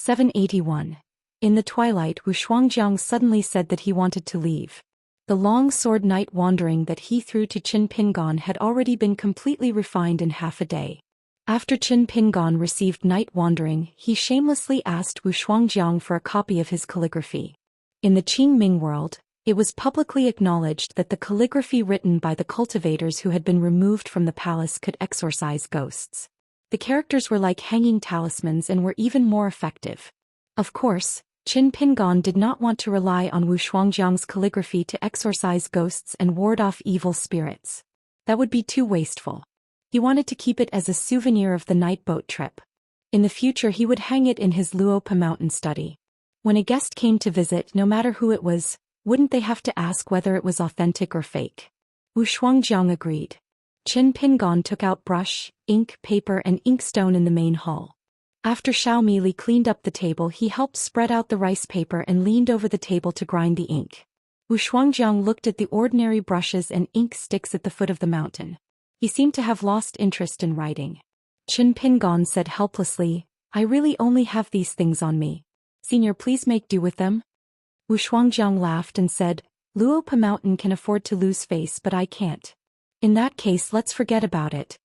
781. In the twilight, Wu Shuangjiang suddenly said that he wanted to leave. The long sword night wandering that he threw to Qin Pingon had already been completely refined in half a day. After Qin Pingon received night wandering, he shamelessly asked Wu Shuangjiang for a copy of his calligraphy. In the Qingming world, it was publicly acknowledged that the calligraphy written by the cultivators who had been removed from the palace could exorcise ghosts. The characters were like hanging talismans and were even more effective. Of course, Qin Pingon did not want to rely on Wu Shuangjiang's calligraphy to exorcise ghosts and ward off evil spirits. That would be too wasteful. He wanted to keep it as a souvenir of the night boat trip. In the future he would hang it in his Luopa mountain study. When a guest came to visit, no matter who it was, wouldn't they have to ask whether it was authentic or fake? Wu Shuangjiang agreed. Qin Pingon took out brush, ink, paper and inkstone in the main hall. After Xiaomi Li cleaned up the table, he helped spread out the rice paper and leaned over the table to grind the ink. Wu Shuangjiang looked at the ordinary brushes and ink sticks at the foot of the mountain. He seemed to have lost interest in writing. Qin Pingon said helplessly, "I really only have these things on me. Senior, please make do with them." Wu Shuangjiang laughed and said, "Luopa Mountain can afford to lose face, but I can't. In that case, let's forget about it."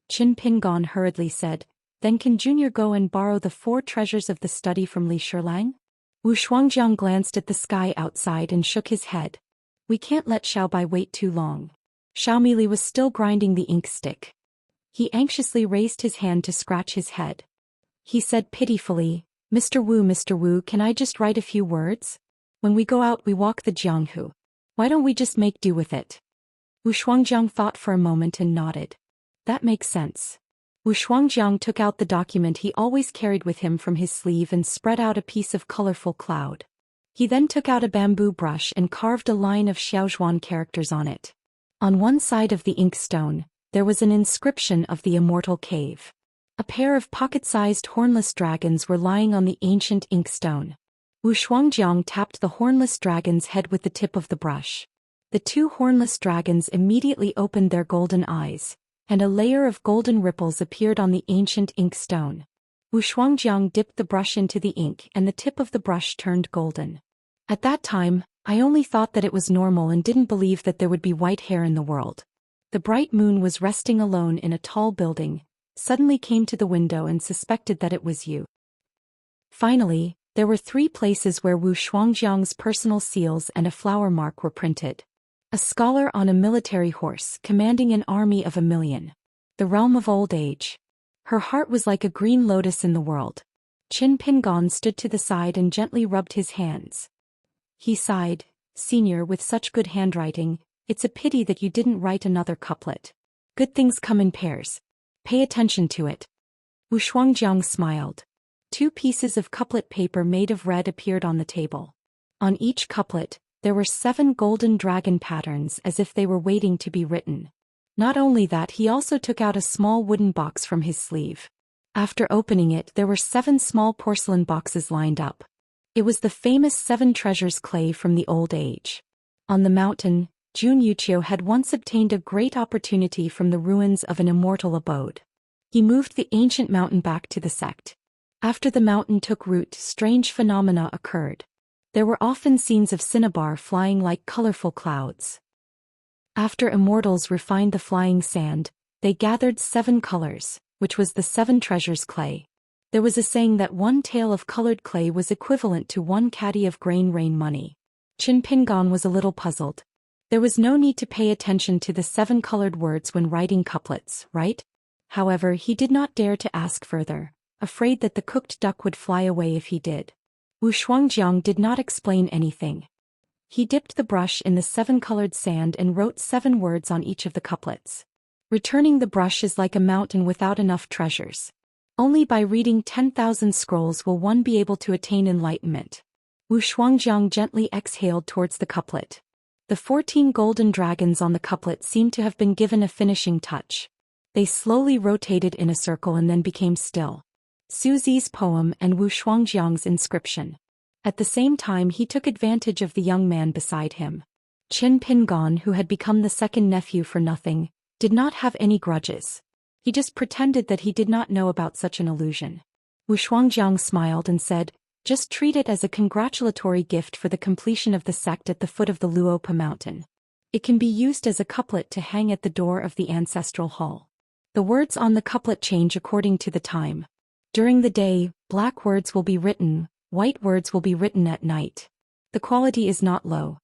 Qin Pingon hurriedly said, "Then can Junior go and borrow the 4 treasures of the study from Li Shilang?" Wu Shuangjiang glanced at the sky outside and shook his head. "We can't let Xiaobai wait too long." Xiaomi Li was still grinding the ink stick. He anxiously raised his hand to scratch his head. He said pitifully, Mr. Wu, can I just write a few words? When we go out we walk the Jianghu. Why don't we just make do with it?" Wu Shuangjiang thought for a moment and nodded. "That makes sense." Wu Shuangjiang took out the document he always carried with him from his sleeve and spread out a piece of colorful cloud. He then took out a bamboo brush and carved a line of Xiaozhuan characters on it. On one side of the inkstone, there was an inscription of the immortal cave. A pair of pocket-sized hornless dragons were lying on the ancient inkstone. Wu Shuangjiang tapped the hornless dragon's head with the tip of the brush. The 2 hornless dragons immediately opened their golden eyes, and a layer of golden ripples appeared on the ancient inkstone. Wu Shuangjiang dipped the brush into the ink and the tip of the brush turned golden. At that time, I only thought that it was normal and didn't believe that there would be white hair in the world. The bright moon was resting alone in a tall building, suddenly came to the window and suspected that it was you. Finally, there were 3 places where Wu Shuangjiang's personal seals and a flower mark were printed. A scholar on a military horse commanding an army of 1,000,000. The realm of old age. Her heart was like a green lotus in the world. Qin Pingon stood to the side and gently rubbed his hands. He sighed, "Senior, with such good handwriting, it's a pity that you didn't write another couplet. Good things come in pairs. Pay attention to it." Wu Shuangjiang smiled. 2 pieces of couplet paper made of red appeared on the table. On each couplet, there were 7 golden dragon patterns as if they were waiting to be written. Not only that, he also took out a small wooden box from his sleeve. After opening it, there were 7 small porcelain boxes lined up. It was the famous 7 treasures clay from the old age. On the mountain, Jun Yuqiu had once obtained a great opportunity from the ruins of an immortal abode. He moved the ancient mountain back to the sect. After the mountain took root, strange phenomena occurred. There were often scenes of cinnabar flying like colorful clouds. After immortals refined the flying sand, they gathered 7 colors, which was the 7 treasures clay. There was a saying that 1 tael of colored clay was equivalent to 1 caddy of grain rain money. Qin Pingon was a little puzzled. There was no need to pay attention to the 7 colored words when writing couplets, right? However, he did not dare to ask further, afraid that the cooked duck would fly away if he did. Wu Shuangjiang did not explain anything. He dipped the brush in the 7-colored sand and wrote 7 words on each of the couplets. Returning the brush is like a mountain without enough treasures. Only by reading 10,000 scrolls will one be able to attain enlightenment. Wu Shuangjiang gently exhaled towards the couplet. The 14 golden dragons on the couplet seemed to have been given a finishing touch. They slowly rotated in a circle and then became still. Su Zi's poem and Wu Shuangjiang's inscription. At the same time he took advantage of the young man beside him. Qin Pingon, who had become the second nephew for nothing, did not have any grudges. He just pretended that he did not know about such an illusion. Wu Shuangjiang smiled and said, just treat it as a congratulatory gift for the completion of the sect at the foot of the Luopa mountain. It can be used as a couplet to hang at the door of the ancestral hall. The words on the couplet change according to the time. During the day, black words will be written, white words will be written at night. The quality is not low.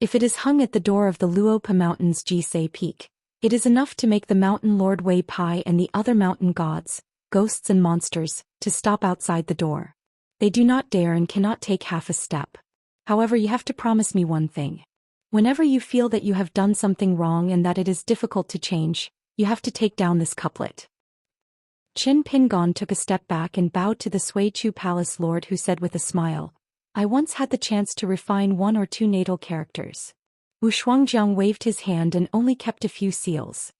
If it is hung at the door of the Luopa Mountain's Jisei Peak, it is enough to make the mountain lord Wei Pai and the other mountain gods, ghosts and monsters, to stop outside the door. They do not dare and cannot take half a step. However, you have to promise me one thing. Whenever you feel that you have done something wrong and that it is difficult to change, you have to take down this couplet. Qin Pingon took a step back and bowed to the Suichu Palace Lord, who said with a smile, I once had the chance to refine 1 or 2 natal characters. Wu Shuangjiang waved his hand and only kept a few seals.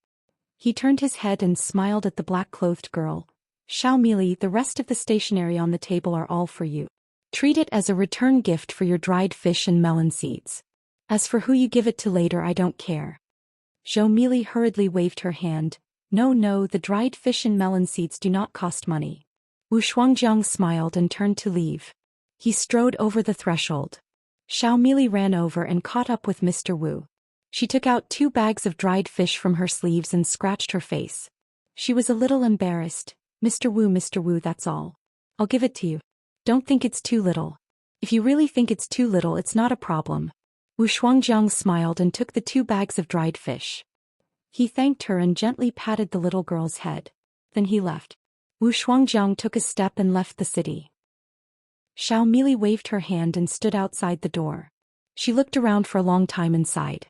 He turned his head and smiled at the black-clothed girl. Xiao Mili, the rest of the stationery on the table are all for you. Treat it as a return gift for your dried fish and melon seeds. As for who you give it to later, I don't care. Zhou Mili hurriedly waved her hand. No, the dried fish and melon seeds do not cost money. Wu Shuangjiang smiled and turned to leave. He strode over the threshold. Xiao Mili ran over and caught up with Mr. Wu. She took out 2 bags of dried fish from her sleeves and scratched her face. She was a little embarrassed. Mr. Wu, that's all. I'll give it to you. Don't think it's too little. If you really think it's too little, it's not a problem. Wu Shuangjiang smiled and took the 2 bags of dried fish. He thanked her and gently patted the little girl's head. Then he left. Wu Shuangjiang took a step and left the city. Xiao Mili waved her hand and stood outside the door. She looked around for a long time inside.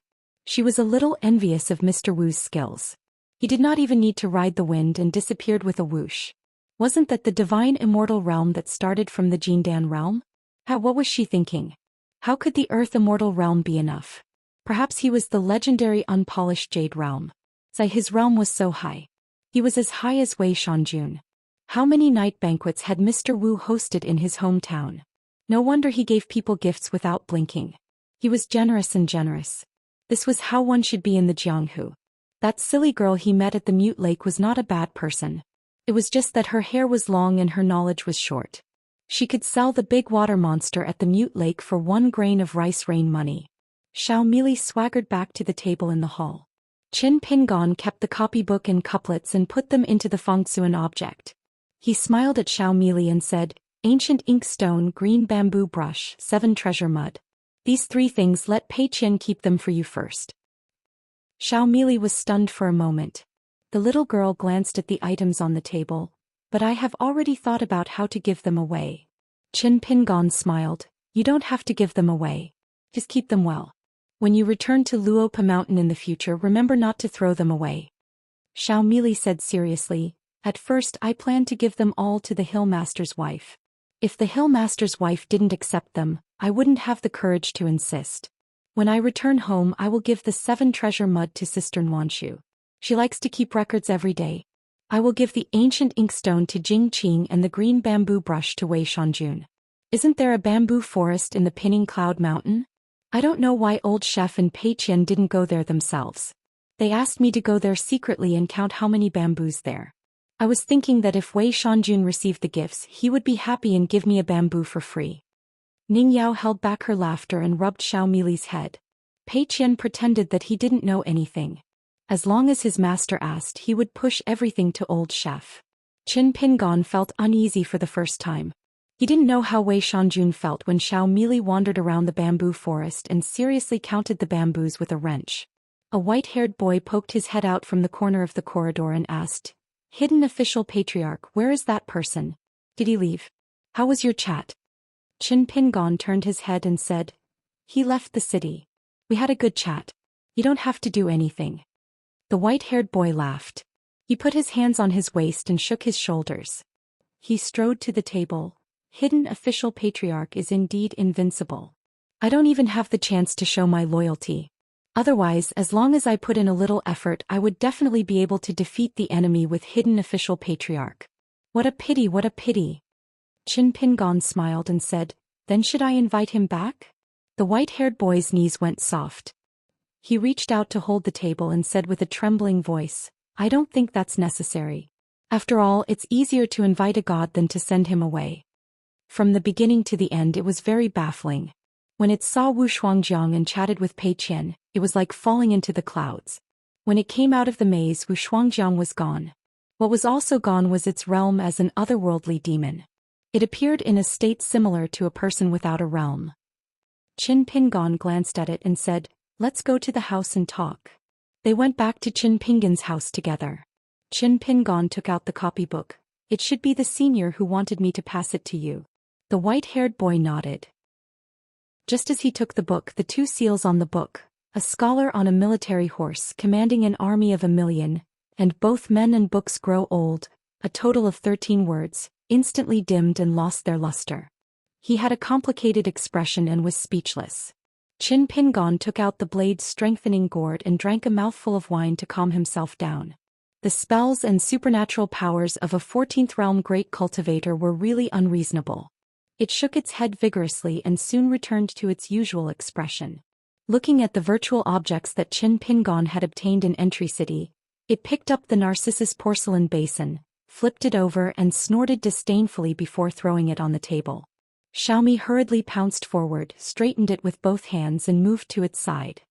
She was a little envious of Mr. Wu's skills. He did not even need to ride the wind and disappeared with a whoosh. Wasn't that the divine immortal realm that started from the Jindan realm? What was she thinking? How could the earth immortal realm be enough? Perhaps he was the legendary unpolished jade realm. His realm was so high. He was as high as Wei Shanjun. How many night banquets had Mr. Wu hosted in his hometown? No wonder he gave people gifts without blinking. He was generous and generous. This was how one should be in the Jianghu. That silly girl he met at the Mute Lake was not a bad person. It was just that her hair was long and her knowledge was short. She could sell the big water monster at the Mute Lake for 1 grain of rice rain money. Xiao Mili swaggered back to the table in the hall. Qin Pingon kept the copybook and couplets and put them into the Fengsuan object. He smiled at Xiao Mili and said, Ancient inkstone, green bamboo brush, 7 treasure mud. These 3 things, let Pei Qian keep them for you first. Xiao Mili was stunned for a moment. The little girl glanced at the items on the table. But I have already thought about how to give them away. Qin Pingon smiled. You don't have to give them away. Just keep them well. When you return to Luopa Mountain in the future, remember not to throw them away. Xiao Mili said seriously, At first I planned to give them all to the Hill Master's wife. If the Hill Master's wife didn't accept them, I wouldn't have the courage to insist. When I return home, I will give the 7 treasure mud to Sister Nuanshu. She likes to keep records every day. I will give the ancient inkstone to Jing Qing and the green bamboo brush to Wei Shanjun. Isn't there a bamboo forest in the Pinning Cloud Mountain? I don't know why old chef and Pei Qian didn't go there themselves. They asked me to go there secretly and count how many bamboos there. I was thinking that if Wei Shanjun received the gifts, he would be happy and give me a bamboo for free. Ning Yao held back her laughter and rubbed Xiao Mili's head. Pei Qian pretended that he didn't know anything. As long as his master asked, he would push everything to old chef. Qin Pingon felt uneasy for the first time. He didn't know how Wei Shanjun felt when Xiao Mili wandered around the bamboo forest and seriously counted the bamboos with a wrench. A white-haired boy poked his head out from the corner of the corridor and asked, Hidden official patriarch, where is that person? Did he leave? How was your chat? Qin Pingon turned his head and said, He left the city. We had a good chat. You don't have to do anything. The white-haired boy laughed. He put his hands on his waist and shook his shoulders. He strode to the table. Hidden official patriarch is indeed invincible. I don't even have the chance to show my loyalty. Otherwise, as long as I put in a little effort, I would definitely be able to defeat the enemy with hidden official patriarch. What a pity, what a pity. Qin Pingon smiled and said, Then should I invite him back? The white-haired boy's knees went soft. He reached out to hold the table and said with a trembling voice, I don't think that's necessary. After all, it's easier to invite a god than to send him away. From the beginning to the end it was very baffling. When it saw Wu Shuangjiang and chatted with Pei Qian, it was like falling into the clouds. When it came out of the maze, Wu Shuangjiang was gone. What was also gone was its realm as an otherworldly demon. It appeared in a state similar to a person without a realm. Qin Pingan glanced at it and said, "Let's go to the house and talk." They went back to Qin Pingan's house together. Qin Pingan took out the copybook. "It should be the senior who wanted me to pass it to you." The white-haired boy nodded. Just as he took the book, the two seals on the book, a scholar on a military horse commanding an army of 1,000,000, and both men and books grow old, a total of 13 words, instantly dimmed and lost their luster. He had a complicated expression and was speechless. Qin Pingan took out the blade-strengthening gourd and drank a mouthful of wine to calm himself down. The spells and supernatural powers of a 14th realm great cultivator were really unreasonable. It shook its head vigorously and soon returned to its usual expression. Looking at the virtual objects that Qin Pingan had obtained in Entry City, it picked up the Narcissus porcelain basin, flipped it over and snorted disdainfully before throwing it on the table. Xiaomi hurriedly pounced forward, straightened it with both hands and moved to its side.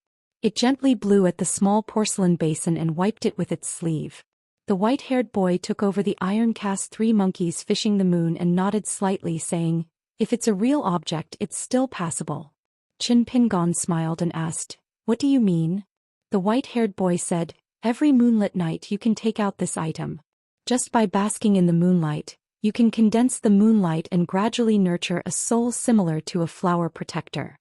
It gently blew at the small porcelain basin and wiped it with its sleeve. The white-haired boy took over the iron-cast 3 monkeys fishing the moon and nodded slightly, saying, "If it's a real object, it's still passable." Qin Pingan smiled and asked, "What do you mean?" The white-haired boy said, "Every moonlit night you can take out this item. Just by basking in the moonlight, you can condense the moonlight and gradually nurture a soul similar to a flower protector.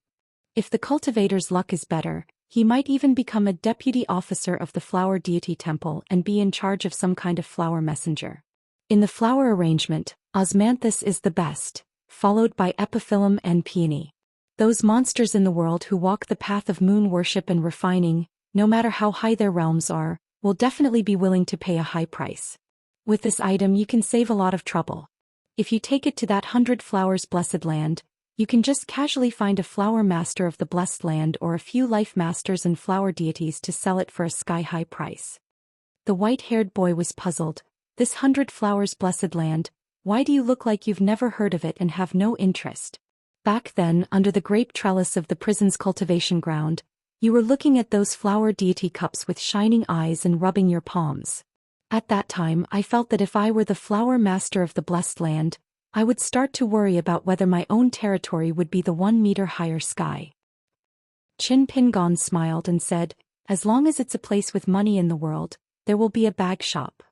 If the cultivator's luck is better, he might even become a deputy officer of the flower deity temple and be in charge of some kind of flower messenger. In the flower arrangement, osmanthus is the best, followed by epiphyllum and peony. Those monsters in the world who walk the path of moon worship and refining, no matter how high their realms are, will definitely be willing to pay a high price. With this item you can save a lot of trouble. If you take it to that 100 flowers blessed land, you can just casually find a flower master of the blessed land or a few life masters and flower deities to sell it for a sky-high price." The white-haired boy was puzzled. "This 100 flowers blessed land, why do you look like you've never heard of it and have no interest?" Back then, under the grape trellis of the prison's cultivation ground, you were looking at those flower deity cups with shining eyes and rubbing your palms. At that time I felt that if I were the flower master of the blessed land, I would start to worry about whether my own territory would be the 1-meter higher sky. Qin Pingan smiled and said, "As long as it's a place with money in the world, there will be a bag shop."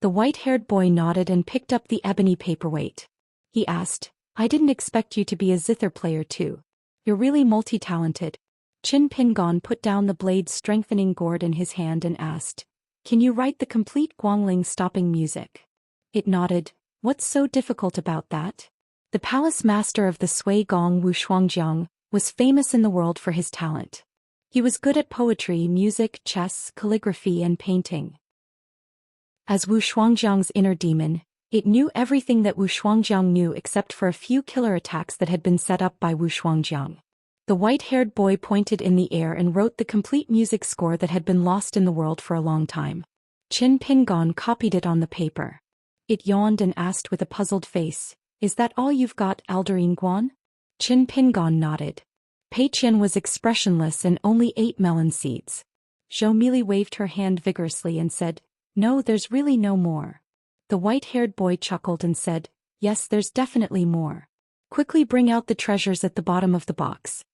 The white-haired boy nodded and picked up the ebony paperweight. He asked, "I didn't expect you to be a zither player too. You're really multi-talented." Qin Pingan put down the blade-strengthening gourd in his hand and asked, "Can you write the complete Guangling stopping music?" It nodded. "What's so difficult about that?" The palace master of the Sui Gong Wu Shuangjiang was famous in the world for his talent. He was good at poetry, music, chess, calligraphy and painting. As Wu Shuangjiang's inner demon, it knew everything that Wu Shuangjiang knew except for a few killer attacks that had been set up by Wu Shuangjiang. The white-haired boy pointed in the air and wrote the complete music score that had been lost in the world for a long time. Qin Pingan copied it on the paper. It yawned and asked with a puzzled face, "Is that all you've got, Alderine Guan?" Qin Pingan nodded. Pei Qian was expressionless and only ate melon seeds. Zhou Mili waved her hand vigorously and said, "No, there's really no more." The white-haired boy chuckled and said, "Yes, there's definitely more. Quickly bring out the treasures at the bottom of the box."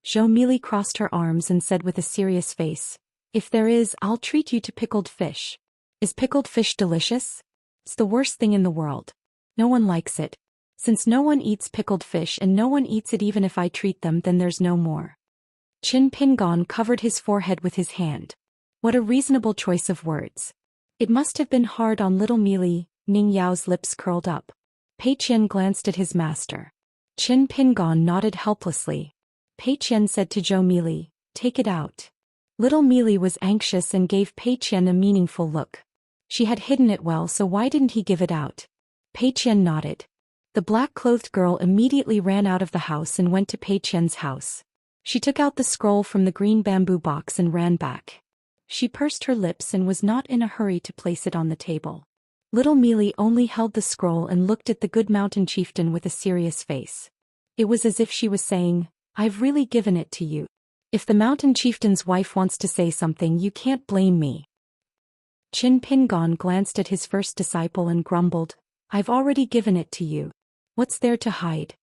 Zhou Mili crossed her arms and said with a serious face, "If there is, I'll treat you to pickled fish." "Is pickled fish delicious?" "It's the worst thing in the world. No one likes it. Since no one eats pickled fish and no one eats it even if I treat them, then there's no more." Qin Pingan covered his forehead with his hand. What a reasonable choice of words. It must have been hard on little Mili. Ning Yao's lips curled up. Pei Qian glanced at his master. Qin Pingan nodded helplessly. Pei Qian said to Zhou Mili, "Take it out." Little Mili was anxious and gave Pei Qian a meaningful look. She had hidden it well, so why didn't he give it out? Pei Qian nodded. The black-clothed girl immediately ran out of the house and went to Pei Qian's house. She took out the scroll from the green bamboo box and ran back. She pursed her lips and was not in a hurry to place it on the table. Little Mealy only held the scroll and looked at the good mountain chieftain with a serious face. It was as if she was saying, "I've really given it to you. If the mountain chieftain's wife wants to say something, you can't blame me." Qin Pingon glanced at his first disciple and grumbled, "I've already given it to you. What's there to hide?"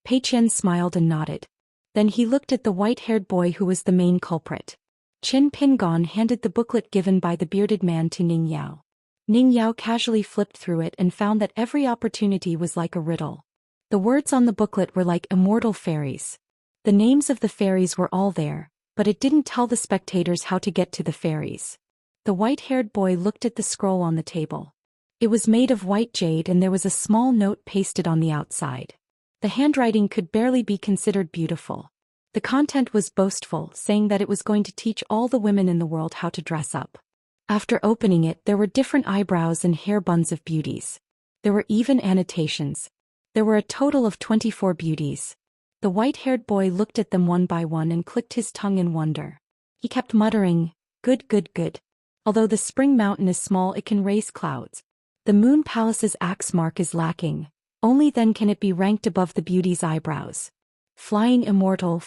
Pei Qian smiled and nodded. Then he looked at the white-haired boy who was the main culprit. Qin Pingon handed the booklet given by the bearded man to Ning Yao. Ning Yao casually flipped through it and found that every opportunity was like a riddle. The words on the booklet were like immortal fairies. The names of the fairies were all there, but it didn't tell the spectators how to get to the fairies. The white-haired boy looked at the scroll on the table. It was made of white jade and there was a small note pasted on the outside. The handwriting could barely be considered beautiful. The content was boastful, saying that it was going to teach all the women in the world how to dress up. After opening it, there were different eyebrows and hair buns of beauties. There were even annotations. There were a total of 24 beauties. The white-haired boy looked at them one by one and clicked his tongue in wonder. He kept muttering, "Good, good, good. Although the spring mountain is small, it can raise clouds. The moon palace's axe mark is lacking. Only then can it be ranked above the beauty's eyebrows. Flying immortal,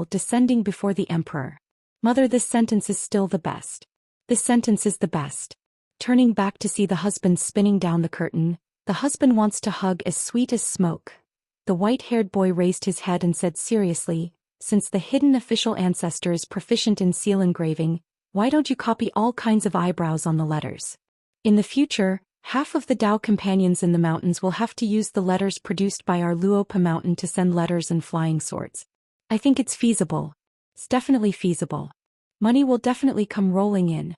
descending before the emperor. Mother, this sentence is still the best. This sentence is the best." Turning back to see the husband spinning down the curtain, "The husband wants to hug as sweet as smoke." The white-haired boy raised his head and said seriously, "Since the hidden official ancestor is proficient in seal engraving, why don't you copy all kinds of eyebrows on the letters? In the future, half of the Dao companions in the mountains will have to use the letters produced by our Luopa mountain to send letters and flying swords. I think it's feasible. It's definitely feasible. Money will definitely come rolling in."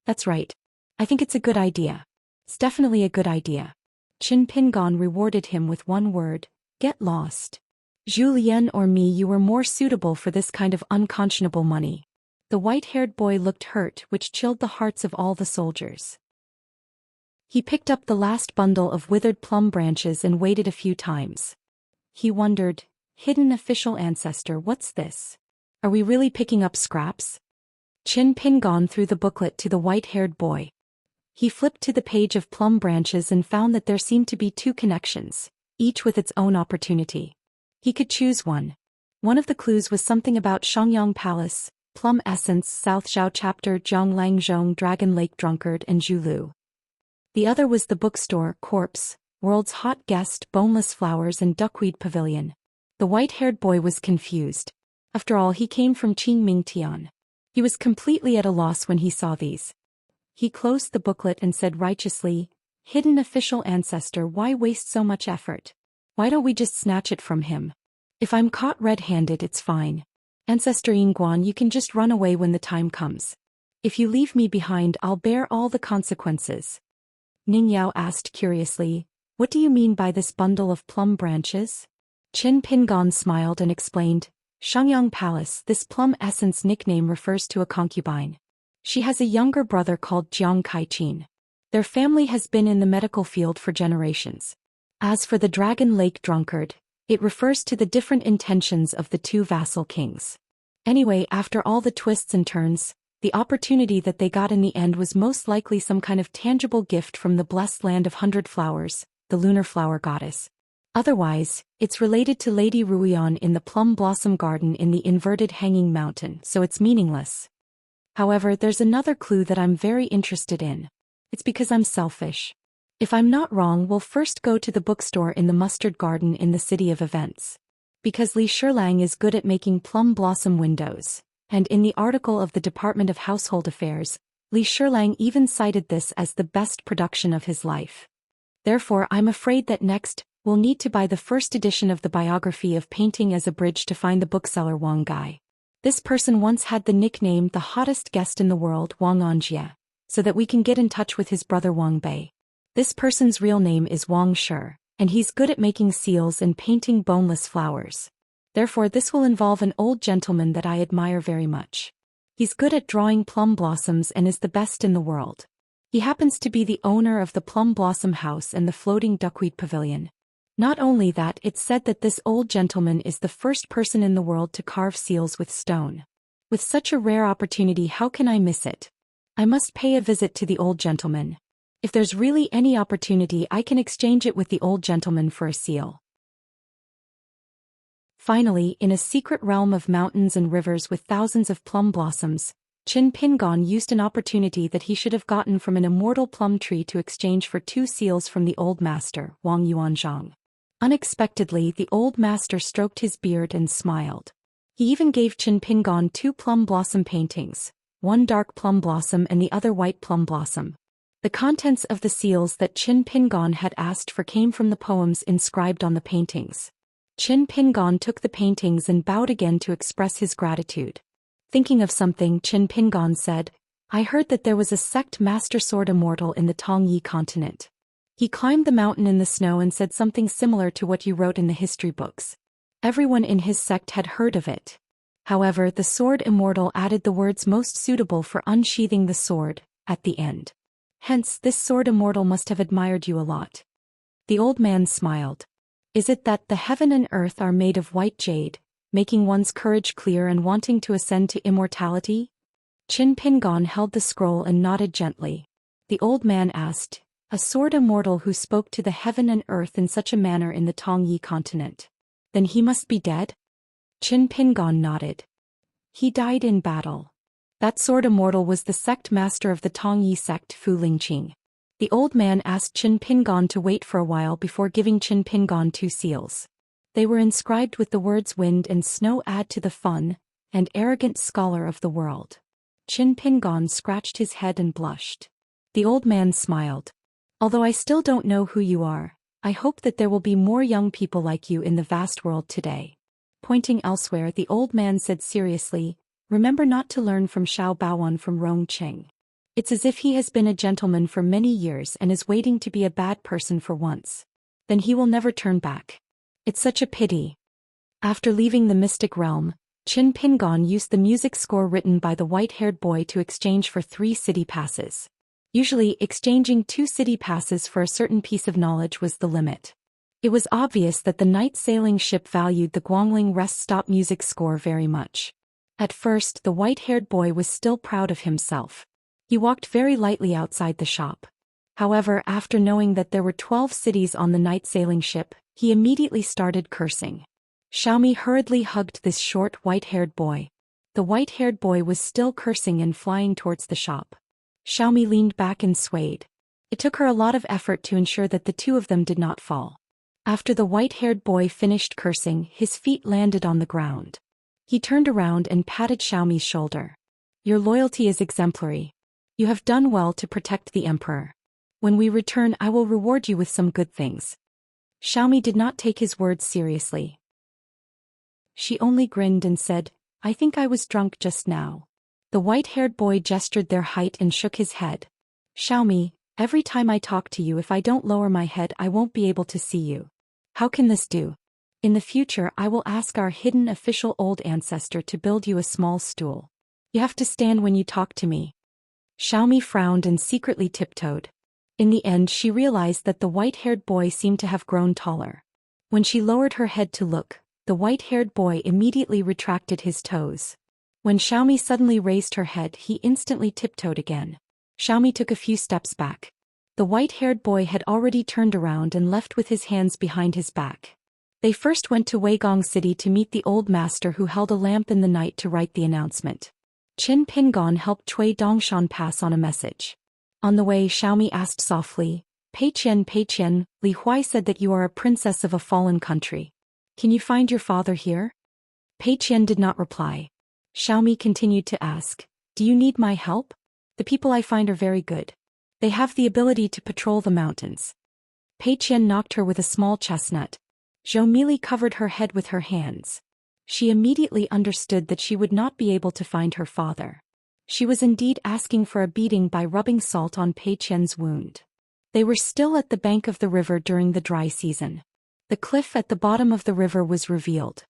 "That's right. I think it's a good idea. It's definitely a good idea." Qin Pingon rewarded him with one word, "Get lost. Zhou Xian or me, you were more suitable for this kind of unconscionable money." The white-haired boy looked hurt, which chilled the hearts of all the soldiers. He picked up the last bundle of withered plum branches and waited a few times. He wondered, hidden official ancestor, what's this? Are we really picking up scraps? Qin Pingon threw the booklet to the white-haired boy. He flipped to the page of plum branches and found that there seemed to be two connections, each with its own opportunity. He could choose one. One of the clues was something about Xiangyang Palace, Plum Essence, South Zhao Chapter, Zhonglang Zhong, Dragon Lake Drunkard, and Zhulu. The other was the bookstore, Corpse, World's Hot Guest, Boneless Flowers, and Duckweed Pavilion. The white-haired boy was confused. After all, he came from Qingming Tian. He was completely at a loss when he saw these. He closed the booklet and said righteously, "Hidden official ancestor, why waste so much effort? Why don't we just snatch it from him? If I'm caught red-handed, it's fine. Ancestor Yingguan, you can just run away when the time comes. If you leave me behind, I'll bear all the consequences." Ning Yao asked curiously, "What do you mean by this bundle of plum branches?" Qin Pingon smiled and explained, "Xiangyang Palace, this plum essence nickname refers to a concubine. She has a younger brother called Jiang Kaiqin. Their family has been in the medical field for generations. As for the Dragon Lake Drunkard, it refers to the different intentions of the two vassal kings. Anyway, after all the twists and turns, the opportunity that they got in the end was most likely some kind of tangible gift from the blessed land of 100 Flowers, the lunar flower goddess. Otherwise, it's related to Lady Ruian in the Plum Blossom Garden in the inverted hanging mountain, so it's meaningless. However, there's another clue that I'm very interested in. It's because I'm selfish. If I'm not wrong, we'll first go to the bookstore in the Mustard Garden in the City of Events. Because Li Shilang is good at making plum blossom windows, and in the article of the Department of Household Affairs, Li Shilang even cited this as the best production of his life. Therefore, I'm afraid that next, we'll need to buy the first edition of the biography of painting as a bridge to find the bookseller Wang Gai. This person once had the nickname the hottest guest in the world, Wang Anjia, so that we can get in touch with his brother Wang Bei. This person's real name is Wang Shi, and he's good at making seals and painting boneless flowers. Therefore, this will involve an old gentleman that I admire very much. He's good at drawing plum blossoms and is the best in the world. He happens to be the owner of the Plum Blossom House and the floating Duckweed Pavilion. Not only that, it's said that this old gentleman is the first person in the world to carve seals with stone. With such a rare opportunity, how can I miss it? I must pay a visit to the old gentleman. If there's really any opportunity, I can exchange it with the old gentleman for a seal. Finally, in a secret realm of mountains and rivers with thousands of plum blossoms, Qin Pingon used an opportunity that he should have gotten from an immortal plum tree to exchange for 2 seals from the old master, Wang Yuanzhang. Unexpectedly, the old master stroked his beard and smiled. He even gave Qin Pingon 2 plum blossom paintings, one dark plum blossom and the other white plum blossom. The contents of the seals that Qin Pingon had asked for came from the poems inscribed on the paintings. Qin Pingon took the paintings and bowed again to express his gratitude. Thinking of something, Qin Pingon said, I heard that there was a sect master sword immortal in the Tongyi continent. He climbed the mountain in the snow and said something similar to what you wrote in the history books. Everyone in his sect had heard of it. However, the sword immortal added the words most suitable for unsheathing the sword at the end. Hence, this sword immortal must have admired you a lot. The old man smiled. Is it that the heaven and earth are made of white jade, making one's courage clear and wanting to ascend to immortality? Qin Pingon held the scroll and nodded gently. The old man asked, a sword immortal who spoke to the heaven and earth in such a manner in the Tongyi continent. Then he must be dead? Qin Pingon nodded. He died in battle. That sword immortal was the sect master of the Tongyi sect, Fu Lingqing. The old man asked Qin Pingon to wait for a while before giving Qin Pingon 2 seals. They were inscribed with the words wind and snow add to the fun, and arrogant scholar of the world. Qin Pingon scratched his head and blushed. The old man smiled. Although I still don't know who you are, I hope that there will be more young people like you in the vast world today. Pointing elsewhere, the old man said seriously, remember not to learn from Xiao Baoan from Rongqing. It's as if he has been a gentleman for many years and is waiting to be a bad person for once. Then he will never turn back. It's such a pity. After leaving the mystic realm, Qin Pingon used the music score written by the white-haired boy to exchange for 3 city passes. Usually, exchanging 2 city passes for a certain piece of knowledge was the limit. It was obvious that the night sailing ship valued the Guangling rest stop music score very much. At first, the white-haired boy was still proud of himself. He walked very lightly outside the shop. However, after knowing that there were 12 cities on the night sailing ship, he immediately started cursing. Xiaomi hurriedly hugged this short white-haired boy. The white-haired boy was still cursing and flying towards the shop. Xiaomi leaned back and swayed. It took her a lot of effort to ensure that the 2 of them did not fall. After the white-haired boy finished cursing, his feet landed on the ground. He turned around and patted Xiaomi's shoulder. Your loyalty is exemplary. You have done well to protect the emperor. When we return, I will reward you with some good things. Xiaomi did not take his words seriously. She only grinned and said, I think I was drunk just now. The white-haired boy gestured their height and shook his head. Xiaomi, every time I talk to you, if I don't lower my head, I won't be able to see you. How can this do? In the future, I will ask our hidden official old ancestor to build you a small stool. You have to stand when you talk to me. Xiaomi frowned and secretly tiptoed. In the end, she realized that the white-haired boy seemed to have grown taller. When she lowered her head to look, the white-haired boy immediately retracted his toes. When Xiaomi suddenly raised her head, he instantly tiptoed again. Xiaomi took a few steps back. The white-haired boy had already turned around and left with his hands behind his back. They first went to Weigong City to meet the old master who held a lamp in the night to write the announcement. Qin Pingon helped Cui Dongshan pass on a message. On the way, Xiaomi asked softly, Pei Qian, Li Huai said that you are a princess of a fallen country. Can you find your father here? Pei Qian did not reply. Xiaomi continued to ask, do you need my help? The people I find are very good. They have the ability to patrol the mountains. Pei Qian knocked her with a small chestnut. Zhou Mili covered her head with her hands. She immediately understood that she would not be able to find her father. She was indeed asking for a beating by rubbing salt on Pei Qian's wound. They were still at the bank of the river during the dry season. The cliff at the bottom of the river was revealed.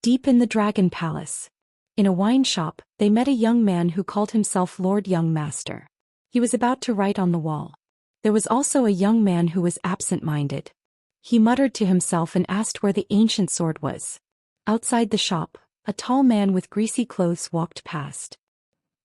Deep in the Dragon Palace. In a wine shop, they met a young man who called himself Lord Young Master. He was about to write on the wall. There was also a young man who was absent-minded. He muttered to himself and asked where the ancient sword was. Outside the shop, a tall man with greasy clothes walked past.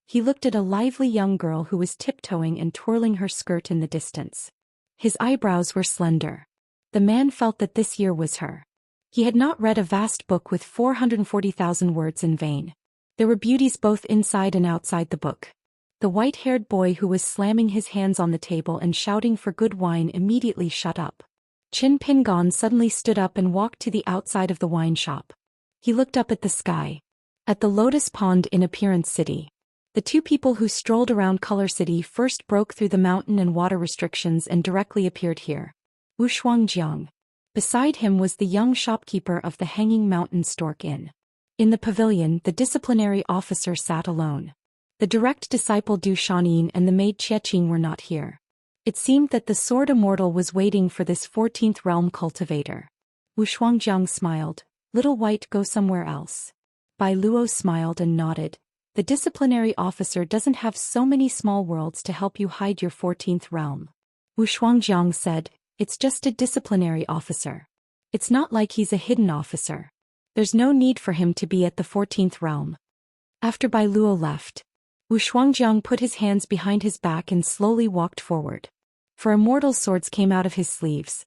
He looked at a lively young girl who was tiptoeing and twirling her skirt in the distance. His eyebrows were slender. The man felt that this year was her. He had not read a vast book with 440,000 words in vain. There were beauties both inside and outside the book. The white-haired boy who was slamming his hands on the table and shouting for good wine immediately shut up. Qin Pingon suddenly stood up and walked to the outside of the wine shop. He looked up at the sky. At the Lotus Pond in Appearance City. The two people who strolled around Color City first broke through the mountain and water restrictions and directly appeared here. Wu Shuangjiang. Beside him was the young shopkeeper of the Hanging Mountain Stork Inn. In the pavilion, the disciplinary officer sat alone. The direct disciple Du Shanin and the maid Qing were not here. It seemed that the sword immortal was waiting for this 14th realm cultivator. Wu Shuangjiang smiled. Little White, go somewhere else. Bai Luo smiled and nodded. The disciplinary officer doesn't have so many small worlds to help you hide your 14th realm. Wu Shuangjiang said, it's just a disciplinary officer. It's not like he's a hidden officer. There's no need for him to be at the 14th realm. After Bai Luo left, Wu Shuangjiang put his hands behind his back and slowly walked forward. For immortal swords came out of his sleeves.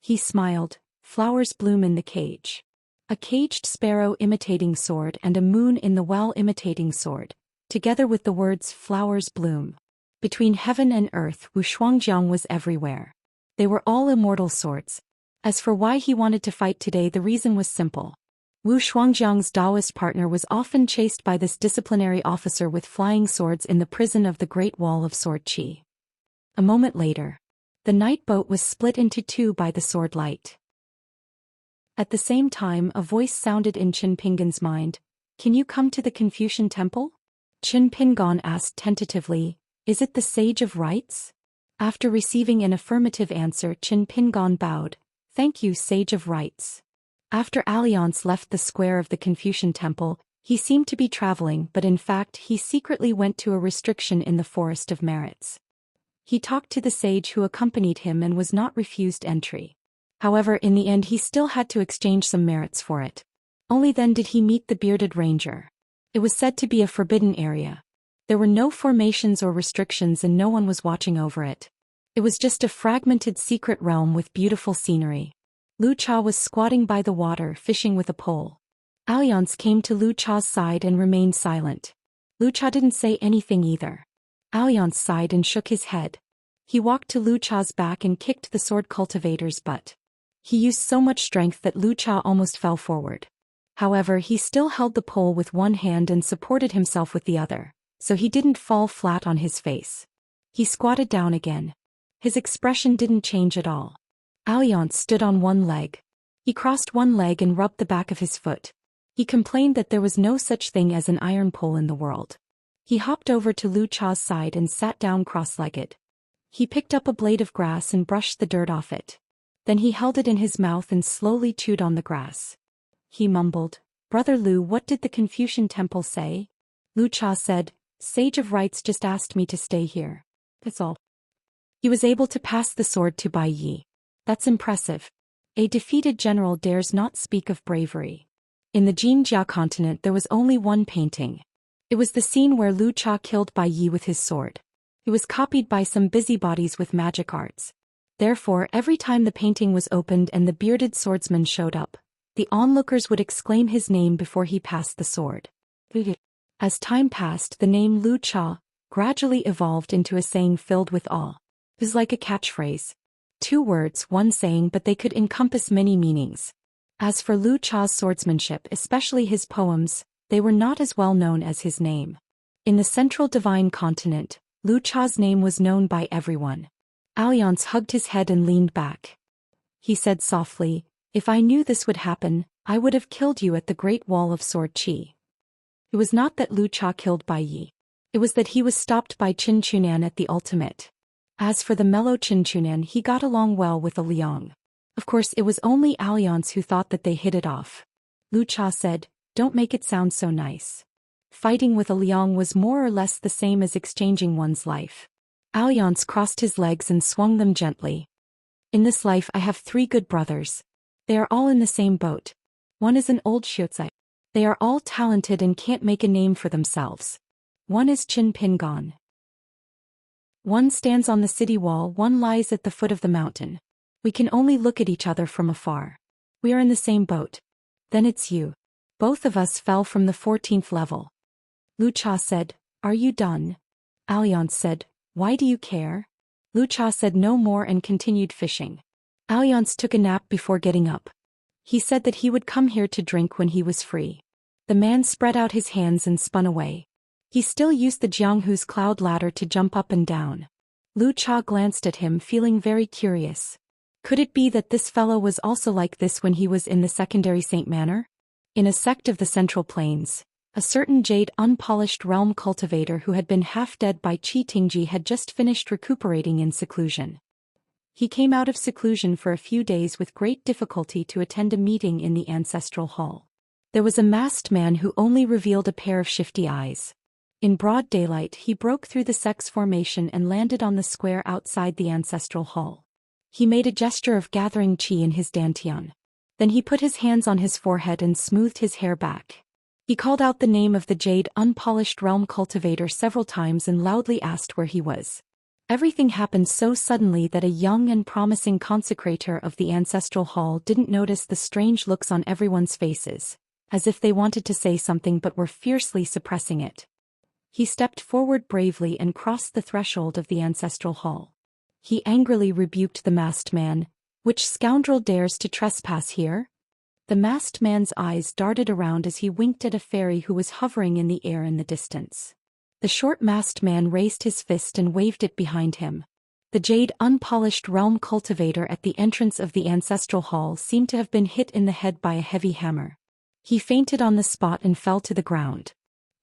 He smiled. Flowers bloom in the cage. A caged sparrow imitating sword and a moon in the well imitating sword, together with the words flowers bloom. Between heaven and earth, Wu Shuangjiang was everywhere. They were all immortal swords. As for why he wanted to fight today, the reason was simple. Wu Shuangjiang's Taoist partner was often chased by this disciplinary officer with flying swords in the prison of the Great Wall of Sword Qi. A moment later, the night boat was split into two by the sword light. At the same time, a voice sounded in Qin Pingon's mind. Can you come to the Confucian temple? Qin Pingon asked tentatively, is it the Sage of Rites? After receiving an affirmative answer, Qin Pingon bowed. Thank you, Sage of Rites. After Alliance left the square of the Confucian temple, he seemed to be traveling, but in fact he secretly went to a restriction in the Forest of Merits. He talked to the sage who accompanied him and was not refused entry. However, in the end he still had to exchange some merits for it. Only then did he meet the bearded ranger. It was said to be a forbidden area. There were no formations or restrictions and no one was watching over it. It was just a fragmented secret realm with beautiful scenery. Lu Cha was squatting by the water fishing with a pole. Alliance came to Lu Cha's side and remained silent. Lu Cha didn't say anything either. Alliance sighed and shook his head. He walked to Lu Cha's back and kicked the sword cultivator's butt. He used so much strength that Lu Cha almost fell forward. However, he still held the pole with one hand and supported himself with the other, so he didn't fall flat on his face. He squatted down again. His expression didn't change at all. Alliance stood on one leg. He crossed one leg and rubbed the back of his foot. He complained that there was no such thing as an iron pole in the world. He hopped over to Lu Cha's side and sat down cross-legged. He picked up a blade of grass and brushed the dirt off it. Then he held it in his mouth and slowly chewed on the grass. He mumbled, Brother Lu, what did the Confucian temple say? Lu Cha said, Sage of Rites just asked me to stay here. That's all. He was able to pass the sword to Bai Yi. That's impressive. A defeated general dares not speak of bravery. In the Jinjia continent there was only one painting. It was the scene where Lu Cha killed Bai Yi with his sword. It was copied by some busybodies with magic arts. Therefore, every time the painting was opened and the bearded swordsman showed up, the onlookers would exclaim his name before he passed the sword. As time passed, the name Lu Cha gradually evolved into a saying filled with awe. It was like a catchphrase. Two words, one saying, but they could encompass many meanings. As for Lu Cha's swordsmanship, especially his poems, they were not as well known as his name. In the central divine continent, Lu Cha's name was known by everyone. Alliance hugged his head and leaned back. He said softly, If I knew this would happen, I would have killed you at the Great Wall of Sword Qi. It was not that Lu Cha killed Bai Yi. It was that he was stopped by Qin Chunan at the ultimate. As for the mellow Qin Chunan, he got along well with a Liang. Of course, it was only Alliance who thought that they hit it off. Lu Cha said, Don't make it sound so nice. Fighting with a Liang was more or less the same as exchanging one's life. Alliance crossed his legs and swung them gently. In this life I have 3 good brothers. They are all in the same boat. One is an old Xianxia. They are all talented and can't make a name for themselves. One is Qin Pingon. One stands on the city wall, one lies at the foot of the mountain. We can only look at each other from afar. We are in the same boat. Then it's you. Both of us fell from the 14th level. Wuxia said, "Are you done?" Alliance said, "Why do you care?" Wuxia said no more and continued fishing. Alliance took a nap before getting up. He said that he would come here to drink when he was free. The man spread out his hands and spun away. He still used the Jianghu's cloud ladder to jump up and down. Wuxia glanced at him, feeling very curious. Could it be that this fellow was also like this when he was in the secondary Saint Manor? In a sect of the Central Plains, a certain jade unpolished realm cultivator who had been half dead by Qi Tingji had just finished recuperating in seclusion. He came out of seclusion for a few days with great difficulty to attend a meeting in the ancestral hall. There was a masked man who only revealed a pair of shifty eyes. In broad daylight he broke through the sect's formation and landed on the square outside the ancestral hall. He made a gesture of gathering qi in his dantian. Then he put his hands on his forehead and smoothed his hair back. He called out the name of the jade unpolished realm cultivator several times and loudly asked where he was. Everything happened so suddenly that a young and promising consecrator of the ancestral hall didn't notice the strange looks on everyone's faces, as if they wanted to say something but were fiercely suppressing it. He stepped forward bravely and crossed the threshold of the ancestral hall. He angrily rebuked the masked man. "Which scoundrel dares to trespass here?" The masked man's eyes darted around as he winked at a fairy who was hovering in the air in the distance. The short masked man raised his fist and waved it behind him. The jade unpolished realm cultivator at the entrance of the ancestral hall seemed to have been hit in the head by a heavy hammer. He fainted on the spot and fell to the ground.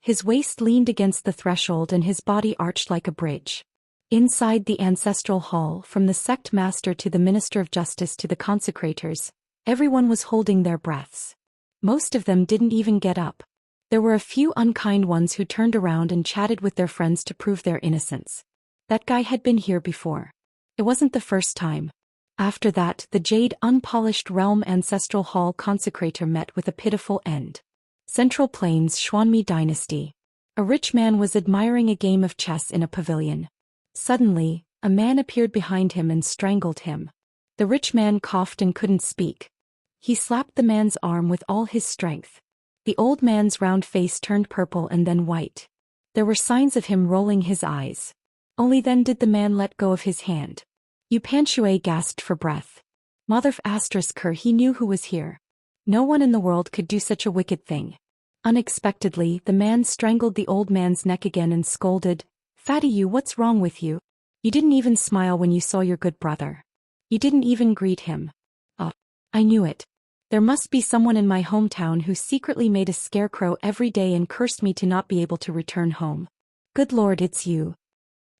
His waist leaned against the threshold and his body arched like a bridge. Inside the ancestral hall, from the sect master to the minister of justice to the consecrators, everyone was holding their breaths. Most of them didn't even get up. There were a few unkind ones who turned around and chatted with their friends to prove their innocence. That guy had been here before. It wasn't the first time. After that, the jade unpolished realm ancestral hall consecrator met with a pitiful end. Central Plains Xuanmi Dynasty. A rich man was admiring a game of chess in a pavilion. Suddenly, a man appeared behind him and strangled him. The rich man coughed and couldn't speak. He slapped the man's arm with all his strength. The old man's round face turned purple and then white. There were signs of him rolling his eyes. Only then did the man let go of his hand. Yu Panshui gasped for breath. Mother ***, he knew who was here. No one in the world could do such a wicked thing. Unexpectedly, the man strangled the old man's neck again and scolded, "Fatty, you, what's wrong with you? You didn't even smile when you saw your good brother. You didn't even greet him." "Oh, I knew it. There must be someone in my hometown who secretly made a scarecrow every day and cursed me to not be able to return home. Good Lord, it's you."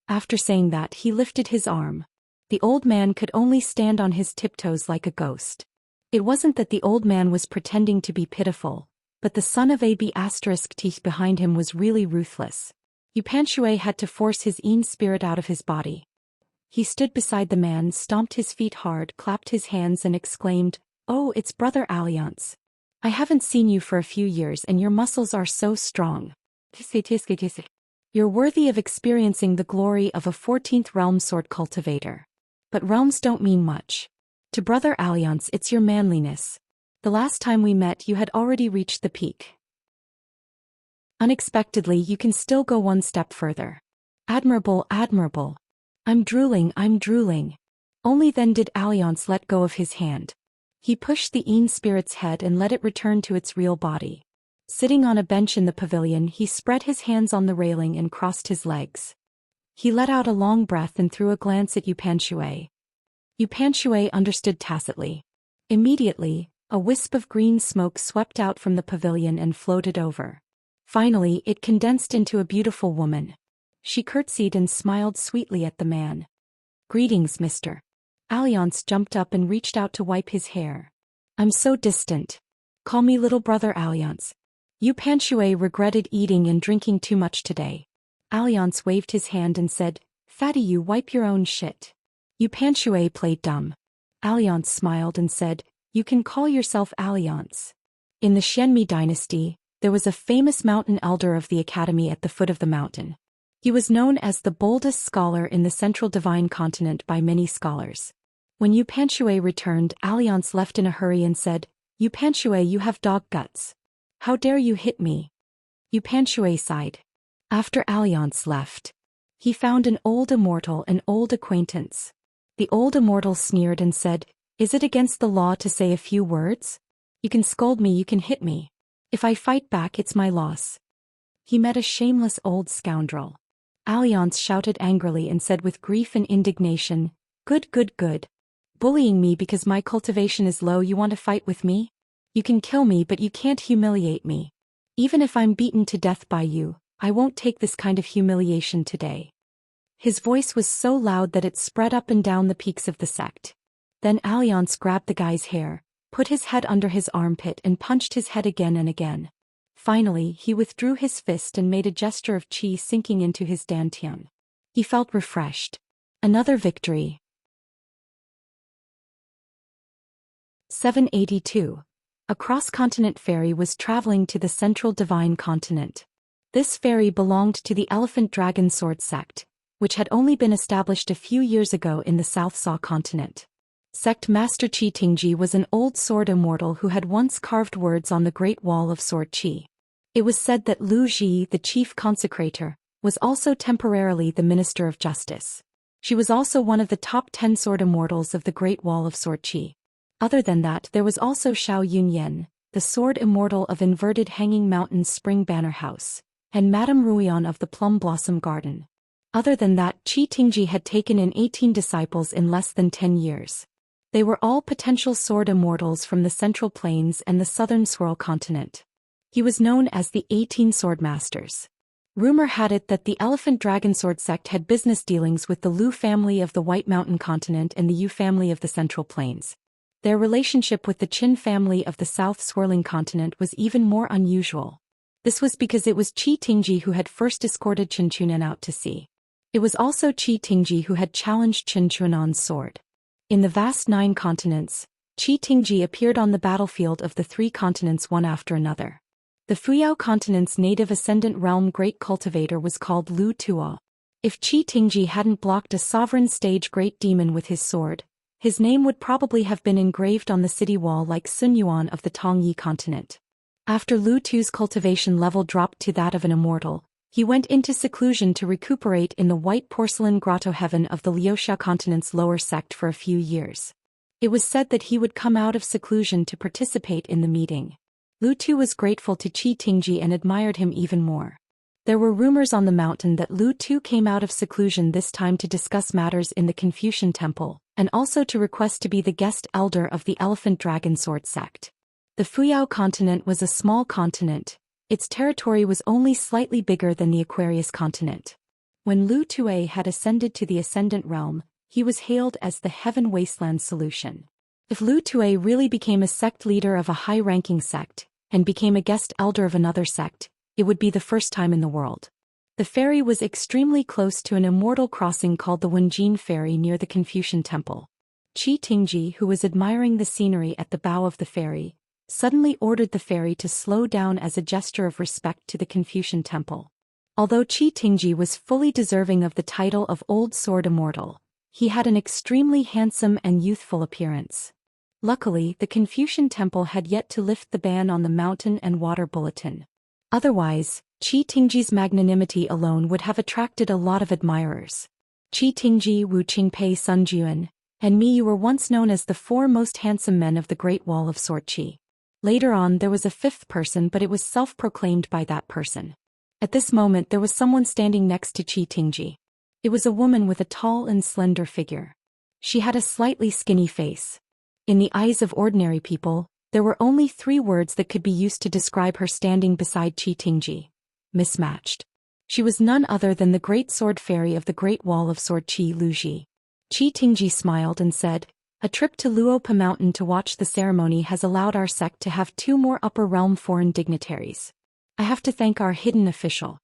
After saying that, he lifted his arm. The old man could only stand on his tiptoes like a ghost. It wasn't that the old man was pretending to be pitiful, but the son of AB** teeth behind him was really ruthless. Yu Panshui had to force his Yin spirit out of his body. He stood beside the man, stomped his feet hard, clapped his hands and exclaimed, "Oh, it's Brother Alliance. I haven't seen you for a few years and your muscles are so strong. You're worthy of experiencing the glory of a 14th realm sword cultivator. But realms don't mean much. To Brother Alliance, it's your manliness. The last time we met you had already reached the peak. Unexpectedly you can still go one step further. Admirable, admirable. I'm drooling. Only then did Alliance let go of his hand. He pushed the Yin spirit's head and let it return to its real body. Sitting on a bench in the pavilion, he spread his hands on the railing and crossed his legs. He let out a long breath and threw a glance at Yu Panshui. Yu Panshui understood tacitly. Immediately, a wisp of green smoke swept out from the pavilion and floated over. Finally, it condensed into a beautiful woman. She curtsied and smiled sweetly at the man. "Greetings, mister." Alliance jumped up and reached out to wipe his hair. "I'm so distant. Call me little brother Alliance." Yu Panshui regretted eating and drinking too much today. Alliance waved his hand and said, "Fatty, you wipe your own shit." Yu Panshui played dumb. Alliance smiled and said, "You can call yourself Alliance. In the Xianmi dynasty, there was a famous mountain elder of the academy at the foot of the mountain. He was known as the boldest scholar in the central divine continent by many scholars. When Yu Panxue returned, Alliance left in a hurry and said, "Yu Panxue, you have dog guts. How dare you hit me?" Yu Panxue sighed. After Alliance left, he found an old immortal, an old acquaintance. The old immortal sneered and said, "Is it against the law to say a few words? You can scold me, you can hit me. If I fight back, it's my loss." He met a shameless old scoundrel. Alliance shouted angrily and said with grief and indignation, "Good, good, good. Bullying me because my cultivation is low, you want to fight with me? You can kill me, but you can't humiliate me. Even if I'm beaten to death by you, I won't take this kind of humiliation today." His voice was so loud that it spread up and down the peaks of the sect. Then Alliance grabbed the guy's hair, put his head under his armpit and punched his head again and again. Finally, he withdrew his fist and made a gesture of qi sinking into his dantian. He felt refreshed. Another victory. 782. A cross-continent ferry was traveling to the central divine continent. This ferry belonged to the Elephant Dragon Sword sect, which had only been established a few years ago in the South Sa continent. Sect Master Qi Tingji was an old sword immortal who had once carved words on the Great Wall of Sword Qi. It was said that Lu Ji, the chief consecrator, was also temporarily the Minister of Justice. She was also one of the top 10 sword immortals of the Great Wall of Sword Qi. Other than that, there was also Xiao Yunyan, the sword immortal of Inverted Hanging Mountain's Spring Banner House, and Madame Ruian of the Plum Blossom Garden. Other than that, Qi Tingji had taken in 18 disciples in less than 10 years. They were all potential sword immortals from the Central Plains and the Southern Swirl continent. He was known as the 18 Sword Masters. Rumor had it that the Elephant Dragon Sword sect had business dealings with the Lu family of the White Mountain continent and the Yu family of the Central Plains. Their relationship with the Qin family of the South Swirling continent was even more unusual. This was because it was Qi Tingji who had first escorted Qin Chunan out to sea. It was also Qi Tingji who had challenged Qin Chunan's sword. In the vast 9 continents, Qi Tingji appeared on the battlefield of the 3 continents one after another. The Fuyao continent's native ascendant realm great cultivator was called Lu Tuo. If Qi Tingji hadn't blocked a sovereign stage great demon with his sword, his name would probably have been engraved on the city wall like Sun Yuan of the Tongyi continent. After Lu Tu's cultivation level dropped to that of an immortal, he went into seclusion to recuperate in the white porcelain grotto heaven of the Liuxia continent's lower sect for a few years. It was said that he would come out of seclusion to participate in the meeting. Lu Tu was grateful to Qi Tingji and admired him even more. There were rumors on the mountain that Lu Tu came out of seclusion this time to discuss matters in the Confucian temple, and also to request to be the guest elder of the Elephant Dragon Sword sect. The Fuyao continent was a small continent. Its territory was only slightly bigger than the Aquarius continent. When Lu Tue had ascended to the Ascendant Realm, he was hailed as the Heaven Wasteland Solution. If Lu Tue really became a sect leader of a high-ranking sect, and became a guest elder of another sect, it would be the first time in the world. The ferry was extremely close to an immortal crossing called the Wenjin Ferry near the Confucian Temple. Qi Tingji, who was admiring the scenery at the bow of the ferry, suddenly ordered the ferry to slow down as a gesture of respect to the Confucian Temple. Although Qi Tingji was fully deserving of the title of Old Sword Immortal, he had an extremely handsome and youthful appearance. Luckily, the Confucian Temple had yet to lift the ban on the mountain and water bulletin. Otherwise, Qi Tingji's magnanimity alone would have attracted a lot of admirers. Qi Tingji, Wu Qingpei, Sun Juan, and me were once known as the 4 most handsome men of the Great Wall of Sword Qi. Later on there was a 5th person, but it was self-proclaimed by that person. At this moment there was someone standing next to Qi Tingji. It was a woman with a tall and slender figure. She had a slightly skinny face. In the eyes of ordinary people, there were only 3 words that could be used to describe her standing beside Qi Tingji. Mismatched. She was none other than the great sword fairy of the Great Wall of Sword Qi, Lu Ji. Qi Tingji smiled and said, "A trip to Luopa Mountain to watch the ceremony has allowed our sect to have 2 more upper realm foreign dignitaries. I have to thank our hidden official.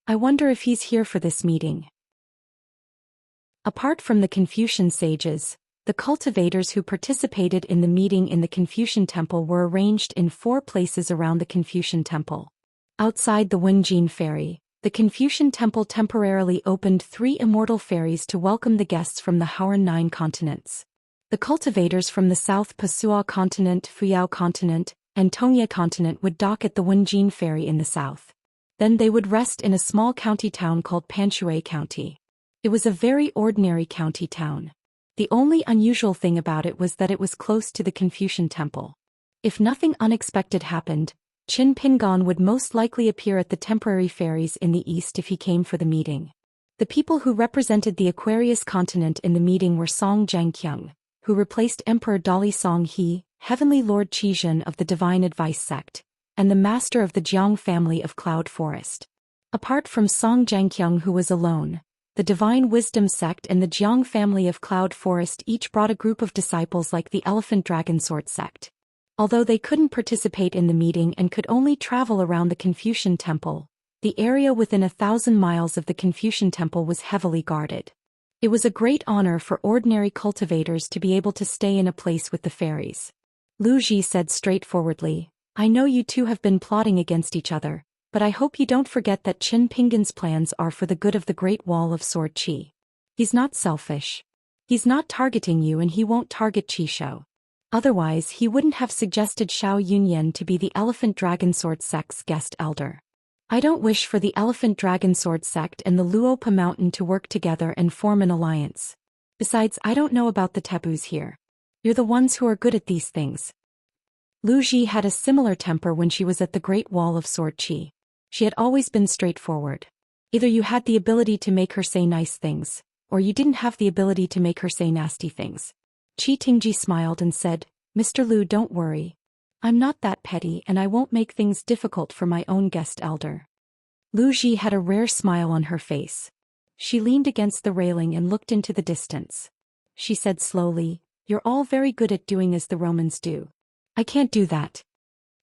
I wonder if he's here for this meeting." Apart from the Confucian sages, the cultivators who participated in the meeting in the Confucian Temple were arranged in 4 places around the Confucian Temple. Outside the Wenjin Ferry, the Confucian Temple temporarily opened 3 immortal ferries to welcome the guests from the Hauran 9 continents. The cultivators from the South Pasua continent, Fuyao continent, and Tongye continent would dock at the Wenjin Ferry in the south. Then they would rest in a small county town called Panshui County. It was a very ordinary county town. The only unusual thing about it was that it was close to the Confucian Temple. If nothing unexpected happened, Qin Pingon would most likely appear at the temporary ferries in the east if he came for the meeting. The people who represented the Aquarius continent in the meeting were Song Zhangqiang, who replaced Emperor Dali Song He, Heavenly Lord Qizhen of the Divine Advice sect, and the master of the Jiang family of Cloud Forest. Apart from Song Zhangqiang, who was alone, the Divine Wisdom sect and the Jiang family of Cloud Forest each brought a group of disciples like the Elephant Dragon Sword sect. Although they couldn't participate in the meeting and could only travel around the Confucian Temple, the area within 1,000 miles of the Confucian Temple was heavily guarded. It was a great honor for ordinary cultivators to be able to stay in a place with the fairies. Lu Ji said straightforwardly, "I know you two have been plotting against each other, but I hope you don't forget that Qin Pingon's plans are for the good of the Great Wall of Sword Qi. He's not selfish. He's not targeting you and he won't target Qishou. Otherwise he wouldn't have suggested Xiao Yunyan to be the Elephant Dragon Sword sect's guest elder. I don't wish for the Elephant Dragon Sword sect and the Luopa Mountain to work together and form an alliance. Besides, I don't know about the taboos here. You're the ones who are good at these things." Lu Ji had a similar temper when she was at the Great Wall of Sword Qi. She had always been straightforward. Either you had the ability to make her say nice things, or you didn't have the ability to make her say nasty things. Qi Tingji smiled and said, "Mr. Lu, don't worry. I'm not that petty and I won't make things difficult for my own guest elder." Lu Ji had a rare smile on her face. She leaned against the railing and looked into the distance. She said slowly, "You're all very good at doing as the Romans do. I can't do that."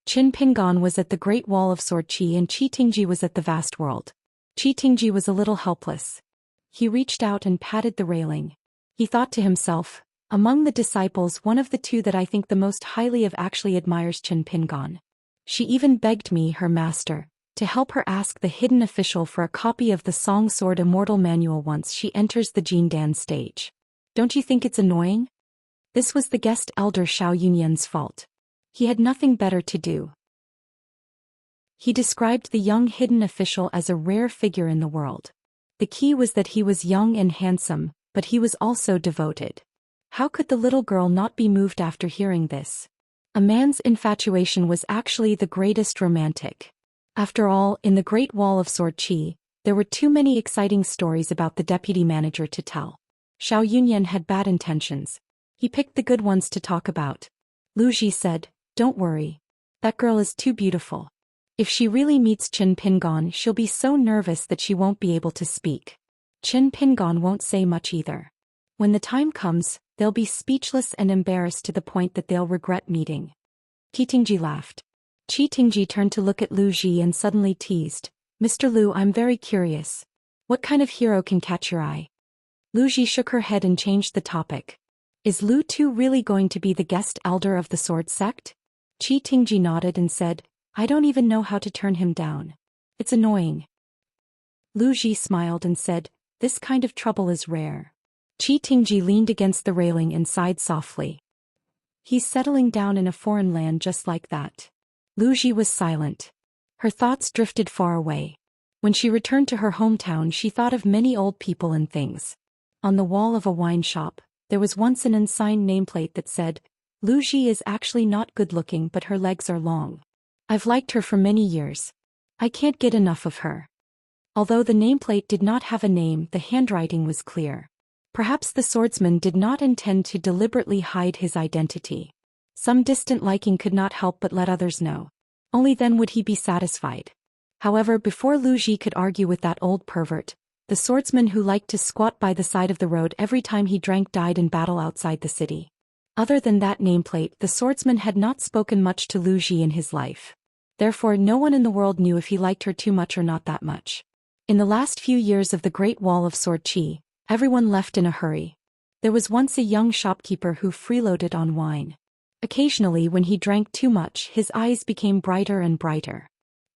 Qin Pingon was at the Great Wall of Sword Qi and Qi Tingji was at the vast world. Qi Tingji was a little helpless. He reached out and patted the railing. He thought to himself, "Among the disciples, one of the two that I think the most highly of actually admires Qin Pingon. She even begged me, her master, to help her ask the hidden official for a copy of the Song Sword Immortal Manual once she enters the Jindan stage. Don't you think it's annoying?" This was the guest elder Xiao Yunyan's fault. He had nothing better to do. He described the young hidden official as a rare figure in the world. The key was that he was young and handsome, but he was also devoted. How could the little girl not be moved after hearing this? A man's infatuation was actually the greatest romantic. After all, in the Great Wall of Sword Qi, there were too many exciting stories about the deputy manager to tell. Xiao Yunyan had bad intentions. He picked the good ones to talk about. Lu Ji said, "Don't worry. That girl is too beautiful. If she really meets Qin Pingon, she'll be so nervous that she won't be able to speak. Qin Pingon won't say much either. When the time comes, they'll be speechless and embarrassed to the point that they'll regret meeting." Qi Tingji laughed. Qi Tingji turned to look at Lu Ji and suddenly teased, "Mr. Lu, I'm very curious. What kind of hero can catch your eye?" Lu Ji shook her head and changed the topic. "Is Lu Tu really going to be the guest elder of the sword sect?" Qi Tingji nodded and said, "I don't even know how to turn him down. It's annoying." Lu Ji smiled and said, "This kind of trouble is rare." Qi Tingji leaned against the railing and sighed softly. "He's settling down in a foreign land just like that." Lu Ji was silent. Her thoughts drifted far away. When she returned to her hometown, she thought of many old people and things. On the wall of a wine shop, there was once an unsigned nameplate that said, "Lu Ji is actually not good-looking but her legs are long. I've liked her for many years. I can't get enough of her." Although the nameplate did not have a name, the handwriting was clear. Perhaps the swordsman did not intend to deliberately hide his identity. Some distant liking could not help but let others know. Only then would he be satisfied. However, before Lu Ji could argue with that old pervert, the swordsman who liked to squat by the side of the road every time he drank died in battle outside the city. Other than that nameplate, the swordsman had not spoken much to Lu Ji in his life. Therefore, no one in the world knew if he liked her too much or not that much. In the last few years of the Great Wall of Sword Qi, everyone left in a hurry. There was once a young shopkeeper who freeloaded on wine. Occasionally, when he drank too much, his eyes became brighter and brighter.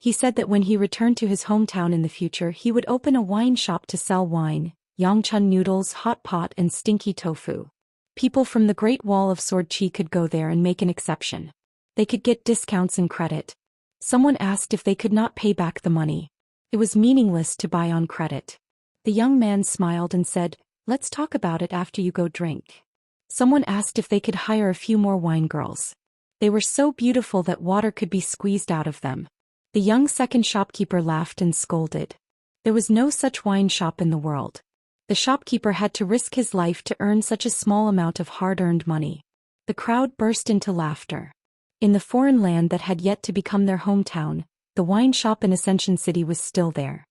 He said that when he returned to his hometown in the future he would open a wine shop to sell wine, yangchun noodles, hot pot and stinky tofu. People from the Great Wall of Sword Chi could go there and make an exception. They could get discounts and credit. Someone asked if they could not pay back the money. It was meaningless to buy on credit. The young man smiled and said, "Let's talk about it after you go drink." Someone asked if they could hire a few more wine girls. They were so beautiful that water could be squeezed out of them. The young second shopkeeper laughed and scolded. There was no such wine shop in the world. The shopkeeper had to risk his life to earn such a small amount of hard-earned money. The crowd burst into laughter. In the foreign land that had yet to become their hometown, the wine shop in Ascension City was still there.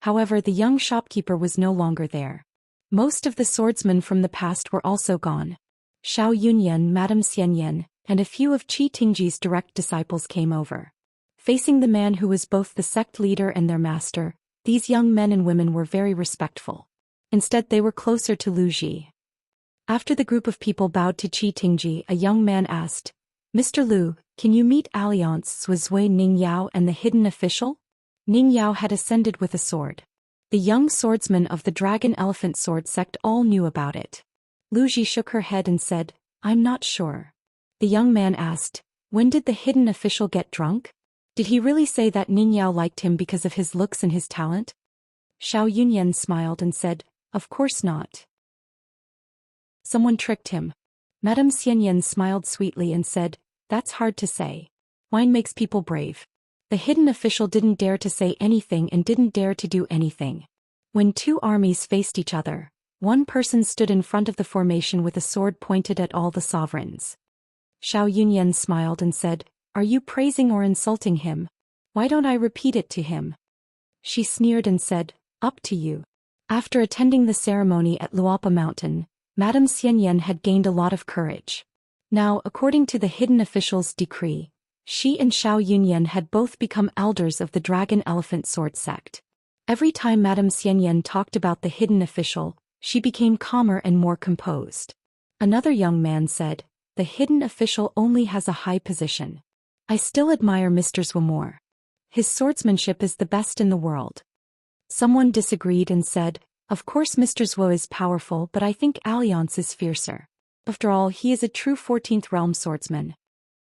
However, the young shopkeeper was no longer there. Most of the swordsmen from the past were also gone. Zhou Xian, Madame Xianxia, and a few of Qi Tingji's direct disciples came over. Facing the man who was both the sect leader and their master, these young men and women were very respectful. Instead, they were closer to Lu Ji. After the group of people bowed to Qi Tingji, a young man asked, "Mr. Lu, can you meet Alliance Zui Ning Yao and the hidden official?" Ning Yao had ascended with a sword. The young swordsmen of the Dragon Elephant Sword sect all knew about it. Lu Ji shook her head and said, "I'm not sure." The young man asked, "When did the hidden official get drunk? Did he really say that Ning Yao liked him because of his looks and his talent?" Zhou Yunyan smiled and said, "Of course not. Someone tricked him." Madame Xianyan smiled sweetly and said, "That's hard to say. Wine makes people brave." The hidden official didn't dare to say anything and didn't dare to do anything. When two armies faced each other, one person stood in front of the formation with a sword pointed at all the sovereigns. Zhou Yunyan smiled and said, "Are you praising or insulting him? Why don't I repeat it to him?" She sneered and said, "Up to you." After attending the ceremony at Luapa Mountain, Madame Xianyan had gained a lot of courage. Now, according to the hidden official's decree, she and Zhou Yunyan had both become elders of the Dragon Elephant Sword sect. Every time Madame Xianyan talked about the hidden official, she became calmer and more composed. Another young man said, "The hidden official only has a high position. I still admire Mr. Zhu more. His swordsmanship is the best in the world." Someone disagreed and said, "Of course Mr. Zhu is powerful, but I think Alliance is fiercer. After all, he is a true 14th realm swordsman."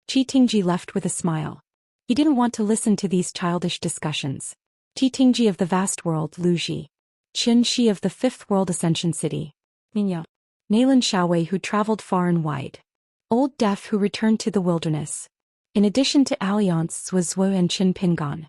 Qi Tingji left with a smile. He didn't want to listen to these childish discussions. Qi Tingji of the vast world, Lu Ji. Qin Shi of the 5th world Ascension City. Ninya. Nalan Xiaowei who traveled far and wide. Old Deaf who returned to the wilderness. In addition to Alliance was Zhu and Qin Pingan.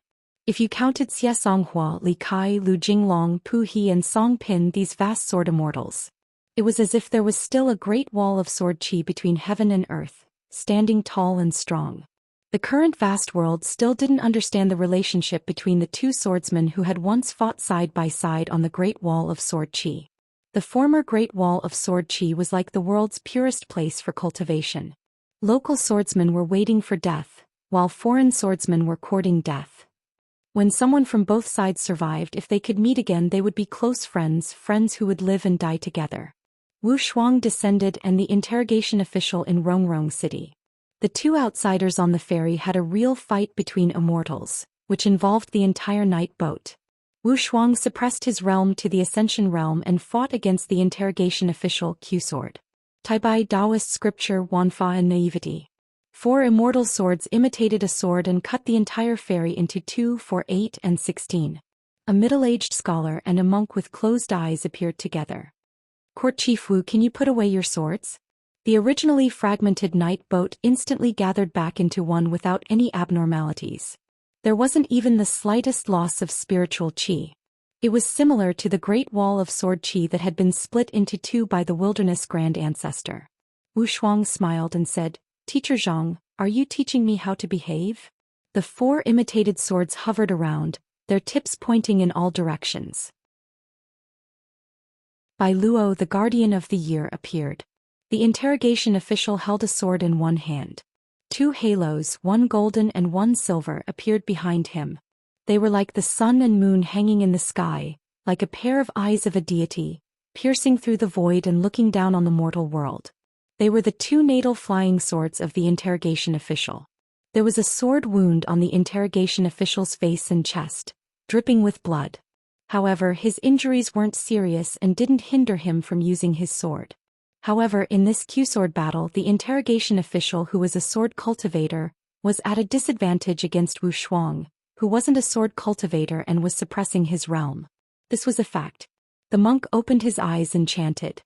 If you counted Xie Songhua, Li Kai, Lu Jinglong, Pu He and Song Pin, these vast sword immortals, it was as if there was still a great wall of sword chi between heaven and earth, standing tall and strong. The current vast world still didn't understand the relationship between the two swordsmen who had once fought side by side on the Great Wall of Sword Chi. The former Great Wall of Sword Chi was like the world's purest place for cultivation. Local swordsmen were waiting for death, while foreign swordsmen were courting death. When someone from both sides survived, if they could meet again they would be close friends, friends who would live and die together. Wu Shuang descended and the interrogation official in Rongrong City. The two outsiders on the ferry had a real fight between immortals, which involved the entire night boat. Wu Shuang suppressed his realm to the Ascension realm and fought against the interrogation official Q-Sword. Taibai Taoist scripture Wanfa and naivety. 4 immortal swords imitated a sword and cut the entire ferry into 2, 4, 8, and 16. A middle-aged scholar and a monk with closed eyes appeared together. "Court Chief Wu, can you put away your swords?" The originally fragmented night boat instantly gathered back into one without any abnormalities. There wasn't even the slightest loss of spiritual qi. It was similar to the Great Wall of Sword Qi that had been split into 2 by the Wilderness Grand Ancestor. Wu Shuang smiled and said, "Teacher Zhang, are you teaching me how to behave?" The 4 imitated swords hovered around, their tips pointing in all directions. Bai Luo, the Guardian of the Year, appeared. The interrogation official held a sword in one hand. 2 halos, one golden and one silver, appeared behind him. They were like the sun and moon hanging in the sky, like a pair of eyes of a deity, piercing through the void and looking down on the mortal world. They were the 2 natal flying swords of the interrogation official. There was a sword wound on the interrogation official's face and chest, dripping with blood. However, his injuries weren't serious and didn't hinder him from using his sword. However, in this Q-sword battle, the interrogation official, who was a sword cultivator, was at a disadvantage against Wu Shuang, who wasn't a sword cultivator and was suppressing his realm. This was a fact. The monk opened his eyes and chanted.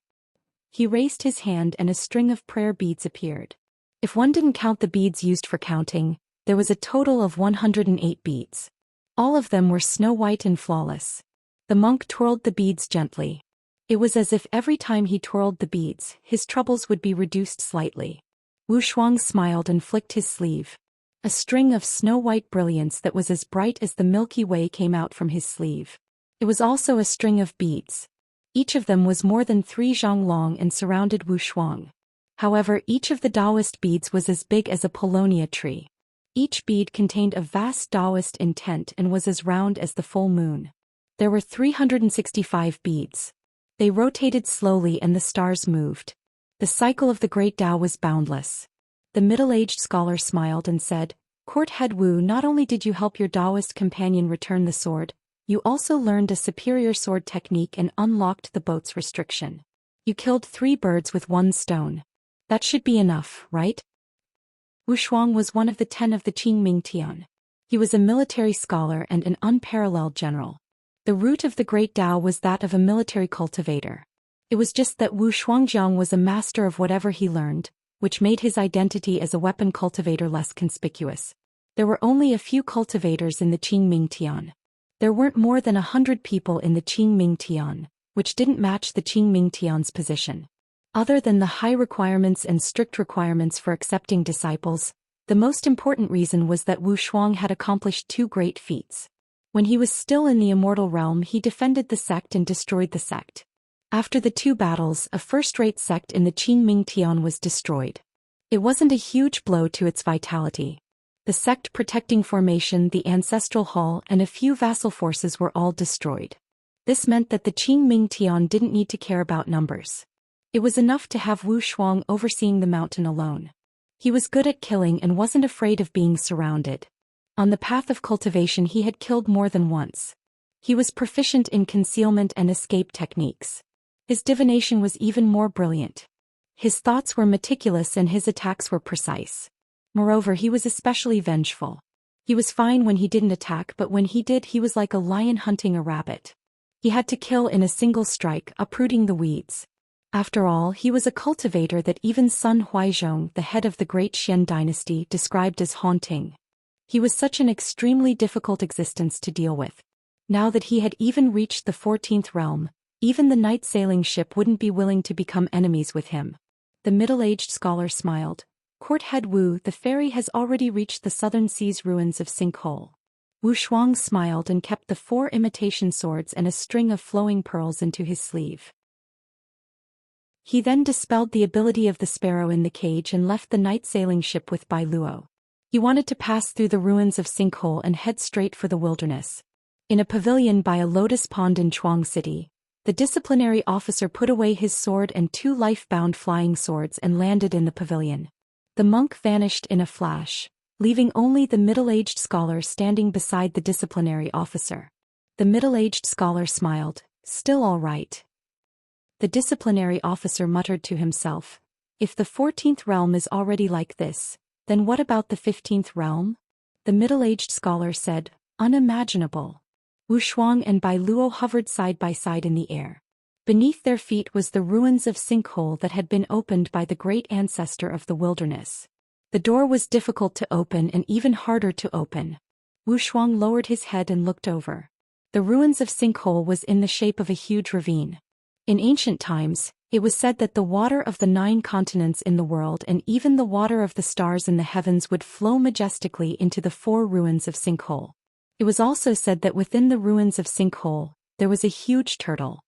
He raised his hand and a string of prayer beads appeared. If one didn't count the beads used for counting, there was a total of 108 beads. All of them were snow white and flawless. The monk twirled the beads gently. It was as if every time he twirled the beads, his troubles would be reduced slightly. Wu Shuang smiled and flicked his sleeve. A string of snow-white brilliance that was as bright as the Milky Way came out from his sleeve. It was also a string of beads. Each of them was more than 3 zhang long and surrounded Wu Shuang. However, each of the Taoist beads was as big as a Polonia tree. Each bead contained a vast Taoist intent and was as round as the full moon. There were 365 beads. They rotated slowly and the stars moved. The cycle of the great Tao was boundless. The middle-aged scholar smiled and said, Court Head Wu, not only did you help your Taoist companion return the sword, you also learned a superior sword technique and unlocked the boat's restriction. You killed 3 birds with 1 stone. That should be enough, right? Wu Shuang was one of the 10 of the Qingming Tian. He was a military scholar and an unparalleled general. The root of the great Tao was that of a military cultivator. It was just that Wu Shuangjiang was a master of whatever he learned, which made his identity as a weapon cultivator less conspicuous. There were only a few cultivators in the Qingming Tian. There weren't more than 100 people in the Qingming Tian, which didn't match the Qingming Tian's position. Other than the high requirements and strict requirements for accepting disciples, the most important reason was that Wu Shuang had accomplished 2 great feats. When he was still in the immortal realm, he defended the sect and destroyed the sect. After the 2 battles, a first-rate sect in the Qingming Tian was destroyed. It wasn't a huge blow to its vitality. The sect protecting formation, the ancestral hall, and a few vassal forces were all destroyed. This meant that the Qingming Tian didn't need to care about numbers. It was enough to have Wu Shuang overseeing the mountain alone. He was good at killing and wasn't afraid of being surrounded. On the path of cultivation, he had killed more than once. He was proficient in concealment and escape techniques. His divination was even more brilliant. His thoughts were meticulous and his attacks were precise. Moreover, he was especially vengeful. He was fine when he didn't attack, but when he did, he was like a lion hunting a rabbit. He had to kill in a single strike, uprooting the weeds. After all, he was a cultivator that even Sun Huaizhong, the head of the great Xian dynasty, described as haunting. He was such an extremely difficult existence to deal with. Now that he had even reached the 14th realm, even the night sailing ship wouldn't be willing to become enemies with him. The middle-aged scholar smiled. Court Head Wu, the ferry has already reached the southern sea's ruins of Sinkhole. Wu Shuang smiled and kept the 4 imitation swords and a string of flowing pearls into his sleeve. He then dispelled the ability of the sparrow in the cage and left the night sailing ship with Bai Luo. He wanted to pass through the ruins of Sinkhole and head straight for the wilderness. In a pavilion by a lotus pond in Chuang City, the disciplinary officer put away his sword and 2 life-bound flying swords and landed in the pavilion. The monk vanished in a flash, leaving only the middle-aged scholar standing beside the disciplinary officer. The middle-aged scholar smiled. Still all right. The disciplinary officer muttered to himself, if the 14th realm is already like this, then what about the 15th realm? The middle-aged scholar said, unimaginable. Wu Shuang and Bai Luo hovered side by side in the air. Beneath their feet was the ruins of Sinkhole that had been opened by the great ancestor of the wilderness. The door was difficult to open and even harder to open. Wu Shuang lowered his head and looked over. The ruins of Sinkhole was in the shape of a huge ravine. In ancient times, it was said that the water of the 9 continents in the world and even the water of the stars in the heavens would flow majestically into the 4 ruins of Sinkhole. It was also said that within the ruins of Sinkhole, there was a huge turtle.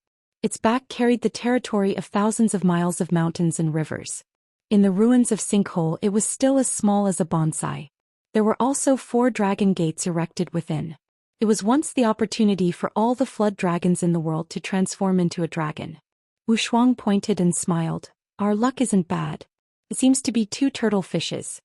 Its back carried the territory of thousands of miles of mountains and rivers. In the ruins of Sinkhole, it was still as small as a bonsai. There were also 4 dragon gates erected within. It was once the opportunity for all the flood dragons in the world to transform into a dragon. Wu Shuang pointed and smiled. Our luck isn't bad. It seems to be 2 turtle fishes.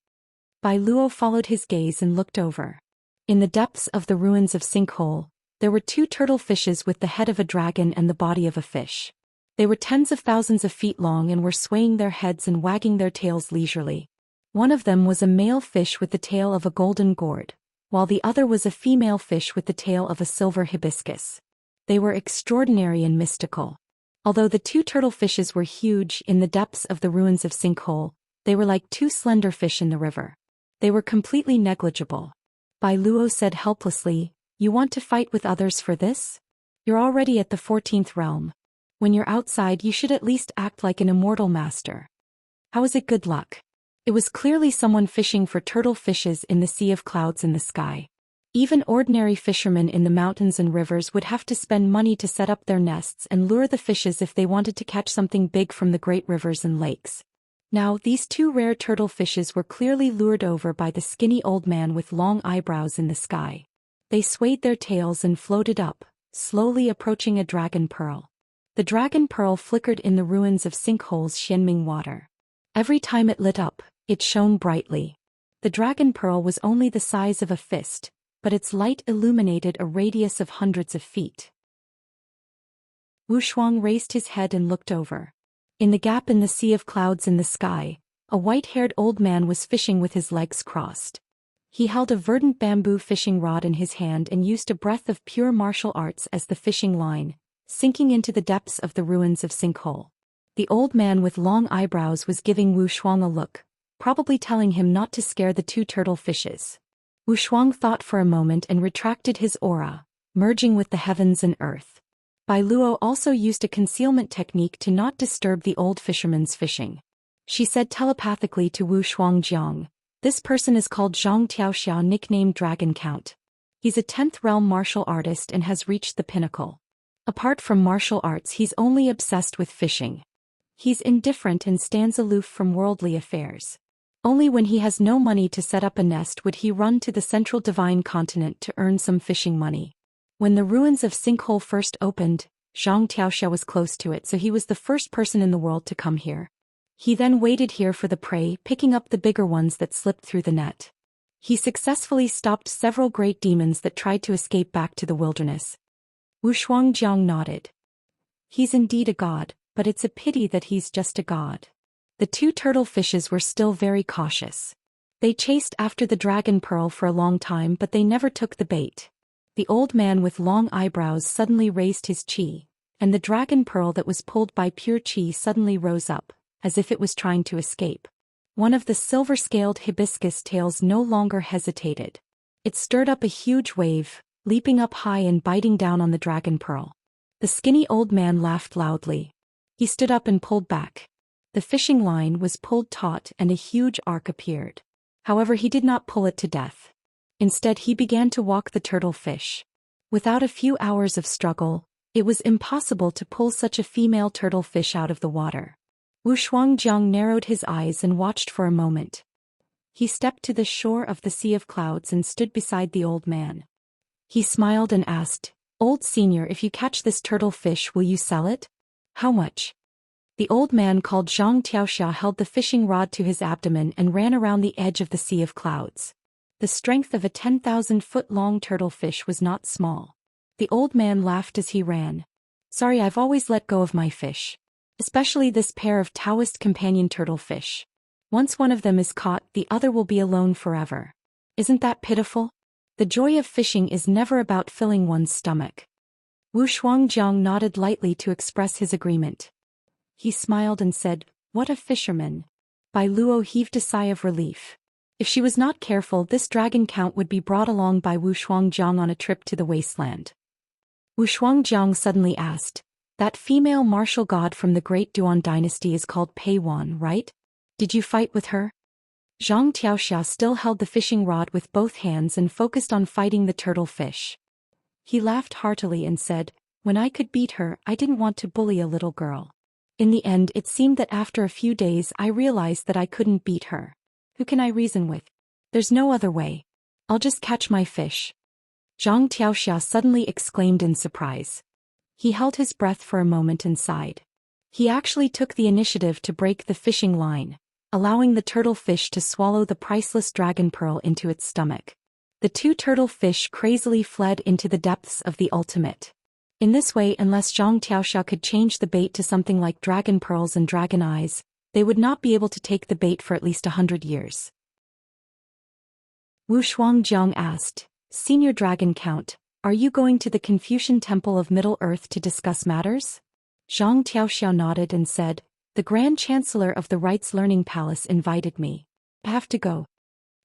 Bai Luo followed his gaze and looked over. In the depths of the ruins of Sinkhole, there were two turtle fishes with the head of a dragon and the body of a fish. They were tens of thousands of feet long and were swaying their heads and wagging their tails leisurely. One of them was a male fish with the tail of a golden gourd, while the other was a female fish with the tail of a silver hibiscus. They were extraordinary and mystical. Although the two turtle fishes were huge in the depths of the ruins of Sinkhole, they were like two slender fish in the river. They were completely negligible. Bai Luo said helplessly, "You want to fight with others for this? You're already at the 14th realm. When you're outside you should at least act like an immortal master. How is it good luck?" It was clearly someone fishing for turtle fishes in the sea of clouds in the sky. Even ordinary fishermen in the mountains and rivers would have to spend money to set up their nests and lure the fishes if they wanted to catch something big from the great rivers and lakes. Now, these two rare turtle fishes were clearly lured over by the skinny old man with long eyebrows in the sky. They swayed their tails and floated up, slowly approaching a dragon pearl. The dragon pearl flickered in the ruins of Sinkhole's Xianming water. Every time it lit up, it shone brightly. The dragon pearl was only the size of a fist, but its light illuminated a radius of hundreds of feet. Wu Shuang raised his head and looked over. In the gap in the sea of clouds in the sky, a white-haired old man was fishing with his legs crossed. He held a verdant bamboo fishing rod in his hand and used a breath of pure martial arts as the fishing line, sinking into the depths of the ruins of Sinkhole. The old man with long eyebrows was giving Wu Shuang a look, probably telling him not to scare the two turtle fishes. Wu Shuang thought for a moment and retracted his aura, merging with the heavens and earth. Bai Luo also used a concealment technique to not disturb the old fisherman's fishing. She said telepathically to Wu Shuangjiang, "This person is called Xianxia, nicknamed Dragon Count. He's a 10th realm martial artist and has reached the pinnacle. Apart from martial arts, he's only obsessed with fishing. He's indifferent and stands aloof from worldly affairs. Only when he has no money to set up a nest would he run to the central divine continent to earn some fishing money. When the ruins of Sinkhole first opened, Xianxia was close to it, so he was the first person in the world to come here. He then waited here for the prey, picking up the bigger ones that slipped through the net. He successfully stopped several great demons that tried to escape back to the wilderness." Wu Shuangjiang nodded. "He's indeed a god, but it's a pity that he's just a god." The two turtle fishes were still very cautious. They chased after the dragon pearl for a long time, but they never took the bait. The old man with long eyebrows suddenly raised his chi, and the dragon pearl that was pulled by pure chi suddenly rose up, as if it was trying to escape. One of the silver-scaled hibiscus tails no longer hesitated. It stirred up a huge wave, leaping up high and biting down on the dragon pearl. The skinny old man laughed loudly. He stood up and pulled back. The fishing line was pulled taut and a huge arc appeared. However, he did not pull it to death. Instead, he began to walk the turtle fish. Without a few hours of struggle, it was impossible to pull such a female turtle fish out of the water. Wu Shuangjiang narrowed his eyes and watched for a moment. He stepped to the shore of the Sea of Clouds and stood beside the old man. He smiled and asked, "Old senior, if you catch this turtle fish, will you sell it? How much?" The old man called Xianxia held the fishing rod to his abdomen and ran around the edge of the Sea of Clouds. The strength of a 10,000-foot-long turtle fish was not small. The old man laughed as he ran. "Sorry, I've always let go of my fish. Especially this pair of Taoist companion turtle fish. Once one of them is caught, the other will be alone forever. Isn't that pitiful? The joy of fishing is never about filling one's stomach." Wu Shuangjiang nodded lightly to express his agreement. He smiled and said, "What a fisherman." Bai Luo heaved a sigh of relief. If she was not careful, this dragon count would be brought along by Wu Shuangjiang on a trip to the wasteland. Wu Shuangjiang suddenly asked, "That female martial god from the Great Duan dynasty is called Pei Wan, right? Did you fight with her?" Zhang Tiaoxia still held the fishing rod with both hands and focused on fighting the turtle fish. He laughed heartily and said, "When I could beat her, I didn't want to bully a little girl. In the end, it seemed that after a few days I realized that I couldn't beat her. Who can I reason with? There's no other way. I'll just catch my fish." Zhang Tiaoxia suddenly exclaimed in surprise. He held his breath for a moment and sighed. He actually took the initiative to break the fishing line, allowing the turtle fish to swallow the priceless dragon pearl into its stomach. The two turtle fish crazily fled into the depths of the ultimate. In this way, unless Zhang Tiaoxia could change the bait to something like dragon pearls and dragon eyes, they would not be able to take the bait for at least 100 years. Wu Shuangjiang asked, "Senior Dragon Count, are you going to the Confucian Temple of Middle Earth to discuss matters?" Zhang Tiaoxia nodded and said, "The Grand Chancellor of the Rites Learning Palace invited me. I have to go."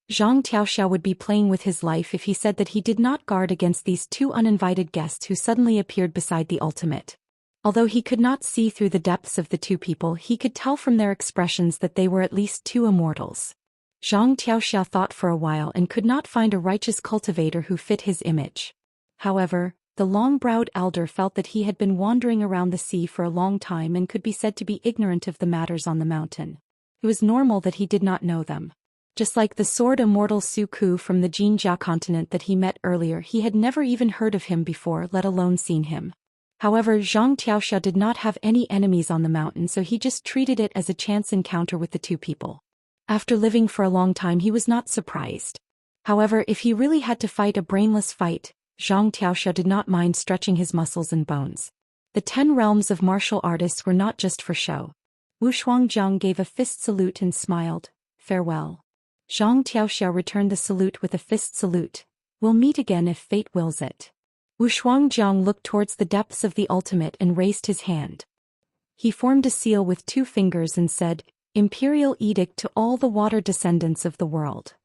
Zhang Tiaoxia would be playing with his life if he said that he did not guard against these two uninvited guests who suddenly appeared beside the ultimate. Although he could not see through the depths of the two people, he could tell from their expressions that they were at least two immortals. Zhang Tiaoxia thought for a while and could not find a righteous cultivator who fit his image. However, the long-browed elder felt that he had been wandering around the sea for a long time and could be said to be ignorant of the matters on the mountain. It was normal that he did not know them. Just like the sword immortal Su Ku from the Jinjia continent that he met earlier, he had never even heard of him before, let alone seen him. However, Zhang Tiaoxia did not have any enemies on the mountain, so he just treated it as a chance encounter with the two people. After living for a long time, he was not surprised. However, if he really had to fight a brainless fight, Zhang Tiaoxia did not mind stretching his muscles and bones. The 10 realms of martial artists were not just for show. Wu Shuangjiang gave a fist salute and smiled, "Farewell." Zhang Tiaoxia returned the salute with a fist salute. "We'll meet again if fate wills it." Wu Shuangjiang looked towards the depths of the ultimate and raised his hand. He formed a seal with 2 fingers and said, "Imperial edict to all the water descendants of the world."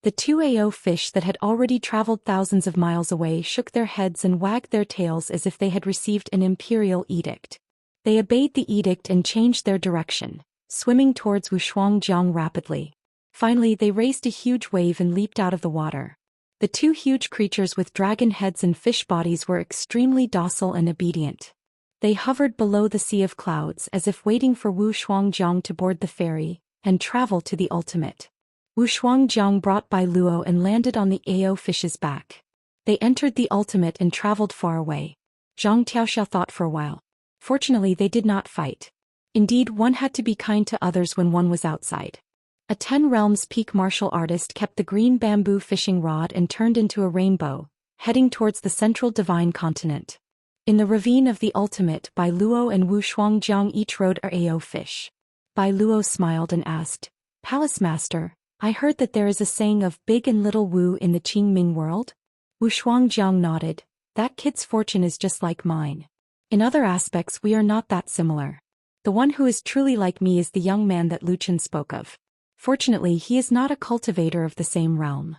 The 2 AO fish that had already traveled thousands of miles away shook their heads and wagged their tails as if they had received an imperial edict. They obeyed the edict and changed their direction, swimming towards Wu Shuangjiang rapidly. Finally, they raised a huge wave and leaped out of the water. The 2 huge creatures with dragon heads and fish bodies were extremely docile and obedient. They hovered below the sea of clouds as if waiting for Wu Shuangjiang to board the ferry and travel to the ultimate. Wu Shuangjiang brought Bai Luo and landed on the AO fish's back. They entered the ultimate and traveled far away. Zhang Tiaoxia thought for a while. Fortunately, they did not fight. Indeed, one had to be kind to others when one was outside. A 10 realms peak martial artist kept the green bamboo fishing rod and turned into a rainbow, heading towards the central divine continent. In the ravine of the ultimate, Bai Luo and Wu Shuangjiang each rode a AO fish. Bai Luo smiled and asked, "Palace Master, I heard that there is a saying of big and little Wu in the Qingming world?" Wu Shuangjiang nodded. "That kid's fortune is just like mine. In other aspects we are not that similar. The one who is truly like me is the young man that Luchan spoke of. Fortunately, he is not a cultivator of the same realm.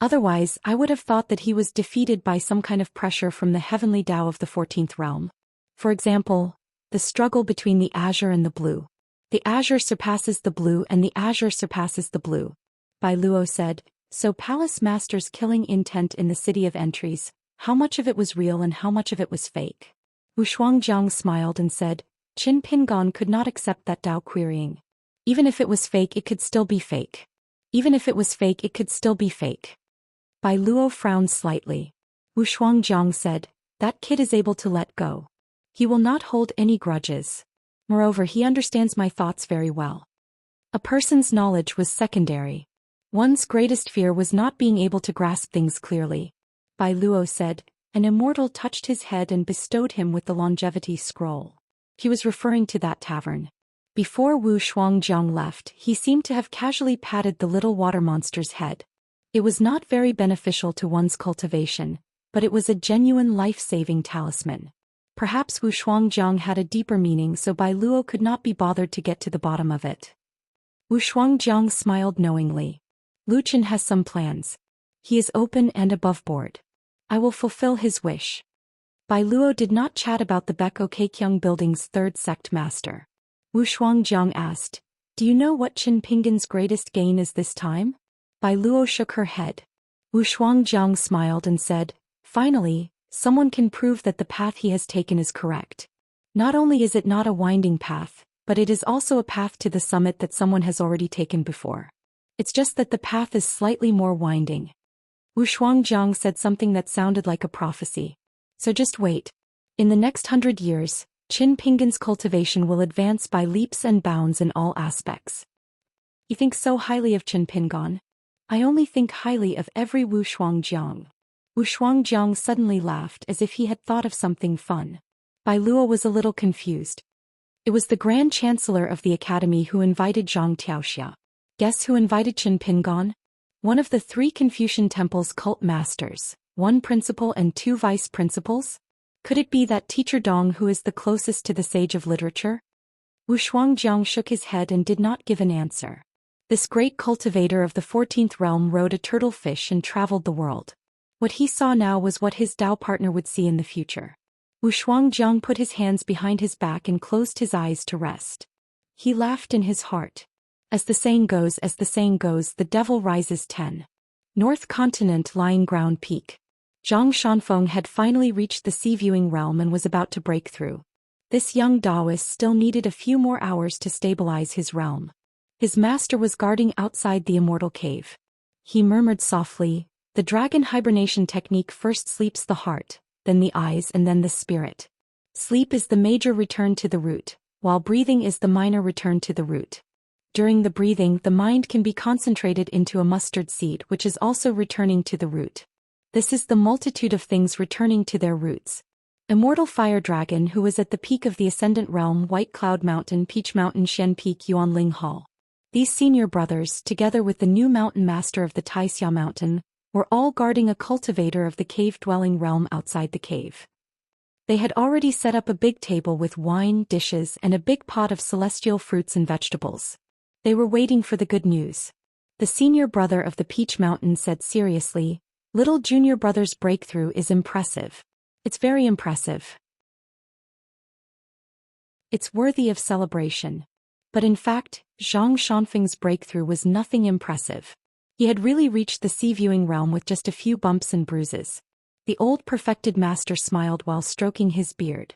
Otherwise, I would have thought that he was defeated by some kind of pressure from the heavenly Tao of the 14th realm. For example, the struggle between the azure and the blue. The azure surpasses the blue and the azure surpasses the blue." Bai Luo said, "So Palace Master's killing intent in the City of Entries, how much of it was real and how much of it was fake?" Wu Shuangjiang smiled and said, "Qin Pingon could not accept that Tao querying. Even if it was fake, it could still be fake. Even if it was fake, it could still be fake." Bai Luo frowned slightly. Wu Shuangjiang said, "That kid is able to let go. He will not hold any grudges. Moreover, he understands my thoughts very well." A person's knowledge was secondary. One's greatest fear was not being able to grasp things clearly. Bai Luo said, "An immortal touched his head and bestowed him with the longevity scroll." He was referring to that tavern. Before Wu Shuangjiang left, he seemed to have casually patted the little water monster's head. It was not very beneficial to one's cultivation, but it was a genuine life-saving talisman. Perhaps Wu Shuangjiang had a deeper meaning, so Bai Luo could not be bothered to get to the bottom of it. Wu Shuangjiang smiled knowingly. "Luchan has some plans. He is open and above board. I will fulfill his wish." Bai Luo did not chat about the Beko Keikyung building's 3rd sect master. Wu Shuangjiang asked, "Do you know what Qin Pingon's greatest gain is this time?" Bai Luo shook her head. Wu Shuangjiang smiled and said, "Finally, someone can prove that the path he has taken is correct. Not only is it not a winding path, but it is also a path to the summit that someone has already taken before. It's just that the path is slightly more winding." Wu Shuangjiang said something that sounded like a prophecy. "So just wait. In the next 100 years, Qin Pingan's cultivation will advance by leaps and bounds in all aspects. You think so highly of Qin Pingan? I only think highly of every Wu Shuangjiang. Wu Shuangjiang suddenly laughed as if he had thought of something fun. Bai Luo was a little confused. It was the Grand Chancellor of the Academy who invited Zhang Tiaoxia. Guess who invited Qin Pingan? One of the 3 Confucian Temple's cult masters, 1 principal and 2 vice principals? Could it be that teacher Dong who is the closest to the sage of literature? Wu Shuangjiang shook his head and did not give an answer. This great cultivator of the 14th realm rode a turtle fish and traveled the world. What he saw now was what his Dao partner would see in the future. Wu Shuangjiang put his hands behind his back and closed his eyes to rest. He laughed in his heart. As the saying goes, the devil rises 10. North Continent lying ground peak. Zhang Shanfeng had finally reached the sea-viewing realm and was about to break through. This young Taoist still needed a few more hours to stabilize his realm. His master was guarding outside the immortal cave. He murmured softly, "The dragon hibernation technique first sleeps the heart, then the eyes and then the spirit. Sleep is the major return to the root, while breathing is the minor return to the root. During the breathing, the mind can be concentrated into a mustard seed which is also returning to the root. This is the multitude of things returning to their roots." Immortal Fire Dragon who was at the peak of the Ascendant Realm, White Cloud Mountain, Peach Mountain, Shen Peak, Yuanling Hall. These senior brothers, together with the new mountain master of the Taixia Mountain, were all guarding a cultivator of the cave-dwelling realm outside the cave. They had already set up a big table with wine, dishes, and a big pot of celestial fruits and vegetables. They were waiting for the good news. The senior brother of the Peach Mountain said seriously, "Little junior brother's breakthrough is impressive. It's very impressive. It's worthy of celebration." But in fact, Zhang Shanfeng's breakthrough was nothing impressive. He had really reached the sea-viewing realm with just a few bumps and bruises. The old perfected master smiled while stroking his beard.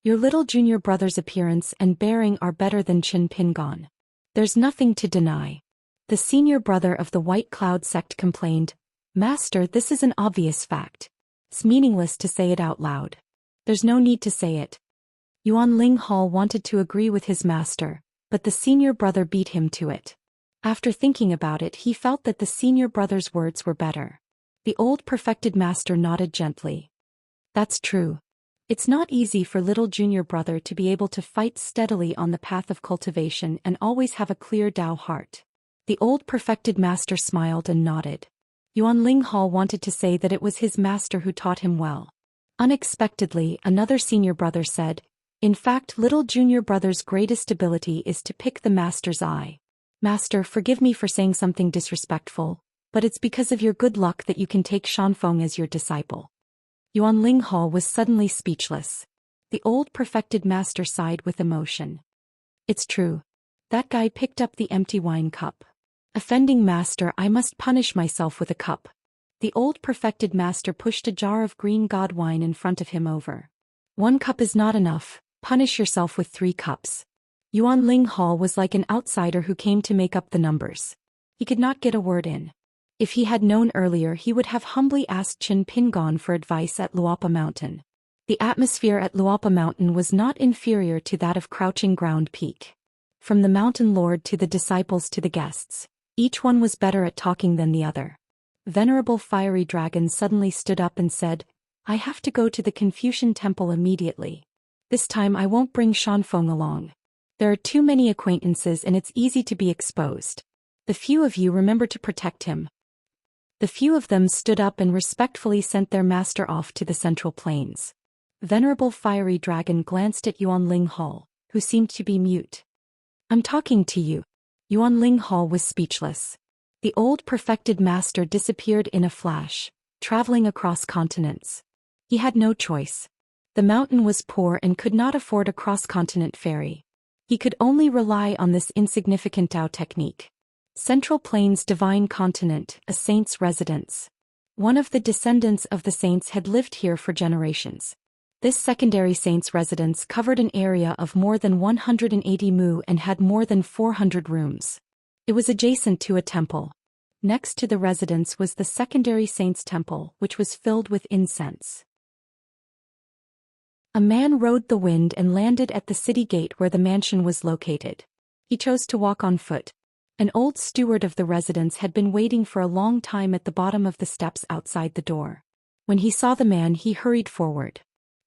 "Your little junior brother's appearance and bearing are better than Qin Pingan. There's nothing to deny." The senior brother of the White Cloud sect complained, "Master, this is an obvious fact. It's meaningless to say it out loud. There's no need to say it." Yuanling Hall wanted to agree with his master, but the senior brother beat him to it. After thinking about it, he felt that the senior brother's words were better. The old perfected master nodded gently. "That's true. It's not easy for little junior brother to be able to fight steadily on the path of cultivation and always have a clear Tao heart." The old perfected master smiled and nodded. Yuanling Hall wanted to say that it was his master who taught him well. Unexpectedly, another senior brother said, "In fact, little junior brother's greatest ability is to pick the master's eye. Master, forgive me for saying something disrespectful, but it's because of your good luck that you can take Shanfeng as your disciple." Yuanling Hall was suddenly speechless. The old perfected master sighed with emotion. "It's true. That guy picked up the empty wine cup. Offending master, I must punish myself with a cup." The old perfected master pushed a jar of green god wine in front of him over. "1 cup is not enough, punish yourself with 3 cups. Yuanling Hall was like an outsider who came to make up the numbers. He could not get a word in. If he had known earlier, he would have humbly asked Qin Pingan for advice at Luapa Mountain. The atmosphere at Luapa Mountain was not inferior to that of Crouching Ground Peak. From the mountain lord to the disciples to the guests, each one was better at talking than the other. Venerable Fiery Dragon suddenly stood up and said, "I have to go to the Confucian temple immediately. This time I won't bring Shanfeng along. There are too many acquaintances and it's easy to be exposed. The few of you remember to protect him." The few of them stood up and respectfully sent their master off to the Central Plains. Venerable Fiery Dragon glanced at Yuanling Hall, who seemed to be mute. "I'm talking to you." Yuanling Hall was speechless. The old perfected master disappeared in a flash, traveling across continents. He had no choice. The mountain was poor and could not afford a cross-continent ferry. He could only rely on this insignificant Tao technique. Central Plains Divine Continent, a saint's residence. One of the descendants of the saints had lived here for generations. This secondary saint's residence covered an area of more than 180 mu and had more than 400 rooms. It was adjacent to a temple. Next to the residence was the secondary saint's temple, which was filled with incense. A man rode the wind and landed at the city gate where the mansion was located. He chose to walk on foot. An old steward of the residence had been waiting for a long time at the bottom of the steps outside the door. When he saw the man, he hurried forward.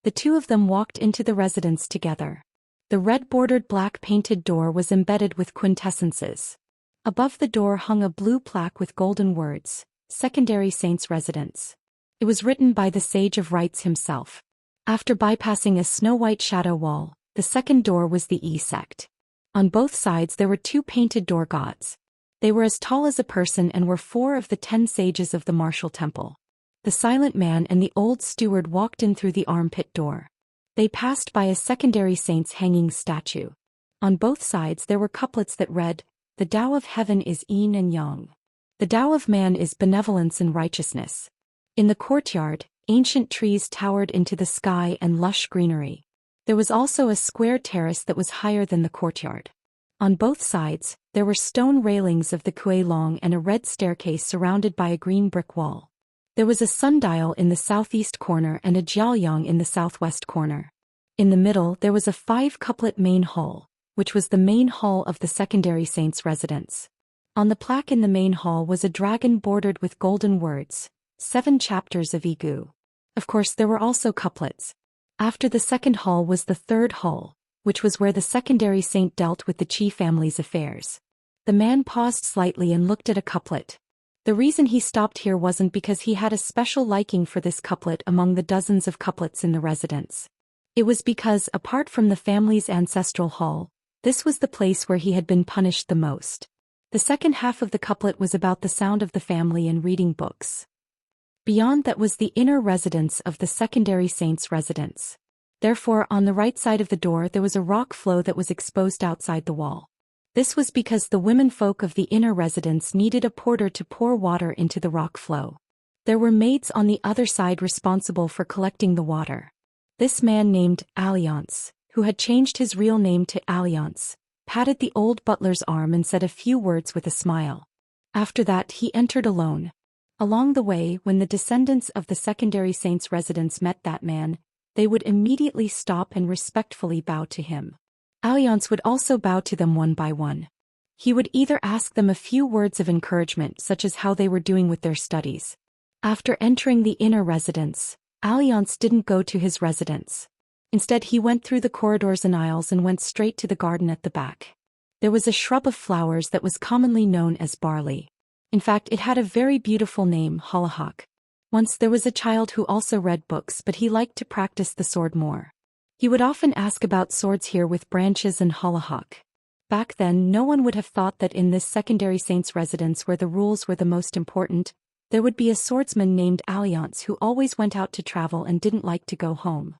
The two of them walked into the residence together. The red-bordered black-painted door was embedded with quintessences. Above the door hung a blue plaque with golden words, "Secondary Saints Residence." It was written by the Sage of Rites himself. After bypassing a snow-white shadow wall, the second door was the E-sect. On both sides there were two painted door gods. They were as tall as a person and were 4 of the 10 sages of the martial temple. The silent man and the old steward walked in through the armpit door. They passed by a secondary saint's hanging statue. On both sides there were couplets that read, "The Tao of heaven is yin and yang. The Tao of man is benevolence and righteousness." In the courtyard, ancient trees towered into the sky and lush greenery. There was also a square terrace that was higher than the courtyard. On both sides, there were stone railings of the Kuei Long and a red staircase surrounded by a green brick wall. There was a sundial in the southeast corner and a jiaoyang in the southwest corner. In the middle there was a 5-couplet main hall, which was the main hall of the secondary saint's residence. On the plaque in the main hall was a dragon bordered with golden words, 7 chapters of Igu. Of course there were also couplets. After the second hall was the third hall, which was where the secondary saint dealt with the Qi family's affairs. The man paused slightly and looked at a couplet. The reason he stopped here wasn't because he had a special liking for this couplet among the dozens of couplets in the residence. It was because, apart from the family's ancestral hall, this was the place where he had been punished the most. The second half of the couplet was about the sound of the family and reading books. Beyond that was the inner residence of the secondary saint's residence. Therefore, on the right side of the door there was a rock flow that was exposed outside the wall. This was because the womenfolk of the inner residence needed a porter to pour water into the rock flow. There were maids on the other side responsible for collecting the water. This man named Alliance, who had changed his real name to Alliance, patted the old butler's arm and said a few words with a smile. After that he entered alone. Along the way, when the descendants of the secondary saint's residence met that man, they would immediately stop and respectfully bow to him. Alliance would also bow to them one by one. He would either ask them a few words of encouragement such as how they were doing with their studies. After entering the inner residence, Alliance didn't go to his residence. Instead he went through the corridors and aisles and went straight to the garden at the back. There was a shrub of flowers that was commonly known as barley. In fact, it had a very beautiful name, hollyhock. Once there was a child who also read books, but he liked to practice the sword more. He would often ask about swords here with branches and hollyhock. Back then no one would have thought that in this secondary saint's residence where the rules were the most important, there would be a swordsman named Alliance who always went out to travel and didn't like to go home.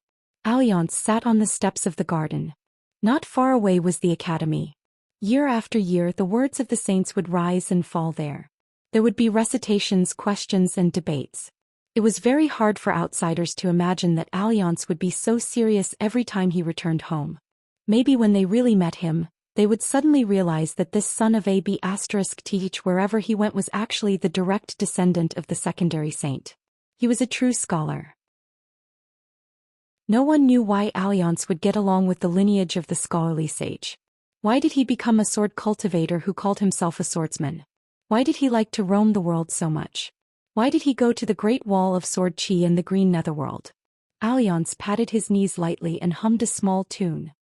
Alliance sat on the steps of the garden. Not far away was the academy. Year after year the words of the saints would rise and fall there. There would be recitations, questions and debates. It was very hard for outsiders to imagine that Alliance would be so serious every time he returned home. Maybe when they really met him, they would suddenly realize that this son of AB** teach wherever he went was actually the direct descendant of the secondary saint. He was a true scholar. No one knew why Alliance would get along with the lineage of the scholarly sage. Why did he become a sword cultivator who called himself a swordsman? Why did he like to roam the world so much? Why did he go to the Great Wall of Sword Qi and the Green Netherworld? Alliance patted his knees lightly and hummed a small tune.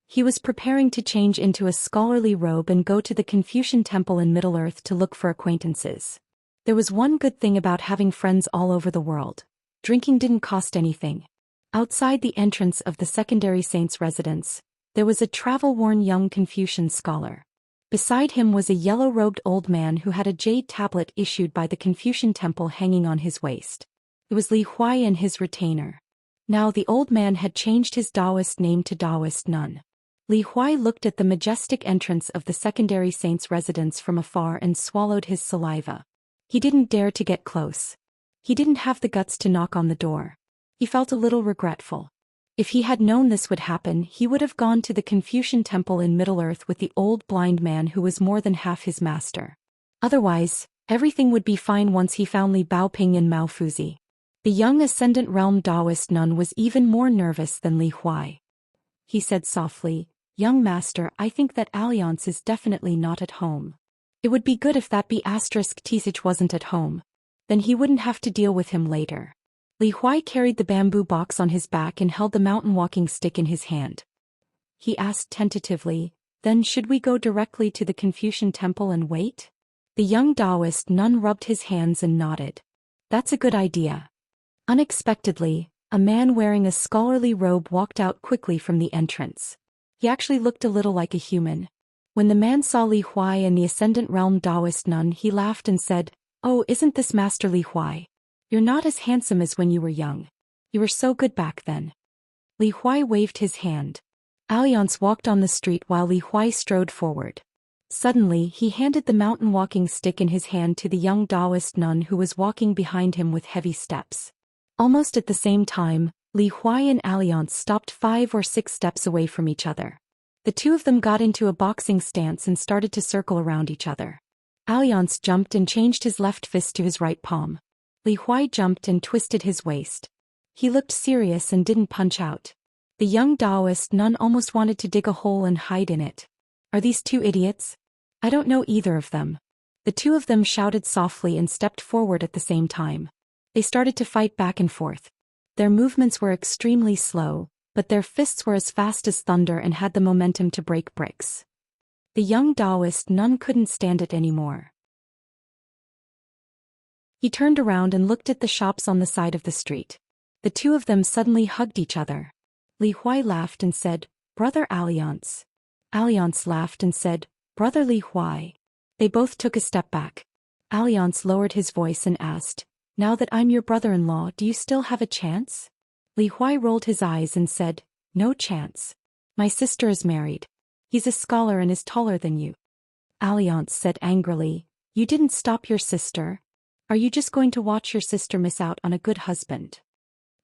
He was preparing to change into a scholarly robe and go to the Confucian temple in Middle-earth to look for acquaintances. There was one good thing about having friends all over the world. Drinking didn't cost anything. Outside the entrance of the secondary saint's residence, there was a travel-worn young Confucian scholar. Beside him was a yellow-robed old man who had a jade tablet issued by the Confucian temple hanging on his waist. It was Li Huai and his retainer. Now the old man had changed his Taoist name to Taoist Nun. Li Huai looked at the majestic entrance of the secondary saint's residence from afar and swallowed his saliva. He didn't dare to get close. He didn't have the guts to knock on the door. He felt a little regretful. If he had known this would happen, he would have gone to the Confucian temple in Middle-earth with the old blind man who was more than half his master. Otherwise, everything would be fine once he found Li Baoping and Mao Fuzi. The young Ascendant Realm Taoist nun was even more nervous than Li Huai. He said softly, "Young master, I think that Alliance is definitely not at home. It would be good if that B*Tsich wasn't at home. Then he wouldn't have to deal with him later." Li Huai carried the bamboo box on his back and held the mountain walking stick in his hand. He asked tentatively, "Then should we go directly to the Confucian temple and wait?" The young Taoist nun rubbed his hands and nodded. "That's a good idea." Unexpectedly, a man wearing a scholarly robe walked out quickly from the entrance. He actually looked a little like a human. When the man saw Li Huai and the Ascendant Realm Taoist nun, he laughed and said, "Oh, isn't this Master Li Huai? You're not as handsome as when you were young. You were so good back then." Li Huai waved his hand. Alliance walked on the street while Li Huai strode forward. Suddenly, he handed the mountain walking stick in his hand to the young Taoist nun who was walking behind him with heavy steps. Almost at the same time, Li Huai and Alliance stopped 5 or 6 steps away from each other. The two of them got into a boxing stance and started to circle around each other. Alliance jumped and changed his left fist to his right palm. Li Huai jumped and twisted his waist. He looked serious and didn't punch out. The young Taoist nun almost wanted to dig a hole and hide in it. "Are these two idiots? I don't know either of them." The two of them shouted softly and stepped forward at the same time. They started to fight back and forth. Their movements were extremely slow, but their fists were as fast as thunder and had the momentum to break bricks. The young Taoist nun couldn't stand it anymore. He turned around and looked at the shops on the side of the street. The two of them suddenly hugged each other. Li Huai laughed and said, "Brother Alliance." Alliance laughed and said, "Brother Li Huai." They both took a step back. Alliance lowered his voice and asked, "Now that I'm your brother-in-law, do you still have a chance?" Li Huai rolled his eyes and said, "No chance. My sister is married. He's a scholar and is taller than you." Alliance said angrily, "You didn't stop your sister. Are you just going to watch your sister miss out on a good husband?"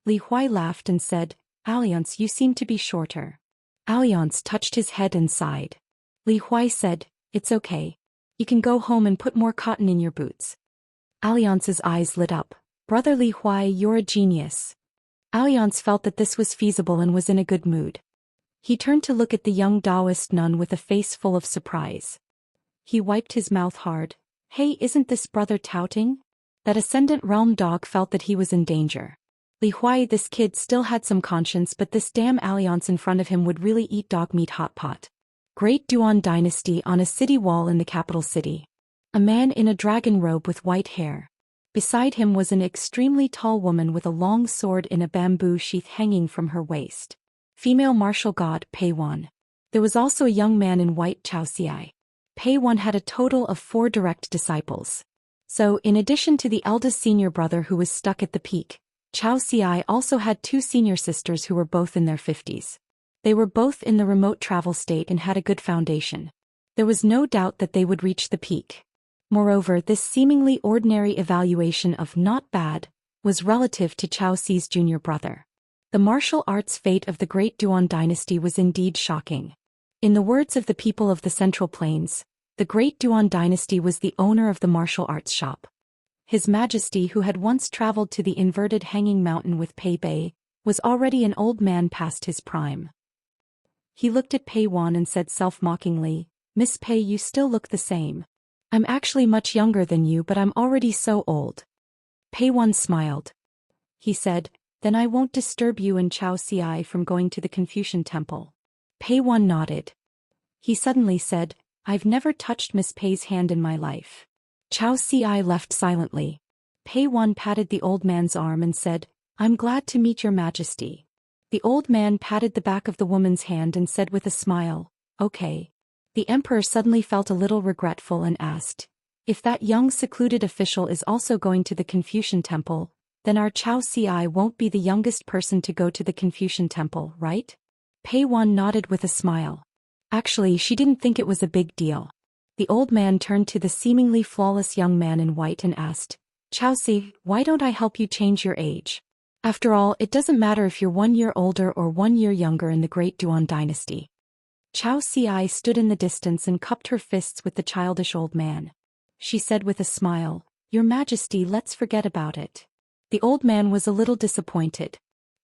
Li Huai laughed and said, "Alliance, you seem to be shorter." Alliance touched his head and sighed. Li Huai said, "It's okay. You can go home and put more cotton in your boots." Alliance's eyes lit up. "Brother Li Huai, you're a genius." Alliance felt that this was feasible and was in a good mood. He turned to look at the young Taoist nun with a face full of surprise. He wiped his mouth hard. "Hey, isn't this brother touting?" That Ascendant Realm dog felt that he was in danger. Li Huai, this kid still had some conscience, but this damn Alliance in front of him would really eat dog meat hot pot. Great Duan Dynasty on a city wall in the capital city. A man in a dragon robe with white hair. Beside him was an extremely tall woman with a long sword in a bamboo sheath hanging from her waist. Female martial god Pei Wan. There was also a young man in white Xianxia. Pei Wan had a total of 4 direct disciples. So, in addition to the eldest senior brother who was stuck at the peak, Xianxia also had 2 senior sisters who were both in their 50s. They were both in the remote travel state and had a good foundation. There was no doubt that they would reach the peak. Moreover, this seemingly ordinary evaluation of not bad was relative to Chao Ci's junior brother. The martial arts fate of the Great Duan Dynasty was indeed shocking. In the words of the people of the Central Plains, the Great Duan Dynasty was the owner of the martial arts shop. His Majesty, who had once traveled to the inverted hanging mountain with Pei Bei, was already an old man past his prime. He looked at Pei Wan and said self-mockingly, "Miss Pei, you still look the same. I'm actually much younger than you, but I'm already so old." Pei Wan smiled. He said, "Then I won't disturb you and Chao Ci from going to the Confucian temple." Pei Wan nodded. He suddenly said, "I've never touched Miss Pei's hand in my life." Chao Ci left silently. Pei Wan patted the old man's arm and said, "I'm glad to meet your Majesty." The old man patted the back of the woman's hand and said with a smile, "Okay." The emperor suddenly felt a little regretful and asked, "If that young secluded official is also going to the Confucian temple, then our Chao Ci won't be the youngest person to go to the Confucian temple, right?" Pei Wan nodded with a smile. Actually, she didn't think it was a big deal. The old man turned to the seemingly flawless young man in white and asked, "Chao Ci, why don't I help you change your age? After all, it doesn't matter if you're 1 year older or 1 year younger in the Great Duan Dynasty." Chao Ci stood in the distance and cupped her fists with the childish old man. She said with a smile, "Your Majesty, let's forget about it." The The old man was a little disappointed.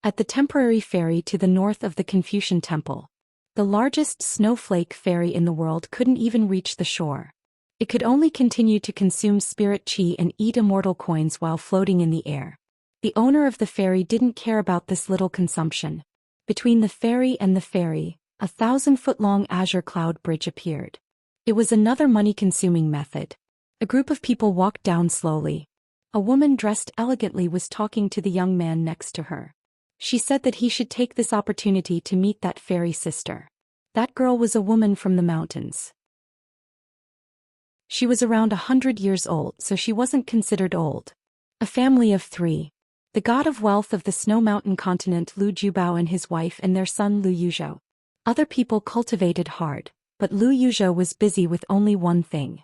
At the temporary ferry to the north of the Confucian Temple, the largest snowflake ferry in the world couldn't even reach the shore. It could only continue to consume spirit chi and eat immortal coins while floating in the air. The owner of the ferry didn't care about this little consumption. Between the ferry and the ferry, a 1,000-foot-long azure cloud bridge appeared. It was another money-consuming method. A group of people walked down slowly. A woman dressed elegantly was talking to the young man next to her. She said that he should take this opportunity to meet that fairy sister. That girl was a woman from the mountains. She was around 100 years old, so she wasn't considered old. A family of 3. The god of wealth of the snow mountain continent Lu Jubao and his wife and their son Lu Yuzhou. Other people cultivated hard, but Lu Yuzhou was busy with only one thing.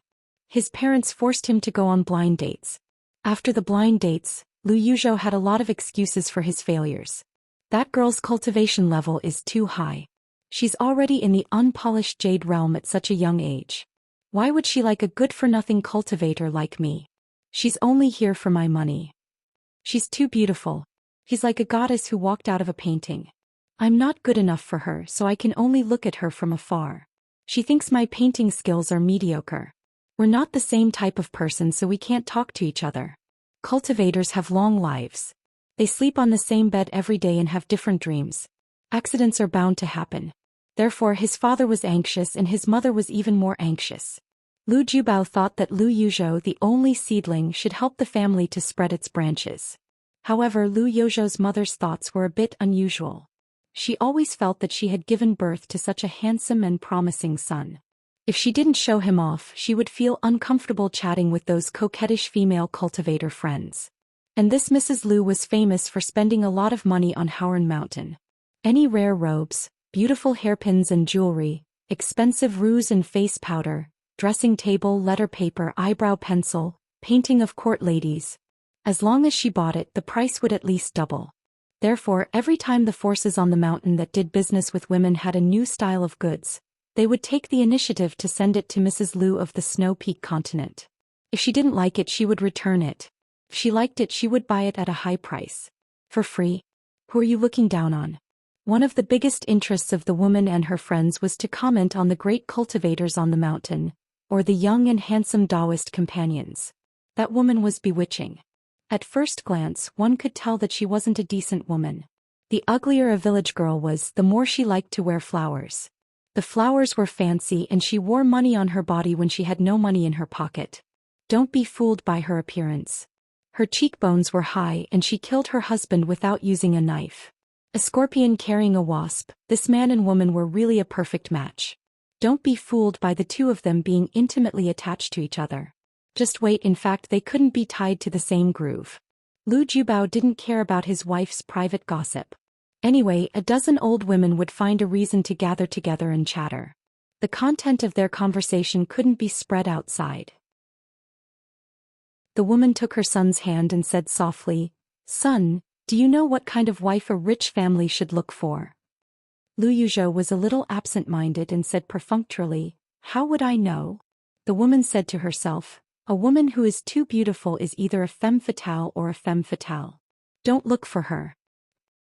His parents forced him to go on blind dates. After the blind dates, Lu Yuzhou had a lot of excuses for his failures. That girl's cultivation level is too high. She's already in the unpolished jade realm at such a young age. Why would she like a good-for-nothing cultivator like me? She's only here for my money. She's too beautiful. He's like a goddess who walked out of a painting. I'm not good enough for her, so I can only look at her from afar. She thinks my painting skills are mediocre. We're not the same type of person, so we can't talk to each other. Cultivators have long lives. They sleep on the same bed every day and have different dreams. Accidents are bound to happen. Therefore his father was anxious and his mother was even more anxious. Lu Jubao thought that Lu Yuzhou, the only seedling, should help the family to spread its branches. However, Lu Yuzhou's mother's thoughts were a bit unusual. She always felt that she had given birth to such a handsome and promising son. If she didn't show him off, she would feel uncomfortable chatting with those coquettish female cultivator friends. And this Mrs. Lu was famous for spending a lot of money on Howren Mountain. Any rare robes, beautiful hairpins and jewelry, expensive rouge and face powder, dressing table, letter paper, eyebrow pencil, painting of court ladies. As long as she bought it, the price would at least double. Therefore, every time the forces on the mountain that did business with women had a new style of goods, they would take the initiative to send it to Mrs. Lu of the Snow Peak continent. If she didn't like it, she would return it. If she liked it, she would buy it at a high price. For free? Who are you looking down on? One of the biggest interests of the woman and her friends was to comment on the great cultivators on the mountain, or the young and handsome Taoist companions. That woman was bewitching. At first glance, one could tell that she wasn't a decent woman. The uglier a village girl was, the more she liked to wear flowers. The flowers were fancy and she wore money on her body when she had no money in her pocket. Don't be fooled by her appearance. Her cheekbones were high and she killed her husband without using a knife. A scorpion carrying a wasp, this man and woman were really a perfect match. Don't be fooled by the two of them being intimately attached to each other. Just wait, in fact they couldn't be tied to the same groove. Lu Jubao didn't care about his wife's private gossip. Anyway, a dozen old women would find a reason to gather together and chatter. The content of their conversation couldn't be spread outside. The woman took her son's hand and said softly, "Son, do you know what kind of wife a rich family should look for?" Lu Yuzhou was a little absent-minded and said perfunctorily, "How would I know?" The woman said to herself, "A woman who is too beautiful is either a femme fatale or a femme fatale. Don't look for her.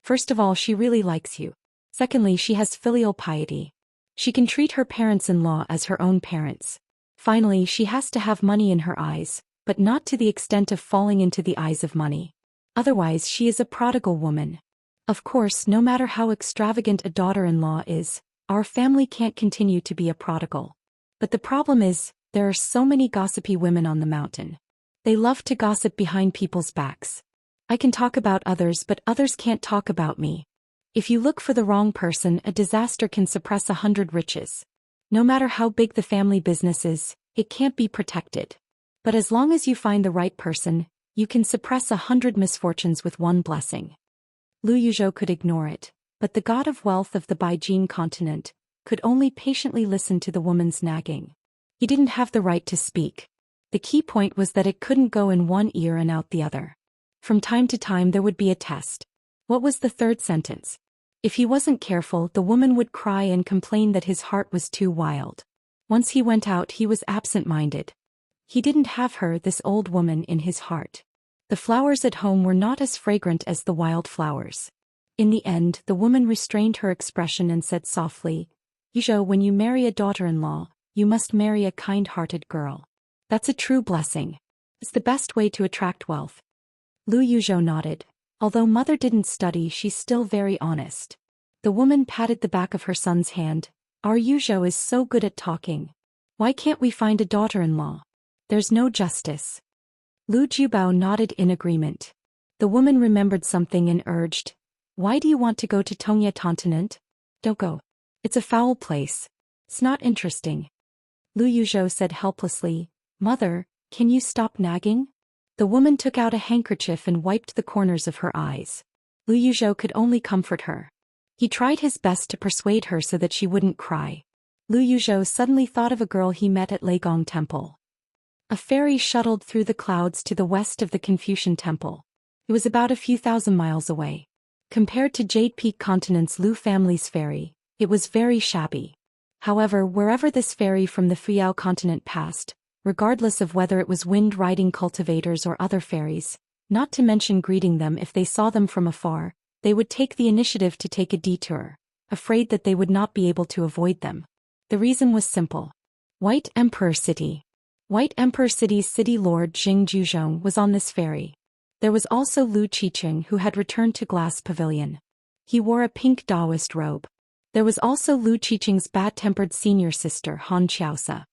First of all, she really likes you. Secondly, she has filial piety. She can treat her parents-in-law as her own parents. Finally, she has to have money in her eyes, but not to the extent of falling into the eyes of money. Otherwise, she is a prodigal woman. Of course, no matter how extravagant a daughter-in-law is, our family can't continue to be a prodigal. But the problem is, there are so many gossipy women on the mountain. They love to gossip behind people's backs. I can talk about others, but others can't talk about me. If you look for the wrong person, a disaster can suppress 100 riches. No matter how big the family business is, it can't be protected. But as long as you find the right person, you can suppress 100 misfortunes with one blessing." Lu Yuzhou could ignore it, but the god of wealth of the Baijin continent could only patiently listen to the woman's nagging. He didn't have the right to speak. The key point was that it couldn't go in one ear and out the other. From time to time there would be a test. What was the third sentence? If he wasn't careful, the woman would cry and complain that his heart was too wild. Once he went out, he was absent-minded. He didn't have her, this old woman, in his heart. The flowers at home were not as fragrant as the wild flowers. In the end, the woman restrained her expression and said softly, "Yuzhou, when you marry a daughter-in-law, you must marry a kind-hearted girl. That's a true blessing. It's the best way to attract wealth." Lu Yuzhou nodded. Although mother didn't study, she's still very honest. The woman patted the back of her son's hand. "Our Yuzhou is so good at talking. Why can't we find a daughter-in-law? There's no justice." Lu Jiubao nodded in agreement. The woman remembered something and urged, "Why do you want to go to Tongya continent? Don't go. It's a foul place. It's not interesting." Lu Yuzhou said helplessly, "Mother, can you stop nagging?" The woman took out a handkerchief and wiped the corners of her eyes. Lu Yuzhou could only comfort her. He tried his best to persuade her so that she wouldn't cry. Lu Yuzhou suddenly thought of a girl he met at Leigong Temple. A ferry shuttled through the clouds to the west of the Confucian Temple. It was about a few thousand miles away. Compared to Jade Peak Continent's Lu family's ferry, it was very shabby. However, wherever this ferry from the Fuyao continent passed, regardless of whether it was wind-riding cultivators or other ferries, not to mention greeting them if they saw them from afar, they would take the initiative to take a detour, afraid that they would not be able to avoid them. The reason was simple. White Emperor City. White Emperor City's city lord Jing Juzhong was on this ferry. There was also Lu Qiqing, who had returned to Glass Pavilion. He wore a pink Taoist robe. There was also Lu Qiqing's bad-tempered senior sister Han Xiaoxia.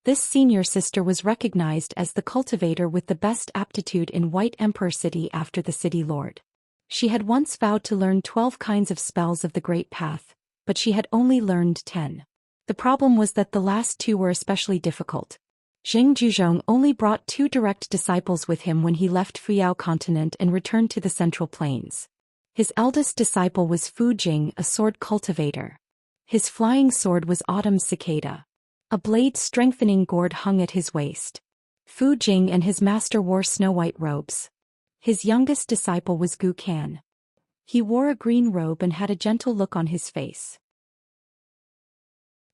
This senior sister was recognized as the cultivator with the best aptitude in White Emperor City after the city lord. She had once vowed to learn 12 kinds of spells of the Great Path, but she had only learned 10. The problem was that the last 2 were especially difficult. Jing Juzhong only brought 2 direct disciples with him when he left Fuyao continent and returned to the Central Plains. His eldest disciple was Fu Jing, a sword cultivator. His flying sword was Autumn's cicada. A blade-strengthening gourd hung at his waist. Fu Jing and his master wore snow-white robes. His youngest disciple was Gu Kan. He wore a green robe and had a gentle look on his face.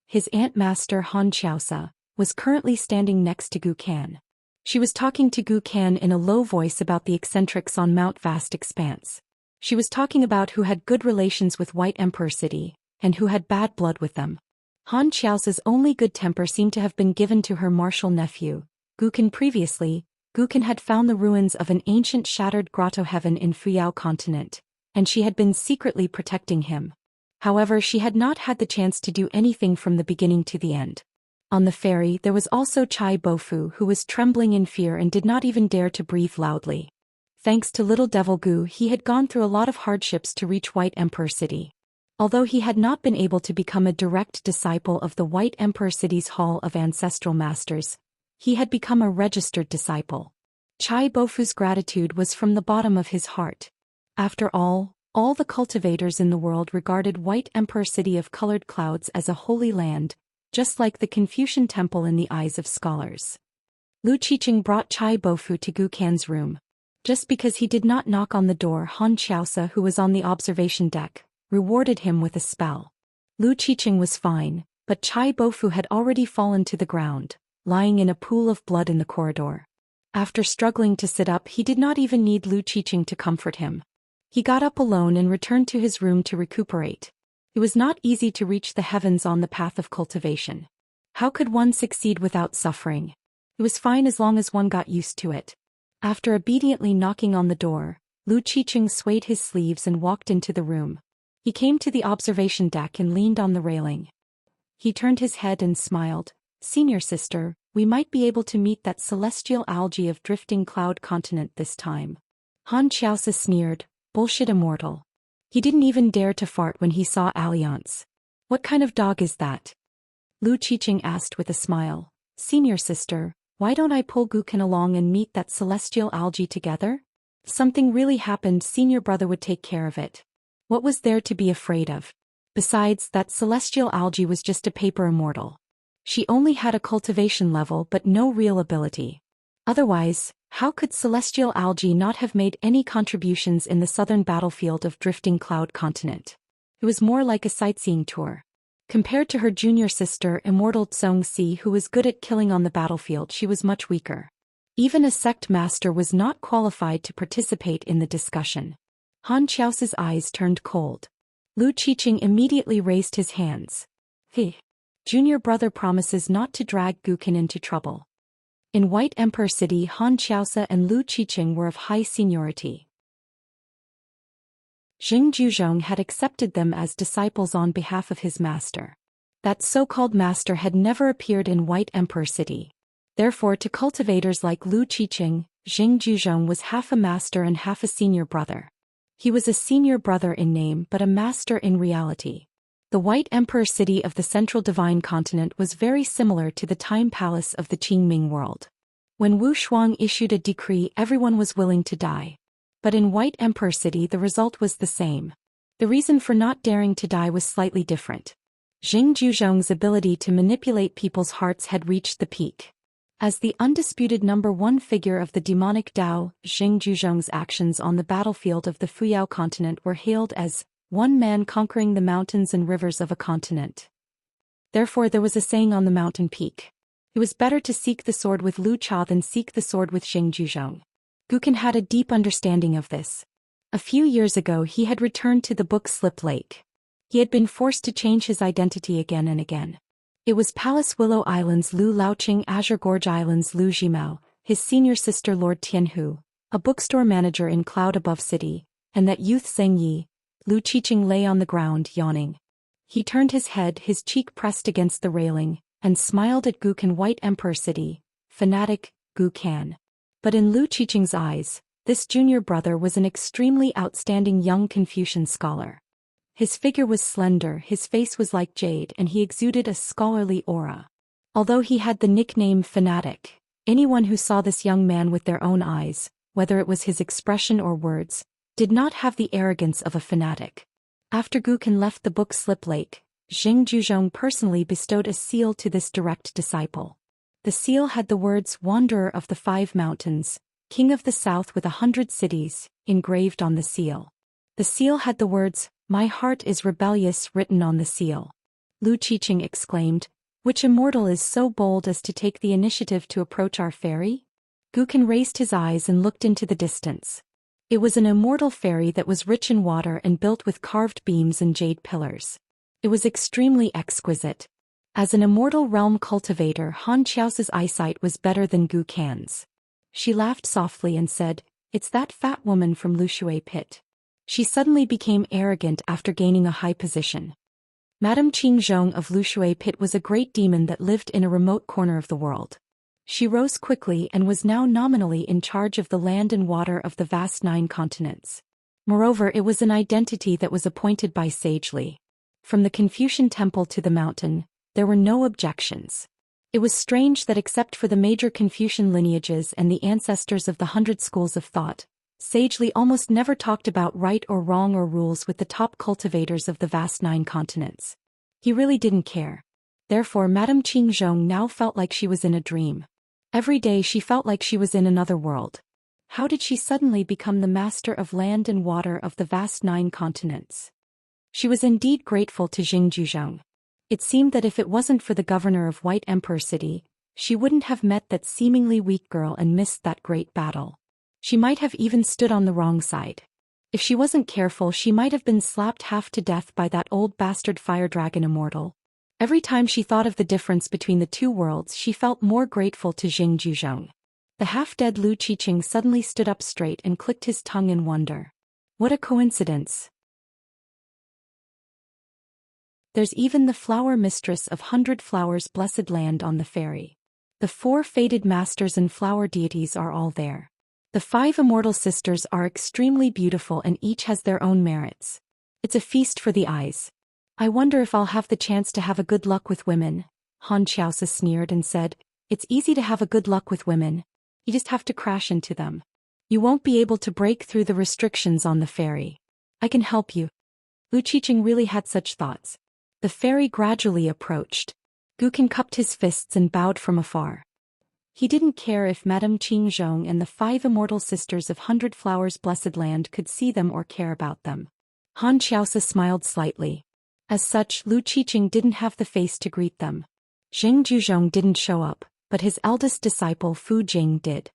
His aunt master Han Xiaoxia was currently standing next to Gu Kan. She was talking to Gu Kan in a low voice about the eccentrics on Mount Vast Expanse. She was talking about who had good relations with White Emperor City, and who had bad blood with them. Han Xiaoxia's only good temper seemed to have been given to her martial nephew, Gu Kan. Previously, Gu Kan had found the ruins of an ancient shattered grotto heaven in Fuyao continent, and she had been secretly protecting him. However, she had not had the chance to do anything from the beginning to the end. On the ferry there was also Chai Bofu, who was trembling in fear and did not even dare to breathe loudly. Thanks to little devil Gu, he had gone through a lot of hardships to reach White Emperor City. Although he had not been able to become a direct disciple of the White Emperor City's Hall of Ancestral Masters, he had become a registered disciple. Chai Bofu's gratitude was from the bottom of his heart. After all the cultivators in the world regarded White Emperor City of Colored Clouds as a holy land, just like the Confucian Temple in the eyes of scholars. Lu Qiqing brought Chai Bofu to Gu Kan's room. Just because he did not knock on the door, Han Xiaoxia, who was on the observation deck, rewarded him with a spell. Lu Qiqing was fine, but Chai Bofu had already fallen to the ground, lying in a pool of blood in the corridor. After struggling to sit up, he did not even need Lu Qiqing to comfort him. He got up alone and returned to his room to recuperate. It was not easy to reach the heavens on the path of cultivation. How could one succeed without suffering? It was fine as long as one got used to it. After obediently knocking on the door, Lu Qiqing swayed his sleeves and walked into the room. He came to the observation deck and leaned on the railing. He turned his head and smiled. "Senior sister, we might be able to meet that celestial algae of drifting cloud continent this time." Han Xiaoxia sneered, "Bullshit, immortal." He didn't even dare to fart when he saw Alliance. "What kind of dog is that?" Lu Qiqing asked with a smile. "Senior sister, why don't I pull Gu Kan along and meet that celestial algae together? If something really happened, senior brother would take care of it. What was there to be afraid of? Besides, that celestial algae was just a paper immortal. She only had a cultivation level but no real ability. Otherwise, how could celestial algae not have made any contributions in the southern battlefield of drifting cloud continent? It was more like a sightseeing tour. Compared to her junior sister, immortal Zhou Xian, who was good at killing on the battlefield, she was much weaker. Even a sect master was not qualified to participate in the discussion. Han Qiao's eyes turned cold. Lu Qiqing immediately raised his hands. He. Junior brother promises not to drag Gukin into trouble. In White Emperor City, Han Qiaosa and Lu Qiqing were of high seniority. Xing Juzhong had accepted them as disciples on behalf of his master. That so-called master had never appeared in White Emperor City. Therefore, to cultivators like Lu Qiqing, Xing Juzhong was half a master and half a senior brother. He was a senior brother in name but a master in reality. The White Emperor City of the Central Divine Continent was very similar to the Time Palace of the Qingming world. When Wu Shuang issued a decree, everyone was willing to die. But in White Emperor City the result was the same. The reason for not daring to die was slightly different. Xing Juzhong's ability to manipulate people's hearts had reached the peak. As the undisputed #1 figure of the demonic Tao, Xing Juzhong's actions on the battlefield of the Fuyao continent were hailed as one man conquering the mountains and rivers of a continent. Therefore there was a saying on the mountain peak. It was better to seek the sword with Lu Cha than seek the sword with Xing Juzhong. Gukin had a deep understanding of this. A few years ago he had returned to the Book Slip Lake. He had been forced to change his identity again and again. It was Palace Willow Island's Lu Laoqing, Azure Gorge Island's Lu Jimao, his senior sister Lord Tianhu, a bookstore manager in Cloud Above City, and that youth Zheng Yi. Lu Qiqing lay on the ground, yawning. He turned his head, his cheek pressed against the railing, and smiled at Gukin. White Emperor City, fanatic, Gu Kan. But in Lu Qiqing's eyes, this junior brother was an extremely outstanding young Confucian scholar. His figure was slender, his face was like jade, and he exuded a scholarly aura. Although he had the nickname fanatic, anyone who saw this young man with their own eyes, whether it was his expression or words, did not have the arrogance of a fanatic. After Gukin left the Book Slip Lake, Xing Juzhong personally bestowed a seal to this direct disciple. The seal had the words "Wanderer of the 5 Mountains, King of the South with 100 cities, engraved on the seal. The seal had the words, "My heart is rebellious," written on the seal. Lu Qiqing exclaimed, "Which immortal is so bold as to take the initiative to approach our fairy?" Gukin raised his eyes and looked into the distance. It was an immortal fairy that was rich in water and built with carved beams and jade pillars. It was extremely exquisite. As an immortal realm cultivator, Han Qiao's eyesight was better than Gu Kan's. She laughed softly and said, "It's that fat woman from Lushui Pit." She suddenly became arrogant after gaining a high position. Madame Qingzhong of Lushui Pit was a great demon that lived in a remote corner of the world. She rose quickly and was now nominally in charge of the land and water of the vast 9 continents. Moreover, it was an identity that was appointed by Sage Li. From the Confucian temple to the mountain, there were no objections. It was strange that except for the major Confucian lineages and the ancestors of the 100 schools of thought, Sage Li almost never talked about right or wrong or rules with the top cultivators of the vast 9 continents. He really didn't care. Therefore Madame Qingzhong now felt like she was in a dream. Every day she felt like she was in another world. How did she suddenly become the master of land and water of the vast 9 continents? She was indeed grateful to Xing Juzhong. It seemed that if it wasn't for the governor of White Emperor City, she wouldn't have met that seemingly weak girl and missed that great battle. She might have even stood on the wrong side. If she wasn't careful, she might have been slapped half to death by that old bastard fire dragon immortal. Every time she thought of the difference between the 2 worlds, she felt more grateful to Xing Juzhong. The half-dead Lu Qiqing suddenly stood up straight and clicked his tongue in wonder. What a coincidence. There's even the flower mistress of 100 Flowers' blessed land on the ferry. The 4 fated masters and flower deities are all there. The 5 immortal sisters are extremely beautiful and each has their own merits. It's a feast for the eyes. I wonder if I'll have the chance to have a good luck with women. Han Qiaosa sneered and said, "It's easy to have a good luck with women. You just have to crash into them. You won't be able to break through the restrictions on the ferry. I can help you." Lu Qiqing really had such thoughts. The ferry gradually approached. Gukin cupped his fists and bowed from afar. He didn't care if Madame Qingzhong and the 5 immortal sisters of 100 Flowers' blessed land could see them or care about them. Han Qiaosa smiled slightly. As such, Lu Qiqing didn't have the face to greet them. Xing Juzhong didn't show up, but his eldest disciple Fu Jing did.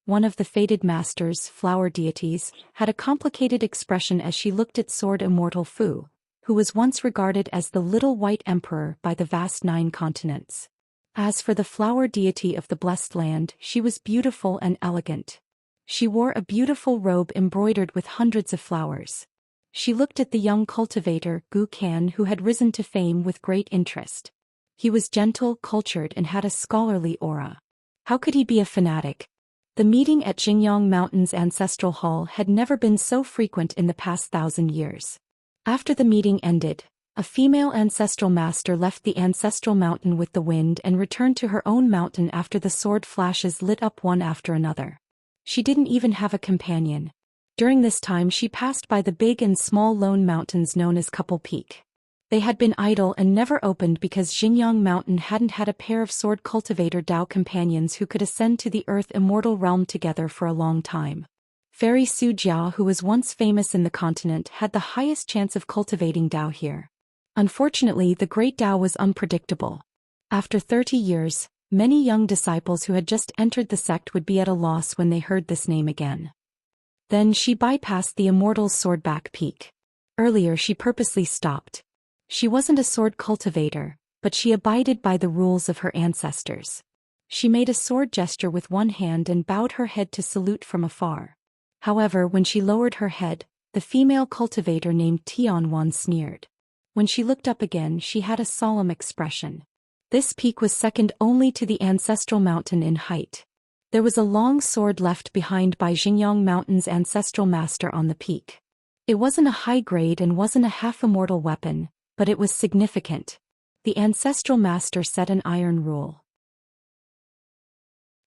one of the fated master's flower deities, had a complicated expression as she looked at Sword Immortal Fu, who was once regarded as the Little White Emperor by the vast 9 continents. As for the flower deity of the Blessed Land, she was beautiful and elegant. She wore a beautiful robe embroidered with hundreds of flowers. She looked at the young cultivator, Zhou Xian, who had risen to fame with great interest. He was gentle, cultured, and had a scholarly aura. How could he be a fanatic? The meeting at Xingyang Mountain's ancestral hall had never been so frequent in the past 1,000 years. After the meeting ended, a female ancestral master left the ancestral mountain with the wind and returned to her own mountain after the sword flashes lit up one after another. She didn't even have a companion. During this time she passed by the big and small lone mountains known as Couple Peak. They had been idle and never opened because Xingyang Mountain hadn't had a pair of sword cultivator Dao companions who could ascend to the earth immortal realm together for a long time. Fairy Su Jia, who was once famous in the continent, had the highest chance of cultivating Dao here. Unfortunately, the great Dao was unpredictable. After 30 years, many young disciples who had just entered the sect would be at a loss when they heard this name again. Then she bypassed the immortal's swordback peak. Earlier she purposely stopped. She wasn't a sword cultivator, but she abided by the rules of her ancestors. She made a sword gesture with one hand and bowed her head to salute from afar. However, when she lowered her head, the female cultivator named Tianwan sneered. When she looked up again, she had a solemn expression. This peak was second only to the ancestral mountain in height. There was a long sword left behind by Xingyang Mountain's ancestral master on the peak. It wasn't a high-grade and wasn't a half-immortal weapon, but it was significant. The ancestral master set an iron rule.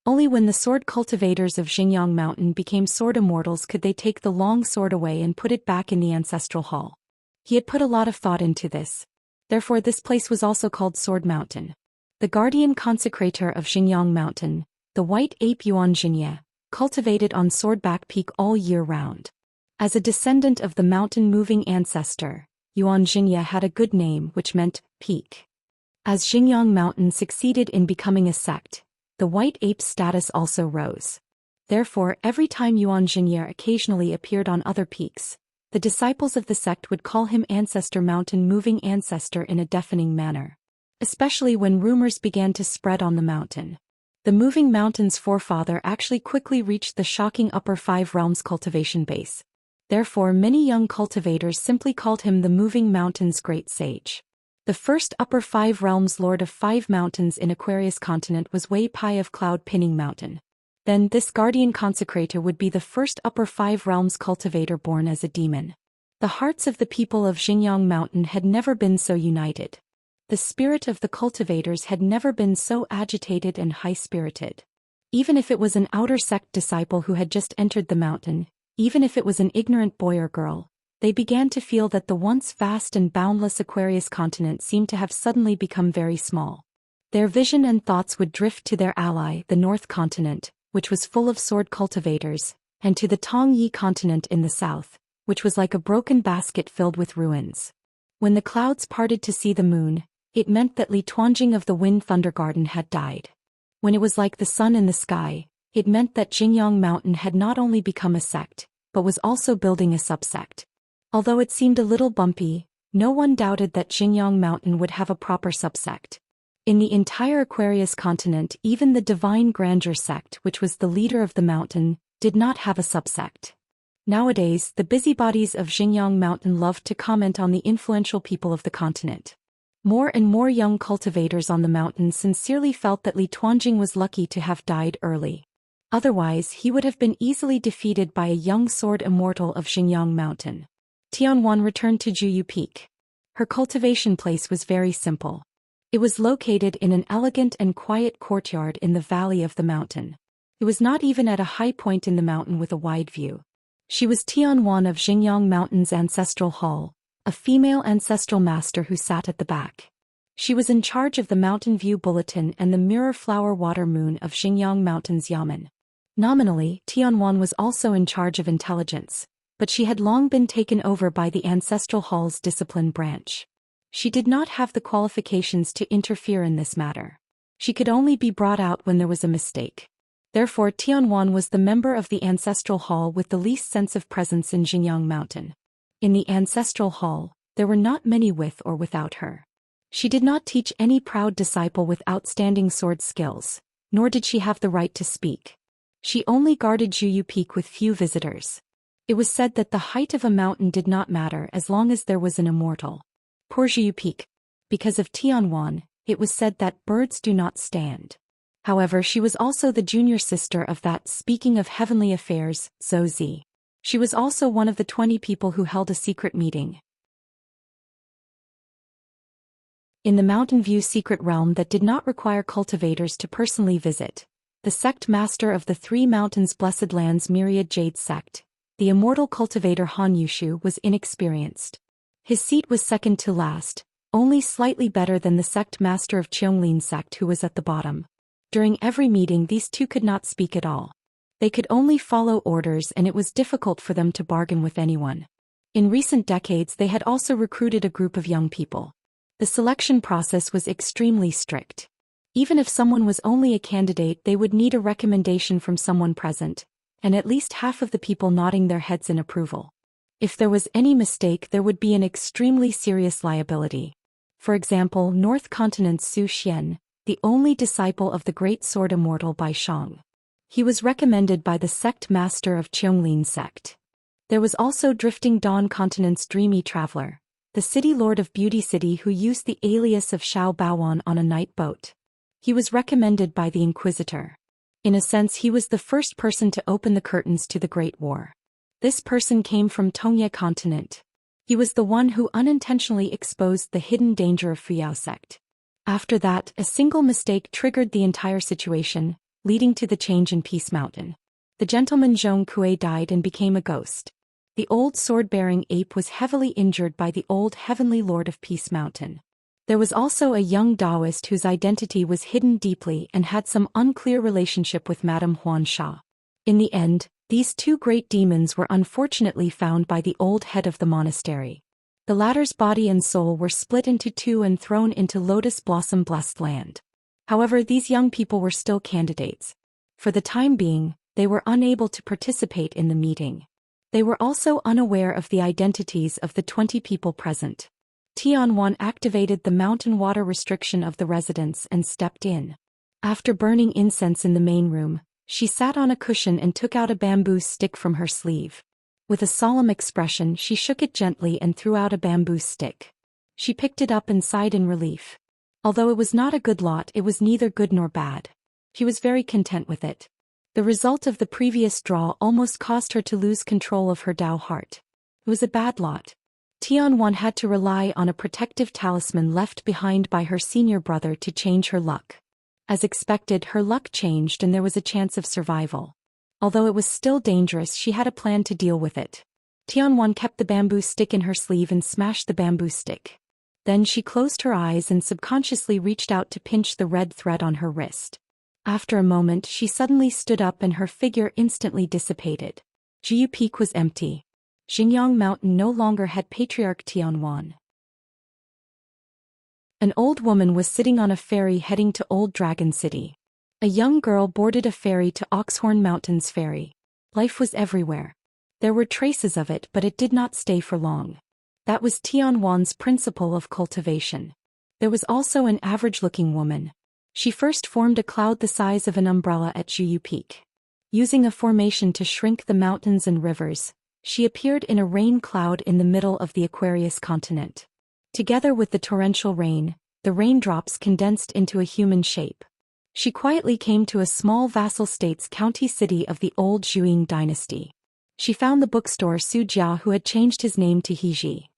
Only when the sword cultivators of Xingyang Mountain became sword immortals could they take the long sword away and put it back in the ancestral hall. He had put a lot of thought into this. Therefore this place was also called Sword Mountain. The guardian consecrator of Xingyang Mountain, the white ape Xianxia, cultivated on Swordback Peak all year round. As a descendant of the mountain-moving ancestor, Xianxia had a good name which meant peak. As Xingyang Mountain succeeded in becoming a sect, the white ape's status also rose. Therefore, every time Xianxia occasionally appeared on other peaks, the disciples of the sect would call him Ancestor Mountain-Moving Ancestor in a deafening manner. Especially when rumors began to spread on the mountain. The moving mountain's forefather actually quickly reached the shocking upper 5 realms cultivation base. Therefore, many young cultivators simply called him the moving mountain's great sage. The first upper 5 realms lord of 5 mountains in Aquarius continent was Wei Pai of Cloud Pinning Mountain. Then this guardian consecrator would be the first upper 5 realms cultivator born as a demon. The hearts of the people of Xingyang Mountain had never been so united. The spirit of the cultivators had never been so agitated and high-spirited. Even if it was an outer sect disciple who had just entered the mountain, even if it was an ignorant boy or girl, they began to feel that the once vast and boundless Aquarius continent seemed to have suddenly become very small. Their vision and thoughts would drift to their ally, the North Continent, which was full of sword cultivators, and to the Tongyi continent in the south, which was like a broken basket filled with ruins. When the clouds parted to see the moon, it meant that Li Tuanjing of the Wind Thunder Garden had died. When it was like the sun in the sky, it meant that Xingyang Mountain had not only become a sect, but was also building a subsect. Although it seemed a little bumpy, no one doubted that Xingyang Mountain would have a proper subsect. In the entire Aquarius continent, even the Divine Grandeur sect, which was the leader of the mountain, did not have a subsect. Nowadays, the busybodies of Xingyang Mountain loved to comment on the influential people of the continent. More and more young cultivators on the mountain sincerely felt that Li Tuanjing was lucky to have died early. Otherwise, he would have been easily defeated by a young sword immortal of Xingyang Mountain. Tianwan returned to Juyu Peak. Her cultivation place was very simple. It was located in an elegant and quiet courtyard in the valley of the mountain. It was not even at a high point in the mountain with a wide view. She was Tianwan of Xingyang Mountain's ancestral hall, a female ancestral master who sat at the back. She was in charge of the Mountain View Bulletin and the Mirror Flower Water Moon of Xingyang Mountain's Yamen. Nominally, Tianwan was also in charge of intelligence, but she had long been taken over by the ancestral hall's discipline branch. She did not have the qualifications to interfere in this matter. She could only be brought out when there was a mistake. Therefore Tianwan was the member of the ancestral hall with the least sense of presence in Xinjiang Mountain. In the ancestral hall, there were not many with or without her. She did not teach any proud disciple with outstanding sword skills, nor did she have the right to speak. She only guarded Zhu Peak with few visitors. It was said that the height of a mountain did not matter as long as there was an immortal. Poor Zhu Peak. Because of Tianwan, it was said that birds do not stand. However, she was also the junior sister of that speaking of heavenly affairs, Zhou Xian. She was also one of the 20 people who held a secret meeting in the Mountain View secret realm that did not require cultivators to personally visit. The sect master of the Three Mountains Blessed Lands Myriad Jade sect, the immortal cultivator Han Yushu, was inexperienced. His seat was second to last, only slightly better than the sect master of Qianglin sect who was at the bottom. During every meeting these two could not speak at all. They could only follow orders and it was difficult for them to bargain with anyone. In recent decades they had also recruited a group of young people. The selection process was extremely strict. Even if someone was only a candidate they would need a recommendation from someone present, and at least half of the people nodding their heads in approval. If there was any mistake there would be an extremely serious liability. For example, North Continent's Zhou Xian, the only disciple of the great sword immortal Bai Shang. He was recommended by the sect master of Qianglin sect. There was also Drifting Dawn Continent's dreamy traveler, the city lord of Beauty City who used the alias of Xiao Baowan on a night boat. He was recommended by the Inquisitor. In a sense he was the first person to open the curtains to the Great War. This person came from Tongye Continent. He was the one who unintentionally exposed the hidden danger of Fuyao sect. After that, a single mistake triggered the entire situation, leading to the change in Peace Mountain. The gentleman Zhong Kue died and became a ghost. The old sword-bearing ape was heavily injured by the old heavenly lord of Peace Mountain. There was also a young Taoist whose identity was hidden deeply and had some unclear relationship with Madame Huan Sha. In the end, these two great demons were unfortunately found by the old head of the monastery. The latter's body and soul were split into two and thrown into Lotus Blossom Blessed Land. However, these young people were still candidates. For the time being, they were unable to participate in the meeting. They were also unaware of the identities of the 20 people present. Tianwan activated the mountain water restriction of the residence and stepped in. After burning incense in the main room, she sat on a cushion and took out a bamboo stick from her sleeve. With a solemn expression she shook it gently and threw out a bamboo stick. She picked it up and sighed in relief. Although it was not a good lot, it was neither good nor bad. She was very content with it. The result of the previous draw almost caused her to lose control of her Tao heart. It was a bad lot. Tianwan had to rely on a protective talisman left behind by her senior brother to change her luck. As expected, her luck changed and there was a chance of survival. Although it was still dangerous, she had a plan to deal with it. Tianwan kept the bamboo stick in her sleeve and smashed the bamboo stick. Then she closed her eyes and subconsciously reached out to pinch the red thread on her wrist. After a moment she suddenly stood up and her figure instantly dissipated. Zhu Peak was empty. Xinjiang Mountain no longer had Patriarch Tianwan. An old woman was sitting on a ferry heading to Old Dragon City. A young girl boarded a ferry to Oxhorn Mountains Ferry. Life was everywhere. There were traces of it, but it did not stay for long. That was Tianwan's principle of cultivation. There was also an average-looking woman. She first formed a cloud the size of an umbrella at Zhu Peak. Using a formation to shrink the mountains and rivers, she appeared in a rain cloud in the middle of the Aquarius continent. Together with the torrential rain, the raindrops condensed into a human shape. She quietly came to a small vassal state's county city of the old Zhuang dynasty. She found the bookstore Su Jia, who had changed his name to Heji.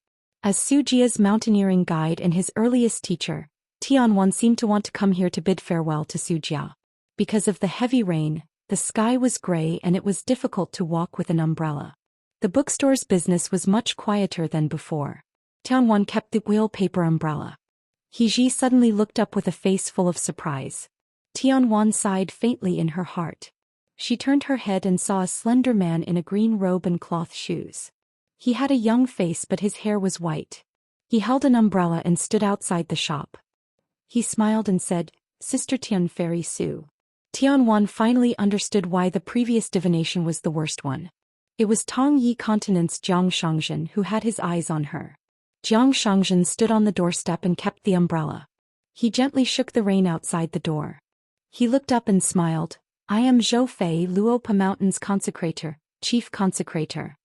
As Su Jia's mountaineering guide and his earliest teacher, Tianwan seemed to want to come here to bid farewell to Su Jia. Because of the heavy rain, the sky was gray and it was difficult to walk with an umbrella. The bookstore's business was much quieter than before. Tianwan kept the wheelpaper umbrella. Heji suddenly looked up with a face full of surprise. Tianwan sighed faintly in her heart. She turned her head and saw a slender man in a green robe and cloth shoes. He had a young face but his hair was white. He held an umbrella and stood outside the shop. He smiled and said, "Sister Tian Fairy Su." Tianwan finally understood why the previous divination was the worst one. It was Tong Yi Continent's Zhang Xian who had his eyes on her. Zhang Xian stood on the doorstep and kept the umbrella. He gently shook the rain outside the door. He looked up and smiled. I am Zhou Fei, Luopa Mountain's consecrator, chief consecrator.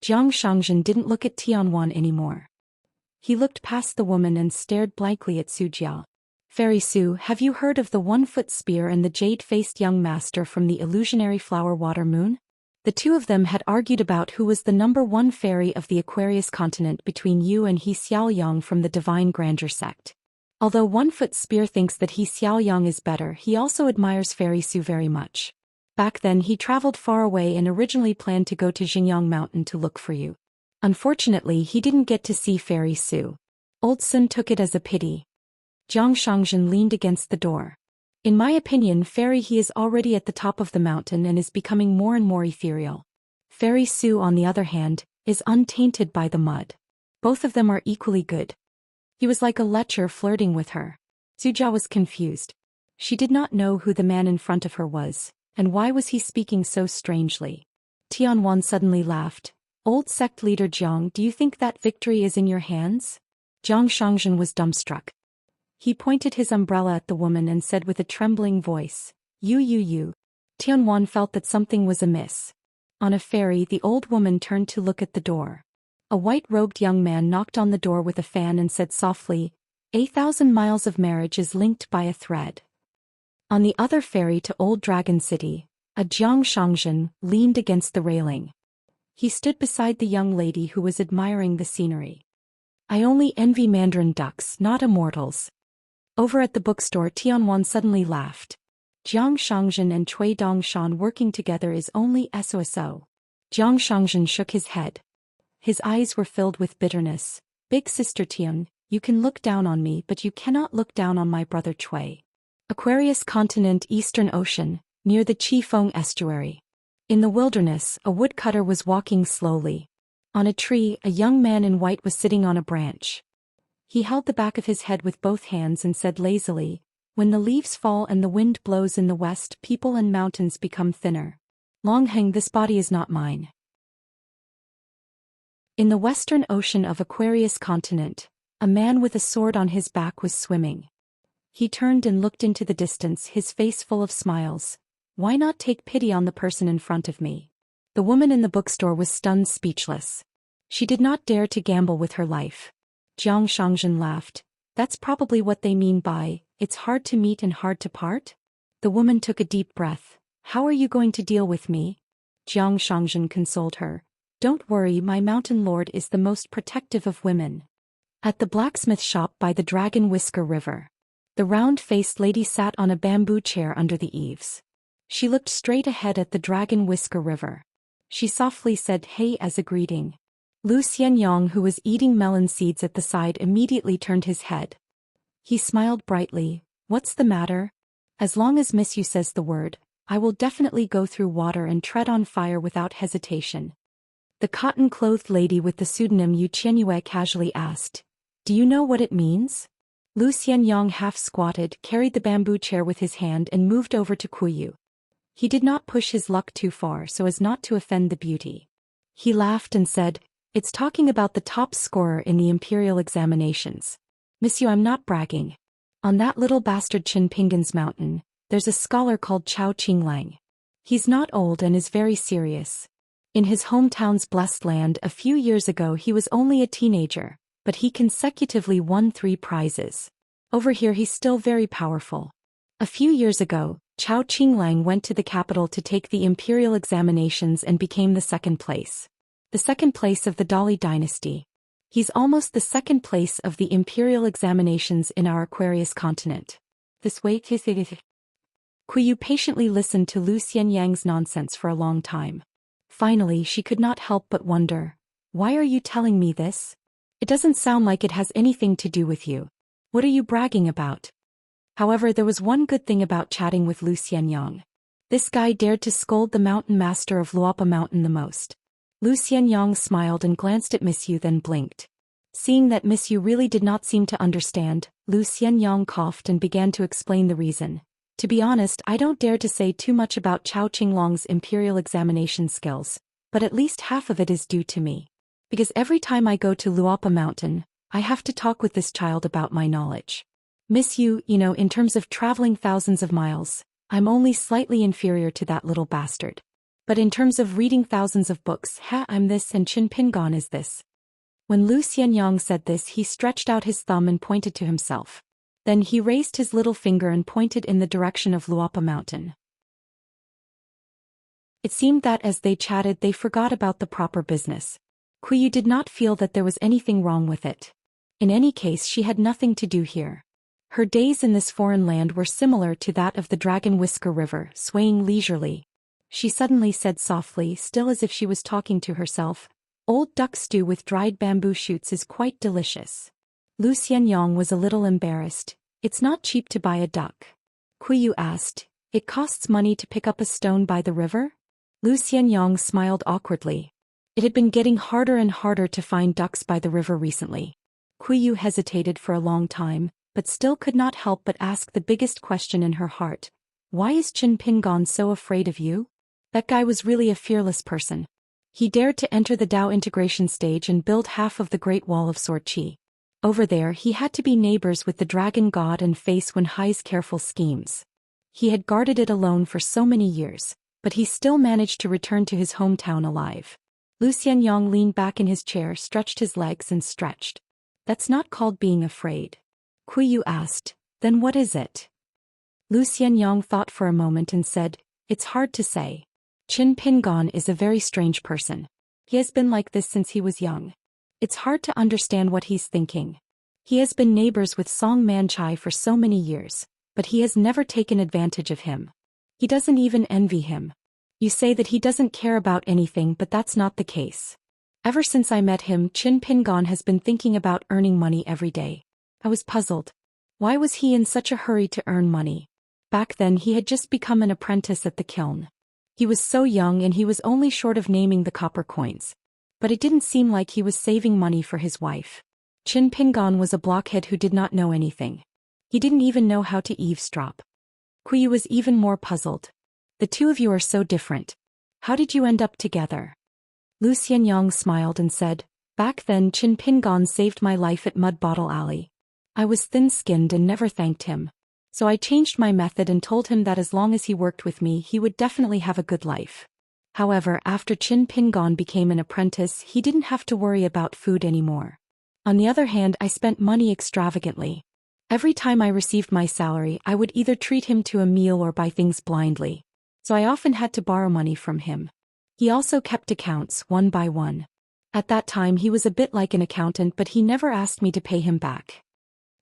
Zhang Xian didn't look at Tianwan anymore. He looked past the woman and stared blankly at Su Jia. Fairy Su, have you heard of the 1-foot spear and the jade-faced young master from the illusionary flower water moon? The two of them had argued about who was the number 1 fairy of the Aquarius continent between you and He Xiaoyang from the Divine Grandeur sect. Although 1-foot spear thinks that He Xiaoyang is better, he also admires Fairy Su very much. Back then he traveled far away and originally planned to go to Xingyang Mountain to look for you. Unfortunately, he didn't get to see Fairy Su. Old Sun took it as a pity. Zhang Xian leaned against the door. In my opinion, Fairy He is already at the top of the mountain and is becoming more and more ethereal. Fairy Su, on the other hand, is untainted by the mud. Both of them are equally good. He was like a lecher flirting with her. Su Jia was confused. She did not know who the man in front of her was, and why was he speaking so strangely. Tianwan suddenly laughed. Old sect leader Jiang, do you think that victory is in your hands? Zhang Xian was dumbstruck. He pointed his umbrella at the woman and said with a trembling voice, You. Tianwan felt that something was amiss. On a ferry, the old woman turned to look at the door. A white-robed young man knocked on the door with a fan and said softly, 1,000 miles of marriage is linked by a thread. On the other ferry to Old Dragon City, a Zhang Xian leaned against the railing. He stood beside the young lady who was admiring the scenery. I only envy mandarin ducks, not immortals. Over at the bookstore, Tianwan suddenly laughed. Zhang Xian and Cui Dongshan working together is only SOSO. Zhang Xian shook his head. His eyes were filled with bitterness. Big sister Tian, you can look down on me, but you cannot look down on my brother Cui. Aquarius continent, Eastern Ocean, near the Qifeng estuary. In the wilderness, a woodcutter was walking slowly. On a tree, a young man in white was sitting on a branch. He held the back of his head with both hands and said lazily, When the leaves fall and the wind blows in the west, people and mountains become thinner. Longheng, this body is not mine. In the western ocean of Aquarius continent, a man with a sword on his back was swimming. He turned and looked into the distance, his face full of smiles. Why not take pity on the person in front of me? The woman in the bookstore was stunned, speechless. She did not dare to gamble with her life. Zhang Xian laughed. That's probably what they mean by, it's hard to meet and hard to part? The woman took a deep breath. How are you going to deal with me? Zhang Xian consoled her. Don't worry, my mountain lord is the most protective of women. At the blacksmith shop by the Dragon Whisker River, the round-faced lady sat on a bamboo chair under the eaves. She looked straight ahead at the Dragon Whisker River. She softly said hey as a greeting. Lu Xianyang, who was eating melon seeds at the side, immediately turned his head. He smiled brightly. What's the matter? As long as Miss Yu says the word, I will definitely go through water and tread on fire without hesitation. The cotton-clothed lady with the pseudonym Yu Qianyue casually asked, Do you know what it means? Lu Xianyang half squatted, carried the bamboo chair with his hand and moved over to Kuyu. He did not push his luck too far so as not to offend the beauty. He laughed and said, It's talking about the top scorer in the imperial examinations. Miss Yu, I'm not bragging. On that little bastard Qin Pingan's mountain, there's a scholar called Chao Qinglang. He's not old and is very serious. In his hometown's blessed land a few years ago he was only a teenager, but he consecutively won 3 prizes. Over here he's still very powerful. A few years ago, Chao Qinglang went to the capital to take the imperial examinations and became the 2nd place. The 2nd place of the Dali dynasty. He's almost the 2nd place of the imperial examinations in our Aquarius continent. This way, Kuyu patiently listened to Lu Xianyang's nonsense for a long time. Finally, she could not help but wonder, why are you telling me this? It doesn't sound like it has anything to do with you. What are you bragging about? However, there was one good thing about chatting with Lu Xianyang. This guy dared to scold the mountain master of Luopa Mountain the most. Lu Xianyang smiled and glanced at Miss Yu, then blinked. Seeing that Miss Yu really did not seem to understand, Lu Xianyang coughed and began to explain the reason. To be honest, I don't dare to say too much about Chao Qinglong's imperial examination skills, but at least half of it is due to me. Because every time I go to Luopa Mountain, I have to talk with this child about my knowledge. Miss Yu, in terms of traveling thousands of miles, I'm only slightly inferior to that little bastard. But in terms of reading thousands of books, I'm this and Qin Pingon is this. When Lu Xianyang said this, he stretched out his thumb and pointed to himself. Then he raised his little finger and pointed in the direction of Luopa Mountain. It seemed that as they chatted they forgot about the proper business. Kuyu did not feel that there was anything wrong with it. In any case, she had nothing to do here. Her days in this foreign land were similar to that of the Dragon Whisker River, swaying leisurely. She suddenly said softly, still as if she was talking to herself, "Old duck stew with dried bamboo shoots is quite delicious." Lu Xianyang was a little embarrassed. "It's not cheap to buy a duck?" Kuyu asked. "It costs money to pick up a stone by the river?" Lu Xianyang smiled awkwardly. It had been getting harder and harder to find ducks by the river recently. Kuyu hesitated for a long time, but still could not help but ask the biggest question in her heart. "Why is Qin Pingon so afraid of you?" That guy was really a fearless person. He dared to enter the Dao integration stage and build half of the Great Wall of Sword Qi. Over there he had to be neighbors with the dragon god and face Wen Hai's careful schemes. He had guarded it alone for so many years, but he still managed to return to his hometown alive. Lu Xianyang leaned back in his chair, stretched his legs and stretched. "That's not called being afraid." Kuyu asked. "Then what is it?" Lu Xianyang thought for a moment and said, "It's hard to say. Qin Pingon is a very strange person. He has been like this since he was young. It's hard to understand what he's thinking. He has been neighbors with Song Manchai for so many years, but he has never taken advantage of him. He doesn't even envy him. You say that he doesn't care about anything, but that's not the case. Ever since I met him, Qin Pingon has been thinking about earning money every day." I was puzzled. Why was he in such a hurry to earn money? Back then he had just become an apprentice at the kiln. He was so young and he was only short of naming the copper coins. But it didn't seem like he was saving money for his wife. Qin Pingon was a blockhead who did not know anything. He didn't even know how to eavesdrop. Kuyu was even more puzzled. "The two of you are so different. How did you end up together?" Lu Xianyang smiled and said, "Back then Qin Pingon saved my life at Mud Bottle Alley. I was thin-skinned and never thanked him. So I changed my method and told him that as long as he worked with me he would definitely have a good life. However, after Qin Pingon became an apprentice, he didn't have to worry about food anymore. On the other hand, I spent money extravagantly. Every time I received my salary, I would either treat him to a meal or buy things blindly. So I often had to borrow money from him. He also kept accounts, one by one. At that time he was a bit like an accountant, but he never asked me to pay him back."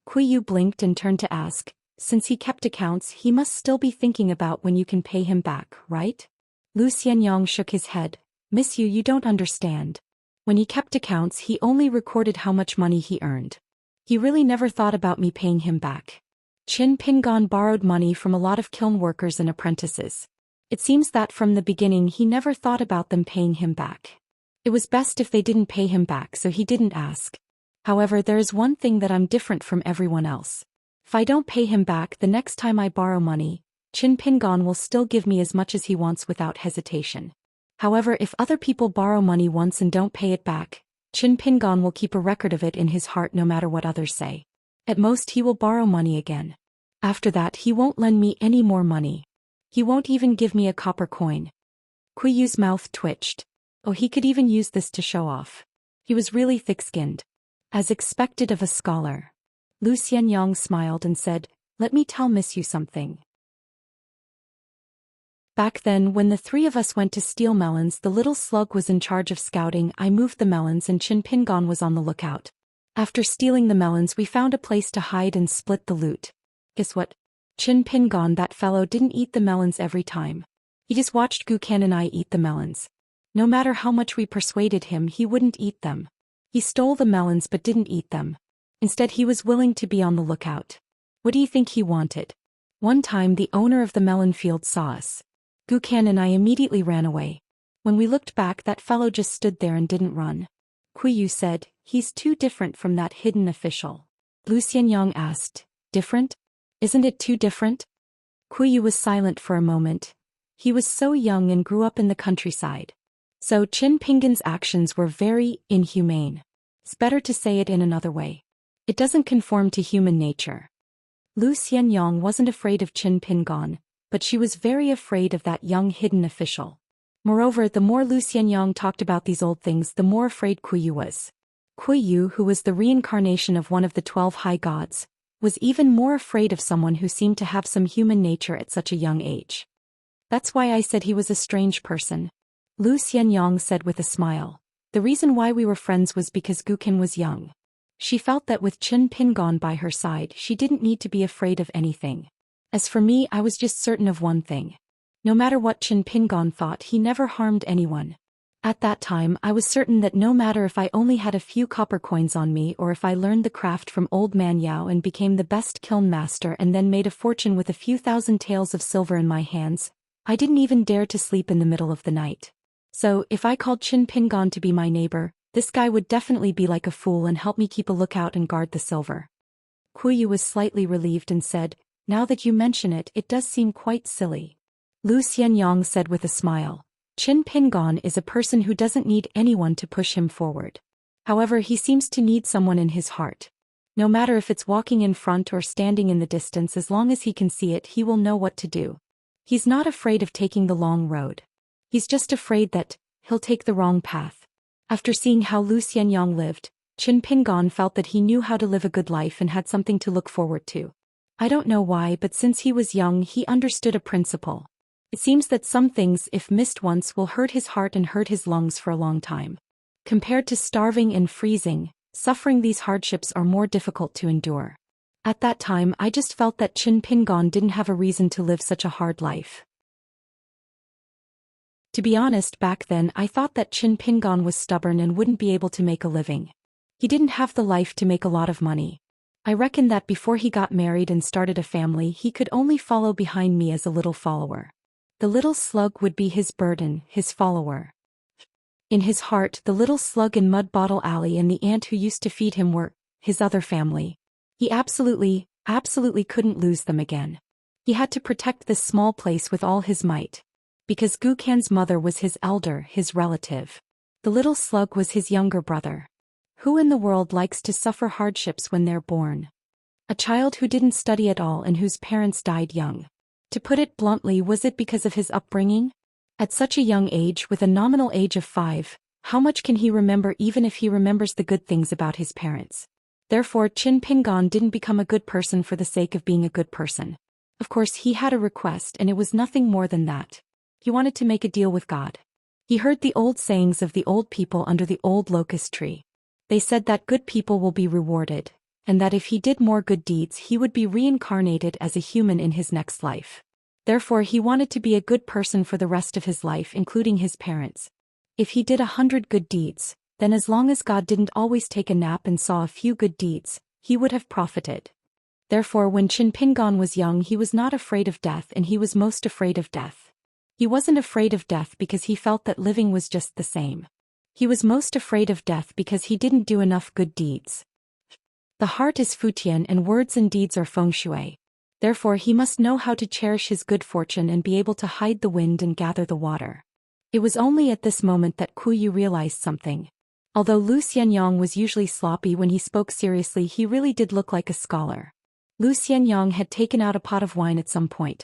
Kuyu blinked and turned to ask, "Since he kept accounts, he must still be thinking about when you can pay him back, right?" Lu Xianyang shook his head. "Miss Yu, you don't understand. When he kept accounts, he only recorded how much money he earned. He really never thought about me paying him back. Qin Pingon borrowed money from a lot of kiln workers and apprentices. It seems that from the beginning he never thought about them paying him back. It was best if they didn't pay him back, so he didn't ask. However, there is one thing that I'm different from everyone else. If I don't pay him back the next time I borrow money, Qin Pingon will still give me as much as he wants without hesitation. However, if other people borrow money once and don't pay it back, Qin Pingon will keep a record of it in his heart no matter what others say. At most he will borrow money again. After that he won't lend me any more money. He won't even give me a copper coin." Kuyu's mouth twitched. Oh, he could even use this to show off. He was really thick-skinned. As expected of a scholar. Lu Xianyang smiled and said, "Let me tell Miss Yu something. Back then when the three of us went to steal melons, the little slug was in charge of scouting. I moved the melons and Qin Pingon was on the lookout. After stealing the melons we found a place to hide and split the loot. Guess what? Qin Pingon, that fellow, didn't eat the melons every time. He just watched Gukan and I eat the melons. No matter how much we persuaded him, he wouldn't eat them. He stole the melons but didn't eat them. Instead he was willing to be on the lookout. What do you think he wanted? One time the owner of the melon field saw us. Gukan and I immediately ran away. When we looked back, that fellow just stood there and didn't run." Kuyu said, "He's too different from that hidden official." Lu Xianyang asked, "Different? Isn't it too different?" Kuyu was silent for a moment. He was so young and grew up in the countryside. So Qin Pingan's actions were very inhumane. It's better to say it in another way. It doesn't conform to human nature. Lu Xianyang wasn't afraid of Qin Pingan, but she was very afraid of that young hidden official. Moreover, the more Lu Xianyang talked about these old things, the more afraid Kuyu was. Kuyu, who was the reincarnation of one of the 12 high gods, was even more afraid of someone who seemed to have some human nature at such a young age. That's why I said he was a strange person. Lu Xianyang said with a smile. The reason why we were friends was because Gukin was young. She felt that with Qin Pingan by her side, she didn't need to be afraid of anything. As for me, I was just certain of one thing. No matter what Qin Pingan thought, he never harmed anyone. At that time, I was certain that no matter if I only had a few copper coins on me or if I learned the craft from old man Yao and became the best kiln master and then made a fortune with a few thousand taels of silver in my hands, I didn't even dare to sleep in the middle of the night. So, if I called Qin Pingan to be my neighbor, this guy would definitely be like a fool and help me keep a lookout and guard the silver. Kuyu was slightly relieved and said, now that you mention it, it does seem quite silly. Lu Xianyang said with a smile. Qin Pingan is a person who doesn't need anyone to push him forward. However, he seems to need someone in his heart. No matter if it's walking in front or standing in the distance, as long as he can see it, he will know what to do. He's not afraid of taking the long road. He's just afraid that he'll take the wrong path. After seeing how Lu Xianyang lived, Qin Pingan felt that he knew how to live a good life and had something to look forward to. I don't know why, but since he was young, he understood a principle. It seems that some things, if missed once, will hurt his heart and hurt his lungs for a long time. Compared to starving and freezing, suffering, these hardships are more difficult to endure. At that time, I just felt that Qin Pingan didn't have a reason to live such a hard life. To be honest, back then I thought that Qin Pingan was stubborn and wouldn't be able to make a living. He didn't have the life to make a lot of money. I reckon that before he got married and started a family, he could only follow behind me as a little follower. The little slug would be his burden, his follower. In his heart, the little slug in Mud Bottle Alley and the ant who used to feed him were his other family. He absolutely couldn't lose them again. He had to protect this small place with all his might. Because Gukan's mother was his elder, his relative. The little slug was his younger brother. Who in the world likes to suffer hardships when they're born? A child who didn't study at all and whose parents died young. To put it bluntly, was it because of his upbringing? At such a young age, with a nominal age of 5, how much can he remember even if he remembers the good things about his parents? Therefore, Qin Pingan didn't become a good person for the sake of being a good person. Of course, he had a request, and it was nothing more than that. He wanted to make a deal with God. He heard the old sayings of the old people under the old locust tree. They said that good people will be rewarded, and that if he did more good deeds, he would be reincarnated as a human in his next life. Therefore, he wanted to be a good person for the rest of his life, including his parents. If he did 100 good deeds, then as long as God didn't always take a nap and saw a few good deeds, he would have profited. Therefore, when Qin Pingan was young, he was not afraid of death, and he was most afraid of death. He wasn't afraid of death because he felt that living was just the same. He was most afraid of death because he didn't do enough good deeds. The heart is Futian and words and deeds are feng shui. Therefore, he must know how to cherish his good fortune and be able to hide the wind and gather the water. It was only at this moment that Kuyu realized something. Although Lu Xianyang was usually sloppy when he spoke seriously, he really did look like a scholar. Lu Xianyang had taken out a pot of wine at some point.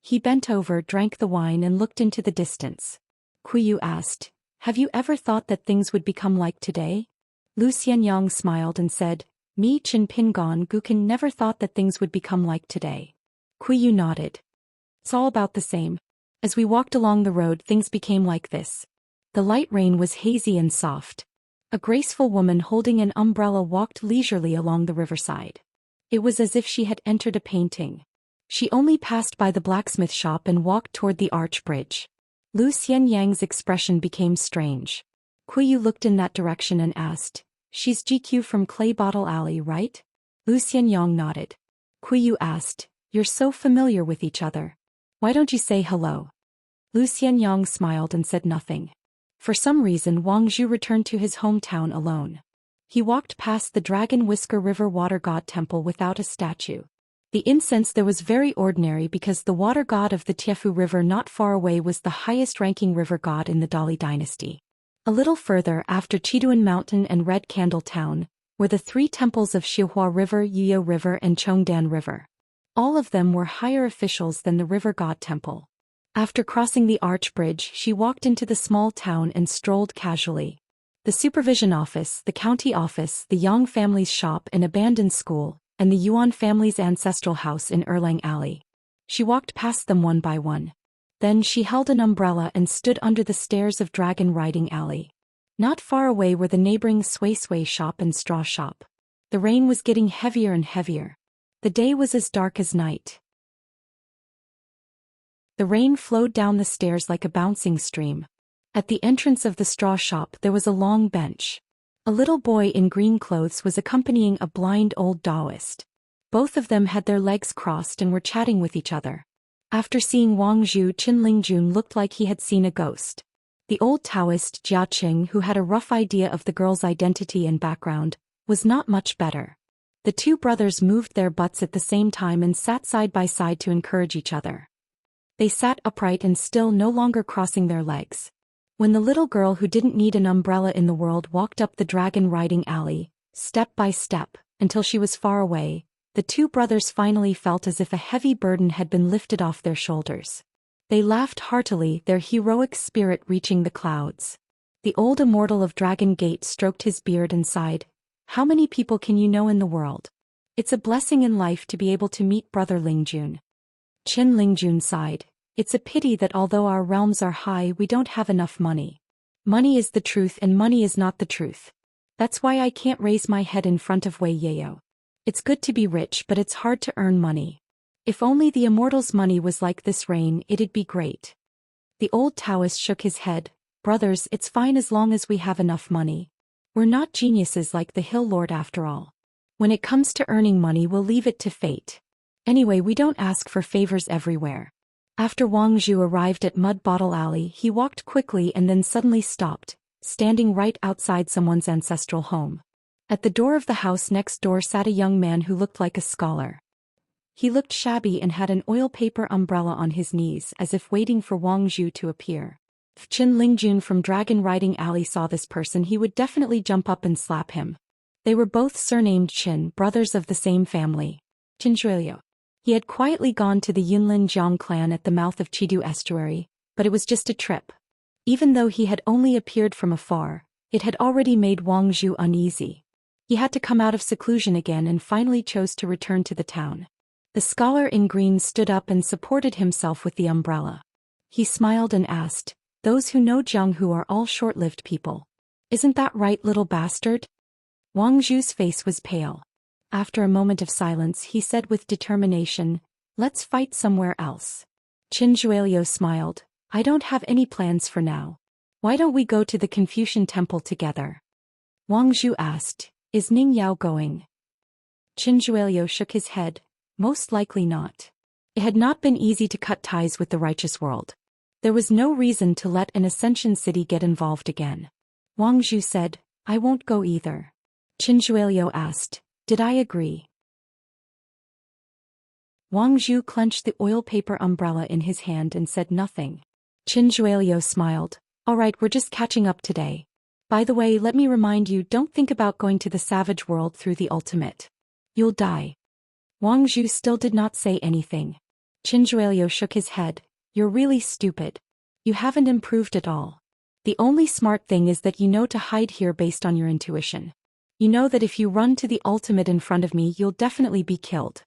He bent over, drank the wine and looked into the distance. Kuyu asked, "Have you ever thought that things would become like today?" Lu Xianyang smiled and said, "Me, Qin Pingan Gukin, never thought that things would become like today." Kuyu nodded. "It's all about the same. As we walked along the road, things became like this." The light rain was hazy and soft. A graceful woman holding an umbrella walked leisurely along the riverside. It was as if she had entered a painting. She only passed by the blacksmith shop and walked toward the arch bridge. Lu Xianyang's expression became strange. Kuyu looked in that direction and asked, "She's GQ from Clay Bottle Alley, right?" Lu Xianyang nodded. Kuyu asked, "You're so familiar with each other. Why don't you say hello?" Lu Xianyang smiled and said nothing. For some reason, Wang Zhu returned to his hometown alone. He walked past the Dragon Whisker River Water God Temple without a statue. The incense there was very ordinary because the water god of the Tiefu River not far away was the highest-ranking river god in the Dali dynasty. A little further after Chiduan Mountain and Red Candle Town were the 3 temples of Xihua River, Yuyo River and Chongdan River. All of them were higher officials than the river god temple. After crossing the arch bridge, she walked into the small town and strolled casually. The supervision office, the county office, the Yang family's shop and abandoned school, and the Yuan family's ancestral house in Erlang Alley. She walked past them one by one. Then she held an umbrella and stood under the stairs of Dragon Riding Alley. Not far away were the neighboring Sway Sway shop and straw shop. The rain was getting heavier and heavier. The day was as dark as night. The rain flowed down the stairs like a bouncing stream. At the entrance of the straw shop there was a long bench. A little boy in green clothes was accompanying a blind old Taoist. Both of them had their legs crossed and were chatting with each other. After seeing Wang Zhu, Qin Lingjun looked like he had seen a ghost. The old Taoist, Jia Qing, who had a rough idea of the girl's identity and background, was not much better. The 2 brothers moved their butts at the same time and sat side by side to encourage each other. They sat upright and still, no longer crossing their legs. When the little girl who didn't need an umbrella in the world walked up the Dragon Riding Alley, step by step, until she was far away, the 2 brothers finally felt as if a heavy burden had been lifted off their shoulders. They laughed heartily, their heroic spirit reaching the clouds. The old immortal of Dragon Gate stroked his beard and sighed. How many people can you know in the world? It's a blessing in life to be able to meet Brother Lingjun. Qin Lingjun sighed. It's a pity that although our realms are high, we don't have enough money. Money is the truth and money is not the truth. That's why I can't raise my head in front of Wei Yayo. It's good to be rich, but it's hard to earn money. If only the immortal's money was like this rain, it'd be great. The old Taoist shook his head. Brothers, it's fine as long as we have enough money. We're not geniuses like the Hill Lord after all. When it comes to earning money, we'll leave it to fate. Anyway, we don't ask for favors everywhere. After Wang Zhu arrived at Mud Bottle Alley, he walked quickly and then suddenly stopped, standing right outside someone's ancestral home. At the door of the house next door sat a young man who looked like a scholar. He looked shabby and had an oil paper umbrella on his knees as if waiting for Wang Zhu to appear. If Qin Lingjun from Dragon Riding Alley saw this person, he would definitely jump up and slap him. They were both surnamed Qin, brothers of the same family. Qin Zhuilio. He had quietly gone to the Yunlin Jiang clan at the mouth of Chidu Estuary, but it was just a trip. Even though he had only appeared from afar, it had already made Wang Zhu uneasy. He had to come out of seclusion again and finally chose to return to the town. The scholar in green stood up and supported himself with the umbrella. He smiled and asked, "Those who know Jianghu are all short-lived people. Isn't that right, little bastard?" Wang Zhu's face was pale. After a moment of silence, he said with determination, "Let's fight somewhere else." Qin Zhuilio smiled. "I don't have any plans for now. Why don't we go to the Confucian temple together?" Wang Zhu asked, "Is Ning Yao going?" Qin Zhuilio shook his head. Most likely not. It had not been easy to cut ties with the righteous world. There was no reason to let an Ascension city get involved again. Wang Zhu said, "I won't go either." Qin Zhuilio asked, "Did I agree?" Wang Zhu clenched the oil paper umbrella in his hand and said nothing. Qin Zhuilio smiled. "All right, we're just catching up today. By the way, let me remind you, don't think about going to the savage world through the ultimate. You'll die." Wang Zhu still did not say anything. Qin Zhuilio shook his head. "You're really stupid. You haven't improved at all. The only smart thing is that you know to hide here based on your intuition. You know that if you run to the ultimate in front of me, you'll definitely be killed."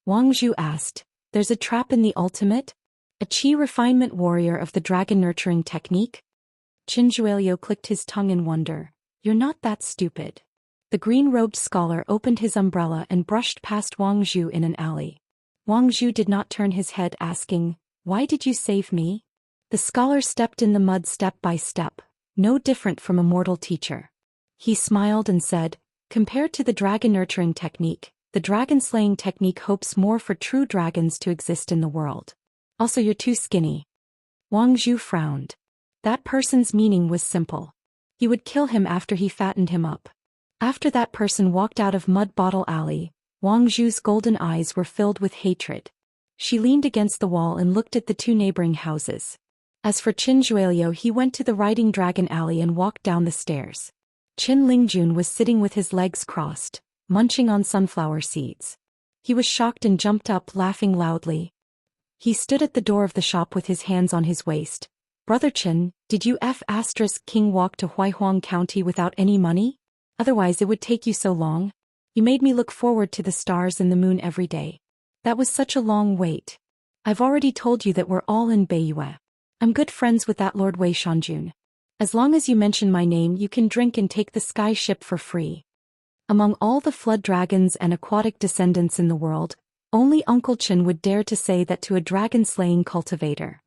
Wang Zhu asked, "There's a trap in the ultimate? A chi refinement warrior of the dragon nurturing technique?" Qin Zhuilio clicked his tongue in wonder. "You're not that stupid." The green-robed scholar opened his umbrella and brushed past Wang Zhu in an alley. Wang Zhu did not turn his head, asking, "Why did you save me?" The scholar stepped in the mud step by step, no different from a mortal teacher. He smiled and said, "Compared to the dragon nurturing technique, the dragon slaying technique hopes more for true dragons to exist in the world. Also, you're too skinny." Wang Zhu frowned. That person's meaning was simple. He would kill him after he fattened him up. After that person walked out of Mud Bottle Alley, Wang Zhu's golden eyes were filled with hatred. She leaned against the wall and looked at the two neighboring houses. As for Qin Zhuilio, he went to the Riding Dragon Alley and walked down the stairs. Qin Lingjun was sitting with his legs crossed, munching on sunflower seeds. He was shocked and jumped up, laughing loudly. He stood at the door of the shop with his hands on his waist. "Brother Qin, did you King walk to Huaihuang County without any money? Otherwise it would take you so long. You made me look forward to the stars and the moon every day. That was such a long wait. I've already told you that we're all in Beiyue. I'm good friends with that Lord Wei Shanjun. As long as you mention my name, you can drink and take the sky ship for free." Among all the flood dragons and aquatic descendants in the world, only Uncle Qin would dare to say that to a dragon-slaying cultivator.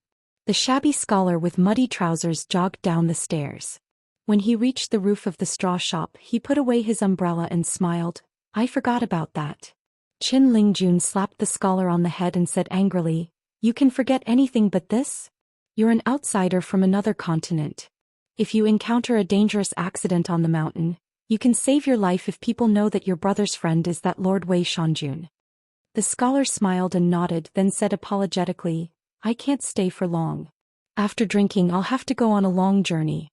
The shabby scholar with muddy trousers jogged down the stairs. When he reached the roof of the straw shop, he put away his umbrella and smiled. "I forgot about that." Qin Lingjun slapped the scholar on the head and said angrily, "You can forget anything but this? You're an outsider from another continent. If you encounter a dangerous accident on the mountain, you can save your life if people know that your brother's friend is that Lord Wei Shanjun." The scholar smiled and nodded, then said apologetically, "I can't stay for long. After drinking I'll have to go on a long journey."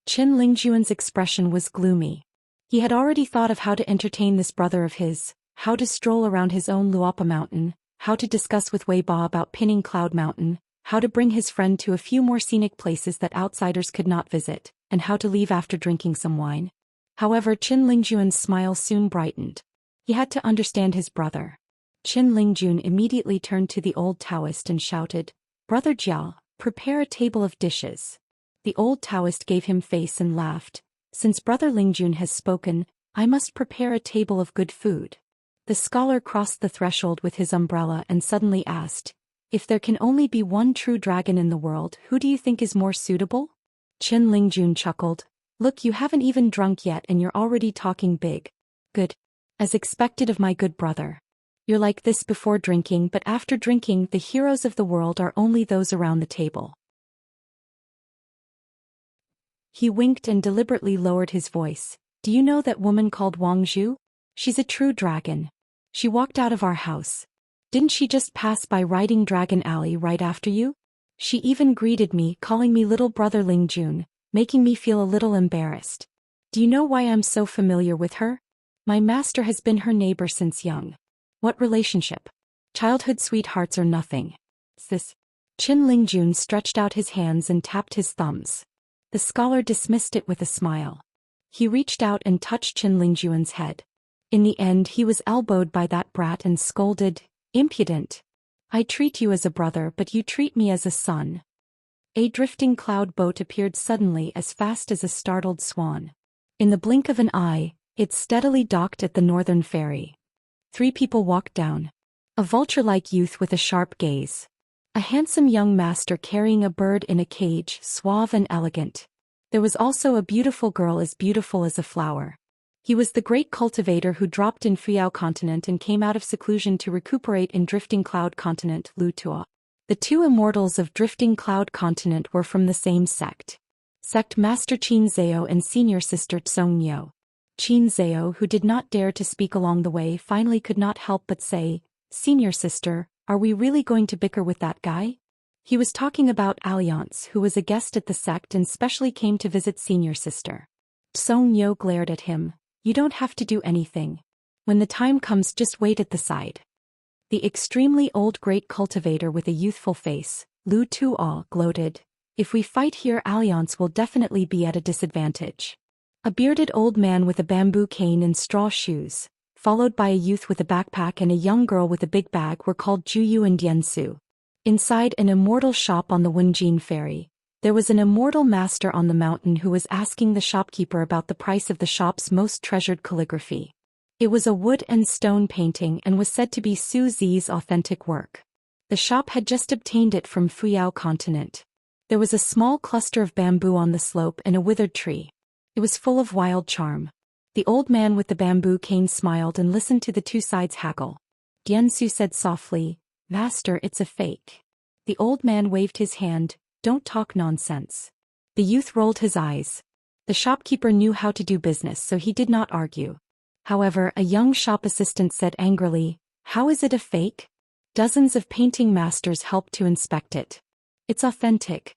Qin Lingjun's expression was gloomy. He had already thought of how to entertain this brother of his, how to stroll around his own Luopa Mountain, how to discuss with Wei Ba about pinning Cloud Mountain, how to bring his friend to a few more scenic places that outsiders could not visit, and how to leave after drinking some wine. However, Qin Lingjun's smile soon brightened. He had to understand his brother. Qin Lingjun immediately turned to the old Taoist and shouted, "Brother Jia, prepare a table of dishes." The old Taoist gave him face and laughed. "Since Brother Lingjun has spoken, I must prepare a table of good food." The scholar crossed the threshold with his umbrella and suddenly asked, "If there can only be one true dragon in the world, who do you think is more suitable?" Qin Lingjun chuckled. "Look, you haven't even drunk yet and you're already talking big. Good. As expected of my good brother. You're like this before drinking, but after drinking, the heroes of the world are only those around the table." He winked and deliberately lowered his voice. "Do you know that woman called Wang Zhu? She's a true dragon. She walked out of our house. Didn't she just pass by Riding Dragon Alley right after you? She even greeted me, calling me little brother Lingjun, making me feel a little embarrassed. Do you know why I'm so familiar with her? My master has been her neighbor since young. What relationship? Childhood sweethearts or nothing. Sis." Qin Lingjun stretched out his hands and tapped his thumbs. The scholar dismissed it with a smile. He reached out and touched Qin Lingjun's head. In the end, he was elbowed by that brat and scolded, "Impudent. I treat you as a brother, but you treat me as a son." A drifting cloud boat appeared suddenly as fast as a startled swan. In the blink of an eye, it steadily docked at the northern ferry. 3 people walked down. A vulture-like youth with a sharp gaze. A handsome young master carrying a bird in a cage, suave and elegant. There was also a beautiful girl as beautiful as a flower. He was the great cultivator who dropped in Fuyao continent and came out of seclusion to recuperate in Drifting Cloud continent, Lu Tuo. The 2 immortals of Drifting Cloud continent were from the same sect. Sect Master Qin Zhao and senior sister Tsong Niu. Qin Zhao, who did not dare to speak along the way, finally could not help but say, "Senior sister, are we really going to bicker with that guy?" He was talking about Alliance, who was a guest at the sect and specially came to visit senior sister. Tsong Niu glared at him. "You don't have to do anything. When the time comes, just wait at the side." The extremely old great cultivator with a youthful face, Lu Tuo, gloated, "If we fight here, Alliance will definitely be at a disadvantage." A bearded old man with a bamboo cane and straw shoes, followed by a youth with a backpack and a young girl with a big bag, were called Juyu and Diansu. Inside an immortal shop on the Wenjin ferry, there was an immortal master on the mountain who was asking the shopkeeper about the price of the shop's most treasured calligraphy. It was a wood and stone painting and was said to be Su Zi's authentic work. The shop had just obtained it from Fuyao continent. There was a small cluster of bamboo on the slope and a withered tree. It was full of wild charm. The old man with the bamboo cane smiled and listened to the 2 sides haggle. Diansu said softly, "Master, it's a fake." The old man waved his hand, "Don't talk nonsense." The youth rolled his eyes. The shopkeeper knew how to do business, so he did not argue. However, a young shop assistant said angrily, "How is it a fake?" Dozens of painting masters helped to inspect it. "It's authentic."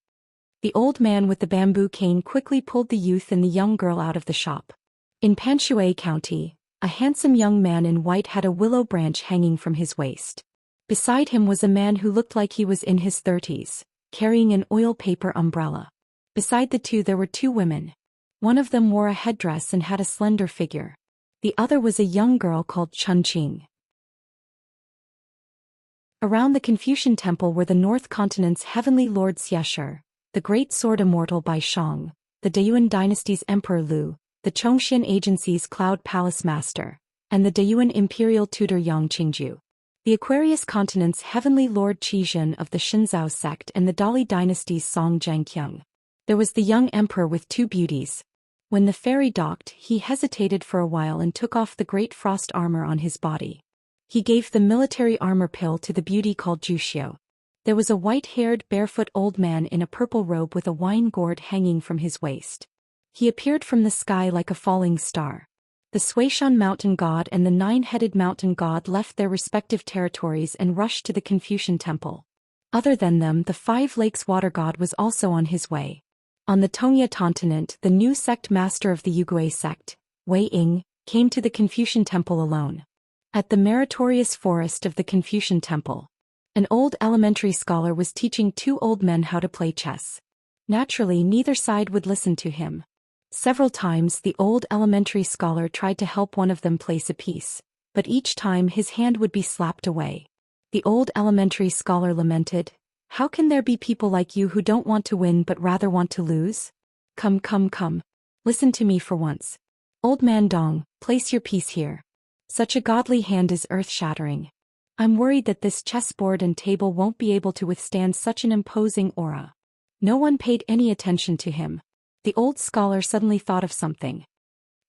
The old man with the bamboo cane quickly pulled the youth and the young girl out of the shop. In Panshui County, a handsome young man in white had a willow branch hanging from his waist. Beside him was a man who looked like he was in his 30s, carrying an oil paper umbrella. Beside the two there were two women. One of them wore a headdress and had a slender figure. The other was a young girl called Chunqing. Around the Confucian Temple were the North Continent's heavenly lord Xiaxia, the great sword immortal Bai Shang, the Dayuan dynasty's Emperor Lu, the Zhou Xian agency's Cloud Palace Master, and the Dayuan imperial tutor Yang Qingju. The Aquarius Continent's heavenly lord Qizhen of the Shinzao sect and the Dali dynasty's Song Zhangqiang. There was the young emperor with two beauties. When the ferry docked, he hesitated for a while and took off the great frost armor on his body. He gave the military armor pill to the beauty called Zhou Xian. There was a white-haired, barefoot old man in a purple robe with a wine gourd hanging from his waist. He appeared from the sky like a falling star. The Zhou Xian mountain god and the nine-headed mountain god left their respective territories and rushed to the Confucian Temple. Other than them, the Five Lakes water god was also on his way. On the Tongya continent, the new sect master of the Yugui sect, Wei Ying, came to the Confucian Temple alone. At the meritorious forest of the Confucian Temple, an old elementary scholar was teaching two old men how to play chess. Naturally, neither side would listen to him. Several times the old elementary scholar tried to help one of them place a piece, but each time his hand would be slapped away. The old elementary scholar lamented, "How can there be people like you who don't want to win but rather want to lose? Come. Listen to me for once. Old man Dong, place your piece here. Such a godly hand is earth-shattering. I'm worried that this chessboard and table won't be able to withstand such an imposing aura." No one paid any attention to him. The old scholar suddenly thought of something.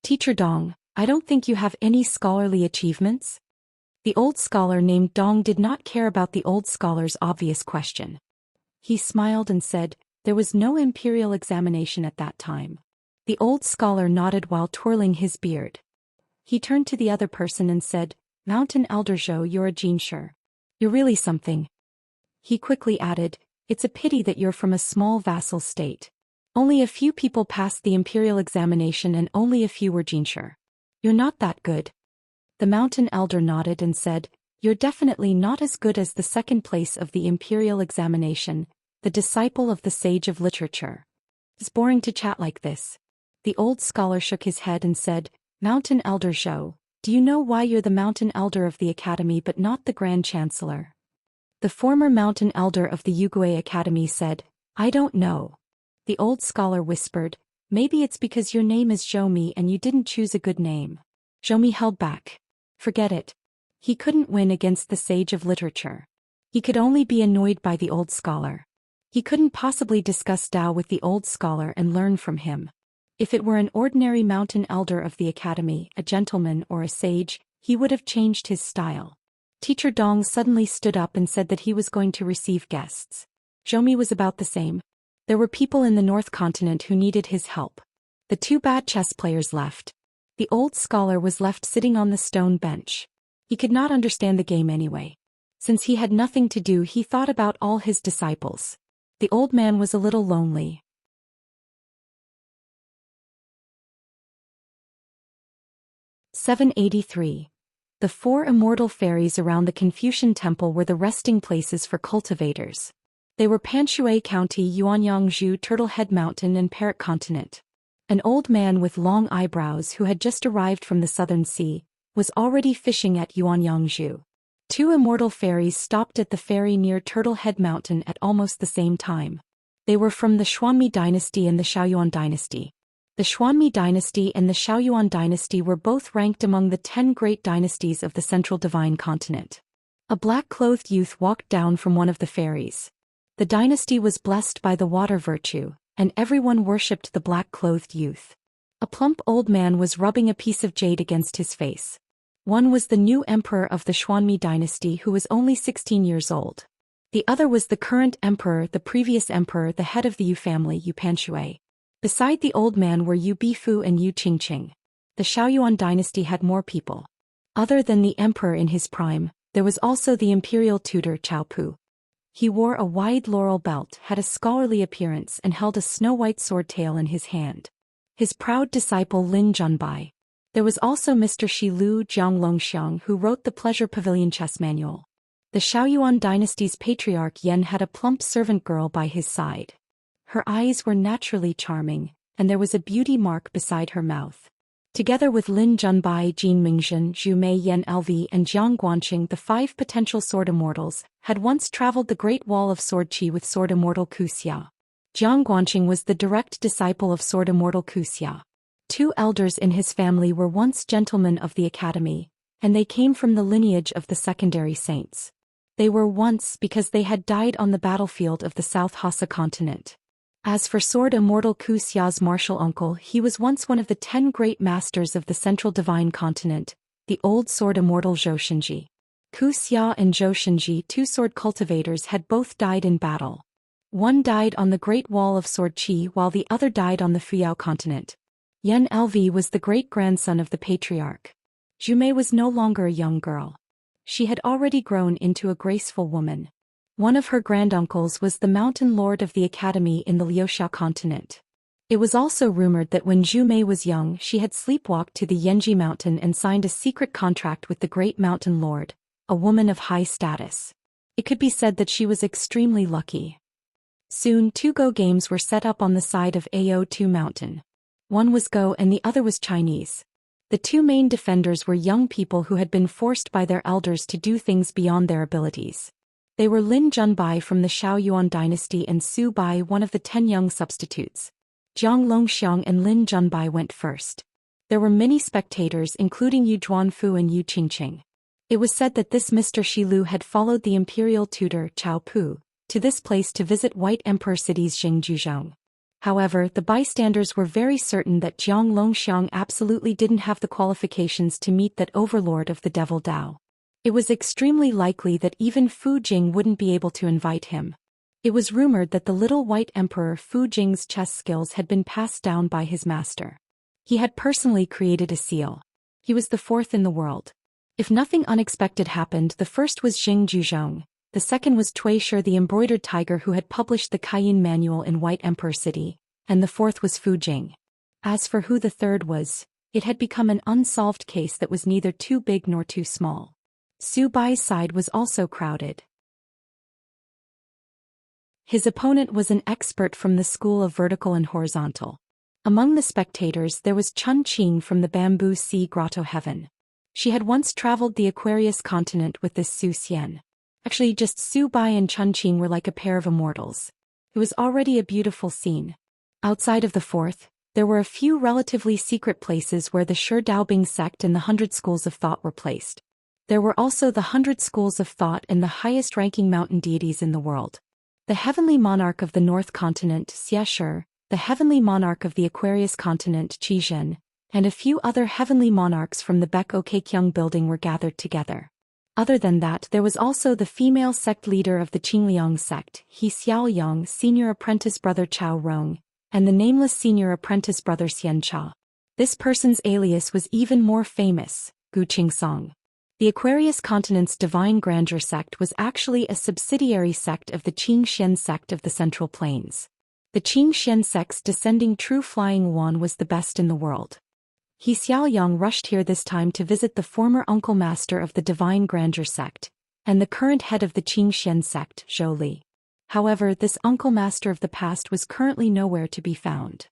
"Teacher Dong, I don't think you have any scholarly achievements?" The old scholar named Dong did not care about the old scholar's obvious question. He smiled and said, "There was no imperial examination at that time." The old scholar nodded while twirling his beard. He turned to the other person and said, "Mountain Elder Zhou, you're a genius. You're really something." He quickly added, "It's a pity that you're from a small vassal state. Only a few people passed the imperial examination and only a few were genius. You're not that good." The mountain elder nodded and said, "You're definitely not as good as the second place of the imperial examination, the disciple of the sage of literature. It's boring to chat like this." The old scholar shook his head and said, "Mountain Elder Zhou, do you know why you're the mountain elder of the academy but not the grand chancellor?" The former mountain elder of the Yugui Academy said, "I don't know." The old scholar whispered, "Maybe it's because your name is Zhou and you didn't choose a good name." Zhou held back. Forget it. He couldn't win against the sage of literature. He could only be annoyed by the old scholar. He couldn't possibly discuss Tao with the old scholar and learn from him. If it were an ordinary mountain elder of the academy, a gentleman or a sage, he would have changed his style. Teacher Dong suddenly stood up and said that he was going to receive guests. Zhou was about the same. There were people in the North Continent who needed his help. The two bad chess players left. The old scholar was left sitting on the stone bench. He could not understand the game anyway. Since he had nothing to do, he thought about all his disciples. The old man was a little lonely. 783. The four immortal fairies around the Confucian Temple were the resting places for cultivators. They were Panshui County, Yuanyangzhu, Turtlehead Mountain and Parrot Continent. An old man with long eyebrows who had just arrived from the Southern Sea was already fishing at Yuanyangzhu. Two immortal fairies stopped at the ferry near Turtlehead Mountain at almost the same time. They were from the Xuanmi dynasty and the Xiaoyuan dynasty. The Xuanmi dynasty and the Xiaoyuan dynasty were both ranked among the 10 great dynasties of the Central Divine Continent. A black-clothed youth walked down from one of the ferries. The dynasty was blessed by the water virtue, and everyone worshipped the black-clothed youth. A plump old man was rubbing a piece of jade against his face. One was the new emperor of the Xuanmi dynasty who was only 16 years old. The other was the current emperor, the previous emperor, the head of the Yu family, Yu Panshui. Beside the old man were Yu Bifu and Yu Qingqing. the Shaoyuan dynasty had more people. Other than the emperor in his prime, there was also the imperial tutor Cao Pu. He wore a wide laurel belt, had a scholarly appearance and held a snow-white sword tail in his hand. His proud disciple Lin Junbai. There was also Mr. Shi Lu Jianglongxiang, who wrote the Pleasure Pavilion chess manual. The Shaoyuan dynasty's patriarch Yan had a plump servant girl by his side. Her eyes were naturally charming, and there was a beauty mark beside her mouth. Together with Lin Junbai, Jin Mingzhen, Zhu Mei Yan Lv and Jiang Guanqing, the 5 potential sword immortals, had once traveled the Great Wall of Sword Qi with sword immortal Wuxia. Jiang Guanqing was the direct disciple of sword immortal Wuxia. 2 elders in his family were once gentlemen of the academy, and they came from the lineage of the secondary saints. They were once because they had died on the battlefield of the South Hassa continent. As for sword immortal Wuxia's martial uncle, he was once one of the 10 great masters of the central divine continent, the old sword immortal Zhou Xian. Wuxia and Zhou Xian, 2 sword cultivators, had both died in battle. One died on the Great Wall of Sword Qi while the other died on the Fuyao continent. Yan Lv was the great-grandson of the patriarch. Zhu Mei was no longer a young girl. She had already grown into a graceful woman. One of her granduncles was the mountain lord of the academy in the Liuxiao continent. It was also rumored that when Zhu Mei was young, she had sleepwalked to the Yanji mountain and signed a secret contract with the great mountain lord, a woman of high status. It could be said that she was extremely lucky. Soon 2 Go games were set up on the side of Ao2 mountain. One was Go and the other was Chinese. The 2 main defenders were young people who had been forced by their elders to do things beyond their abilities. They were Lin Junbai from the Shaoyuan dynasty and Su Bai, one of the 10 young substitutes. Jiang Longxiang and Lin Junbai went first. There were many spectators, including Yu Zhuanfu and Yu Qingqing. It was said that this Mr. Shi Lu had followed the imperial tutor Cao Pu to this place to visit White Emperor cities Xingjuzhong. However, the bystanders were very certain that Jiang Longxiang absolutely didn't have the qualifications to meet that overlord of the Devil Dao. It was extremely likely that even Fu Jing wouldn't be able to invite him. It was rumored that the little White Emperor Fu Jing's chess skills had been passed down by his master. He had personally created a seal. He was the 4th in the world. If nothing unexpected happened, the first was Xingjuzhong, the second was Tuishir the embroidered tiger who had published the Cayenne manual in White Emperor City, and the 4th was Fu Jing. As for who the 3rd was, it had become an unsolved case that was neither too big nor too small. Su Bai's side was also crowded. His opponent was an expert from the school of vertical and horizontal. Among the spectators there was Chun Qing from the Bamboo Sea Grotto Heaven. She had once traveled the Aquarius continent with this Zhou Xian. Actually, just Su Bai and Chun Qing were like a pair of immortals. It was already a beautiful scene. Outside of the 4th, there were a few relatively secret places where the Shi Daobing sect and the 100 schools of thought were placed. There were also the 100 schools of thought and the highest-ranking mountain deities in the world. The heavenly monarch of the North continent, Xiaxia, the heavenly monarch of the Aquarius continent, Qizhen, and a few other heavenly monarchs from the Beko Keikyung building were gathered together. Other than that, there was also the female sect leader of the Qingliang sect, He Xiaoyang, senior apprentice brother Chao Rong, and the nameless senior apprentice brother Xianxia. This person's alias was even more famous, Gu Qingsong. The Aquarius continent's divine grandeur sect was actually a subsidiary sect of the Xian sect of the Central Plains. The Xian sect's descending true flying one was the best in the world. He Xiaoyang rushed here this time to visit the former uncle master of the divine grandeur sect, and the current head of the Xian sect, Zhou Li. However, this uncle master of the past was currently nowhere to be found.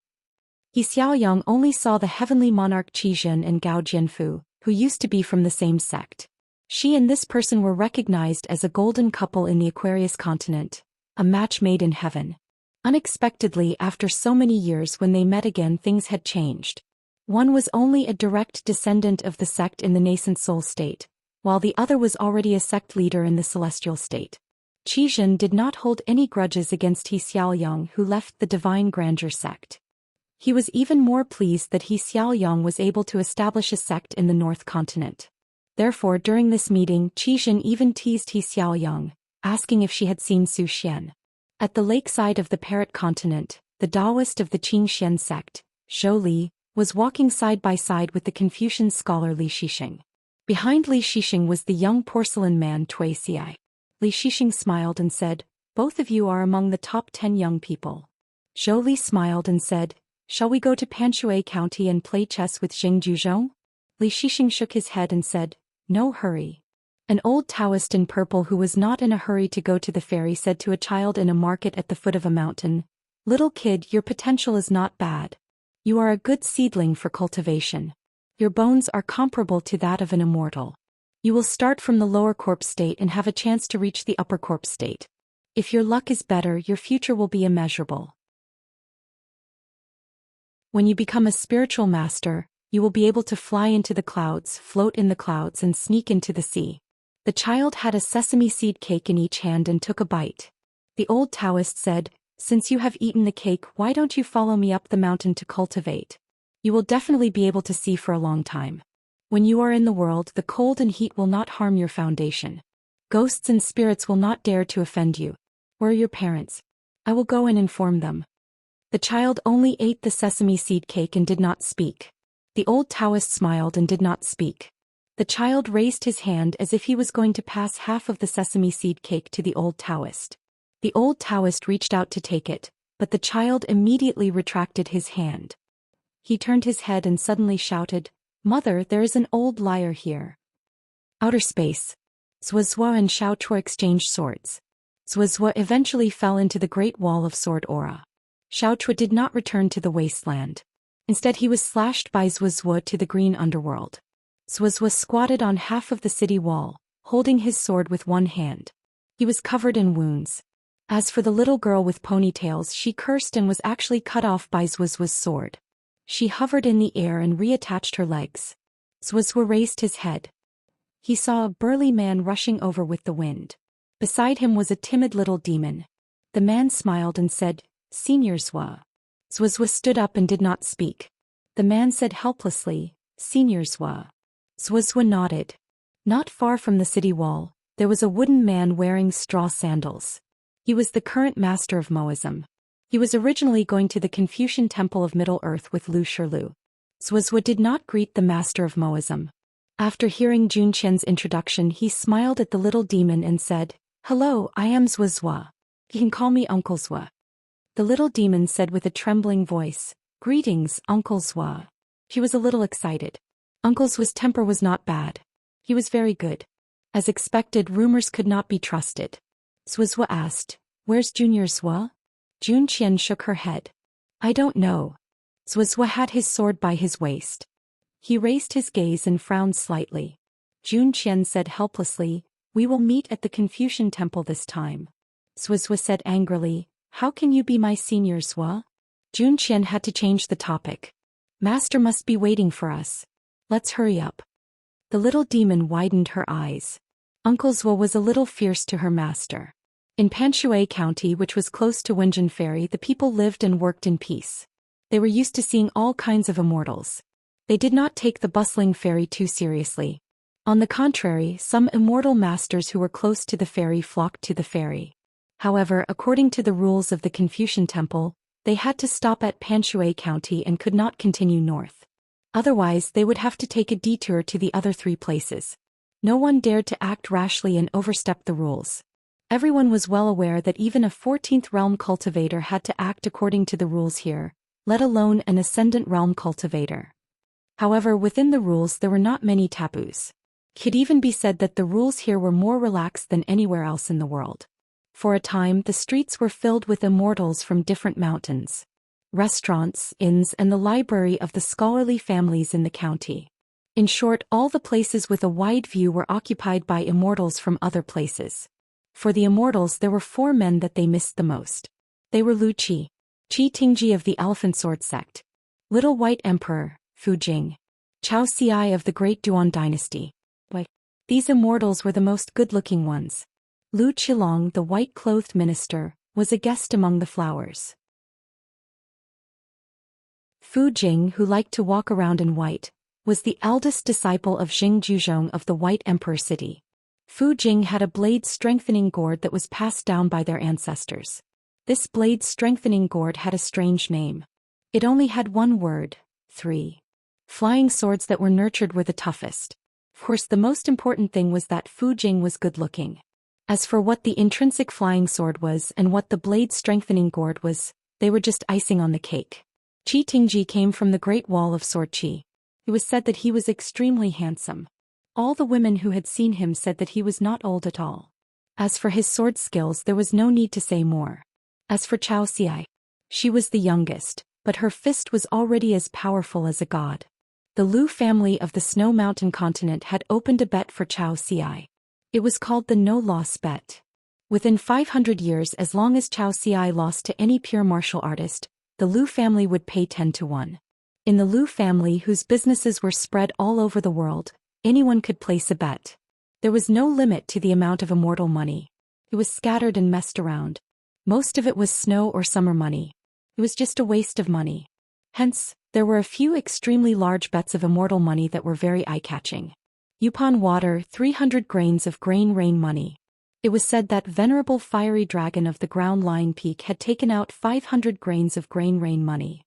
He Xiaoyang only saw the heavenly monarch Qizhen and Gao Jianfu, who used to be from the same sect. She and this person were recognized as a golden couple in the Aquarius continent, a match made in heaven. Unexpectedly, after so many years, when they met again, things had changed. One was only a direct descendant of the sect in the nascent soul state, while the other was already a sect leader in the celestial state. Qizhen did not hold any grudges against He Xiaoyang, who left the divine grandeur sect. He was even more pleased that He Xiaoyang was able to establish a sect in the North continent. Therefore, during this meeting, Qizhen even teased He Xiaoyang, asking if she had seen Zhou Xian. At the lakeside of the Parrot continent, the Taoist of the Xian sect, Zhou Li, was walking side by side with the Confucian scholar Li Shixing. Behind Li Shixing was the young porcelain man Tui Xi. Li Shixing smiled and said, "Both of you are among the top 10 young people." Zhou Li smiled and said, "Shall we go to Panshui County and play chess with Xing Juzhong?" Li Shixing shook his head and said, "No hurry." An old Taoist in purple who was not in a hurry to go to the ferry said to a child in a market at the foot of a mountain, "Little kid, your potential is not bad. You are a good seedling for cultivation. Your bones are comparable to that of an immortal. You will start from the lower corpse state and have a chance to reach the upper corpse state. If your luck is better, your future will be immeasurable. When you become a spiritual master, you will be able to fly into the clouds, float in the clouds, and sneak into the sea." The child had a sesame seed cake in each hand and took a bite. The old Taoist said, "Since you have eaten the cake, why don't you follow me up the mountain to cultivate? You will definitely be able to see for a long time. When you are in the world, the cold and heat will not harm your foundation. Ghosts and spirits will not dare to offend you. Where are your parents? I will go and inform them." The child only ate the sesame seed cake and did not speak. The old Taoist smiled and did not speak. The child raised his hand as if he was going to pass half of the sesame seed cake to the old Taoist. The old Taoist reached out to take it, but the child immediately retracted his hand. He turned his head and suddenly shouted, "Mother, there is an old liar here." Outer space. Zhuo and Xiao Chua exchanged swords. Zhuo eventually fell into the great wall of sword aura. Xiao Chua did not return to the wasteland. Instead he was slashed by Zhuo to the green underworld. Zhuo squatted on half of the city wall, holding his sword with one hand. He was covered in wounds. As for the little girl with ponytails, she cursed and was actually cut off by Zhuo's sword. She hovered in the air and reattached her legs. Zhuo raised his head. He saw a burly man rushing over with the wind. Beside him was a timid little demon. The man smiled and said, "Senior Zhuo." Zhuo stood up and did not speak. The man said helplessly, "Senior Zhuo." Zhuo nodded. Not far from the city wall, there was a wooden man wearing straw sandals. He was the current master of Moism. He was originally going to the Confucian Temple of Middle-earth with Lu Shirlu. Zhuo did not greet the master of Moism. After hearing Zhou Xian's introduction, he smiled at the little demon and said, "Hello, I am Zhuo. You can call me Uncle Zhuo." The little demon said with a trembling voice, "Greetings, Uncle Zhuo." He was a little excited. Uncle Zhuo's temper was not bad. He was very good. As expected, rumors could not be trusted. Zhuo asked, "Where's Junior Zhuo?" Zhou Xian shook her head. "I don't know." Zhuo had his sword by his waist. He raised his gaze and frowned slightly. Zhou Xian said helplessly, "We will meet at the Confucian temple this time." Zhuo said angrily, "How can you be my senior, Zhuo?" Zhou Xian had to change the topic. "Master must be waiting for us. Let's hurry up." The little demon widened her eyes. Uncle Zhuo was a little fierce to her master. In Panshui County, which was close to Wenjin Ferry, the people lived and worked in peace. They were used to seeing all kinds of immortals. They did not take the bustling ferry too seriously. On the contrary, some immortal masters who were close to the ferry flocked to the ferry. However, according to the rules of the Confucian Temple, they had to stop at Panshui County and could not continue north. Otherwise, they would have to take a detour to the other 3 places. No one dared to act rashly and overstep the rules. Everyone was well aware that even a 14th realm cultivator had to act according to the rules here, let alone an ascendant realm cultivator. However, within the rules there were not many taboos. It could even be said that the rules here were more relaxed than anywhere else in the world. For a time, the streets were filled with immortals from different mountains. Restaurants, inns, and the library of the scholarly families in the county. In short, all the places with a wide view were occupied by immortals from other places. For the immortals, there were 4 men that they missed the most. They were Lu Qi, Qi Tingji of the Elephant Sword Sect, Little White Emperor, Fu Jing, Chao Xi of the Great Duan Dynasty. These immortals were the most good-looking ones. Lu Qilong, the white-clothed minister, was a guest among the flowers. Fu Jing, who liked to walk around in white, was the eldest disciple of Xing Juzhong of the White Emperor City. Fu Jing had a blade-strengthening gourd that was passed down by their ancestors. This blade-strengthening gourd had a strange name. It only had one word, 3. Flying swords that were nurtured were the toughest. Of course, the most important thing was that Fu Jing was good-looking. As for what the intrinsic flying sword was and what the blade-strengthening gourd was, they were just icing on the cake. Qi Tingji came from the Great Wall of Sword Qi. It was said that he was extremely handsome. All the women who had seen him said that he was not old at all. As for his sword skills, there was no need to say more. As for Xianxia, she was the youngest, but her fist was already as powerful as a god. The Lu family of the Snow Mountain continent had opened a bet for Xianxia. It was called the no-loss bet. Within 500 years, as long as Xianxia lost to any pure martial artist, the Lu family would pay 10 to 1. In the Lu family, whose businesses were spread all over the world, anyone could place a bet. There was no limit to the amount of immortal money. It was scattered and messed around. Most of it was snow or summer money. It was just a waste of money. Hence, there were a few extremely large bets of immortal money that were very eye-catching. Yupon water, 300 grains of grain rain money. It was said that venerable fiery dragon of the ground line peak had taken out 500 grains of grain rain money.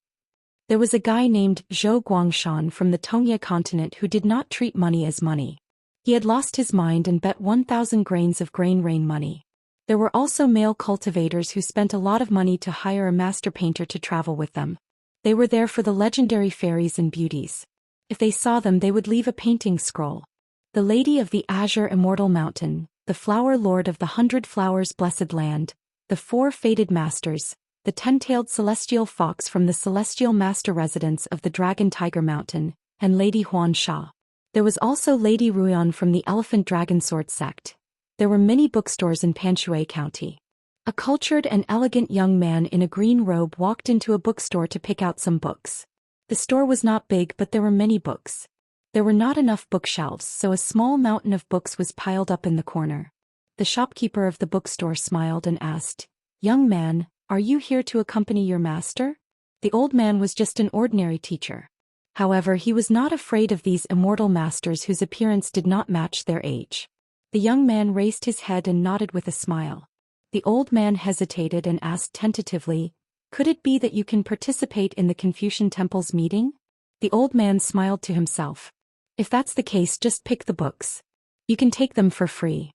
There was a guy named Zhou Xian from the Tongya continent who did not treat money as money. He had lost his mind and bet 1,000 grains of grain rain money. There were also male cultivators who spent a lot of money to hire a master painter to travel with them. They were there for the legendary fairies and beauties. If they saw them, they would leave a painting scroll. The Lady of the Azure Immortal Mountain, the Flower Lord of the 100 Flowers Blessed Land, the 4 Fated Masters, the 10-tailed Celestial Fox from the Celestial Master Residence of the Dragon Tiger Mountain, and Lady Huan Sha. There was also Lady Ruyan from the Elephant Dragon Sword sect. There were many bookstores in Panshui County. A cultured and elegant young man in a green robe walked into a bookstore to pick out some books. The store was not big, but there were many books. There were not enough bookshelves, so a small mountain of books was piled up in the corner. The shopkeeper of the bookstore smiled and asked, "Young man, are you here to accompany your master?" The old man was just an ordinary teacher. However, he was not afraid of these immortal masters whose appearance did not match their age. The young man raised his head and nodded with a smile. The old man hesitated and asked tentatively, "Could it be that you can participate in the Confucian Temple's meeting?" The old man smiled to himself. "If that's the case, just pick the books. You can take them for free.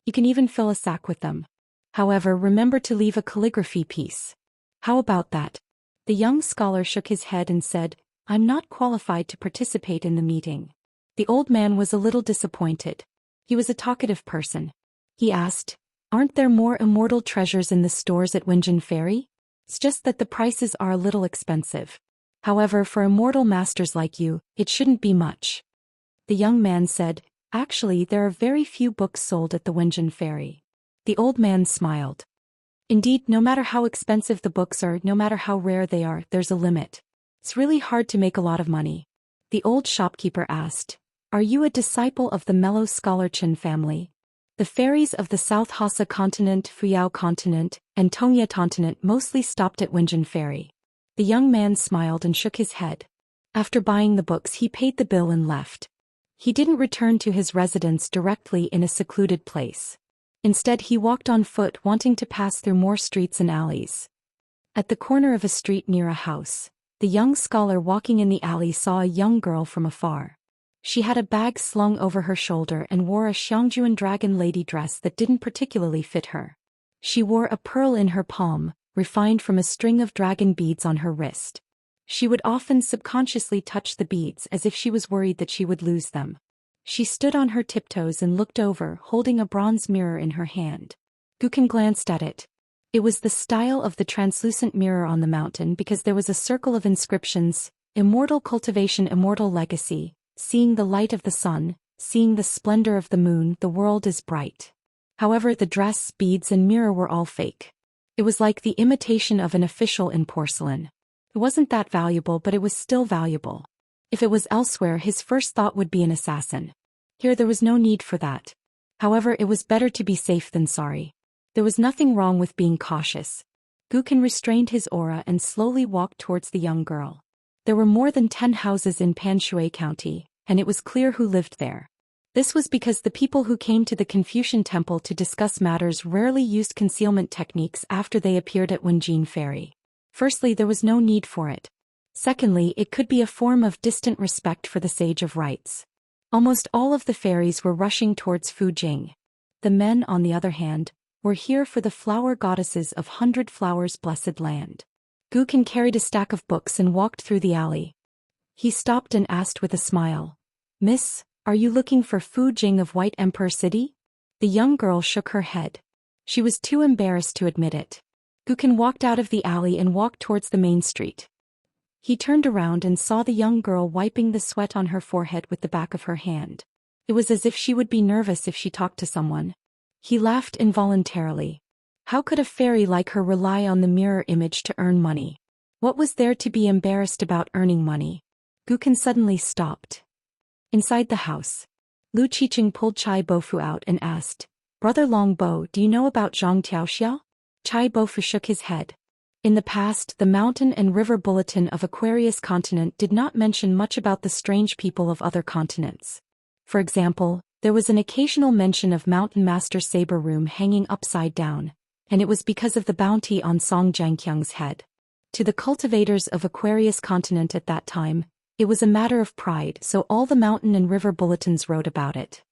You can even fill a sack with them. However, remember to leave a calligraphy piece." "How about that?" The young scholar shook his head and said, "I'm not qualified to participate in the meeting." The old man was a little disappointed. He was a talkative person. He asked, "Aren't there more immortal treasures in the stores at Wenjin Ferry? It's just that the prices are a little expensive. However, for immortal masters like you, it shouldn't be much." The young man said, "Actually, there are very few books sold at the Wenjin Ferry." The old man smiled. "Indeed, no matter how expensive the books are, no matter how rare they are, there's a limit. It's really hard to make a lot of money." The old shopkeeper asked, "Are you a disciple of the Mellow Scholar Chen family?" The fairies of the South Hassa continent, Fuyao continent, and Tongya continent mostly stopped at Wenjin Ferry. The young man smiled and shook his head. After buying the books, he paid the bill and left. He didn't return to his residence directly in a secluded place. Instead, he walked on foot, wanting to pass through more streets and alleys. At the corner of a street near a house, the young scholar walking in the alley saw a young girl from afar. She had a bag slung over her shoulder and wore a Xiangjuan dragon lady dress that didn't particularly fit her. She wore a pearl in her palm, refined from a string of dragon beads on her wrist. She would often subconsciously touch the beads as if she was worried that she would lose them. She stood on her tiptoes and looked over, holding a bronze mirror in her hand. Guken glanced at it. It was the style of the translucent mirror on the mountain because there was a circle of inscriptions: Immortal Cultivation, Immortal Legacy, Seeing the Light of the Sun, Seeing the Splendor of the Moon, The World is Bright. However, the dress, beads and mirror were all fake. It was like the imitation of an official in porcelain. It wasn't that valuable, but it was still valuable. If it was elsewhere, his first thought would be an assassin. Here there was no need for that. However, it was better to be safe than sorry. There was nothing wrong with being cautious. Guken restrained his aura and slowly walked towards the young girl. There were more than 10 houses in Panshui County, and it was clear who lived there. This was because the people who came to the Confucian Temple to discuss matters rarely used concealment techniques after they appeared at Wenjin Ferry. Firstly, there was no need for it. Secondly, it could be a form of distant respect for the Sage of Rites. Almost all of the fairies were rushing towards Fu Jing. The men, on the other hand, were here for the flower goddesses of 100 Flowers Blessed Land. Gukin carried a stack of books and walked through the alley. He stopped and asked with a smile, "Miss, are you looking for Fu Jing of White Emperor City?" The young girl shook her head. She was too embarrassed to admit it. Gukin walked out of the alley and walked towards the main street. He turned around and saw the young girl wiping the sweat on her forehead with the back of her hand. It was as if she would be nervous if she talked to someone. He laughed involuntarily. How could a fairy like her rely on the mirror image to earn money? What was there to be embarrassed about earning money? Gukin suddenly stopped. Inside the house, Lu Qiqing pulled Chai Bofu out and asked, "Brother Longbo, do you know about Zhang Tiaoxia?" Chai Bofu shook his head. In the past, the Mountain and River Bulletin of Aquarius Continent did not mention much about the strange people of other continents. For example, there was an occasional mention of Mountain Master Saber Room hanging upside down, and it was because of the bounty on Song Jiangqiang's head. To the cultivators of Aquarius Continent at that time, it was a matter of pride, so all the Mountain and River Bulletins wrote about it.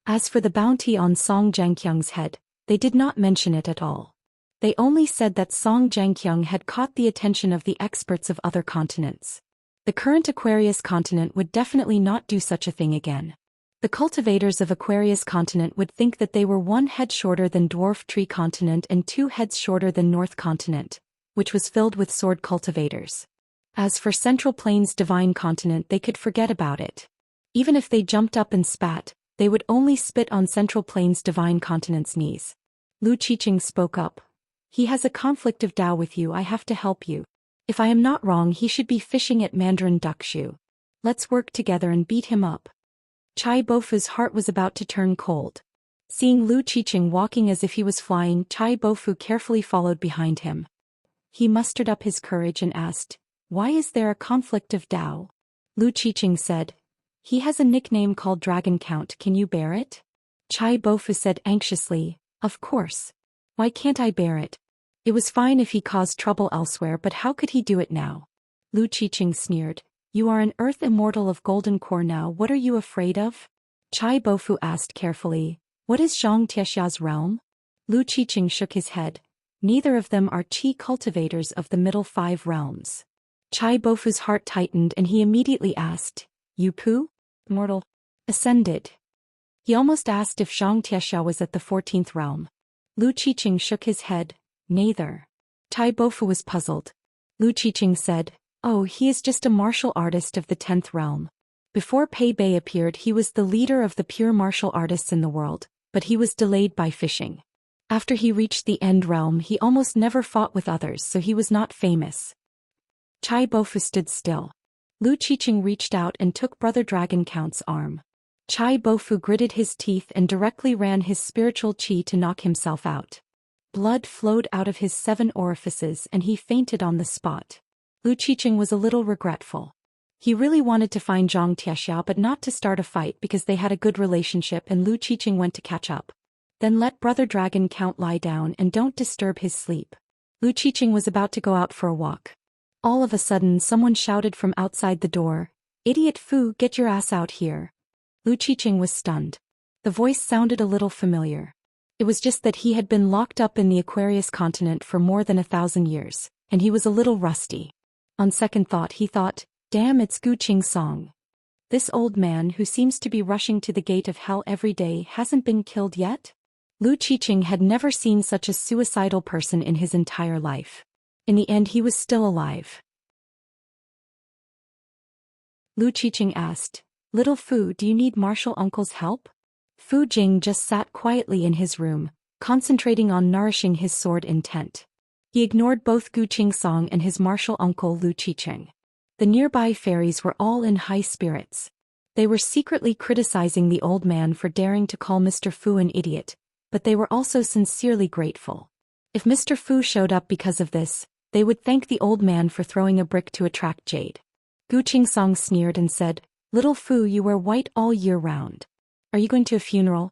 As for the bounty on Song Jiangqiang's head, they did not mention it at all. They only said that Song Jiangqiang had caught the attention of the experts of other continents. The current Aquarius Continent would definitely not do such a thing again. The cultivators of Aquarius Continent would think that they were 1 head shorter than Dwarf Tree Continent and 2 heads shorter than North Continent, which was filled with sword cultivators. As for Central Plains Divine Continent, they could forget about it. Even if they jumped up and spat, they would only spit on Central Plains Divine Continent's knees. Lu Qiqing spoke up. "He has a conflict of Tao with you. I have to help you. If I am not wrong, he should be fishing at Mandarin Duckshoe. Let's work together and beat him up." Chai Bofu's heart was about to turn cold. Seeing Lu Qiqing walking as if he was flying, Chai Bofu carefully followed behind him. He mustered up his courage and asked, "Why is there a conflict of Tao?" Lu Qiqing said, "He has a nickname called Dragon Count. Can you bear it?" Chai Bofu said anxiously, "Of course. Why can't I bear it? It was fine if he caused trouble elsewhere, but how could he do it now?" Lu Qiqing sneered, "You are an earth immortal of golden core now. What are you afraid of?" Chai Bofu asked carefully, "What is Zhang Tiexia's realm?" Lu Qiqing shook his head. "Neither of them are chi cultivators of the middle 5 realms." Chai Bofu's heart tightened and he immediately asked, "You Pu? Mortal? Ascended?" He almost asked if Zhang Tiexia was at the 14th realm. Lu Qiqing shook his head, "Neither." Chai Bofu was puzzled. Lu Qiqing said, "Oh, he is just a martial artist of the 10th realm. Before Pei Bei appeared, he was the leader of the pure martial artists in the world, but he was delayed by fishing. After he reached the end realm, he almost never fought with others, so he was not famous." Chai Bofu stood still. Lu Qiqing reached out and took Brother Dragon Count's arm. Chai Bofu gritted his teeth and directly ran his spiritual qi to knock himself out. Blood flowed out of his 7 orifices and he fainted on the spot. Lu Qiqing was a little regretful. He really wanted to find Zhang Tiexia but not to start a fight because they had a good relationship, and Lu Qiqing went to catch up. "Then let Brother Dragon Count lie down and don't disturb his sleep." Lu Qiqing was about to go out for a walk. All of a sudden someone shouted from outside the door, "Idiot Fu, get your ass out here." Lu Qiqing was stunned. The voice sounded a little familiar. It was just that he had been locked up in the Aquarius Continent for more than 1,000 years, and he was a little rusty. On second thought he thought, "Damn, it's Gu Qing Song. This old man who seems to be rushing to the gate of hell every day hasn't been killed yet?" Lu Qiqing had never seen such a suicidal person in his entire life. In the end he was still alive. Lu Qiqing asked, "Little Fu, do you need martial uncle's help?" Fu Jing just sat quietly in his room, concentrating on nourishing his sword intent. He ignored both Gu Qing Song and his martial uncle Lu Qiqing. The nearby fairies were all in high spirits. They were secretly criticizing the old man for daring to call Mr. Fu an idiot, but they were also sincerely grateful. If Mr. Fu showed up because of this, they would thank the old man for throwing a brick to attract jade. Gu Qing Song sneered and said, "Little Fu, you wear white all year round. Are you going to a funeral?"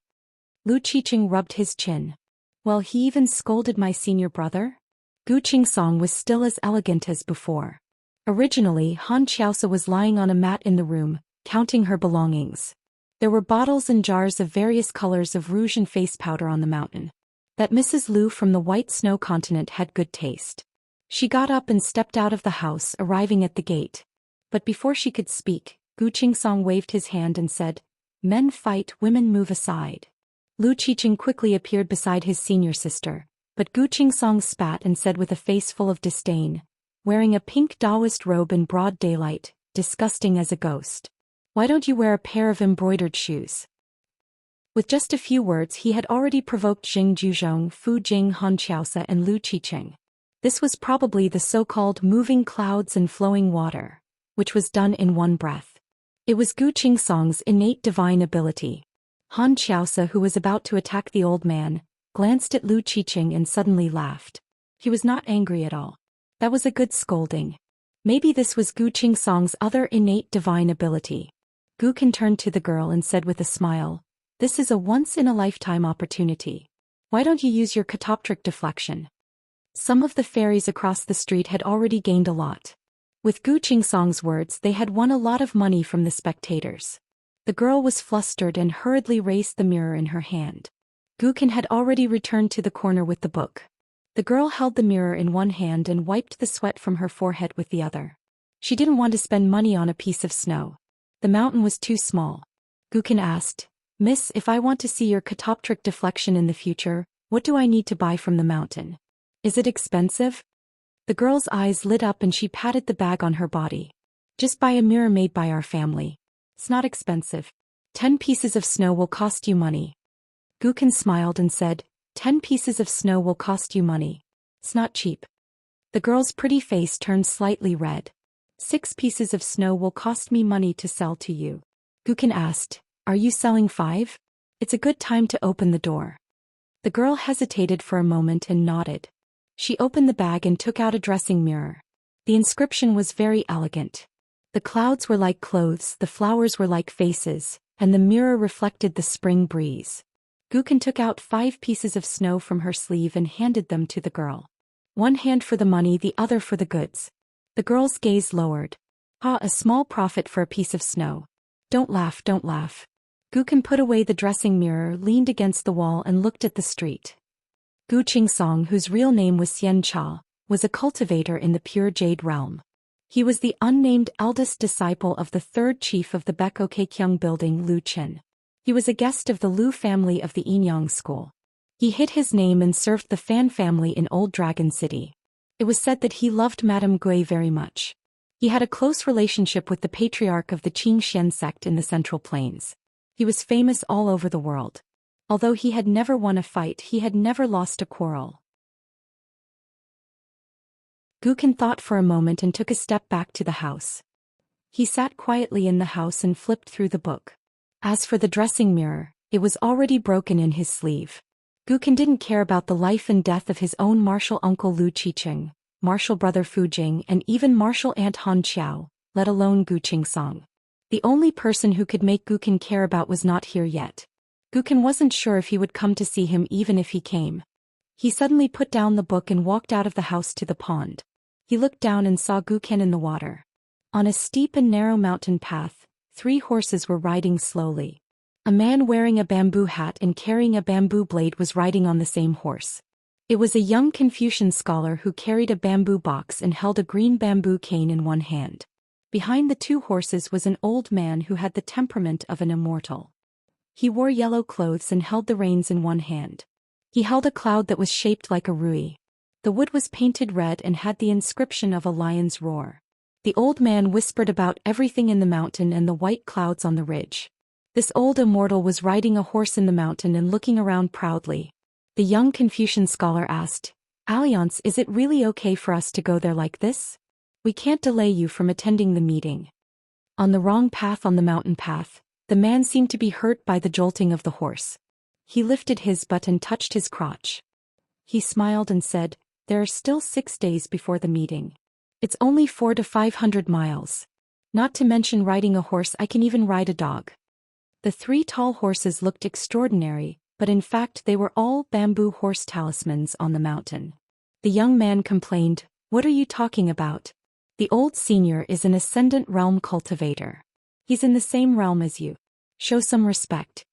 Lu Qiqing rubbed his chin. "Well, he even scolded my senior brother?" Gu Qingsong was still as elegant as before. Originally, Xianxia was lying on a mat in the room, counting her belongings. There were bottles and jars of various colors of rouge and face powder on the mountain. That Mrs. Liu from the White Snow Continent had good taste. She got up and stepped out of the house, arriving at the gate. But before she could speak, Gu Qingsong waved his hand and said, "Men fight, women move aside." Lu Qiqing quickly appeared beside his senior sister, but Gu Qingsong spat and said with a face full of disdain, "Wearing a pink Taoist robe in broad daylight, disgusting as a ghost. Why don't you wear a pair of embroidered shoes?" With just a few words he had already provoked Xing Juzhong, Fu Jing, Han Qiaosa and Lu Qiqing. This was probably the so-called moving clouds and flowing water, which was done in one breath. It was Gu Qingsong's innate divine ability. Han Qiaosa, who was about to attack the old man, glanced at Lu Qiqing and suddenly laughed. He was not angry at all. That was a good scolding. Maybe this was Gu Qingsong's other innate divine ability. Gu Qin turned to the girl and said with a smile, "This is a once-in-a-lifetime opportunity. Why don't you use your catoptric deflection?" Some of the fairies across the street had already gained a lot. With Gu Qingsong's words, they had won a lot of money from the spectators. The girl was flustered and hurriedly raised the mirror in her hand. Gu Qin had already returned to the corner with the book. The girl held the mirror in one hand and wiped the sweat from her forehead with the other. She didn't want to spend money on a piece of snow. The mountain was too small. Gu Qin asked, "Miss, if I want to see your catoptric deflection in the future, what do I need to buy from the mountain? Is it expensive?" The girl's eyes lit up and she patted the bag on her body. "Just buy a mirror made by our family. It's not expensive. 10 pieces of snow will cost you money." Gu Qin smiled and said, 10 pieces of snow will cost you money. It's not cheap." The girl's pretty face turned slightly red. 6 pieces of snow will cost me money to sell to you." Gu Qin asked, "Are you selling 5? It's a good time to open the door." The girl hesitated for a moment and nodded. She opened the bag and took out a dressing mirror. The inscription was very elegant. The clouds were like clothes, the flowers were like faces, and the mirror reflected the spring breeze. Gu Qin took out 5 pieces of snow from her sleeve and handed them to the girl. One hand for the money, the other for the goods. The girl's gaze lowered. "Ah, a small profit for a piece of snow. Don't laugh, don't laugh." Gu Qin put away the dressing mirror, leaned against the wall and looked at the street. Gu Qingsong, whose real name was Xianxia, was a cultivator in the pure jade realm. He was the unnamed eldest disciple of the third chief of the Bekokekyung building, Lu Qin. He was a guest of the Lu family of the Yinyang school. He hid his name and served the Fan family in Old Dragon City. It was said that he loved Madame Gui very much. He had a close relationship with the patriarch of the Xian sect in the Central Plains. He was famous all over the world. Although he had never won a fight, he had never lost a quarrel. Gu Qin thought for a moment and took a step back to the house. He sat quietly in the house and flipped through the book. As for the dressing mirror, it was already broken in his sleeve. Gu Qin didn't care about the life and death of his own martial uncle Lu Qiqing, martial brother Fu Jing and even martial aunt Han Qiao, let alone Gu Qingsong. The only person who could make Gu Qin care about was not here yet. Gu Qin wasn't sure if he would come to see him even if he came. He suddenly put down the book and walked out of the house to the pond. He looked down and saw Gu Qin in the water. On a steep and narrow mountain path, 3 horses were riding slowly. A man wearing a bamboo hat and carrying a bamboo blade was riding on the same horse. It was a young Confucian scholar who carried a bamboo box and held a green bamboo cane in one hand. Behind the 2 horses was an old man who had the temperament of an immortal. He wore yellow clothes and held the reins in one hand. He held a cloud that was shaped like a rui. The wood was painted red and had the inscription of a lion's roar. The old man whispered about everything in the mountain and the white clouds on the ridge. This old immortal was riding a horse in the mountain and looking around proudly. The young Confucian scholar asked, "Alliance, is it really okay for us to go there like this? We can't delay you from attending the meeting." On the wrong path on the mountain path, the man seemed to be hurt by the jolting of the horse. He lifted his butt and touched his crotch. He smiled and said, "There are still 6 days before the meeting. It's only 400 to 500 miles. Not to mention riding a horse, I can even ride a dog." The 3 tall horses looked extraordinary, but in fact they were all bamboo horse talismans on the mountain. The young man complained, "What are you talking about? The old senior is an ascendant realm cultivator. He's in the same realm as you. Show some respect."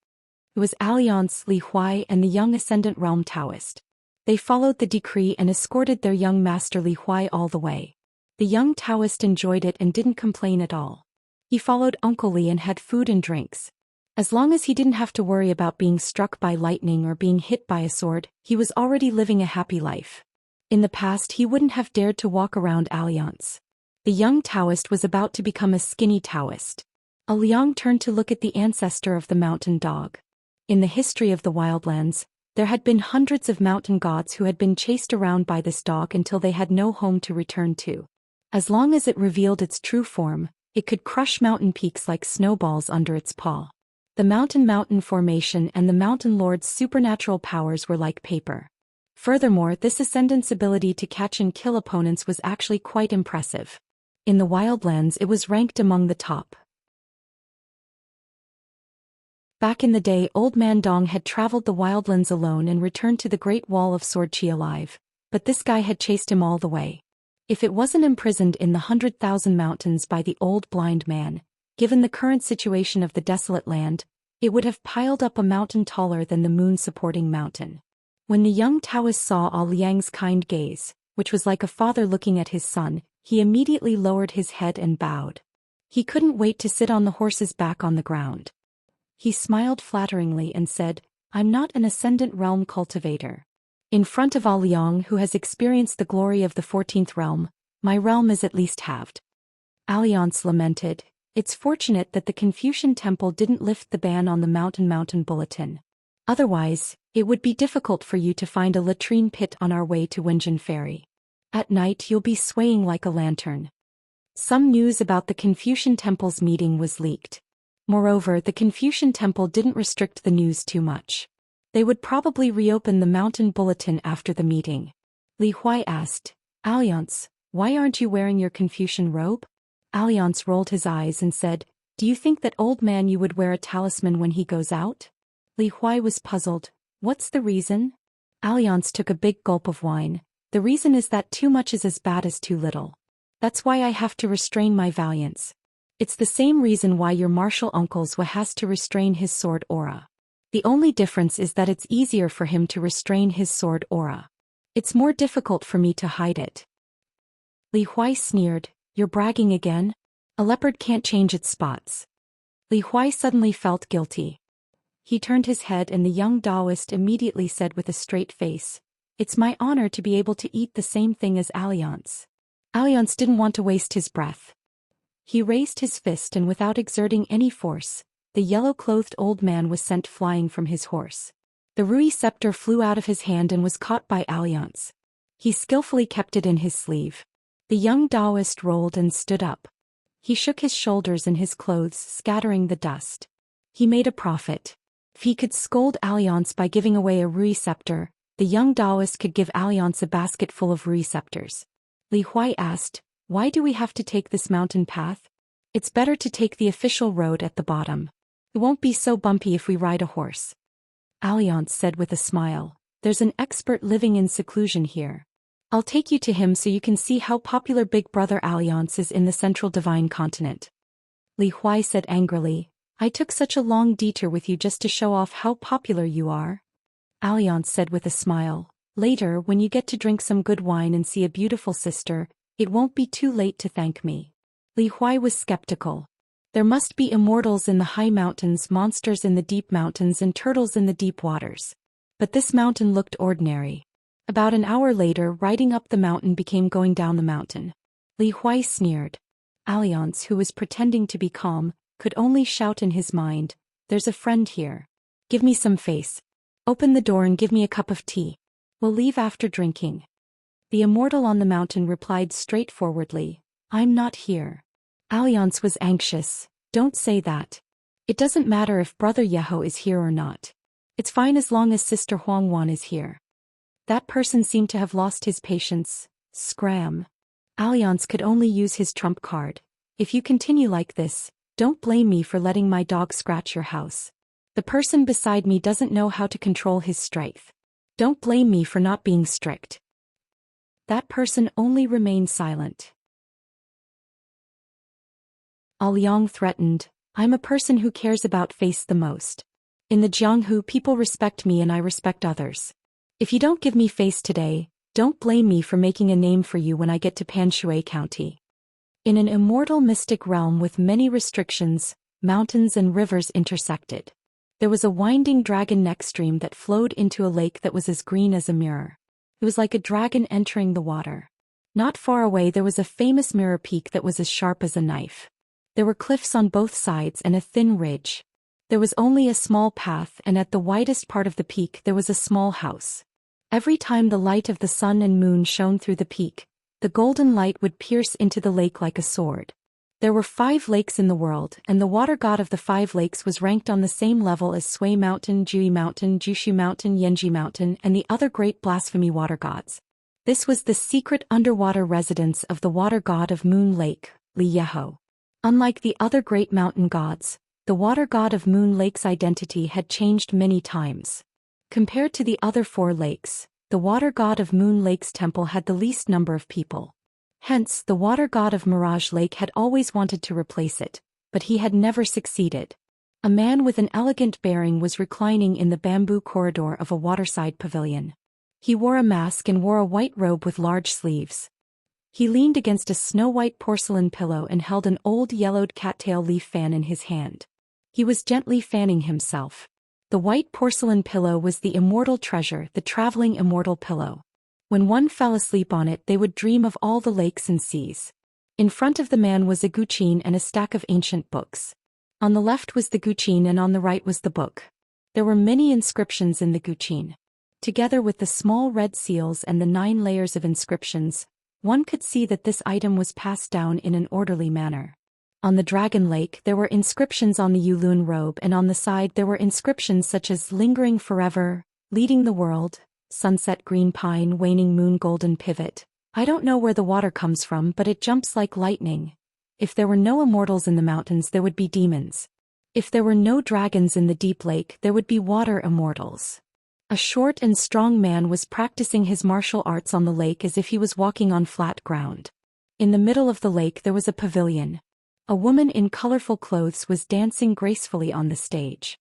It was Alliance, Li Huai and the young ascendant realm Taoist. They followed the decree and escorted their young master Li Huai all the way. The young Taoist enjoyed it and didn't complain at all. He followed Uncle Li and had food and drinks. As long as he didn't have to worry about being struck by lightning or being hit by a sword, he was already living a happy life. In the past he wouldn't have dared to walk around Alliance. The young Taoist was about to become a skinny Taoist. A Liang turned to look at the ancestor of the mountain dog. In the history of the wildlands, there had been hundreds of mountain gods who had been chased around by this dog until they had no home to return to. As long as it revealed its true form, it could crush mountain peaks like snowballs under its paw. The mountain formation and the mountain lord's supernatural powers were like paper. Furthermore, this ascendant's ability to catch and kill opponents was actually quite impressive. In the wildlands it was ranked among the top. Back in the day, Old Man Dong had traveled the wildlands alone and returned to the Great Wall of Swordchi alive, but this guy had chased him all the way. If it wasn't imprisoned in the 100,000 mountains by the old blind man, given the current situation of the desolate land, it would have piled up a mountain taller than the moon-supporting mountain. When the young Taoist saw Ah Liang's kind gaze, which was like a father looking at his son, he immediately lowered his head and bowed. He couldn't wait to sit on the horse's back on the ground. He smiled flatteringly and said, "I'm not an ascendant realm cultivator. In front of Ah Liang, who has experienced the glory of the 14th realm, my realm is at least halved." Alliance lamented, "It's fortunate that the Confucian temple didn't lift the ban on the mountain bulletin. Otherwise, it would be difficult for you to find a latrine pit on our way to Wenjin Ferry. At night you'll be swaying like a lantern." Some news about the Confucian temple's meeting was leaked. Moreover, the Confucian temple didn't restrict the news too much. They would probably reopen the mountain bulletin after the meeting. Li Huai asked, "Alliance, why aren't you wearing your Confucian robe?" Alliance rolled his eyes and said, "Do you think that old man you would wear a talisman when he goes out?" Li Huai was puzzled. "What's the reason?" Alliance took a big gulp of wine. "The reason is that too much is as bad as too little. That's why I have to restrain my valiance. It's the same reason why your martial uncle Zhou has to restrain his sword aura. The only difference is that it's easier for him to restrain his sword aura. It's more difficult for me to hide it." Li Huai sneered, "You're bragging again? A leopard can't change its spots." Li Huai suddenly felt guilty. He turned his head and the young Taoist immediately said with a straight face, "It's my honor to be able to eat the same thing as Alliance." Alliance didn't want to waste his breath. He raised his fist and without exerting any force, the yellow-clothed old man was sent flying from his horse. The Rui scepter flew out of his hand and was caught by Alliance. He skillfully kept it in his sleeve. The young Taoist rolled and stood up. He shook his shoulders and his clothes scattering the dust. He made a profit. If he could scold Alliance by giving away a Rui scepter, the young Taoist could give Alliance a basket full of Rui scepters. Li Huai asked, "Why do we have to take this mountain path? It's better to take the official road at the bottom. It won't be so bumpy if we ride a horse." Alliance said with a smile, "There's an expert living in seclusion here. I'll take you to him so you can see how popular Big Brother Alliance is in the Central Divine Continent." Li Huai said angrily, "I took such a long detour with you just to show off how popular you are." Alliance said with a smile, "Later, when you get to drink some good wine and see a beautiful sister, it won't be too late to thank me." Li Huai was skeptical. There must be immortals in the high mountains, monsters in the deep mountains and turtles in the deep waters. But this mountain looked ordinary. About an hour later, riding up the mountain became going down the mountain. Li Huai sneered. Alliance, who was pretending to be calm, could only shout in his mind, "There's a friend here. Give me some face. Open the door and give me a cup of tea. We'll leave after drinking." The immortal on the mountain replied straightforwardly, "I'm not here." Alliance was anxious. "Don't say that. It doesn't matter if Brother Yeho is here or not. It's fine as long as Sister Huangwan is here." That person seemed to have lost his patience. Scram. Alliance could only use his trump card. "If you continue like this, don't blame me for letting my dog scratch your house. The person beside me doesn't know how to control his strength. Don't blame me for not being strict." That person only remained silent. Liang threatened, I'm a person who cares about face the most. In the Jianghu, people respect me and I respect others. If you don't give me face today, don't blame me for making a name for you when I get to Panshui County. In an immortal mystic realm with many restrictions, mountains and rivers intersected. There was a winding dragon neck stream that flowed into a lake that was as green as a mirror. It was like a dragon entering the water. Not far away there was a famous mirror peak that was as sharp as a knife. There were cliffs on both sides and a thin ridge. There was only a small path, and at the widest part of the peak there was a small house. Every time the light of the sun and moon shone through the peak, the golden light would pierce into the lake like a sword. There were 5 lakes in the world, and the water god of the 5 lakes was ranked on the same level as Sui Mountain, Jui Mountain, Jushu Mountain, Yanji Mountain, and the other great blasphemy water gods. This was the secret underwater residence of the water god of Moon Lake, Li Yeho. Unlike the other great mountain gods, the water god of Moon Lake's identity had changed many times. Compared to the other 4 lakes, the water god of Moon Lake's temple had the least number of people. Hence, the water god of Mirage Lake had always wanted to replace it, but he had never succeeded. A man with an elegant bearing was reclining in the bamboo corridor of a waterside pavilion. He wore a mask and wore a white robe with large sleeves. He leaned against a snow-white porcelain pillow and held an old yellowed cattail leaf fan in his hand. He was gently fanning himself. The white porcelain pillow was the immortal treasure, the traveling immortal pillow. When one fell asleep on it, they would dream of all the lakes and seas. In front of the man was a guqin and a stack of ancient books. On the left was the guqin and on the right was the book. There were many inscriptions in the guqin. Together with the small red seals and the 9 layers of inscriptions, one could see that this item was passed down in an orderly manner. On the Dragon Lake there were inscriptions on the Yulun robe, and on the side there were inscriptions such as lingering forever, leading the world, sunset green pine, waning moon golden pivot. I don't know where the water comes from, but it jumps like lightning. If there were no immortals in the mountains, there would be demons. If there were no dragons in the deep lake, there would be water immortals. A short and strong man was practicing his martial arts on the lake as if he was walking on flat ground. In the middle of the lake there was a pavilion. A woman in colorful clothes was dancing gracefully on the stage.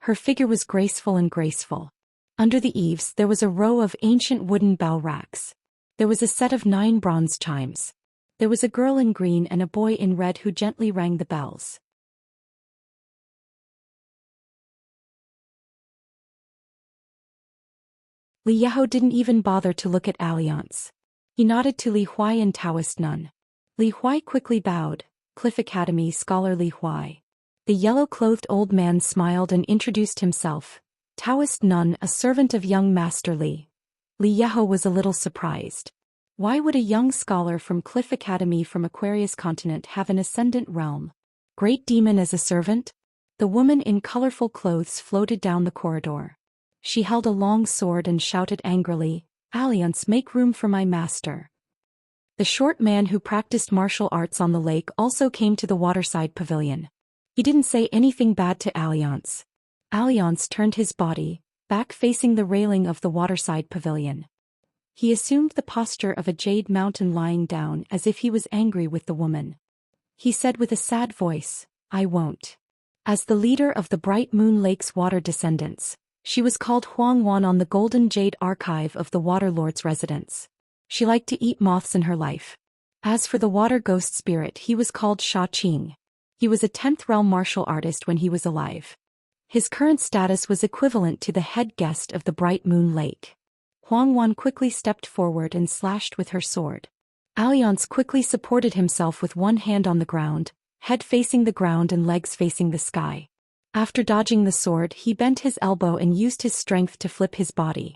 Her figure was graceful and graceful. Under the eaves there was a row of ancient wooden bell racks. There was a set of 9 bronze chimes. There was a girl in green and a boy in red who gently rang the bells. Li Yeho didn't even bother to look at Alliance. He nodded to Li Huai and Taoist nun. Li Huai quickly bowed. Cliff Academy scholar Li Huai. The yellow-clothed old man smiled and introduced himself. Taoist nun, a servant of young Master Li. Li Yeho was a little surprised. Why would a young scholar from Cliff Academy from Aquarius continent have an ascendant realm? Great demon as a servant? The woman in colorful clothes floated down the corridor. She held a long sword and shouted angrily, Alliance, make room for my master. The short man who practiced martial arts on the lake also came to the waterside pavilion. He didn't say anything bad to Alliance. Alliance turned his body, back facing the railing of the waterside pavilion. He assumed the posture of a jade mountain lying down as if he was angry with the woman. He said with a sad voice, I won't. As the leader of the Bright Moon Lake's water descendants, she was called Huang Wan on the Golden Jade Archive of the Water Lord's residence. She liked to eat moths in her life. As for the water ghost spirit, he was called Sha Qing. He was a 10th realm martial artist when he was alive. His current status was equivalent to the head guest of the Bright Moon Lake. Huang Wan quickly stepped forward and slashed with her sword. Alliance quickly supported himself with one hand on the ground, head facing the ground and legs facing the sky. After dodging the sword, he bent his elbow and used his strength to flip his body.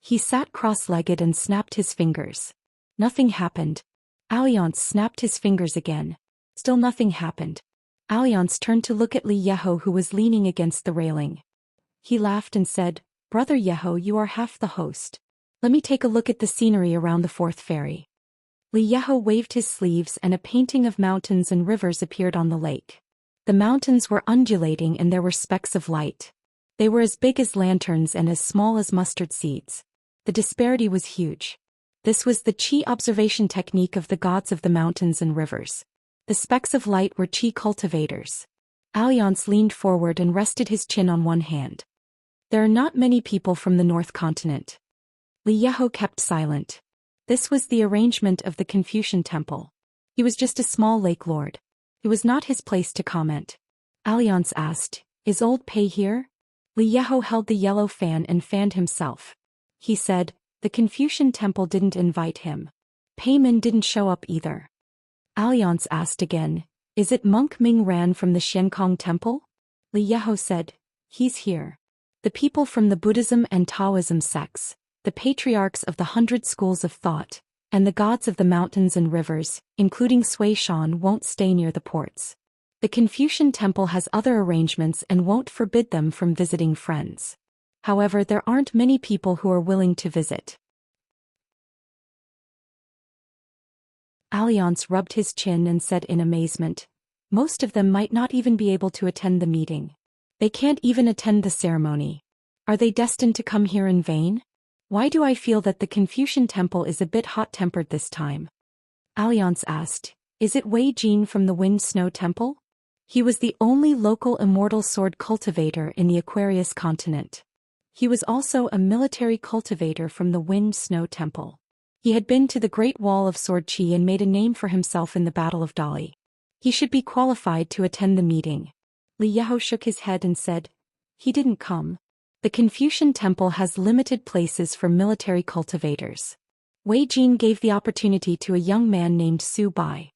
He sat cross-legged and snapped his fingers. Nothing happened. Alliance snapped his fingers again. Still nothing happened. Alliance turned to look at Li Yeho, who was leaning against the railing. He laughed and said, Brother Yeho, you are half the host. Let me take a look at the scenery around the 4th ferry. Li Yeho waved his sleeves and a painting of mountains and rivers appeared on the lake. The mountains were undulating and there were specks of light. They were as big as lanterns and as small as mustard seeds. The disparity was huge. This was the qi observation technique of the gods of the mountains and rivers. The specks of light were qi cultivators. Alliance leaned forward and rested his chin on one hand. There are not many people from the North Continent. Li Yeho kept silent. This was the arrangement of the Confucian temple. He was just a small lake lord. It was not his place to comment. Alliance asked, "Is old Pei here?" Li Yeho held the yellow fan and fanned himself. He said, "The Confucian temple didn't invite him. Pei Min didn't show up either." Alliance asked again, "Is it Monk Ming Ran from the Xiankong temple?" Li Yeho said, "He's here. The people from the Buddhism and Taoism sects, the patriarchs of the 100 schools of thought, and the gods of the mountains and rivers, including Zhou Xian, won't stay near the ports. The Confucian temple has other arrangements and won't forbid them from visiting friends. However, there aren't many people who are willing to visit." Alliance rubbed his chin and said in amazement, "Most of them might not even be able to attend the meeting. They can't even attend the ceremony. Are they destined to come here in vain? Why do I feel that the Confucian temple is a bit hot-tempered this time?" Alliance asked, "Is it Wei Jin from the Wind Snow Temple?" He was the only local immortal sword cultivator in the Aquarius continent. He was also a military cultivator from the Wind Snow Temple. He had been to the Great Wall of Sword Qi and made a name for himself in the Battle of Dali. He should be qualified to attend the meeting. Li Yeho shook his head and said, "He didn't come. The Confucian temple has limited places for military cultivators." Wei Jin gave the opportunity to a young man named Su Bai.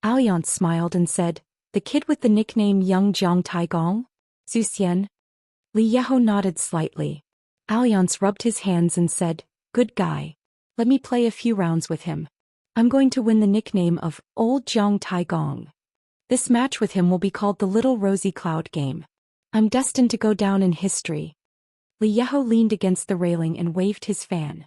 Alliance smiled and said, "The kid with the nickname Young Jiang Taigong? Zhou Xian?" Li Yeho nodded slightly. Alliance rubbed his hands and said, "Good guy. Let me play a few rounds with him. I'm going to win the nickname of Old Jiang Taigong. This match with him will be called the Little Rosy Cloud Game. I'm destined to go down in history." Li Yeho leaned against the railing and waved his fan.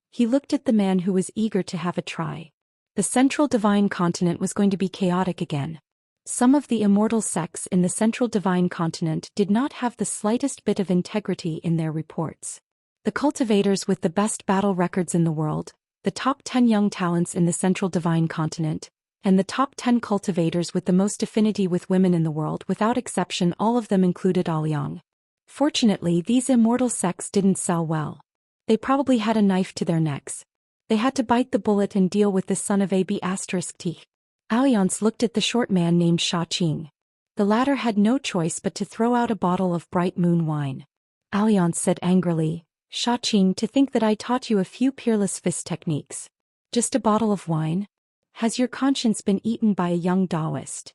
He looked at the man who was eager to have a try. The Central Divine Continent was going to be chaotic again. Some of the immortal sects in the Central Divine Continent did not have the slightest bit of integrity in their reports. The cultivators with the best battle records in the world, the top 10 young talents in the Central Divine Continent, and the top 10 cultivators with the most affinity with women in the world, without exception all of them included Aoyang. Fortunately, these immortal sects didn't sell well. They probably had a knife to their necks. They had to bite the bullet and deal with the son of AB*T. Alliance looked at the short man named Sha Qing. The latter had no choice but to throw out a bottle of bright moon wine. Alliance said angrily, "Sha Qing, to think that I taught you a few peerless fist techniques. Just a bottle of wine? Has your conscience been eaten by a young Taoist?"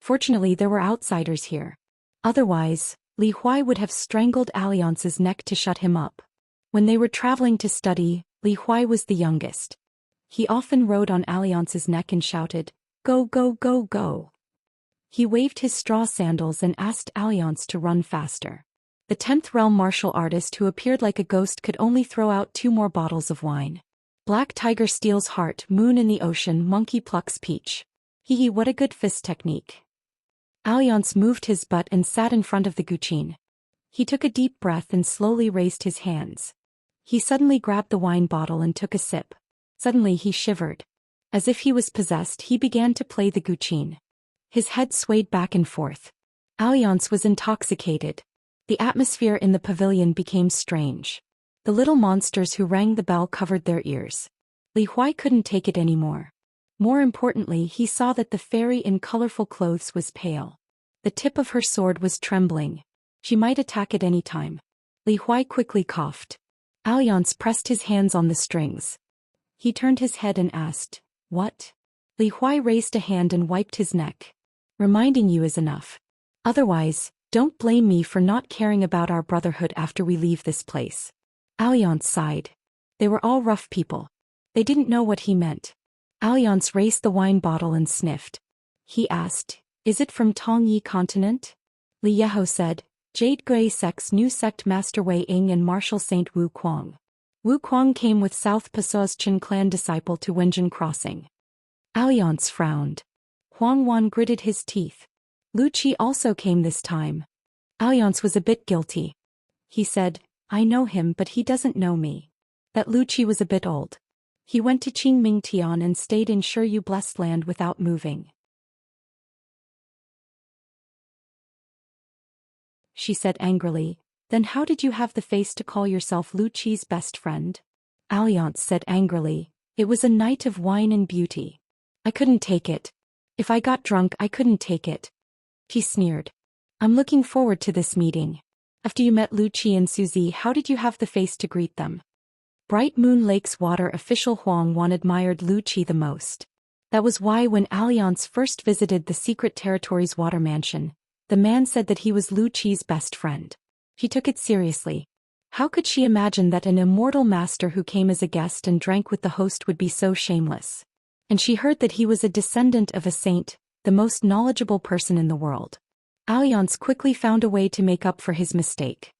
Fortunately, there were outsiders here. Otherwise, Li Huai would have strangled Alliance's neck to shut him up. When they were traveling to study, Li Huai was the youngest. He often rode on Alliance's neck and shouted, "Go, go, go, go." He waved his straw sandals and asked Alliance to run faster. The 10th realm martial artist who appeared like a ghost could only throw out 2 more bottles of wine. Black tiger steals heart, moon in the ocean, monkey plucks peach. Hee, what a good fist technique. Alliance moved his butt and sat in front of the guqin. He took a deep breath and slowly raised his hands. He suddenly grabbed the wine bottle and took a sip. Suddenly he shivered. As if he was possessed, he began to play the guqin. His head swayed back and forth. Alliance was intoxicated. The atmosphere in the pavilion became strange. The little monsters who rang the bell covered their ears. Li Huai couldn't take it anymore. More importantly, he saw that the fairy in colorful clothes was pale. The tip of her sword was trembling. She might attack at any time. Li Huai quickly coughed. Alliance pressed his hands on the strings. He turned his head and asked, "What?" Li Huai raised a hand and wiped his neck. "Reminding you is enough. Otherwise, don't blame me for not caring about our brotherhood after we leave this place." Alliance sighed. They were all rough people. They didn't know what he meant. Alliance raised the wine bottle and sniffed. He asked, "Is it from Tongyi continent?" Li Yeho said, "Jade Gray Sect's new sect Master Wei Ying and Martial Saint Wu Kuang. Wu Kuang came with South Paso's Chen clan disciple to Wenjin Crossing." Alliance frowned. Huang Wan gritted his teeth. Lu Qi also came this time. Alliance was a bit guilty. He said, "I know him but he doesn't know me." That Lu Qi was a bit old. He went to Qingmingtian and stayed in Shiryu blessed land without moving. She said angrily. Then how did you have the face to call yourself Lu Qi's best friend? Alliance said angrily. It was a night of wine and beauty. I couldn't take it. If I got drunk I couldn't take it. He sneered. I'm looking forward to this meeting. After you met Lu Qi and Suzy, how did you have the face to greet them? Bright Moon Lake's water official Huang Wan admired Lu Qi the most. That was why when Alliance first visited the Secret Territories water mansion, the man said that he was Lu Qi's best friend. He took it seriously. How could she imagine that an immortal master who came as a guest and drank with the host would be so shameless? And she heard that he was a descendant of a saint, the most knowledgeable person in the world. Alliance quickly found a way to make up for his mistake.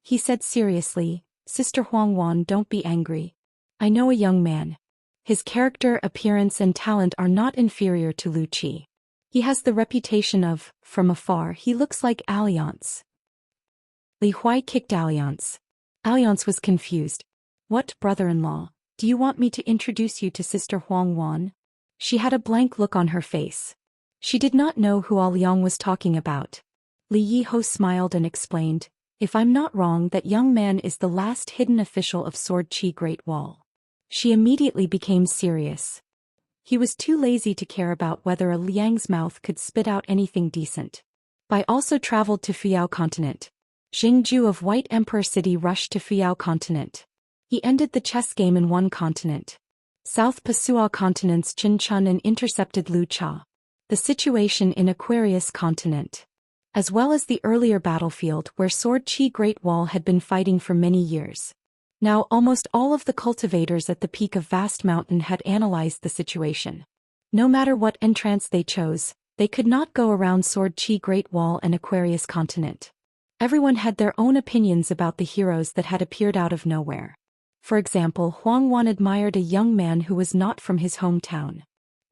He said seriously, Sister Huangwan, don't be angry. I know a young man. His character, appearance and talent are not inferior to Lu Qi. He has the reputation of, from afar he looks like Alliance. Li Huai kicked Alliance. Alliance was confused. What, brother-in-law, do you want me to introduce you to Sister Huangwan? She had a blank look on her face. She did not know who Liang was talking about. Li Yiho smiled and explained, if I'm not wrong, that young man is the last hidden official of Sword Qi Great Wall. She immediately became serious. He was too lazy to care about whether a Liang's mouth could spit out anything decent. Bai also traveled to Fuyao continent. Jingju of White Emperor City rushed to Fuyao continent. He ended the chess game in one continent. South Pasua continent's Qin Chun and intercepted Lu Cha. The situation in Aquarius continent. As well as the earlier battlefield where Sword Qi Great Wall had been fighting for many years. Now almost all of the cultivators at the peak of Vast Mountain had analyzed the situation. No matter what entrance they chose, they could not go around Sword Qi Great Wall and Aquarius continent. Everyone had their own opinions about the heroes that had appeared out of nowhere. For example, Huang Wan admired a young man who was not from his hometown.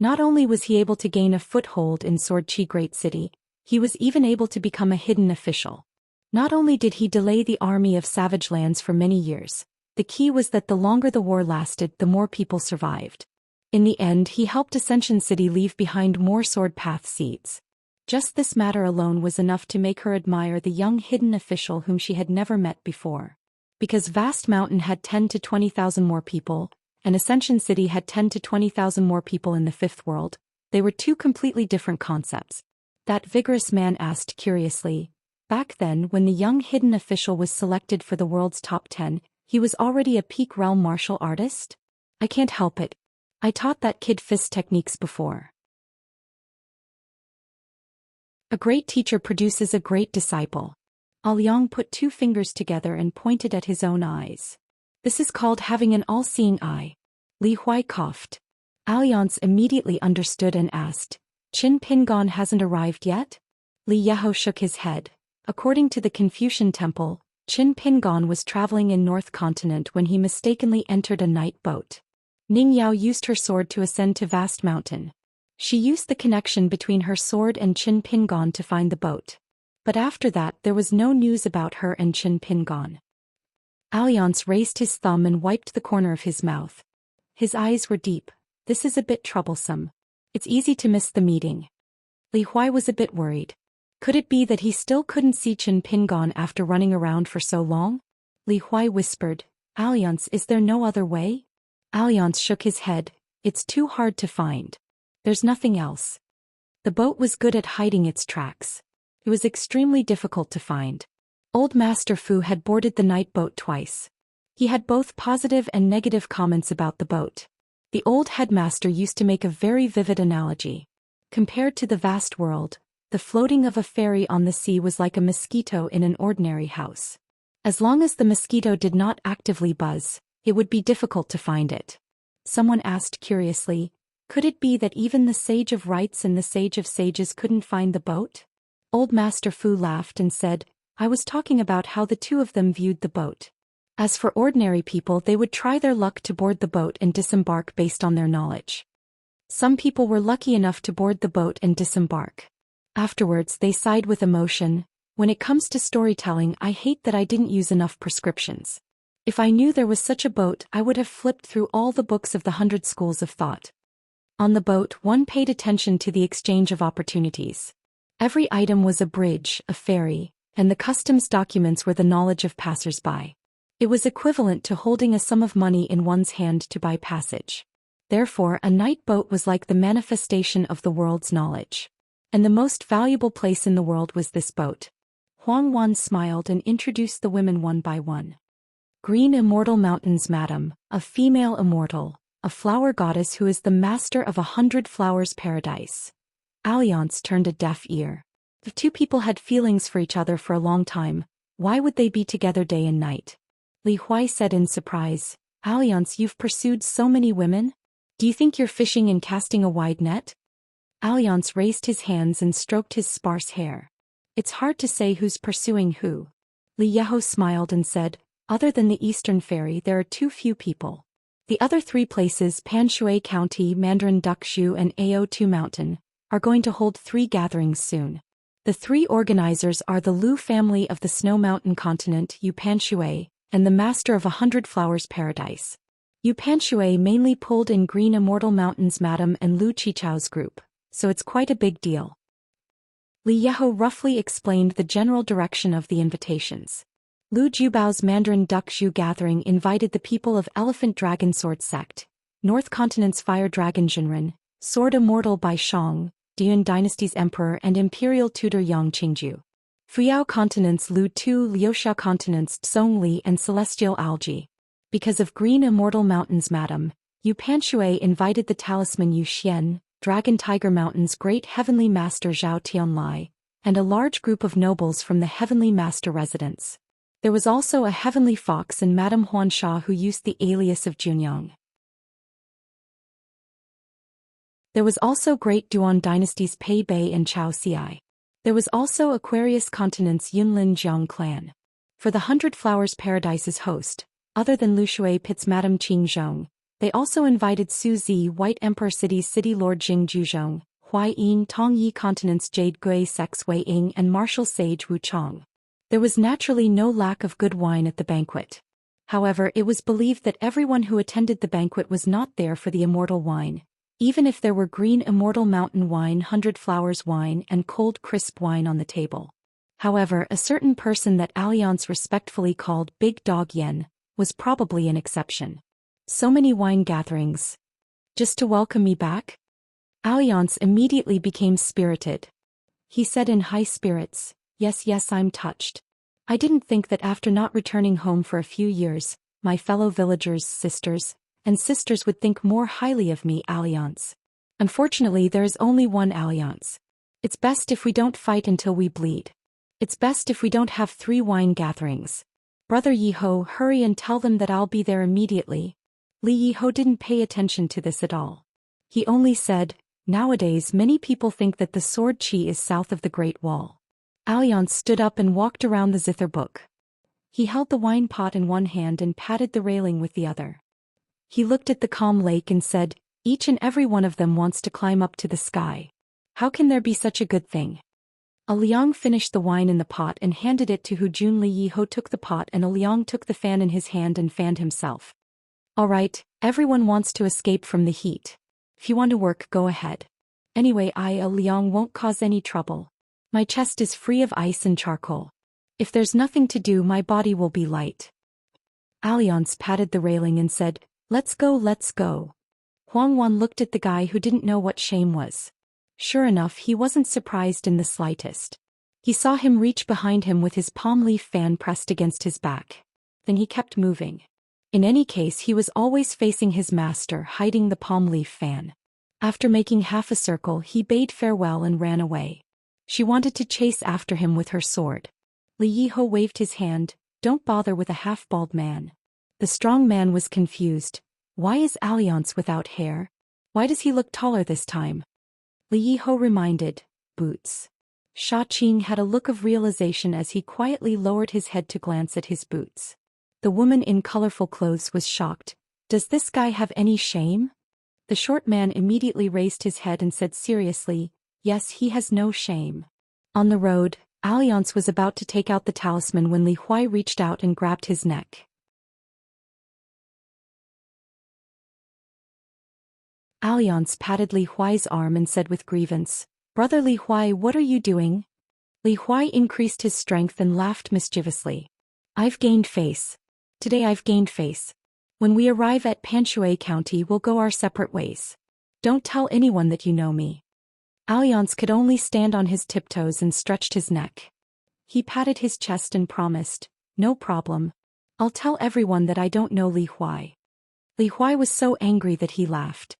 Not only was he able to gain a foothold in Sword Qi Great City, he was even able to become a hidden official. Not only did he delay the army of Savage Lands for many years, the key was that the longer the war lasted, the more people survived. In the end, he helped Ascension City leave behind more sword path seeds. Just this matter alone was enough to make her admire the young hidden official whom she had never met before. Because Vast Mountain had 10 to 20,000 more people, and Ascension City had 10 to 20,000 more people in the Fifth World, they were two completely different concepts. That vigorous man asked curiously. Back then, when the young hidden official was selected for the world's top 10, he was already a peak realm martial artist? I can't help it. I taught that kid fist techniques before. A great teacher produces a great disciple. Liang put two fingers together and pointed at his own eyes. This is called having an all-seeing eye. Li Huai coughed. Alliance immediately understood and asked, Qin Pingon hasn't arrived yet? Li Yeho shook his head. According to the Confucian temple, Qin Pingon was traveling in North Continent when he mistakenly entered a night boat. Ning Yao used her sword to ascend to Vast Mountain. She used the connection between her sword and Qin Pingon to find the boat. But after that there was no news about her and Qin Pingon. Alliance raised his thumb and wiped the corner of his mouth. His eyes were deep. This is a bit troublesome. It's easy to miss the meeting. Li Huai was a bit worried. Could it be that he still couldn't see Qin Pingon after running around for so long? Li Huai whispered, Alliance, is there no other way? Alliance shook his head. It's too hard to find. There's nothing else. The boat was good at hiding its tracks. It was extremely difficult to find. Old Master Fu had boarded the night boat twice. He had both positive and negative comments about the boat. The old headmaster used to make a very vivid analogy. Compared to the vast world, the floating of a ferry on the sea was like a mosquito in an ordinary house. As long as the mosquito did not actively buzz, it would be difficult to find it. Someone asked curiously, could it be that even the Sage of Rites and the Sage of Sages couldn't find the boat? Old Master Fu laughed and said, I was talking about how the two of them viewed the boat. As for ordinary people, they would try their luck to board the boat and disembark based on their knowledge. Some people were lucky enough to board the boat and disembark. Afterwards they sighed with emotion. When it comes to storytelling, I hate that I didn't use enough prescriptions. If I knew there was such a boat, I would have flipped through all the books of the 100 schools of thought. On the boat, one paid attention to the exchange of opportunities. Every item was a bridge, a ferry, and the customs documents were the knowledge of passers-by. It was equivalent to holding a sum of money in one's hand to buy passage. Therefore, a night boat was like the manifestation of the world's knowledge. And the most valuable place in the world was this boat. Huang Wan smiled and introduced the women one by one. Green Immortal Mountains Madam, a female immortal, a flower goddess who is the master of 100 flowers paradise. Alliance turned a deaf ear. The two people had feelings for each other for a long time. Why would they be together day and night? Li Huai said in surprise, Alliance, you've pursued so many women? Do you think you're fishing and casting a wide net? Alliance raised his hands and stroked his sparse hair. It's hard to say who's pursuing who. Li Yeho smiled and said, other than the Eastern Ferry there are too few people. The other three places, Panshui County, Mandarin Duckshu and Ao2 Mountain, are going to hold 3 gatherings soon. The 3 organizers are the Lu family of the Snow Mountain continent, Yu Panshui, and the master of 100 Flowers Paradise. Yu Panshui mainly pulled in Green Immortal Mountains Madam and Lu Chichao's group, so it's quite a big deal. Li Yeho roughly explained the general direction of the invitations. Lu Jubao's Mandarin Duckshu gathering invited the people of Elephant Dragon Sword Sect, North Continent's Fire Dragon Jinren, Sword Immortal Bai Shang, Dian Dynasty's Emperor and Imperial Tutor Yang Qingju. Fuyao Continent's Lu Tu, Liuxia Continent's Tsong Li and Celestial Algae. Because of Green Immortal Mountains Madam, Yu Panshui invited the talisman Zhou Xian, Dragon Tiger Mountain's great heavenly master Zhao Tianlai, and a large group of nobles from the heavenly master residence. There was also a heavenly fox and Madame Huansha who used the alias of Junyang. There was also Great Duan Dynasty's Pei Bei and Chao Xiai. There was also Aquarius Continent's Yunlin Jiang clan. For the 100 Flowers Paradise's host, other than Lu Shui Pit's Madame Qing Zhong, they also invited Su Zi White Emperor City's City Lord Jing Juzhong, Huai Yin Tong Yi Continent's Jade Gui Sex Wei Ying and Martial Sage Wu Chong. There was naturally no lack of good wine at the banquet. However, it was believed that everyone who attended the banquet was not there for the immortal wine, even if there were Green Immortal Mountain wine, 100 Flowers wine and cold crisp wine on the table. However, a certain person that Alliance respectfully called Big Dog Yen was probably an exception. So many wine gatherings. Just to welcome me back? Alliance immediately became spirited. He said in high spirits, yes, I'm touched. I didn't think that after not returning home for a few years, my fellow villagers, sisters would think more highly of me, Alliance. Unfortunately, there is only one Alliance. It's best if we don't fight until we bleed. It's best if we don't have 3 wine gatherings. Brother Yiho, hurry and tell them that I'll be there immediately. Li Yiho didn't pay attention to this at all. He only said, nowadays many people think that the sword Qi is south of the Great Wall. Alliance stood up and walked around the zither book. He held the wine pot in one hand and patted the railing with the other. He looked at the calm lake and said, each and every one of them wants to climb up to the sky. How can there be such a good thing? A Liang finished the wine in the pot and handed it to Hu Jun. Li Yiho took the pot and a Liang took the fan in his hand and fanned himself. All right, everyone wants to escape from the heat. If you want to work, go ahead. Anyway, a Liang won't cause any trouble. My chest is free of ice and charcoal. If there's nothing to do, my body will be light. Alliance patted the railing and said, let's go. Huang Wan looked at the guy who didn't know what shame was. Sure enough, he wasn't surprised in the slightest. He saw him reach behind him with his palm leaf fan pressed against his back. Then he kept moving. In any case, he was always facing his master, hiding the palm leaf fan. After making half a circle, he bade farewell and ran away. She wanted to chase after him with her sword. Li Yiho waved his hand, don't bother with a half-bald man. The strong man was confused. Why is Alliance without hair? Why does he look taller this time? Li Yiho reminded, boots. Sha Qing had a look of realization as he quietly lowered his head to glance at his boots. The woman in colorful clothes was shocked. Does this guy have any shame? The short man immediately raised his head and said seriously, yes, he has no shame. On the road, Alliance was about to take out the talisman when Li Huai reached out and grabbed his neck. Alliance patted Li Huai's arm and said with grievance, "Brother Li Huai, what are you doing?" Li Huai increased his strength and laughed mischievously. "I've gained face. Today I've gained face. When we arrive at Panshui County we'll go our separate ways. Don't tell anyone that you know me." Alliance could only stand on his tiptoes and stretched his neck. He patted his chest and promised, "No problem. I'll tell everyone that I don't know Li Huai." Li Huai was so angry that he laughed.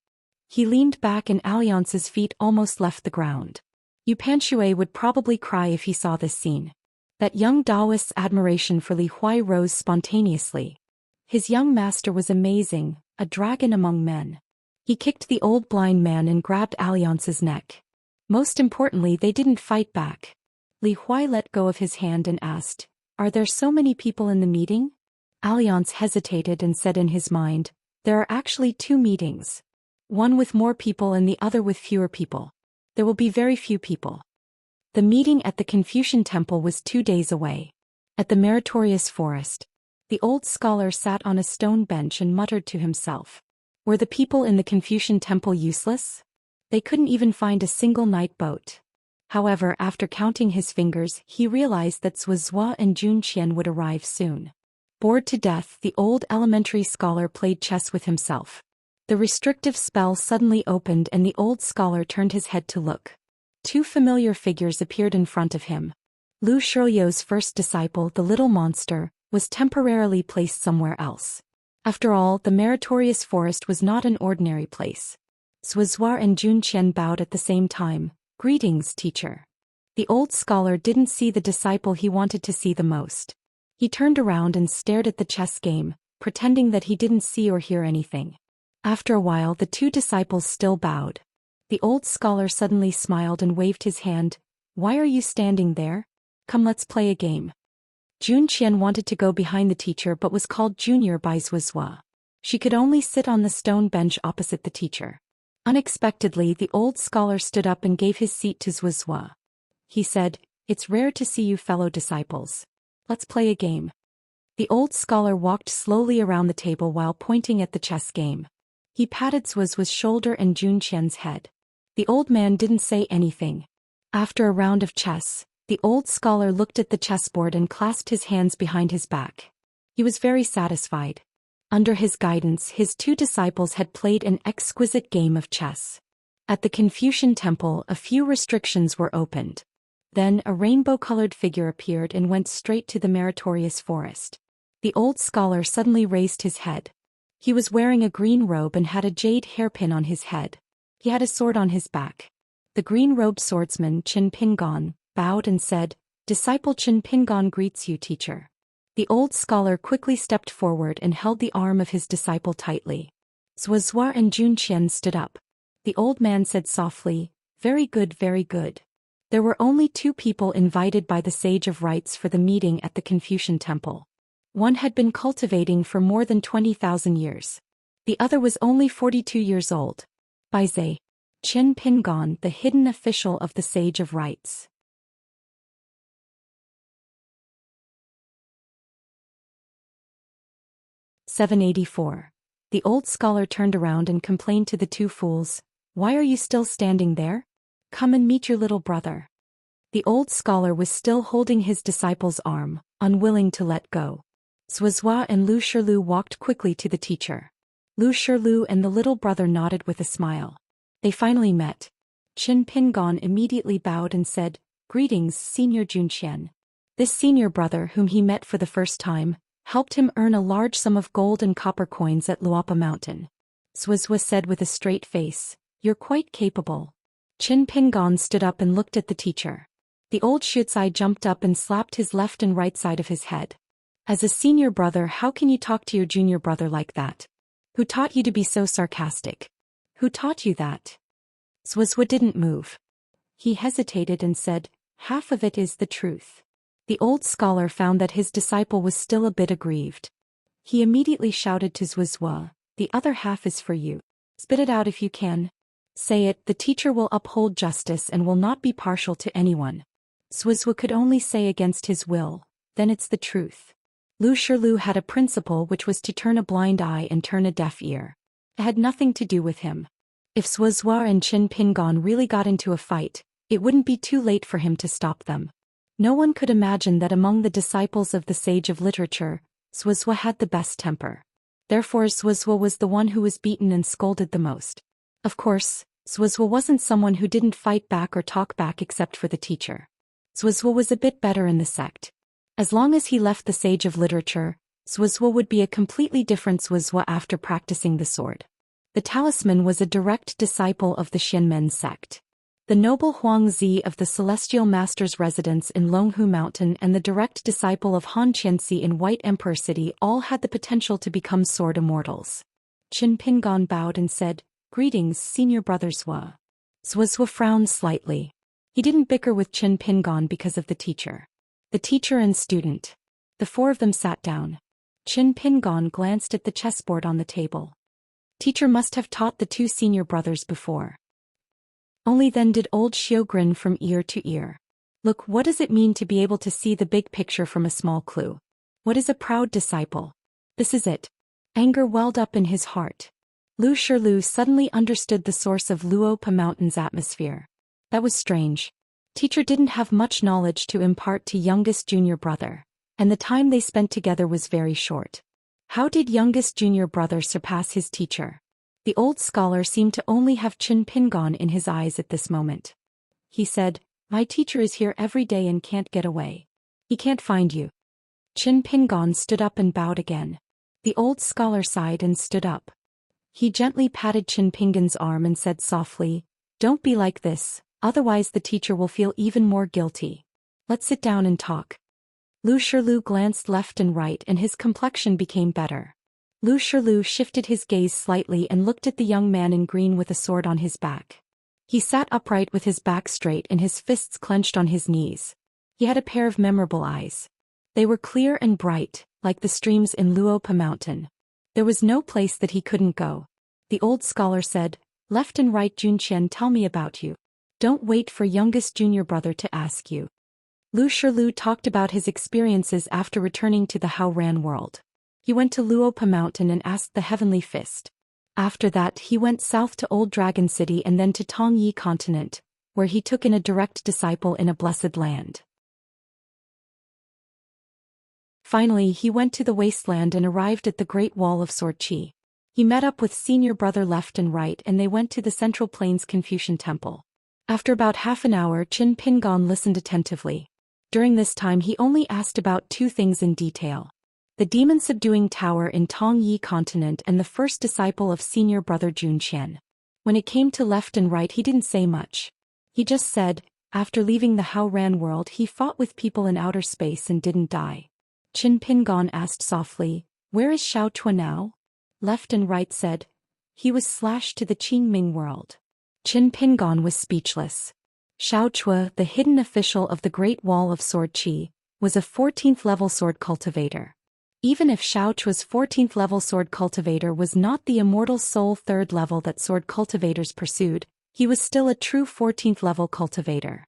He leaned back and Alliance's feet almost left the ground. Yu Panshui would probably cry if he saw this scene. That young Taoist's admiration for Li Huai rose spontaneously. His young master was amazing, a dragon among men. He kicked the old blind man and grabbed Alliance's neck. Most importantly, they didn't fight back. Li Huai let go of his hand and asked, "Are there so many people in the meeting?" Alliance hesitated and said in his mind, "There are actually 2 meetings. One with more people and the other with fewer people. There will be very few people." The meeting at the Confucian Temple was 2 days away. At the Meritorious Forest, the old scholar sat on a stone bench and muttered to himself. Were the people in the Confucian Temple useless? They couldn't even find a single night boat. However, after counting his fingers, he realized that Zhou and Zhou Xian would arrive soon. Bored to death, the old elementary scholar played chess with himself. The restrictive spell suddenly opened and the old scholar turned his head to look. 2 familiar figures appeared in front of him. Lu Shirlio's first disciple, the little monster, was temporarily placed somewhere else. After all, the Meritorious Forest was not an ordinary place. Zhou and Zhou Qian bowed at the same time. "Greetings, teacher." The old scholar didn't see the disciple he wanted to see the most. He turned around and stared at the chess game, pretending that he didn't see or hear anything. After a while, the 2 disciples still bowed. The old scholar suddenly smiled and waved his hand. "Why are you standing there? Come, let's play a game." Zhou Qian wanted to go behind the teacher but was called junior by Zhou. She could only sit on the stone bench opposite the teacher. Unexpectedly, the old scholar stood up and gave his seat to Zhou. He said, "It's rare to see you fellow disciples. Let's play a game." The old scholar walked slowly around the table while pointing at the chess game. He patted Zhu's shoulder and Zhou Qian's head. The old man didn't say anything. After a round of chess, the old scholar looked at the chessboard and clasped his hands behind his back. He was very satisfied. Under his guidance, his 2 disciples had played an exquisite game of chess. At the Confucian Temple, a few restrictions were opened. Then a rainbow-colored figure appeared and went straight to the Meritorious Forest. The old scholar suddenly raised his head. He was wearing a green robe and had a jade hairpin on his head. He had a sword on his back. The green-robed swordsman, Qin Pingon, bowed and said, "Disciple Qin Pingon greets you, teacher." The old scholar quickly stepped forward and held the arm of his disciple tightly. Zhou and Zhou Qian stood up. The old man said softly, "Very good, very good." There were only 2 people invited by the Sage of Rites for the meeting at the Confucian Temple. One had been cultivating for more than 20,000 years. The other was only 42 years old. Bai Zhe. Qin Pingon, the hidden official of the Sage of Rites. (784). The old scholar turned around and complained to the 2 fools, "Why are you still standing there? Come and meet your little brother." The old scholar was still holding his disciple's arm, unwilling to let go. Zhou and Lu Shirlu walked quickly to the teacher. Lu Shirlu and the little brother nodded with a smile. They finally met. Qin Pingon immediately bowed and said, "Greetings, Senior Zhou Qian." This senior brother, whom he met for the first time, helped him earn a large sum of gold and copper coins at Luapa Mountain. Zhou said with a straight face, "You're quite capable." Qin Pingon stood up and looked at the teacher. The old Shutsai jumped up and slapped his left and right side of his head. "As a senior brother, how can you talk to your junior brother like that? Who taught you to be so sarcastic? Who taught you that?" Zhou didn't move. He hesitated and said, "Half of it is the truth." The old scholar found that his disciple was still a bit aggrieved. He immediately shouted to Zhou, "The other half is for you. Spit it out if you can. Say it, the teacher will uphold justice and will not be partial to anyone." Zhou could only say against his will, "Then it's the truth." Lu Shirlu had a principle which was to turn a blind eye and turn a deaf ear. It had nothing to do with him. If Zhou and Qin Pingon really got into a fight, it wouldn't be too late for him to stop them. No one could imagine that among the disciples of the sage of literature, Zhou had the best temper. Therefore Zhou was the one who was beaten and scolded the most. Of course, Zhou wasn't someone who didn't fight back or talk back except for the teacher. Zhou was a bit better in the sect. As long as he left the sage of literature, Zhou would be a completely different Zhou after practicing the sword. The talisman was a direct disciple of the Xianmen sect. The noble Huang Zi of the Celestial Master's residence in Longhu Mountain and the direct disciple of Han Qianxi in White Emperor City all had the potential to become sword immortals. Qin Pingon bowed and said, "Greetings, senior brother Zhou." Zhou frowned slightly. He didn't bicker with Qin Pingon because of the teacher. The teacher and student. The four of them sat down. Qin Pingon glanced at the chessboard on the table. Teacher must have taught the two senior brothers before. Only then did old Xiao grin from ear to ear. Look, what does it mean to be able to see the big picture from a small clue? What is a proud disciple? This is it. Anger welled up in his heart. Lu Shilu suddenly understood the source of Luopa Mountain's atmosphere. That was strange. Teacher didn't have much knowledge to impart to youngest junior brother, and the time they spent together was very short. How did youngest junior brother surpass his teacher? The old scholar seemed to only have Qin Pingon in his eyes at this moment. He said, "My teacher is here every day and can't get away. He can't find you." Qin Pingon stood up and bowed again. The old scholar sighed and stood up. He gently patted Qin Pingon's arm and said softly, "Don't be like this, otherwise the teacher will feel even more guilty. Let's sit down and talk." Lu Shilu glanced left and right and his complexion became better. Lu Shilu shifted his gaze slightly and looked at the young man in green with a sword on his back. He sat upright with his back straight and his fists clenched on his knees. He had a pair of memorable eyes. They were clear and bright, like the streams in Luopa Mountain. There was no place that he couldn't go. The old scholar said, "Left and right Zhou Xian, tell me about you. Don't wait for youngest junior brother to ask you." Lu Shilu talked about his experiences after returning to the Haoran world. He went to Luopa Mountain and asked the Heavenly Fist. After that he went south to Old Dragon City and then to Tongyi Continent, where he took in a direct disciple in a blessed land. Finally he went to the wasteland and arrived at the Great Wall of Sword Qi. He met up with senior brother left and right and they went to the Central Plains Confucian Temple. After about half an hour Qin Pingon listened attentively. During this time he only asked about two things in detail. The demon-subduing tower in Tongyi Continent and the first disciple of senior brother Zhou Xian. When it came to left and right he didn't say much. He just said, after leaving the Haoran world he fought with people in outer space and didn't die. Qin Pingon asked softly, "Where is Xianxia now?" Left and right said, "He was slashed to the Qingming world." Qin Pingon was speechless. Xianxia, the hidden official of the Great Wall of Sword Qi, was a 14th level sword cultivator. Even if Xianxia's 14th level sword cultivator was not the immortal soul 3rd level that sword cultivators pursued, he was still a true 14th level cultivator.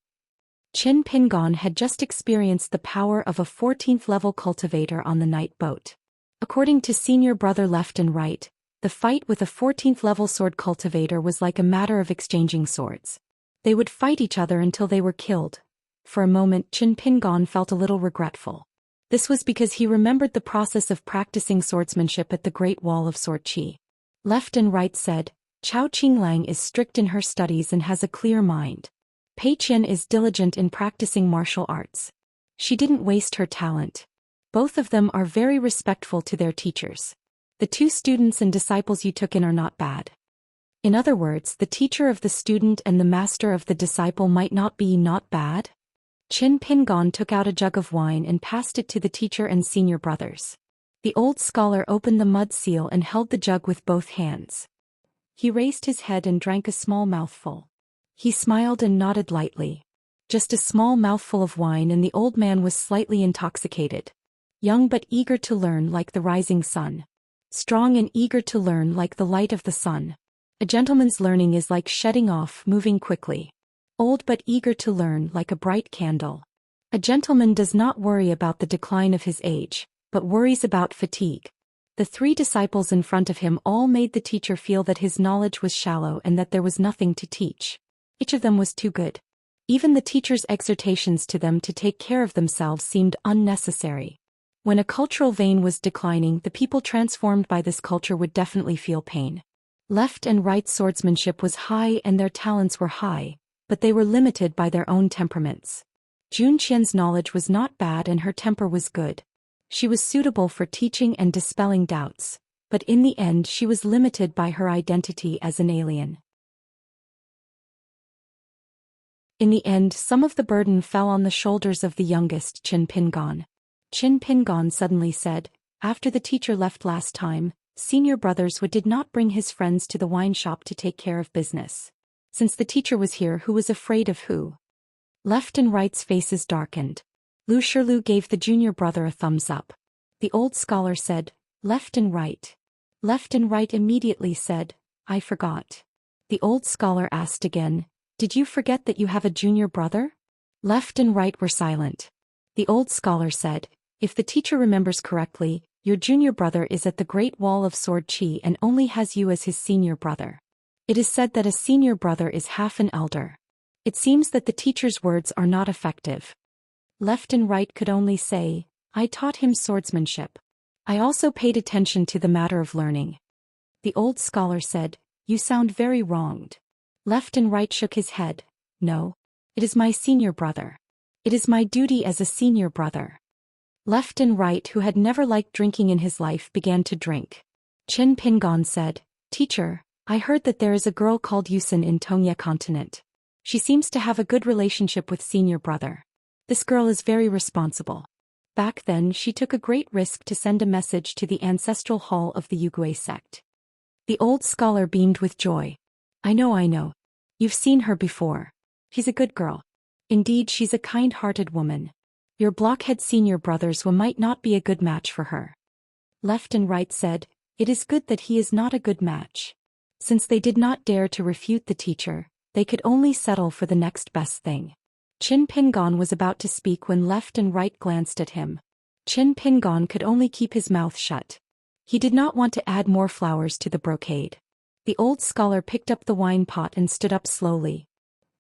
Qin Pingon had just experienced the power of a 14th level cultivator on the night boat. According to senior brother left and right, the fight with a 14th level sword cultivator was like a matter of exchanging swords. They would fight each other until they were killed. For a moment Qin Pingon felt a little regretful. This was because he remembered the process of practicing swordsmanship at the Great Wall of Sword Qi. Left and right said, "Chao Qinglang is strict in her studies and has a clear mind. Pei Qian is diligent in practicing martial arts. She didn't waste her talent. Both of them are very respectful to their teachers. The two students and disciples you took in are not bad." In other words, the teacher of the student and the master of the disciple might not be not bad. Qin Pingon took out a jug of wine and passed it to the teacher and senior brothers. The old scholar opened the mud seal and held the jug with both hands. He raised his head and drank a small mouthful. He smiled and nodded lightly. Just a small mouthful of wine and the old man was slightly intoxicated. Young but eager to learn like the rising sun. Strong and eager to learn like the light of the sun. A gentleman's learning is like shedding off, moving quickly. Old but eager to learn like a bright candle. A gentleman does not worry about the decline of his age, but worries about fatigue. The three disciples in front of him all made the teacher feel that his knowledge was shallow and that there was nothing to teach. Each of them was too good. Even the teacher's exhortations to them to take care of themselves seemed unnecessary. When a cultural vein was declining, the people transformed by this culture would definitely feel pain. Left and right swordsmanship was high and their talents were high, but they were limited by their own temperaments. Zhou Xian's knowledge was not bad and her temper was good. She was suitable for teaching and dispelling doubts, but in the end she was limited by her identity as an alien. In the end, some of the burden fell on the shoulders of the youngest, Qin Pingon. Qin Pingon suddenly said, after the teacher left last time, senior brothers did not bring his friends to the wine shop to take care of business. Since the teacher was here, who was afraid of who? Left and right's faces darkened. Lu Shilu gave the junior brother a thumbs up. The old scholar said, left and right. Left and right immediately said, I forgot. The old scholar asked again, did you forget that you have a junior brother? Left and right were silent. The old scholar said, if the teacher remembers correctly, your junior brother is at the Great Wall of Sword Qi and only has you as his senior brother. It is said that a senior brother is half an elder. It seems that the teacher's words are not effective. Left and right could only say, I taught him swordsmanship. I also paid attention to the matter of learning. The old scholar said, you sound very wronged. Left and right shook his head. No. It is my senior brother. It is my duty as a senior brother. Left and right, who had never liked drinking in his life, began to drink. Qin Pingon said, teacher, I heard that there is a girl called Yusin in Tongye continent. She seems to have a good relationship with senior brother. This girl is very responsible. Back then she took a great risk to send a message to the ancestral hall of the Yugui sect. The old scholar beamed with joy. I know. You've seen her before. She's a good girl. Indeed, she's a kind-hearted woman. Your blockhead senior brothers might not be a good match for her. Left and right said, it is good that he is not a good match. Since they did not dare to refute the teacher, they could only settle for the next best thing. Qin Pingon was about to speak when left and right glanced at him. Qin Pingon could only keep his mouth shut. He did not want to add more flowers to the brocade. The old scholar picked up the wine pot and stood up slowly.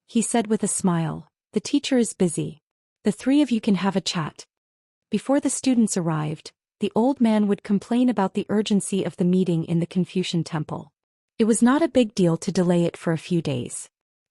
He said with a smile, the teacher is busy. The three of you can have a chat. Before the students arrived, the old man would complain about the urgency of the meeting in the Confucian temple. It was not a big deal to delay it for a few days.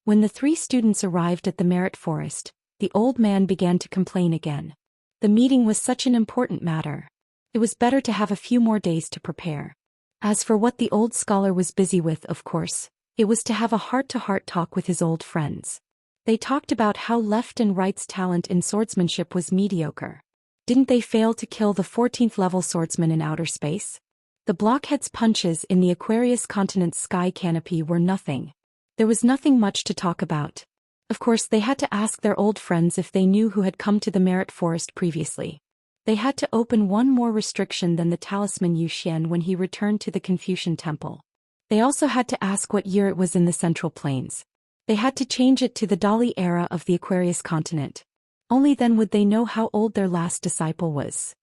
When the three students arrived at the Merit Forest, the old man began to complain again. The meeting was such an important matter. It was better to have a few more days to prepare. As for what the old scholar was busy with, of course, it was to have a heart-to-heart talk with his old friends. They talked about how left and right's talent in swordsmanship was mediocre. Didn't they fail to kill the 14th level swordsman in outer space? The blockhead's punches in the Aquarius continent's sky canopy were nothing. There was nothing much to talk about. Of course, they had to ask their old friends if they knew who had come to the Merit Forest previously. They had to open one more restriction than the talisman Zhou Xian when he returned to the Confucian temple. They also had to ask what year it was in the Central Plains. They had to change it to the Dali era of the Aquarius continent. Only then would they know how old their last disciple was.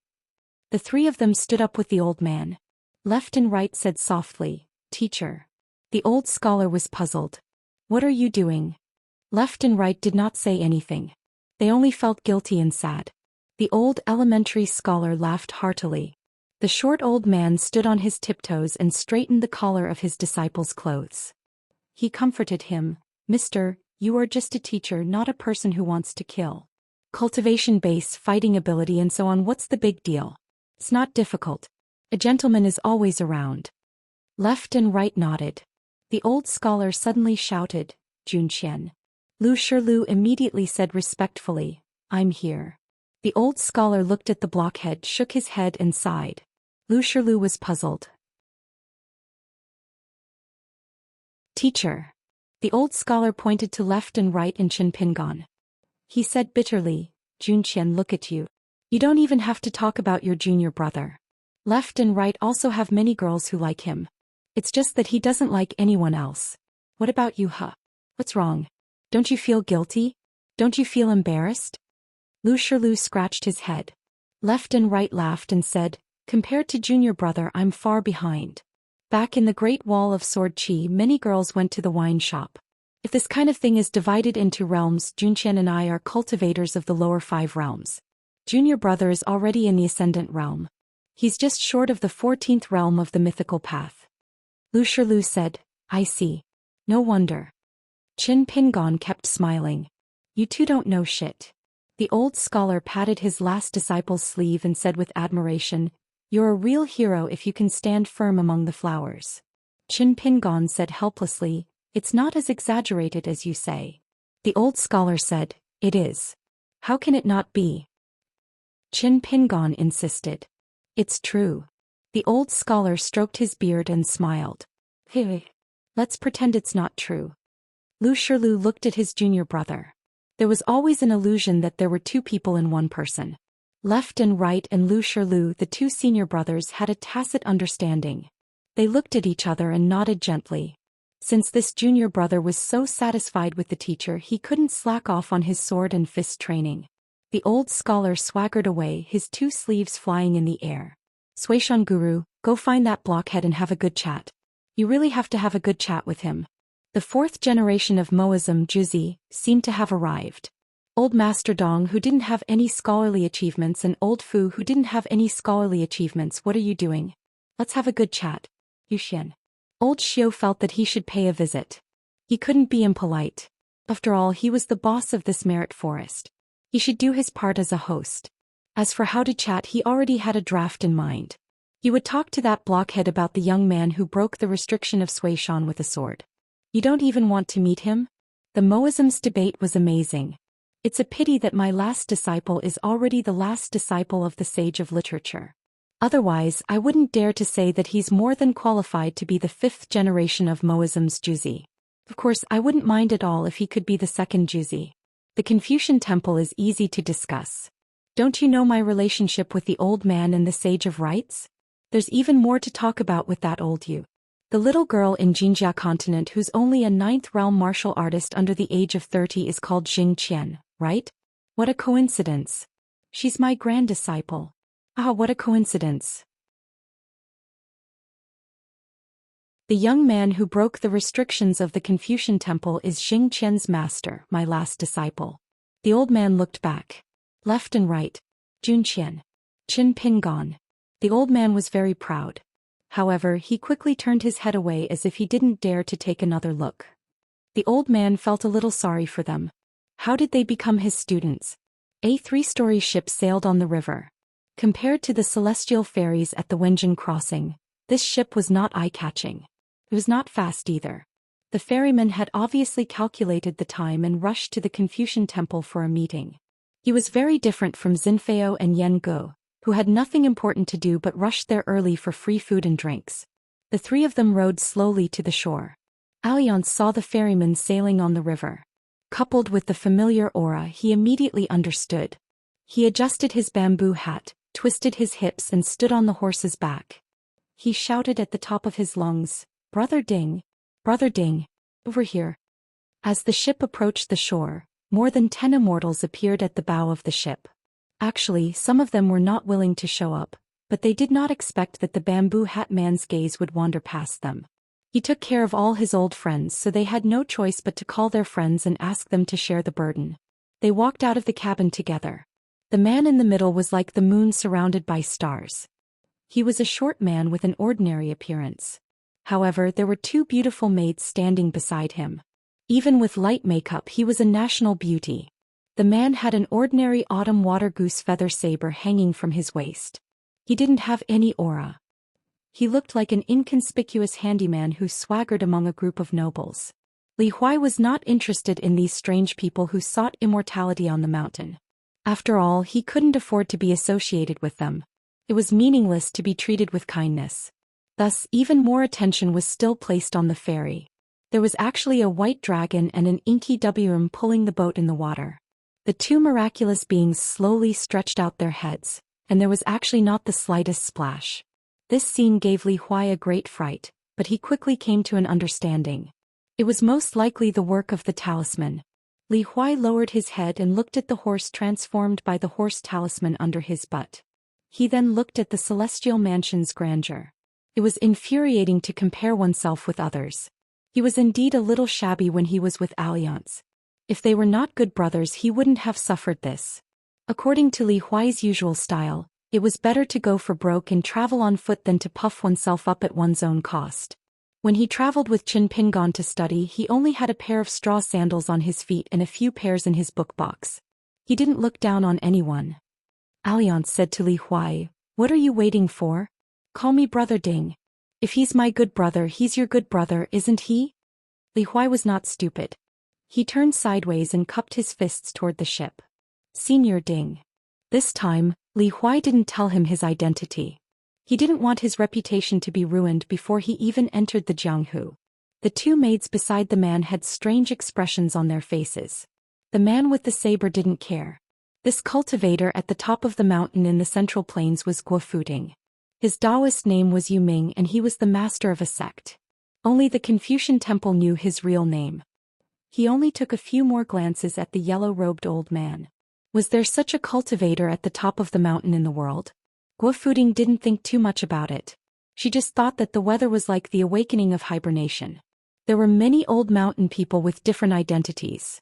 The three of them stood up with the old man. Left and right said softly, teacher. The old scholar was puzzled. What are you doing? Left and right did not say anything. They only felt guilty and sad. The old elementary scholar laughed heartily. The short old man stood on his tiptoes and straightened the collar of his disciple's clothes. He comforted him, Mister, you are just a teacher, not a person who wants to kill. Cultivation base, fighting ability and so on, what's the big deal? It's not difficult. A gentleman is always around. Left and right nodded. The old scholar suddenly shouted, Zhou Xian. Lu Shilu immediately said respectfully, I'm here. The old scholar looked at the blockhead, shook his head and sighed. Lu Shilu was puzzled. Teacher. The old scholar pointed to left and right in Qin Pingon. He said bitterly, Zhou Xian, look at you. You don't even have to talk about your junior brother. Left and right also have many girls who like him. It's just that he doesn't like anyone else. What about you, huh? What's wrong? Don't you feel guilty? Don't you feel embarrassed? Lu Shilu scratched his head. Left and right laughed and said, Compared to junior brother, I'm far behind. Back in the Great Wall of Sword Chi, many girls went to the wine shop. If this kind of thing is divided into realms, Zhou Xian and I are cultivators of the lower 5 realms. Junior brother is already in the ascendant realm. He's just short of the 14th realm of the mythical path. Lu Shilu said, I see. No wonder. Qin Pingon kept smiling. You two don't know shit. The old scholar patted his last disciple's sleeve and said with admiration, You're a real hero if you can stand firm among the flowers. Qin Pingon said helplessly, It's not as exaggerated as you say. The old scholar said, It is. How can it not be? Qin Pingon insisted. It's true. The old scholar stroked his beard and smiled. Hey, let's pretend it's not true. Lu Shilu looked at his junior brother. There was always an illusion that there were 2 people in one person. Left and right and Lu Shilu, the 2 senior brothers, had a tacit understanding. They looked at each other and nodded gently. Since this junior brother was so satisfied with the teacher, he couldn't slack off on his sword and fist training. The old scholar swaggered away, his 2 sleeves flying in the air. Suishan Guru, go find that blockhead and have a good chat. You really have to have a good chat with him. The 4th generation of Moism Juzi seemed to have arrived. Old Master Dong, who didn't have any scholarly achievements, and Old Fu, who didn't have any scholarly achievements. What are you doing? Let's have a good chat. Zhou Xian. Old Xiu felt that he should pay a visit. He couldn't be impolite. After all, he was the boss of this merit forest. He should do his part as a host. As for how to chat, he already had a draft in mind. He would talk to that blockhead about the young man who broke the restriction of Suishan with a sword. You don't even want to meet him? The Moism's debate was amazing. It's a pity that my last disciple is already the last disciple of the sage of literature. Otherwise, I wouldn't dare to say that he's more than qualified to be the 5th generation of Moism's Juzi. Of course, I wouldn't mind at all if he could be the 2nd Juzi. The Confucian temple is easy to discuss. Don't you know my relationship with the old man and the sage of rites? There's even more to talk about with that old you. The little girl in Jinjia continent who's only a 9th realm martial artist under the age of 30 is called Xianxia, right? What a coincidence. She's my grand disciple. Ah, what a coincidence. The young man who broke the restrictions of the Confucian temple is Xianxia's master, my last disciple. The old man looked back. Left and right. Zhou Xian. Qin Pingon. The old man was very proud. However, he quickly turned his head away as if he didn't dare to take another look. The old man felt a little sorry for them. How did they become his students? A 3-story ship sailed on the river. Compared to the celestial ferries at the Wenjin crossing, this ship was not eye-catching. It was not fast either. The ferryman had obviously calculated the time and rushed to the Confucian temple for a meeting. He was very different from Zinfei and Yan Go, who had nothing important to do but rushed there early for free food and drinks. The 3 of them rowed slowly to the shore. Alliance saw the ferryman sailing on the river. Coupled with the familiar aura, he immediately understood. He adjusted his bamboo hat, twisted his hips and stood on the horse's back. He shouted at the top of his lungs, Brother Ding, over here. As the ship approached the shore, more than 10 immortals appeared at the bow of the ship. Actually, some of them were not willing to show up, but they did not expect that the bamboo hat man's gaze would wander past them. He took care of all his old friends, so they had no choice but to call their friends and ask them to share the burden. They walked out of the cabin together. The man in the middle was like the moon surrounded by stars. He was a short man with an ordinary appearance. However, there were 2 beautiful maids standing beside him. Even with light makeup, he was a national beauty. The man had an ordinary autumn water goose feather saber hanging from his waist. He didn't have any aura. He looked like an inconspicuous handyman who swaggered among a group of nobles. Li Huai was not interested in these strange people who sought immortality on the mountain. After all, he couldn't afford to be associated with them. It was meaningless to be treated with kindness. Thus, even more attention was still placed on the ferry. There was actually a white dragon and an inky WM pulling the boat in the water. The 2 miraculous beings slowly stretched out their heads, and there was actually not the slightest splash. This scene gave Li Huai a great fright, but he quickly came to an understanding. It was most likely the work of the talisman. Li Huai lowered his head and looked at the horse transformed by the horse talisman under his butt. He then looked at the celestial mansion's grandeur. It was infuriating to compare oneself with others. He was indeed a little shabby when he was with Alliance. If they were not good brothers, he wouldn't have suffered this. According to Li Huai's usual style, it was better to go for broke and travel on foot than to puff oneself up at one's own cost. When he traveled with Qin Pingon to study, he only had a pair of straw sandals on his feet and a few pairs in his book box. He didn't look down on anyone. Alliance said to Li Huai, "What are you waiting for? Call me Brother Ding. If he's my good brother, he's your good brother, isn't he?" Li Huai was not stupid. He turned sideways and cupped his fists toward the ship. "Senior Ding." This time, Li Huai didn't tell him his identity. He didn't want his reputation to be ruined before he even entered the Jianghu. The two maids beside the man had strange expressions on their faces. The man with the saber didn't care. This cultivator at the top of the mountain in the central plains was Guo Fuding. His Taoist name was Yu Ming and he was the master of a sect. Only the Confucian temple knew his real name. He only took a few more glances at the yellow-robed old man. Was there such a cultivator at the top of the mountain in the world? Guo Fuding didn't think too much about it. She just thought that the weather was like the awakening of hibernation. There were many old mountain people with different identities.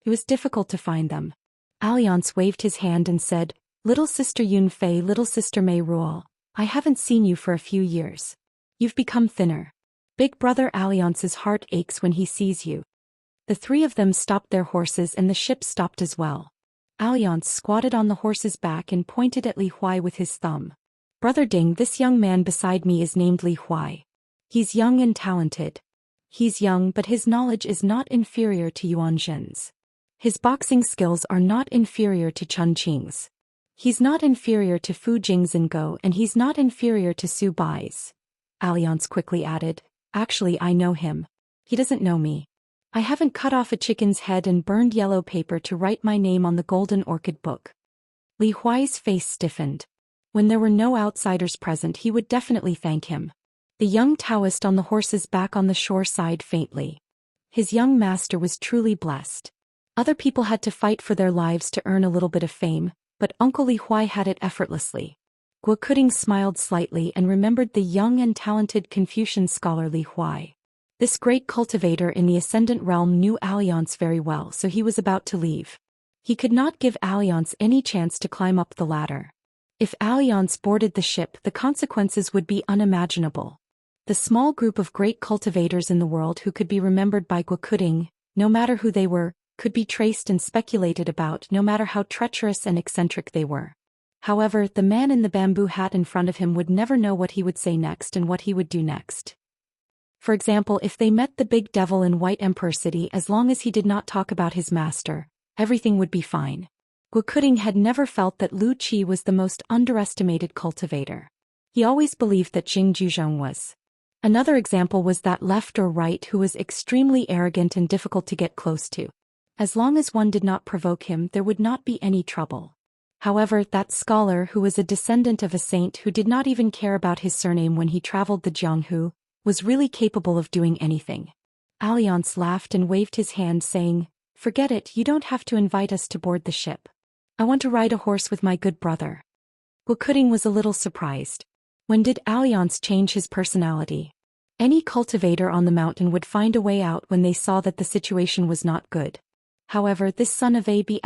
It was difficult to find them. Alliance waved his hand and said, "Little sister Yun Fei, little sister Mei Ruol, I haven't seen you for a few years. You've become thinner. Big brother Alliance's heart aches when he sees you." The three of them stopped their horses and the ship stopped as well. Alliance squatted on the horse's back and pointed at Li Huai with his thumb. "Brother Ding, this young man beside me is named Li Huai. He's young and talented. He's young, but his knowledge is not inferior to Yuan Zhen's. His boxing skills are not inferior to Chun Qing's. He's not inferior to Fu Jing's and Go, and he's not inferior to Su Bai's." Alliance quickly added, "Actually, I know him. He doesn't know me. I haven't cut off a chicken's head and burned yellow paper to write my name on the Golden Orchid book." Li Huai's face stiffened. When there were no outsiders present, he would definitely thank him. The young Taoist on the horse's back on the shore sighed faintly. His young master was truly blessed. Other people had to fight for their lives to earn a little bit of fame, but Uncle Li Huai had it effortlessly. Guo Kuding smiled slightly and remembered the young and talented Confucian scholar Li Huai. This great cultivator in the Ascendant Realm knew Alliance very well, so he was about to leave. He could not give Alliance any chance to climb up the ladder. If Alliance boarded the ship, the consequences would be unimaginable. The small group of great cultivators in the world who could be remembered by Guo Kuding, no matter who they were, could be traced and speculated about no matter how treacherous and eccentric they were. However, the man in the bamboo hat in front of him would never know what he would say next and what he would do next. For example, if they met the big devil in White Emperor City, as long as he did not talk about his master, everything would be fine. Guo Kuding had never felt that Lu Qi was the most underestimated cultivator. He always believed that Jing Juzhong was. Another example was that left or right who was extremely arrogant and difficult to get close to. As long as one did not provoke him, there would not be any trouble. However, that scholar who was a descendant of a saint who did not even care about his surname when he traveled the Jianghu, was really capable of doing anything. Alliance laughed and waved his hand saying, "Forget it, you don't have to invite us to board the ship. I want to ride a horse with my good brother." Guo Kuding was a little surprised. When did Alliance change his personality? Any cultivator on the mountain would find a way out when they saw that the situation was not good. However, this son of AB**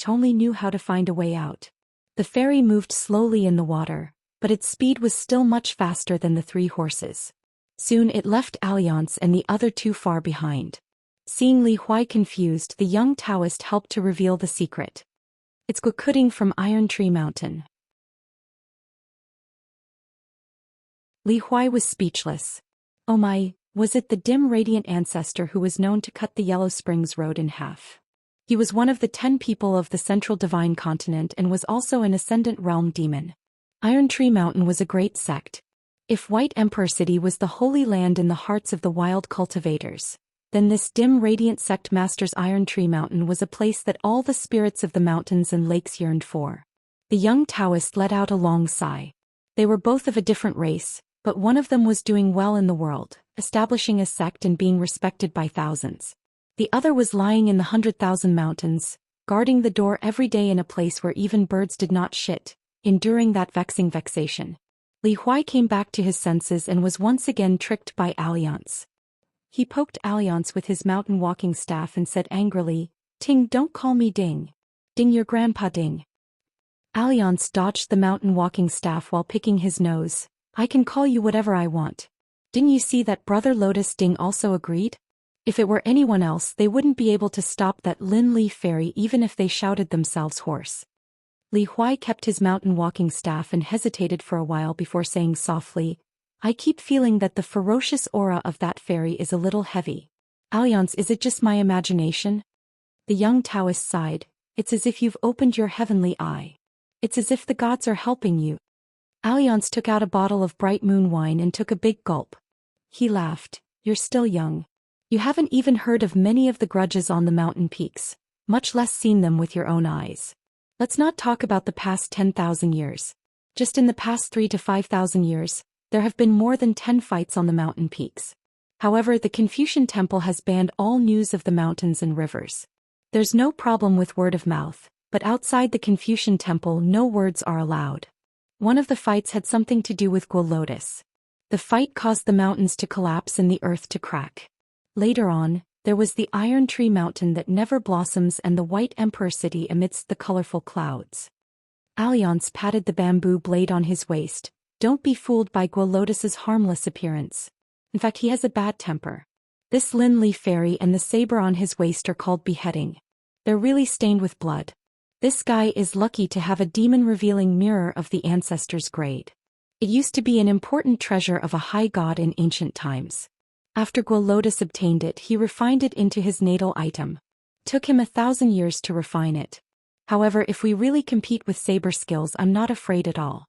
only knew how to find a way out. The ferry moved slowly in the water, but its speed was still much faster than the three horses. Soon it left Alliance and the other two far behind. Seeing Li Huai confused, the young Taoist helped to reveal the secret. "It's Guo Kuding from Iron Tree Mountain." Li Huai was speechless. Oh my, was it the dim radiant ancestor who was known to cut the Yellow Springs Road in half? He was one of the 10 people of the Central Divine Continent and was also an Ascendant Realm demon. Iron Tree Mountain was a great sect. If White Emperor City was the holy land in the hearts of the wild cultivators, then this dim radiant sect master's Iron Tree Mountain was a place that all the spirits of the mountains and lakes yearned for. The young Taoist let out a long sigh. They were both of a different race, but one of them was doing well in the world, establishing a sect and being respected by thousands. The other was lying in the 100,000 mountains, guarding the door every day in a place where even birds did not shit, enduring that vexation. Li Huai came back to his senses and was once again tricked by Alliance. He poked Alliance with his mountain walking staff and said angrily, "Ting, don't call me Ding. Ding your grandpa Ding." Alliance dodged the mountain walking staff while picking his nose. "I can call you whatever I want. Didn't you see that Brother Lotus Ding also agreed? If it were anyone else they wouldn't be able to stop that Lin Li fairy even if they shouted themselves hoarse." Li Huai kept his mountain walking staff and hesitated for a while before saying softly, "I keep feeling that the ferocious aura of that fairy is a little heavy. Alliance, is it just my imagination?" The young Taoist sighed. "It's as if you've opened your heavenly eye. It's as if the gods are helping you." Alliance took out a bottle of bright moon wine and took a big gulp. He laughed. "You're still young. You haven't even heard of many of the grudges on the mountain peaks, much less seen them with your own eyes. Let's not talk about the past 10,000 years. Just in the past 3 to 5,000 years, there have been more than 10 fights on the mountain peaks. However, the Confucian Temple has banned all news of the mountains and rivers. There's no problem with word of mouth, but outside the Confucian Temple no words are allowed. One of the fights had something to do with Guo Lotus. The fight caused the mountains to collapse and the earth to crack. Later on, there was the Iron Tree Mountain that never blossoms and the White Emperor City amidst the colorful clouds." Alliance patted the bamboo blade on his waist. "Don't be fooled by Guo Lotus's harmless appearance. In fact, he has a bad temper. This Lin Li fairy and the saber on his waist are called beheading. They're really stained with blood. This guy is lucky to have a demon-revealing mirror of the ancestors' grade. It used to be an important treasure of a high god in ancient times. After Guo Lotus obtained it, he refined it into his natal item. Took him 1,000 years to refine it. However, if we really compete with saber skills, I'm not afraid at all."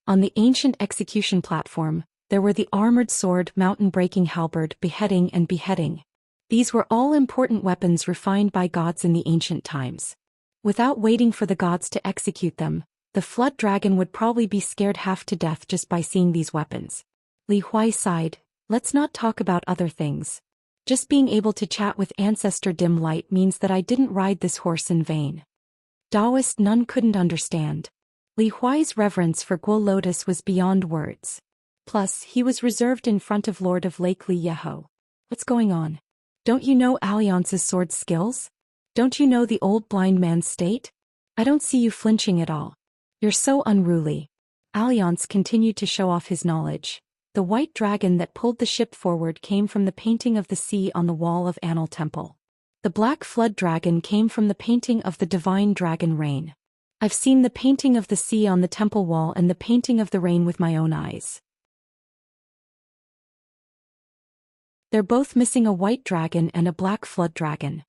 On the ancient execution platform, there were the armored sword, mountain-breaking halberd, beheading and beheading. These were all important weapons refined by gods in the ancient times. Without waiting for the gods to execute them, the flood dragon would probably be scared half to death just by seeing these weapons. Li Huai sighed. "Let's not talk about other things. Just being able to chat with Ancestor Dim Light means that I didn't ride this horse in vain." Taoist none couldn't understand. Li Huai's reverence for Guo Lotus was beyond words. Plus, he was reserved in front of Lord of Lake Li Yeho. "What's going on? Don't you know Alliance's sword skills? Don't you know the old blind man's state? I don't see you flinching at all. You're so unruly." Alliance continued to show off his knowledge. The white dragon that pulled the ship forward came from the painting of the sea on the wall of Anil Temple. The black flood dragon came from the painting of the divine dragon rain. I've seen the painting of the sea on the temple wall and the painting of the rain with my own eyes. They're both missing a white dragon and a black flood dragon.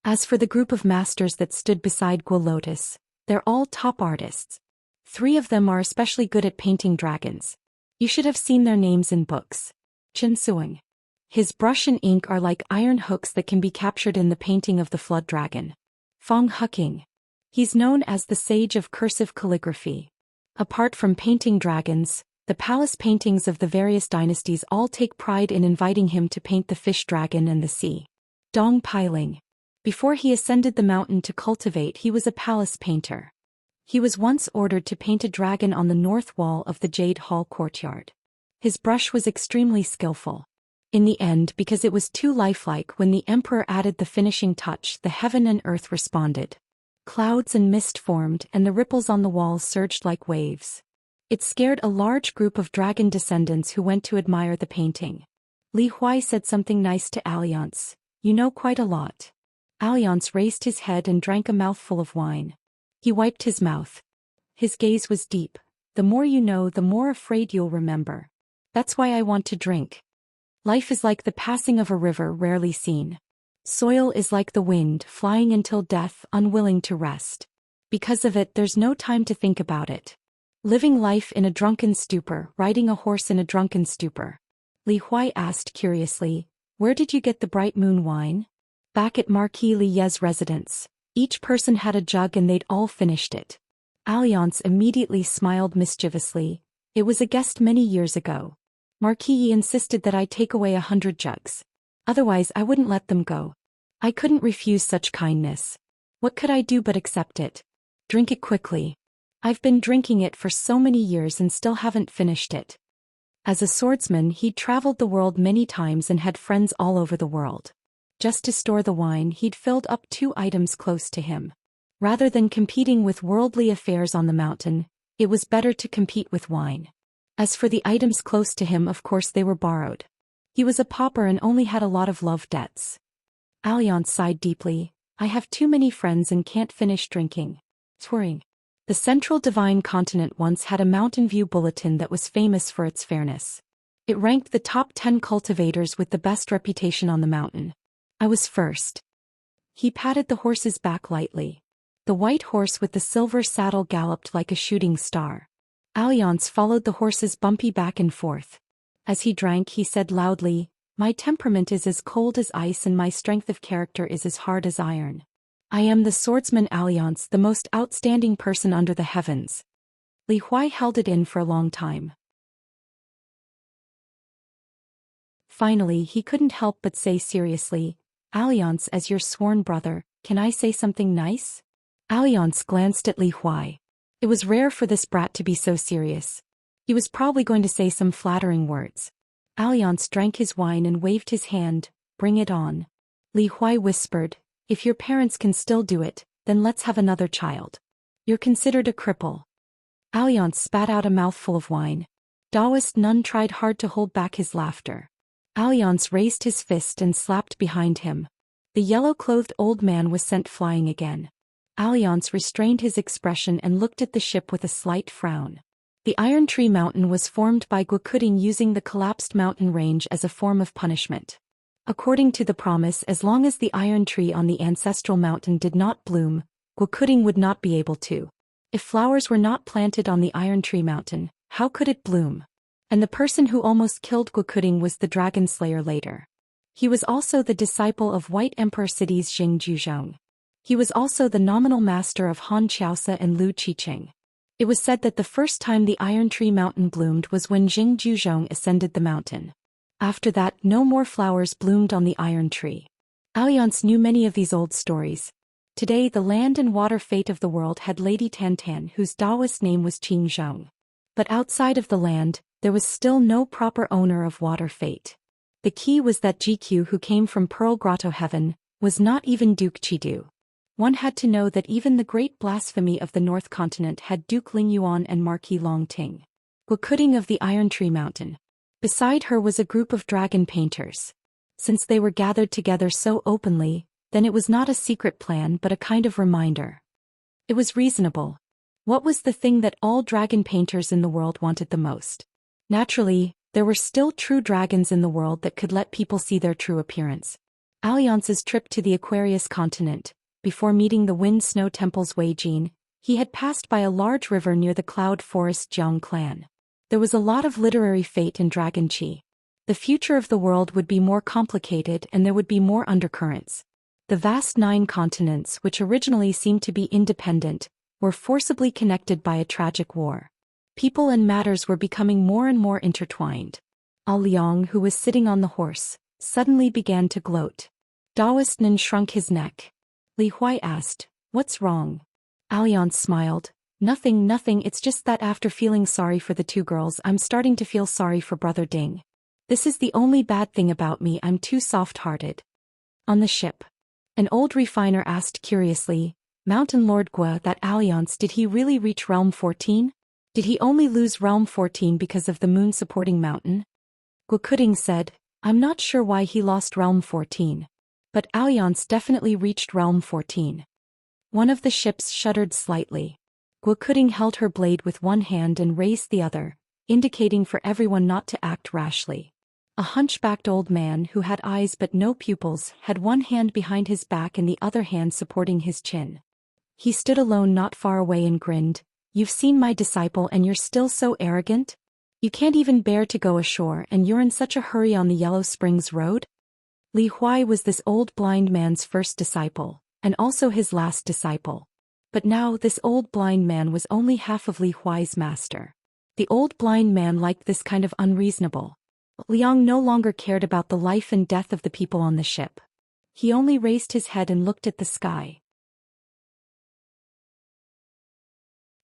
As for the group of masters that stood beside Guo Lotus, they're all top artists. 3 of them are especially good at painting dragons. You should have seen their names in books. Chen Suing. His brush and ink are like iron hooks that can be captured in the painting of the flood dragon. Fong Huking. He's known as the sage of cursive calligraphy. Apart from painting dragons, the palace paintings of the various dynasties all take pride in inviting him to paint the fish dragon and the sea. Dong Pailing. Before he ascended the mountain to cultivate, he was a palace painter. He was once ordered to paint a dragon on the north wall of the Jade Hall courtyard. His brush was extremely skillful. In the end, because it was too lifelike, when the emperor added the finishing touch, the heaven and earth responded. Clouds and mist formed, and the ripples on the walls surged like waves. It scared a large group of dragon descendants who went to admire the painting. Li Huai said something nice to Alliance. "You know quite a lot." Alliance raised his head and drank a mouthful of wine. He wiped his mouth. His gaze was deep. "The more you know, the more afraid you'll remember. That's why I want to drink. Life is like the passing of a river rarely seen. Soil is like the wind, flying until death, unwilling to rest. Because of it, there's no time to think about it. Living life in a drunken stupor, riding a horse in a drunken stupor." Li Huai asked curiously, "Where did you get the bright moon wine?" "Back at Marquis Li Ye's residence. Each person had a jug and they'd all finished it." Alliance immediately smiled mischievously. "It was a guest many years ago. Marquis Yi insisted that I take away 100 jugs. Otherwise I wouldn't let them go. I couldn't refuse such kindness. What could I do but accept it? Drink it quickly. I've been drinking it for so many years and still haven't finished it. As a swordsman, he'd traveled the world many times and had friends all over the world. Just to store the wine, he'd filled up 2 items close to him. Rather than competing with worldly affairs on the mountain, it was better to compete with wine. As for the items close to him, of course they were borrowed. He was a pauper and only had a lot of love debts. Alliance sighed deeply. I have too many friends and can't finish drinking. Touring. The Central Divine Continent once had a mountain view bulletin that was famous for its fairness. It ranked the top 10 cultivators with the best reputation on the mountain. I was first. He patted the horse's back lightly. The white horse with the silver saddle galloped like a shooting star. Alliance followed the horse's bumpy back and forth. As he drank, he said loudly, "My temperament is as cold as ice and my strength of character is as hard as iron. I am the swordsman Alliance, the most outstanding person under the heavens." Li Huai held it in for a long time. Finally, he couldn't help but say seriously, "Alliance, as your sworn brother, can I say something nice?" Alliance glanced at Li Huai. It was rare for this brat to be so serious. He was probably going to say some flattering words. Alliance drank his wine and waved his hand, "Bring it on." Li Huai whispered, "If your parents can still do it, then let's have another child. You're considered a cripple." Alliance spat out a mouthful of wine. Taoist Nun tried hard to hold back his laughter. Alliance raised his fist and slapped behind him. The yellow-clothed old man was sent flying again. Alliance restrained his expression and looked at the ship with a slight frown. The Iron Tree Mountain was formed by Guokuding using the collapsed mountain range as a form of punishment. According to the promise, as long as the iron tree on the ancestral mountain did not bloom, Guokuding would not be able to. If flowers were not planted on the Iron Tree Mountain, how could it bloom? And the person who almost killed Guokuding was the dragon slayer later. He was also the disciple of White Emperor City's Jing Juzhong. He was also the nominal master of Han Qiaosa and Lu Qicheng. It was said that the first time the Iron Tree Mountain bloomed was when Jing Juzhong ascended the mountain. After that, no more flowers bloomed on the Iron Tree. Alliance knew many of these old stories. Today, the land and water fate of the world had Lady Tantan, whose Taoist name was Qing Zhong. But outside of the land, there was still no proper owner of water fate. The key was that GQ, who came from Pearl Grotto Heaven, was not even Duke Chidu. One had to know that even the great blasphemy of the North Continent had Duke Lingyuan and Marquis Longting. Guokuding of the Iron Tree Mountain. Beside her was a group of dragon painters. Since they were gathered together so openly, then it was not a secret plan but a kind of reminder. It was reasonable. What was the thing that all dragon painters in the world wanted the most? Naturally, there were still true dragons in the world that could let people see their true appearance. Alliance's trip to the Aquarius continent, before meeting the Wind Snow Temple's Weijin, he had passed by a large river near the Cloud Forest Jiang clan. There was a lot of literary fate in Dragon Chi. The future of the world would be more complicated and there would be more undercurrents. The vast 9 continents, which originally seemed to be independent, were forcibly connected by a tragic war. People and matters were becoming more and more intertwined. Al Liang, who was sitting on the horse, suddenly began to gloat. Taoist Nin shrunk his neck. Li Huai asked, "What's wrong?" Alliance smiled. Nothing, it's just that after feeling sorry for the 2 girls, I'm starting to feel sorry for Brother Ding. This is the only bad thing about me, I'm too soft-hearted." On the ship, an old refiner asked curiously, "Mountain Lord Gua, that Alliance, did he really reach Realm 14? Did he only lose Realm 14 because of the moon-supporting mountain?" Guokuding said, "I'm not sure why he lost Realm 14. But Alliance definitely reached Realm 14. One of the ships shuddered slightly. Guokuding held her blade with one hand and raised the other, indicating for everyone not to act rashly. A hunchbacked old man who had eyes but no pupils had one hand behind his back and the other hand supporting his chin. He stood alone not far away and grinned, "You've seen my disciple and you're still so arrogant? You can't even bear to go ashore and you're in such a hurry on the Yellow Springs Road?" Li Huai was this old blind man's first disciple, and also his last disciple. But now this old blind man was only half of Li Huai's master. The old blind man liked this kind of unreasonable. Liang no longer cared about the life and death of the people on the ship. He only raised his head and looked at the sky.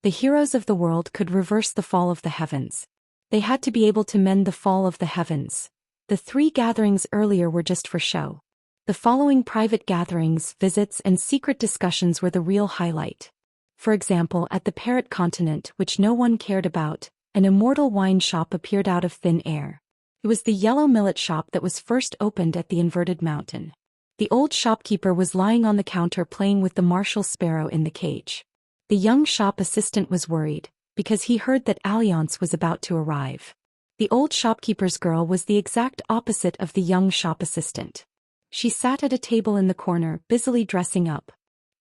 The heroes of the world could reverse the fall of the heavens. They had to be able to mend the fall of the heavens. The 3 gatherings earlier were just for show. The following private gatherings, visits, and secret discussions were the real highlight. For example, at the Parrot Continent, which no one cared about, an immortal wine shop appeared out of thin air. It was the yellow millet shop that was first opened at the inverted mountain. The old shopkeeper was lying on the counter playing with the martial sparrow in the cage. The young shop assistant was worried, because he heard that Alliance was about to arrive. The old shopkeeper's girl was the exact opposite of the young shop assistant. She sat at a table in the corner, busily dressing up.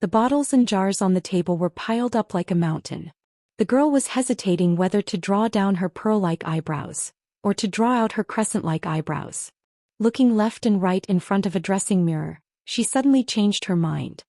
The bottles and jars on the table were piled up like a mountain. The girl was hesitating whether to draw down her pearl-like eyebrows, or to draw out her crescent-like eyebrows. Looking left and right in front of a dressing mirror, she suddenly changed her mind.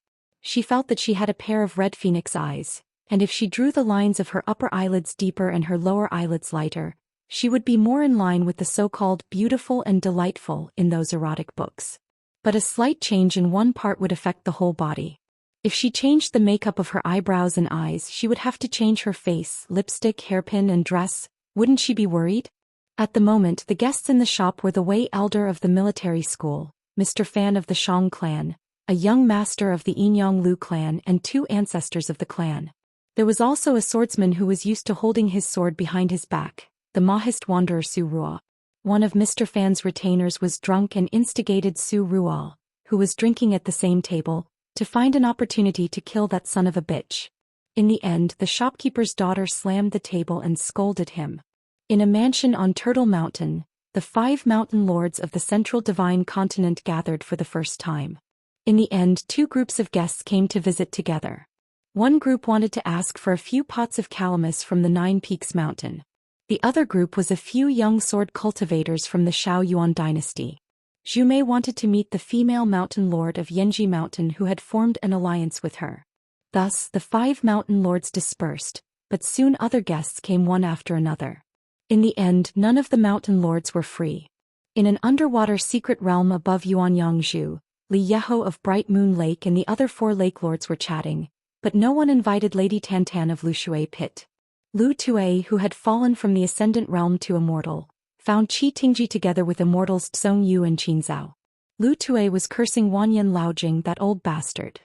She felt that she had a pair of red phoenix eyes, and if she drew the lines of her upper eyelids deeper and her lower eyelids lighter, she would be more in line with the so-called beautiful and delightful in those erotic books. But a slight change in one part would affect the whole body. If she changed the makeup of her eyebrows and eyes, she would have to change her face, lipstick, hairpin, and dress. Wouldn't she be worried? At the moment, the guests in the shop were the Wei elder of the military school, Mr. Fan of the Shang clan, a young master of the Yinyang Lu clan, and 2 ancestors of the clan. There was also a swordsman who was used to holding his sword behind his back, the Mahist wanderer Su Ruo. One of Mr. Fan's retainers was drunk and instigated Su Ruo, who was drinking at the same table, to find an opportunity to kill that son of a bitch. In the end, the shopkeeper's daughter slammed the table and scolded him. In a mansion on Turtle Mountain, the 5 mountain lords of the Central Divine Continent gathered for the first time. In the end, 2 groups of guests came to visit together. One group wanted to ask for a few pots of calamus from the 9 Peaks Mountain. The other group was a few young sword cultivators from the Shao Yuan dynasty. Zhu Mei wanted to meet the female mountain lord of Yanji Mountain who had formed an alliance with her. Thus, the 5 mountain lords dispersed, but soon other guests came one after another. In the end, none of the mountain lords were free. In an underwater secret realm above Yuanyangzhu, Li Yeho of Bright Moon Lake and the other 4 lake lords were chatting, but no one invited Lady Tantan of Lushui Pit. Lu Tue, who had fallen from the ascendant realm to immortal, found Qi Tingji together with immortals Tsong Yu and Qin Zhao. Lu Tue was cursing Wanyan Laojing, that old bastard.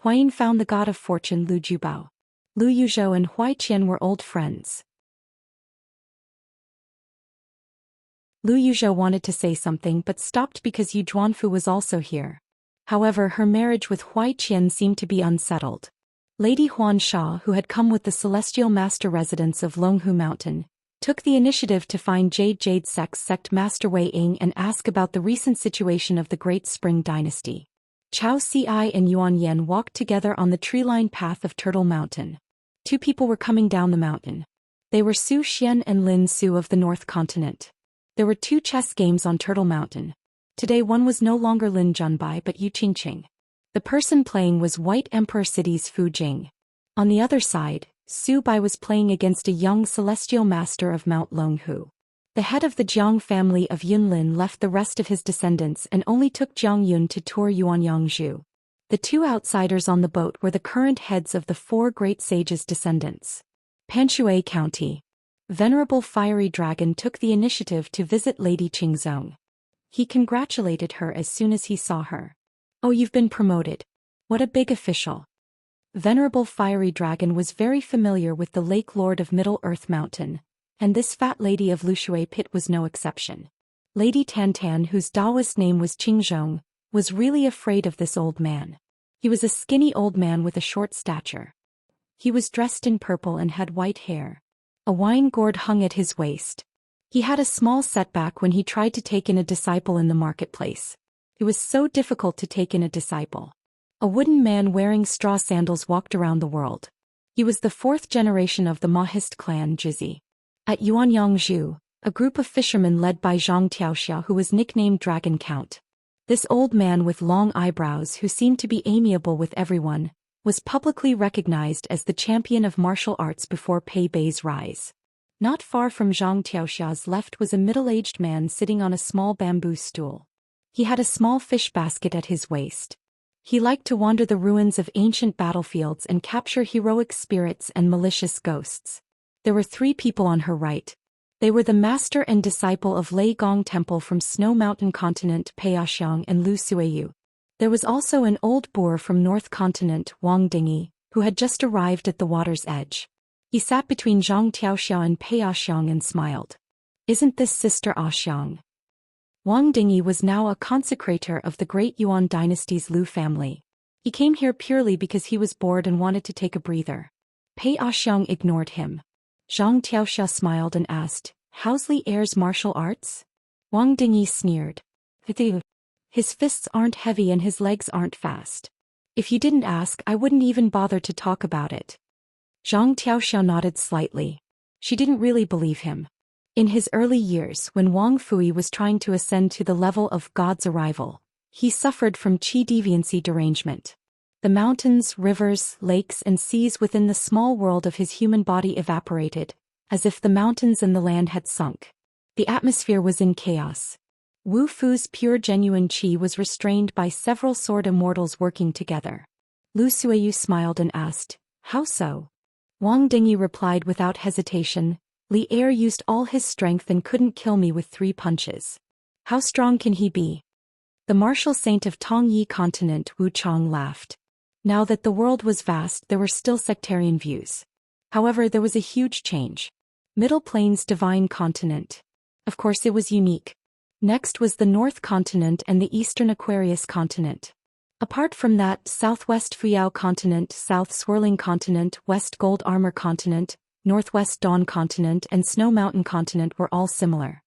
Huayin found the god of fortune Lu Jubao. Lu Yuzhou and Huai Qian were old friends. Lu Yuzhou wanted to say something but stopped because Yu Zhuanfu was also here. However, her marriage with Huai Qian seemed to be unsettled. Lady Huan Sha, who had come with the celestial master residents of Longhu Mountain, took the initiative to find Jade sect Master Wei Ying and ask about the recent situation of the Great Spring Dynasty. Chao Si and Yuan Yan walked together on the tree-lined path of Turtle Mountain. 2 people were coming down the mountain. They were Zhou Xian and Lin Su of the North Continent. There were 2 chess games on Turtle Mountain. Today one was no longer Lin Junbai but Yu Qingqing. The person playing was White Emperor City's Fu Jing. On the other side, Su Bai was playing against a young celestial master of Mount Longhu. The head of the Jiang family of Yunlin left the rest of his descendants and only took Jiang Yun to tour Yuanyangzhu. The 2 outsiders on the boat were the current heads of the 4 great sages' descendants. Panshui County. Venerable Fiery Dragon took the initiative to visit Lady Qingzong. He congratulated her as soon as he saw her. "Oh, you've been promoted. What a big official." Venerable Fiery Dragon was very familiar with the Lake Lord of Middle Earth Mountain, and this fat lady of Lushui Pit was no exception. Lady Tantan, whose Taoist name was Qingzhong, was really afraid of this old man. He was a skinny old man with a short stature. He was dressed in purple and had white hair. A wine gourd hung at his waist. He had a small setback when he tried to take in a disciple in the marketplace. It was so difficult to take in a disciple. A wooden man wearing straw sandals walked around the world. He was the 4th generation of the Mahist clan Jizi. At Yuanyangzhu, a group of fishermen led by Zhang Tiaoxia, who was nicknamed Dragon Count. This old man with long eyebrows, who seemed to be amiable with everyone, was publicly recognized as the champion of martial arts before Pei Bei's rise. Not far from Zhang Tiaoxia's left was a middle-aged man sitting on a small bamboo stool. He had a small fish basket at his waist. He liked to wander the ruins of ancient battlefields and capture heroic spirits and malicious ghosts. There were 3 people on her right. They were the master and disciple of Lei Gong Temple from Snow Mountain Continent Peixiang and Lu Suiyu. There was also an old boor from North Continent Wang Dingy, who had just arrived at the water's edge. He sat between Zhang Tiaoxiao and Peixiang and smiled. "Isn't this Sister Xiang?" Wang Dingy was now a consecrator of the great Yuan dynasty's Lu family. He came here purely because he was bored and wanted to take a breather. Peixiang ignored him. Zhang Tiaoxiao smiled and asked, "How's Li Er's martial arts?" Wang Dingy sneered. "His fists aren't heavy and his legs aren't fast. If you didn't ask, I wouldn't even bother to talk about it." Zhang Tiaoxiao nodded slightly. She didn't really believe him. In his early years, when Wang Fui was trying to ascend to the level of God's arrival, he suffered from qi deviancy derangement. The mountains, rivers, lakes and seas within the small world of his human body evaporated, as if the mountains and the land had sunk. The atmosphere was in chaos. Wu Fu's pure genuine qi was restrained by several sword immortals working together. Lu Suiyu smiled and asked, "How so?" Wang Dingy replied without hesitation, "Li Er used all his strength and couldn't kill me with 3 punches. How strong can he be?" The martial saint of Tongyi Continent Wu Chong laughed. Now that the world was vast, there were still sectarian views. However, there was a huge change. Middle Plains Divine Continent. Of course it was unique. Next was the North Continent and the Eastern Aquarius Continent. Apart from that, Southwest Fuyao Continent, South Swirling Continent, West Gold Armor Continent, Northwest Dawn Continent and Snow Mountain Continent were all similar.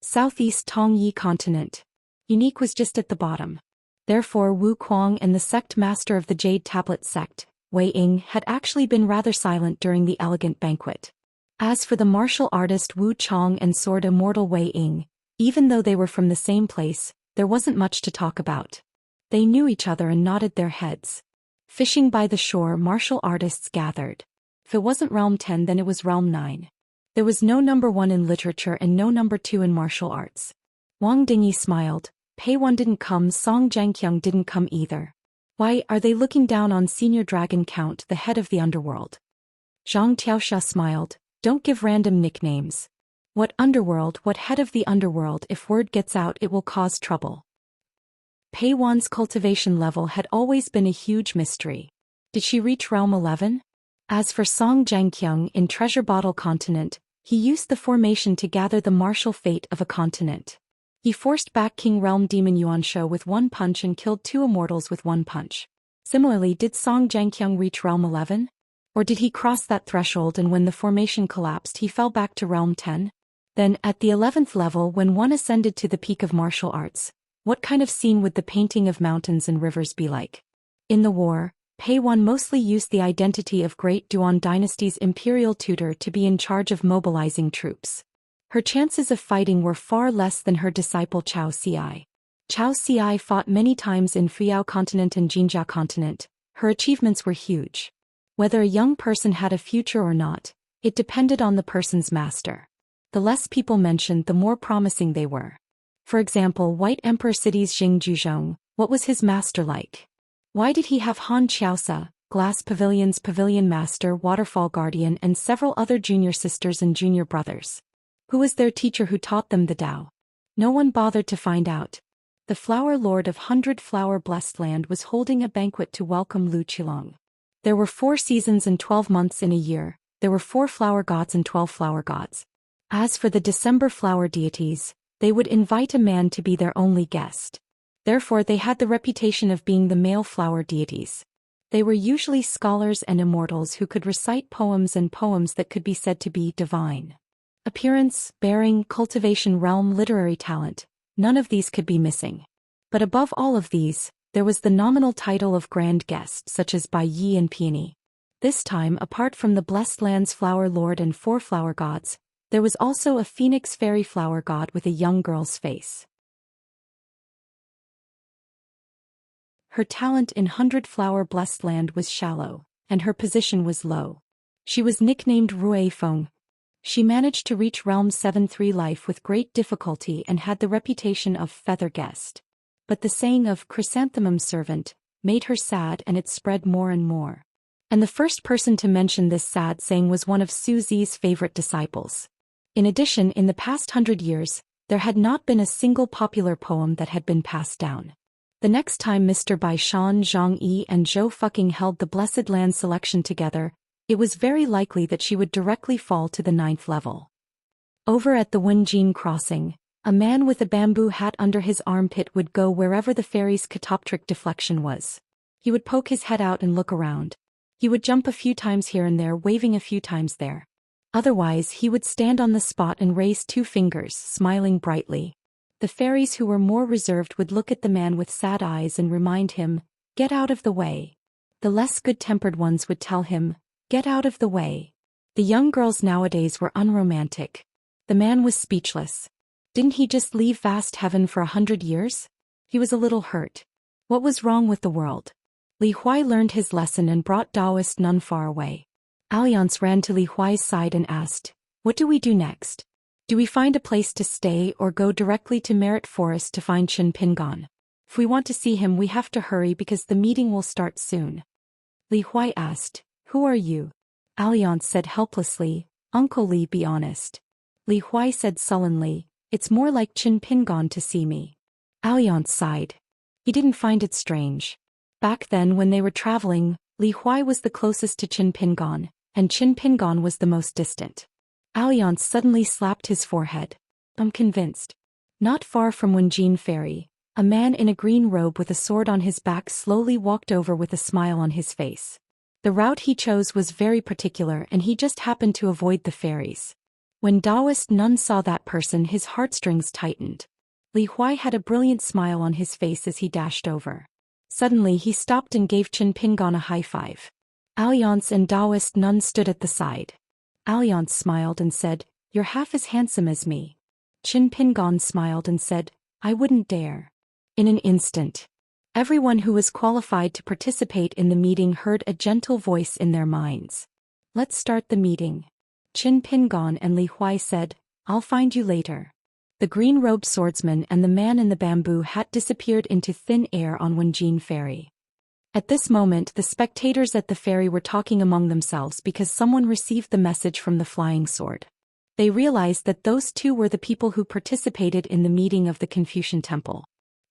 Southeast Tongyi Continent. Unique was just at the bottom. Therefore Wu Kuang and the sect master of the Jade Tablet sect, Wei Ying, had actually been rather silent during the elegant banquet. As for the martial artist Wu Chong and sword immortal Wei Ying, even though they were from the same place, there wasn't much to talk about. They knew each other and nodded their heads. Fishing by the shore, martial artists gathered. If it wasn't Realm 10, then it was Realm 9. There was no number 1 in literature and no number 2 in martial arts. Wang Dingy smiled. Pei Wan didn't come, Song Zhangqiang didn't come either. Why, are they looking down on Senior Dragon Count, the head of the underworld? Zhang Tiaoxia smiled. Don't give random nicknames. What underworld, what head of the underworld? If word gets out, it will cause trouble. Pei Wan's cultivation level had always been a huge mystery. Did she reach Realm 11? As for Song Zhangqiang in Treasure Bottle Continent, he used the formation to gather the martial fate of a continent. He forced back King Realm Demon Yuanshu with 1 punch and killed 2 immortals with 1 punch. Similarly, did Song Zhangqiang reach Realm 11? Or did he cross that threshold and when the formation collapsed he fell back to Realm 10? Then, at the 11th level, when one ascended to the peak of martial arts, what kind of scene would the painting of mountains and rivers be like? In the war, Pei Wan mostly used the identity of Great Duan Dynasty's imperial tutor to be in charge of mobilizing troops. Her chances of fighting were far less than her disciple Cao Ci. Cao Ci fought many times in Fuyao Continent and Jinjia Continent. Her achievements were huge. Whether a young person had a future or not, it depended on the person's master. The less people mentioned, the more promising they were. For example, White Emperor City's Xing Juzhong, what was his master like? Why did he have Han Qiaosa, Glass Pavilion's Pavilion Master, Waterfall Guardian and several other junior sisters and junior brothers? Who was their teacher who taught them the Tao? No one bothered to find out. The Flower Lord of 100 Flower Blessed Land was holding a banquet to welcome Lu Qilong. There were 4 seasons and 12 months in a year. There were 4 flower gods and 12 flower gods. As for the December flower deities, they would invite a man to be their only guest. Therefore they had the reputation of being the male flower deities. They were usually scholars and immortals who could recite poems and poems that could be said to be divine. Appearance, bearing, cultivation, realm, literary talent, none of these could be missing. But above all of these, there was the nominal title of grand guest such as Bai Yi and Peony. This time, apart from the Blessed Land's Flower Lord and 4 flower gods, there was also a phoenix fairy flower god with a young girl's face. Her talent in 100 Flower Blessed Land was shallow, and her position was low. She was nicknamed Rui Feng. She managed to reach Realm 7-3 life with great difficulty and had the reputation of Feather Guest. But the saying of chrysanthemum servant made her sad, and it spread more and more. And the first person to mention this sad saying was one of Su Zi's favorite disciples. In addition, in the past 100 years, there had not been a single popular poem that had been passed down. The next time Mr. Bai Shan Zhang-yi and Zhou fucking held the Blessed Land selection together, it was very likely that she would directly fall to the 9th level. Over at the Wenjin crossing, a man with a bamboo hat under his armpit would go wherever the ferry's catoptric deflection was. He would poke his head out and look around. He would jump a few times here and there, waving a few times there. Otherwise, he would stand on the spot and raise 2 fingers, smiling brightly. The fairies who were more reserved would look at the man with sad eyes and remind him, "Get out of the way." The less good-tempered ones would tell him, "Get out of the way." The young girls nowadays were unromantic. The man was speechless. Didn't he just leave vast heaven for 100 years? He was a little hurt. What was wrong with the world? Li Huai learned his lesson and brought Taoist none far away. Alliance ran to Li Huai's side and asked, "What do we do next? Do we find a place to stay or go directly to Merit Forest to find Chen Pingon? If we want to see him, we have to hurry because the meeting will start soon." Li Huai asked, "Who are you?" Alliance said helplessly, "Uncle Li, be honest." Li Huai said sullenly, "It's more like Chen Pingon to see me." Alliance sighed. He didn't find it strange. Back then when they were traveling, Li Huai was the closest to Chen Pingon, and Chen Pingon was the most distant. Alliance suddenly slapped his forehead. "I'm convinced." Not far from Wenjin Ferry, a man in a green robe with a sword on his back slowly walked over with a smile on his face. The route he chose was very particular and he just happened to avoid the ferries. When Taoist Nun saw that person, his heartstrings tightened. Li Huai had a brilliant smile on his face as he dashed over. Suddenly he stopped and gave Chen Pingon a high five. Alliance and Taoist Nun stood at the side. Alliance smiled and said, "You're half as handsome as me." Chen Pingon smiled and said, "I wouldn't dare." In an instant, everyone who was qualified to participate in the meeting heard a gentle voice in their minds. "Let's start the meeting." Chen Pingon and Li Huai said, "I'll find you later." The green-robed swordsman and the man in the bamboo hat disappeared into thin air on Wenjin Ferry. At this moment, the spectators at the ferry were talking among themselves because someone received the message from the flying sword. They realized that those two were the people who participated in the meeting of the Confucian Temple.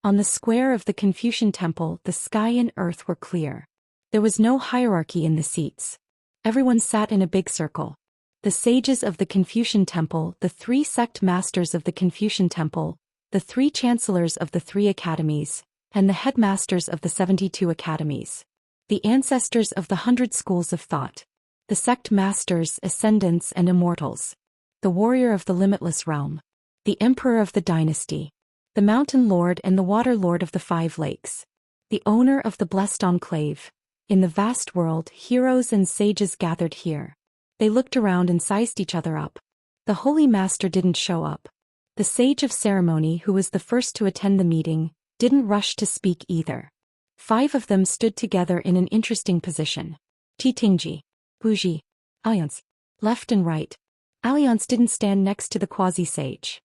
On the square of the Confucian Temple, the sky and earth were clear. There was no hierarchy in the seats. Everyone sat in a big circle. The sages of the Confucian Temple, the 3 sect masters of the Confucian Temple, the 3 chancellors of the 3 academies, and the headmasters of the 72 academies. The ancestors of the 100 schools of thought. The sect masters, ascendants and immortals. The warrior of the limitless realm. The emperor of the dynasty. The mountain lord and the water lord of the 5 lakes. The owner of the blessed enclave. In the vast world, heroes and sages gathered here. They looked around and sized each other up. The holy master didn't show up. The sage of ceremony, who was the first to attend the meeting, didn't rush to speak either. 5 of them stood together in an interesting position. Tingji, Buji, Alliance. Left and right. Alliance didn't stand next to the quasi-sage.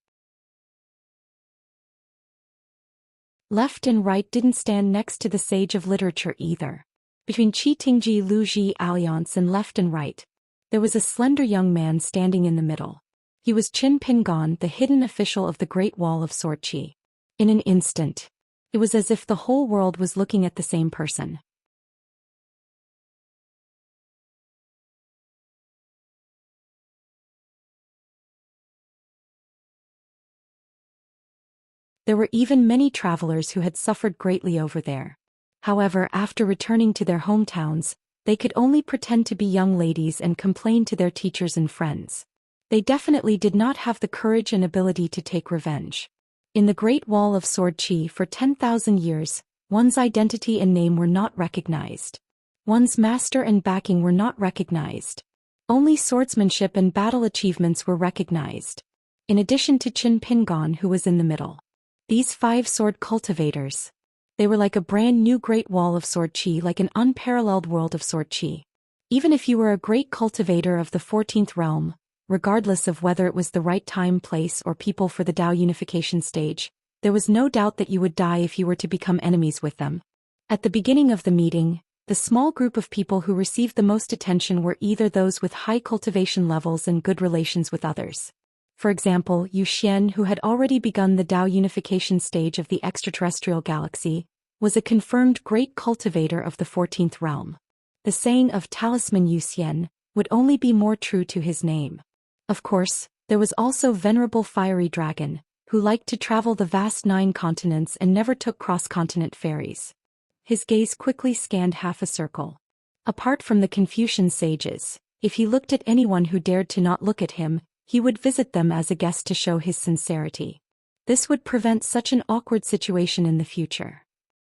Left and right didn't stand next to the sage of literature either. Between Tingji, Luji, Alliance and left and right, there was a slender young man standing in the middle. He was Chen Pingon, the hidden official of the Great Wall of Sword Qi. In an instant, it was as if the whole world was looking at the same person. There were even many travelers who had suffered greatly over there. However, after returning to their hometowns, they could only pretend to be young ladies and complain to their teachers and friends. They definitely did not have the courage and ability to take revenge. In the Great Wall of Sword Qi for 10,000 years, one's identity and name were not recognized. One's master and backing were not recognized. Only swordsmanship and battle achievements were recognized. In addition to Chen Pingon, who was in the middle. These 5 sword cultivators. They were like a brand new Great Wall of Sword Qi, like an unparalleled world of Sword Qi. Even if you were a great cultivator of the 14th realm, regardless of whether it was the right time, place or people for the Dao unification stage, There was no doubt that you would die if you were to become enemies with them. At the beginning of the meeting, the small group of people who received the most attention were either those with high cultivation levels and good relations with others. For example, Zhou Xian, who had already begun the Dao unification stage of the extraterrestrial galaxy, was a confirmed great cultivator of the 14th realm. The saying of talisman Zhou Xian would only be more true to his name. Of course, there was also Venerable Fiery Dragon, who liked to travel the vast 9 continents and never took cross-continent ferries. His gaze quickly scanned half a circle. Apart from the Confucian sages, if he looked at anyone who dared to not look at him, he would visit them as a guest to show his sincerity. This would prevent such an awkward situation in the future.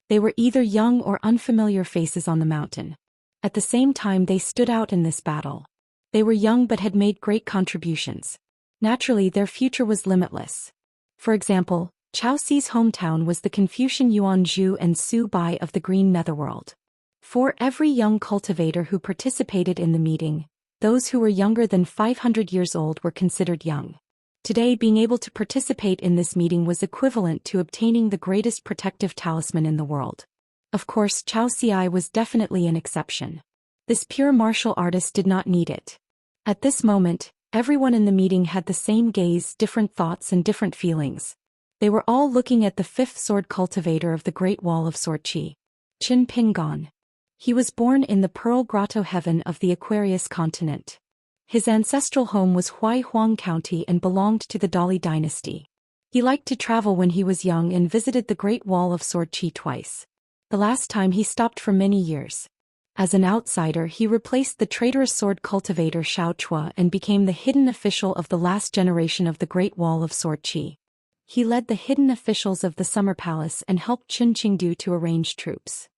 They were either young or unfamiliar faces on the mountain. At the same time, they stood out in this battle. They were young but had made great contributions. Naturally, their future was limitless. For example, Chao Ci's hometown was the Confucian Yuan Zhu and Su Bai of the Green Netherworld. For every young cultivator who participated in the meeting, those who were younger than 500 years old were considered young. Today, being able to participate in this meeting was equivalent to obtaining the greatest protective talisman in the world. Of course, Chao Ci was definitely an exception. This pure martial artist did not need it. At this moment, everyone in the meeting had the same gaze, different thoughts and different feelings. They were all looking at the 5th sword cultivator of the Great Wall of Sword Qi, Qin Pingon. He was born in the Pearl Grotto Heaven of the Aquarius continent. His ancestral home was Huaihuang County and belonged to the Dali dynasty. He liked to travel when he was young and visited the Great Wall of Sword Qi twice. The last time he stopped for many years. As an outsider, he replaced the traitorous sword cultivator Xiao Chua and became the hidden official of the last generation of the Great Wall of Sword Qi. He led the hidden officials of the Summer Palace and helped Qin Qingdu to arrange troops.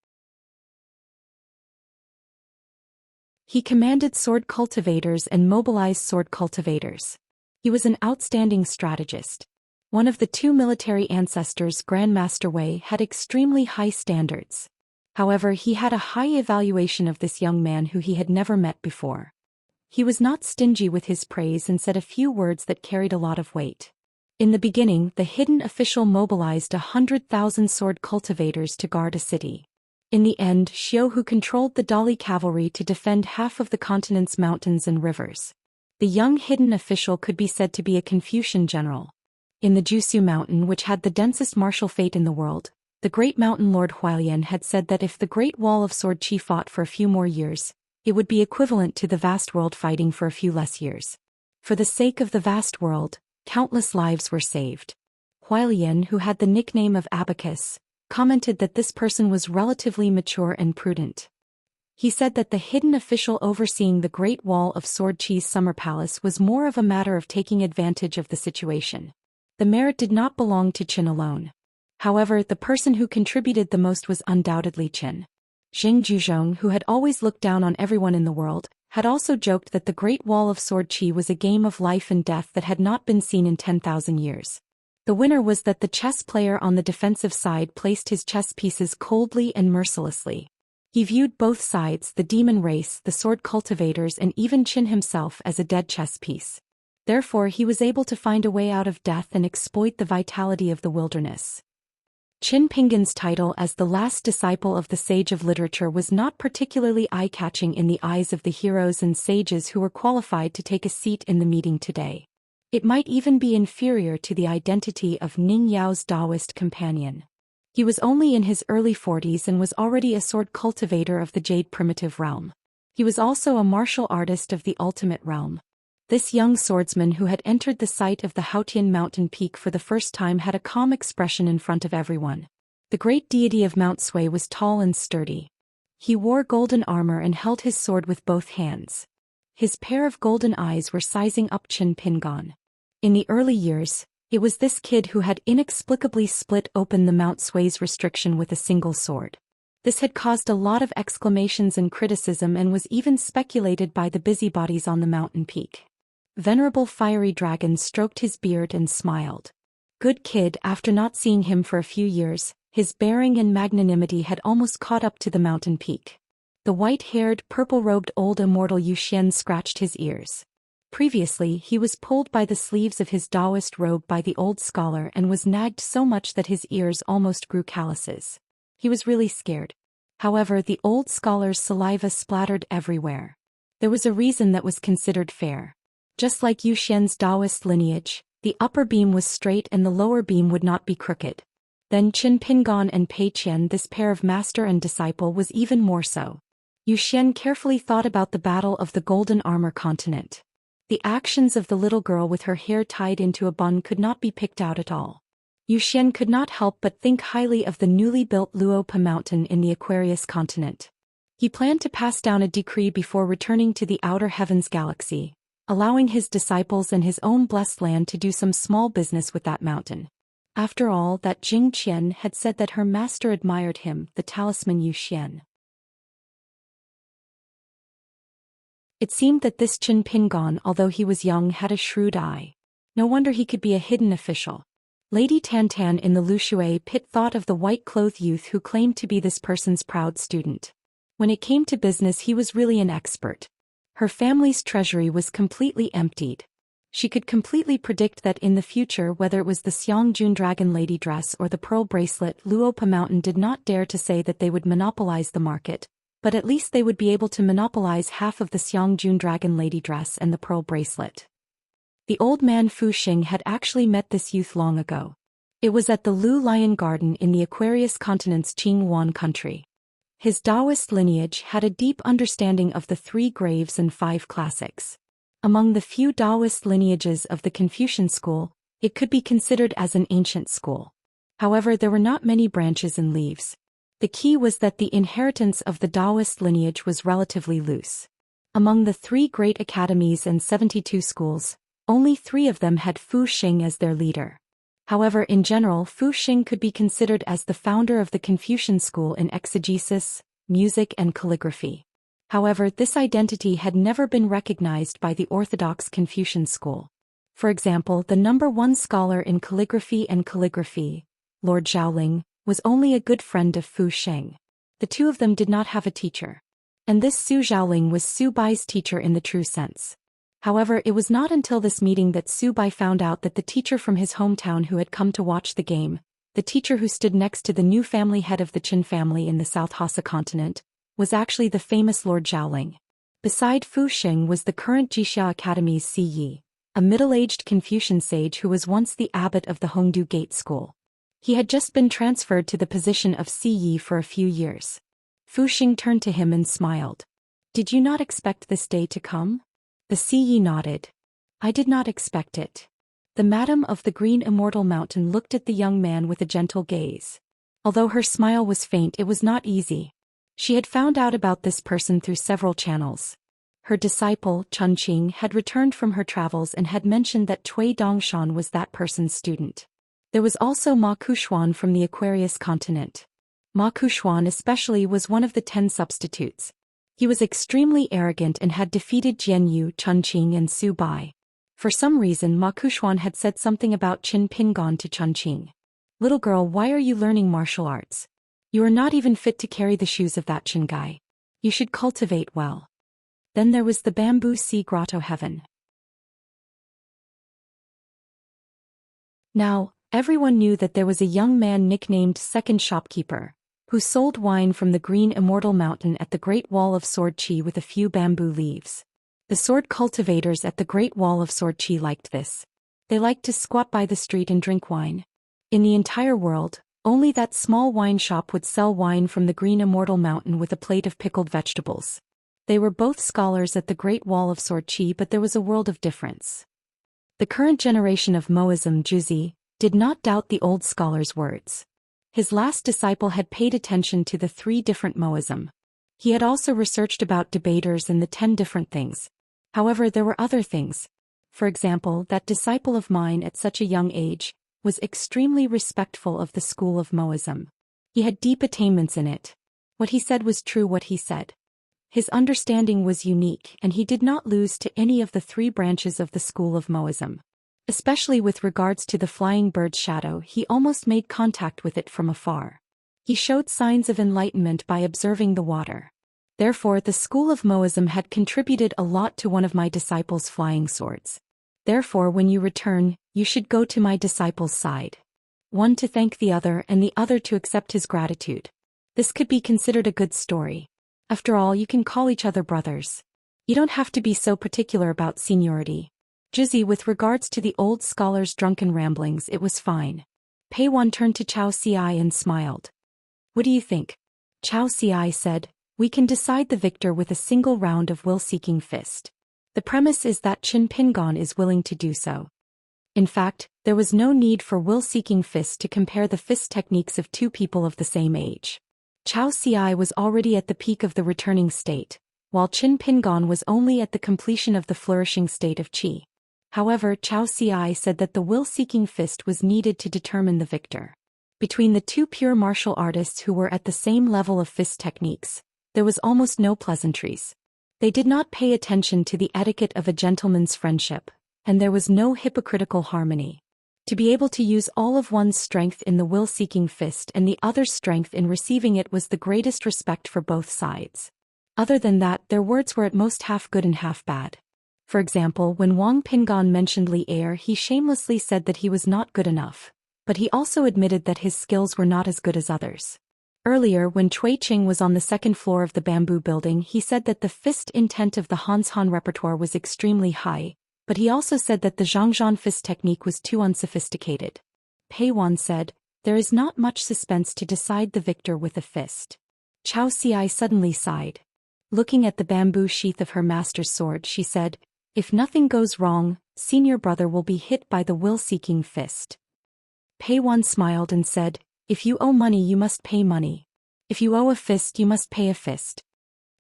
He commanded sword cultivators and mobilized sword cultivators. He was an outstanding strategist. One of the 2 military ancestors, Grandmaster Wei, had extremely high standards. However, he had a high evaluation of this young man who he had never met before. He was not stingy with his praise and said a few words that carried a lot of weight. In the beginning, the hidden official mobilized 100,000 sword cultivators to guard a city. In the end, Xiu, who controlled the Dali cavalry to defend half of the continent's mountains and rivers. The young hidden official could be said to be a Confucian general. In the Jiusu mountain, which had the densest martial fate in the world, the great mountain lord Huailian had said that if the Great Wall of Sword Qi fought for a few more years, it would be equivalent to the vast world fighting for a few less years. For the sake of the vast world, countless lives were saved. Huailian, who had the nickname of Abacus, commented that this person was relatively mature and prudent. He said that the hidden official overseeing the Great Wall of Sword Qi's summer palace was more of a matter of taking advantage of the situation. The merit did not belong to Qin alone. However, the person who contributed the most was undoubtedly Qin. Xing Juzhong, who had always looked down on everyone in the world, had also joked that the Great Wall of Sword Qi was a game of life and death that had not been seen in 10,000 years. The winner was that the chess player on the defensive side placed his chess pieces coldly and mercilessly. He viewed both sides, the demon race, the sword cultivators and even Qin himself, as a dead chess piece. Therefore, he was able to find a way out of death and exploit the vitality of the wilderness. Qin Pingon's title as the last disciple of the sage of literature was not particularly eye-catching in the eyes of the heroes and sages who were qualified to take a seat in the meeting today. It might even be inferior to the identity of Ning Yao's Taoist companion. He was only in his early 40s and was already a sword cultivator of the Jade primitive realm. He was also a martial artist of the ultimate realm. This young swordsman who had entered the site of the Haotian mountain peak for the first time had a calm expression in front of everyone. The great deity of Mount Sui was tall and sturdy. He wore golden armor and held his sword with both hands. His pair of golden eyes were sizing up Qin Pingon. In the early years, it was this kid who had inexplicably split open the Mount Sui's restriction with a single sword. This had caused a lot of exclamations and criticism and was even speculated by the busybodies on the mountain peak. Venerable Fiery Dragon stroked his beard and smiled. Good kid. After not seeing him for a few years, his bearing and magnanimity had almost caught up to the mountain peak. The white-haired, purple-robed old immortal Zhou Xian scratched his ears. Previously he was pulled by the sleeves of his Taoist robe by the old scholar and was nagged so much that his ears almost grew calluses. He was really scared. However, the old scholar's saliva splattered everywhere. There was a reason that was considered fair. Just like Zhou Xian's Taoist lineage, the upper beam was straight and the lower beam would not be crooked. Then Qin Pingan and Pei Qian, this pair of master and disciple, was even more so. Zhou Xian carefully thought about the Battle of the Golden Armor Continent. The actions of the little girl with her hair tied into a bun could not be picked out at all. Zhou Xian could not help but think highly of the newly built Luopa mountain in the Aquarius continent. He planned to pass down a decree before returning to the outer heavens galaxy, allowing his disciples and his own blessed land to do some small business with that mountain. After all, that Jing Qian had said that her master admired him, the talisman Zhou Xian. It seemed that this Qin Pingan, although he was young, had a shrewd eye. No wonder he could be a hidden official. Lady Tantan in the Lushui pit thought of the white-clothed youth who claimed to be this person's proud student. When it came to business, he was really an expert. Her family's treasury was completely emptied. She could completely predict that in the future, whether it was the Xiangjun dragon lady dress or the pearl bracelet, Luopa Mountain did not dare to say that they would monopolize the market, but at least they would be able to monopolize half of the Xiangjun dragon lady dress and the pearl bracelet. The old man Fu Xing had actually met this youth long ago. It was at the Lu Lion Garden in the Aquarius continent's Qinghuan country. His Taoist lineage had a deep understanding of the 3 graves and 5 classics. Among the few Taoist lineages of the Confucian school, it could be considered as an ancient school. However, there were not many branches and leaves. The key was that the inheritance of the Taoist lineage was relatively loose. Among the 3 great academies and 72 schools, only 3 of them had Fu Xing as their leader. However, in general, Fu Xing could be considered as the founder of the Confucian school in exegesis, music and calligraphy. However, this identity had never been recognized by the orthodox Confucian school. For example, the number 1 scholar in calligraphy, Lord Zhaoling, was only a good friend of Fu Xing. The 2 of them did not have a teacher. And this Su Zhaoling was Su Bai's teacher in the true sense. However, it was not until this meeting that Su Bai found out that the teacher from his hometown who had come to watch the game, the teacher who stood next to the new family head of the Qin family in the South Hassa continent, was actually the famous Lord Zhaoling. Beside Fu Xing was the current Jixia Academy's Si Yi, a middle-aged Confucian sage who was once the abbot of the Hongdu Gate School. He had just been transferred to the position of Si Yi for a few years. Fu Xing turned to him and smiled. "Did you not expect this day to come?" The Si Yi nodded. "I did not expect it." The Madam of the Green Immortal Mountain looked at the young man with a gentle gaze. Although her smile was faint, it was not easy. She had found out about this person through several channels. Her disciple, Chunqing, had returned from her travels and had mentioned that Cui Dongshan was that person's student. There was also Ma Kushuan from the Aquarius continent. Ma Kushuan especially was one of the 10 substitutes. He was extremely arrogant and had defeated Jianyu, Chunqing and Su Bai. For some reason, Ma Kushuan had said something about Qin Pingan to Chunqing. "Little girl, why are you learning martial arts? You are not even fit to carry the shoes of that Qin guy. You should cultivate well." Then there was the bamboo sea grotto heaven. Now, everyone knew that there was a young man nicknamed Second Shopkeeper, who sold wine from the Green Immortal Mountain at the Great Wall of Sword Chi with a few bamboo leaves. The sword cultivators at the Great Wall of Sword Chi liked this. They liked to squat by the street and drink wine. In the entire world, only that small wine shop would sell wine from the Green Immortal Mountain with a plate of pickled vegetables. They were both scholars at the Great Wall of Sword Chi, but there was a world of difference. The current generation of Moism Juzi did not doubt the old scholar's words. His last disciple had paid attention to the 3 different Moism. He had also researched about debaters and the 10 different things. However, there were other things. For example, that disciple of mine at such a young age was extremely respectful of the school of Moism. He had deep attainments in it. What he said was true what he said. His understanding was unique and he did not lose to any of the 3 branches of the school of Moism. Especially with regards to the flying bird's shadow, he almost made contact with it from afar. He showed signs of enlightenment by observing the water. Therefore the school of Moism had contributed a lot to one of my disciples' flying swords. Therefore when you return, you should go to my disciple's side. One to thank the other and the other to accept his gratitude. This could be considered a good story. After all, you can call each other brothers. You don't have to be so particular about seniority. Jizzy, with regards to the old scholar's drunken ramblings, it was fine. Pei Wan turned to Zhou Xian and smiled. What do you think? Zhou Xian said, we can decide the victor with a single round of will-seeking fist. The premise is that Qin Pingon is willing to do so. In fact, there was no need for will-seeking fist to compare the fist techniques of two people of the same age. Zhou Xian was already at the peak of the returning state, while Qin Pingon was only at the completion of the flourishing state of qi. However, Zhou Xian said that the will-seeking fist was needed to determine the victor. Between the two pure martial artists who were at the same level of fist techniques, there was almost no pleasantries. They did not pay attention to the etiquette of a gentleman's friendship, and there was no hypocritical harmony. To be able to use all of one's strength in the will-seeking fist and the other's strength in receiving it was the greatest respect for both sides. Other than that, their words were at most half good and half bad. For example, when Wang Pingon mentioned Li Er, he shamelessly said that he was not good enough, but he also admitted that his skills were not as good as others. Earlier, when Cui Qing was on the second floor of the bamboo building, he said that the fist intent of the Hanshan repertoire was extremely high, but he also said that the Zhangzhan fist technique was too unsophisticated. Pei Wan said, there is not much suspense to decide the victor with a fist. Zhou Xian suddenly sighed. Looking at the bamboo sheath of her master's sword, she said, if nothing goes wrong, senior brother will be hit by the will-seeking fist. Pei Wan smiled and said, if you owe money you must pay money. If you owe a fist you must pay a fist.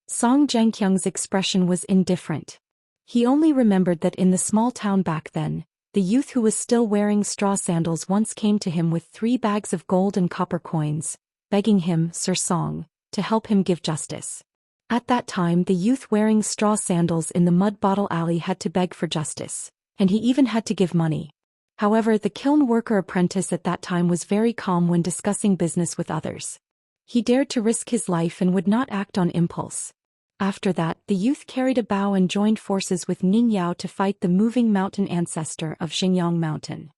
Song Zhengqiang's expression was indifferent. He only remembered that in the small town back then, the youth who was still wearing straw sandals once came to him with 3 bags of gold and copper coins, begging him, Sir Song, to help him give justice. At that time the youth wearing straw sandals in the mud bottle alley had to beg for justice, and he even had to give money. However, the kiln worker apprentice at that time was very calm when discussing business with others. He dared to risk his life and would not act on impulse. After that, the youth carried a bow and joined forces with Ning Yao to fight the moving mountain ancestor of Xingyang Mountain.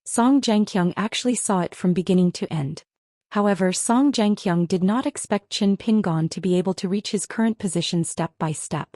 Song Zhengqiang actually saw it from beginning to end. However, Song Zhengqiang did not expect Qin Pingon to be able to reach his current position step by step.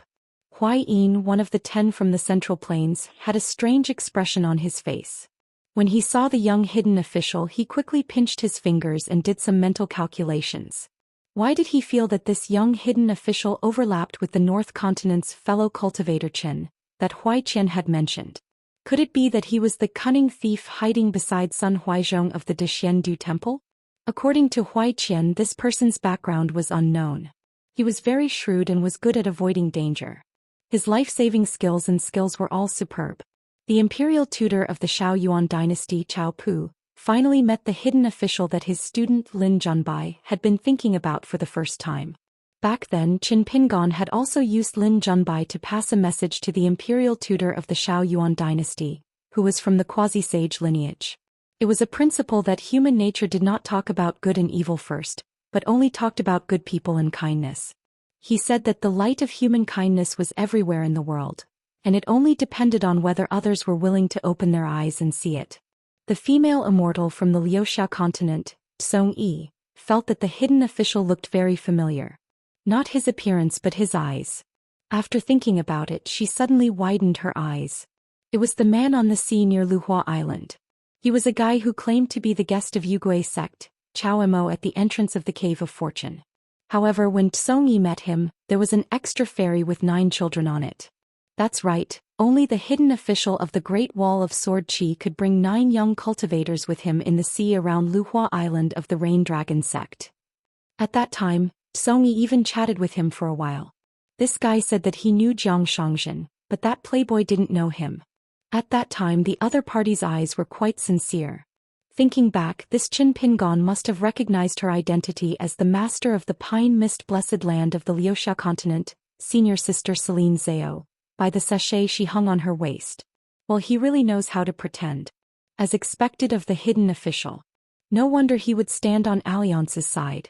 Huai Yin, one of the 10 from the Central Plains, had a strange expression on his face. When he saw the young hidden official, he quickly pinched his fingers and did some mental calculations. Why did he feel that this young hidden official overlapped with the North Continent's fellow cultivator Qin, that Huai Qian had mentioned? Could it be that he was the cunning thief hiding beside Sun Huizhong of the Dexiandu Temple? According to Huai Qian, this person's background was unknown. He was very shrewd and was good at avoiding danger. His life-saving skills were all superb. The imperial tutor of the Shao Yuan dynasty, Chao Pu, finally met the hidden official that his student Lin Junbai had been thinking about for the first time. Back then, Qin Pingon had also used Lin Junbai to pass a message to the imperial tutor of the Shao Yuan dynasty, who was from the quasi-sage lineage. It was a principle that human nature did not talk about good and evil first, but only talked about good people and kindness. He said that the light of human kindness was everywhere in the world, and it only depended on whether others were willing to open their eyes and see it. The female immortal from the Liuxia continent, Song Yi, felt that the hidden official looked very familiar. Not his appearance but his eyes. After thinking about it, she suddenly widened her eyes. It was the man on the sea near Luhua Island. He was a guy who claimed to be the guest of Yugui sect, Chao Mo, at the entrance of the Cave of Fortune. However, when Song Yi met him, there was an extra ferry with 9 children on it. That's right, only the hidden official of the Great Wall of Sword Qi could bring 9 young cultivators with him in the sea around Luhua Island of the Rain Dragon sect. At that time, Song Yi even chatted with him for a while. This guy said that he knew Jiang Shangzhen, but that playboy didn't know him. At that time the other party's eyes were quite sincere. Thinking back, this Qin Pingon must have recognized her identity as the master of the pine mist blessed land of the Liuxia continent, senior sister Celine Zhao, by the sachet she hung on her waist. Well, he really knows how to pretend. As expected of the hidden official. No wonder he would stand on Alliance's side.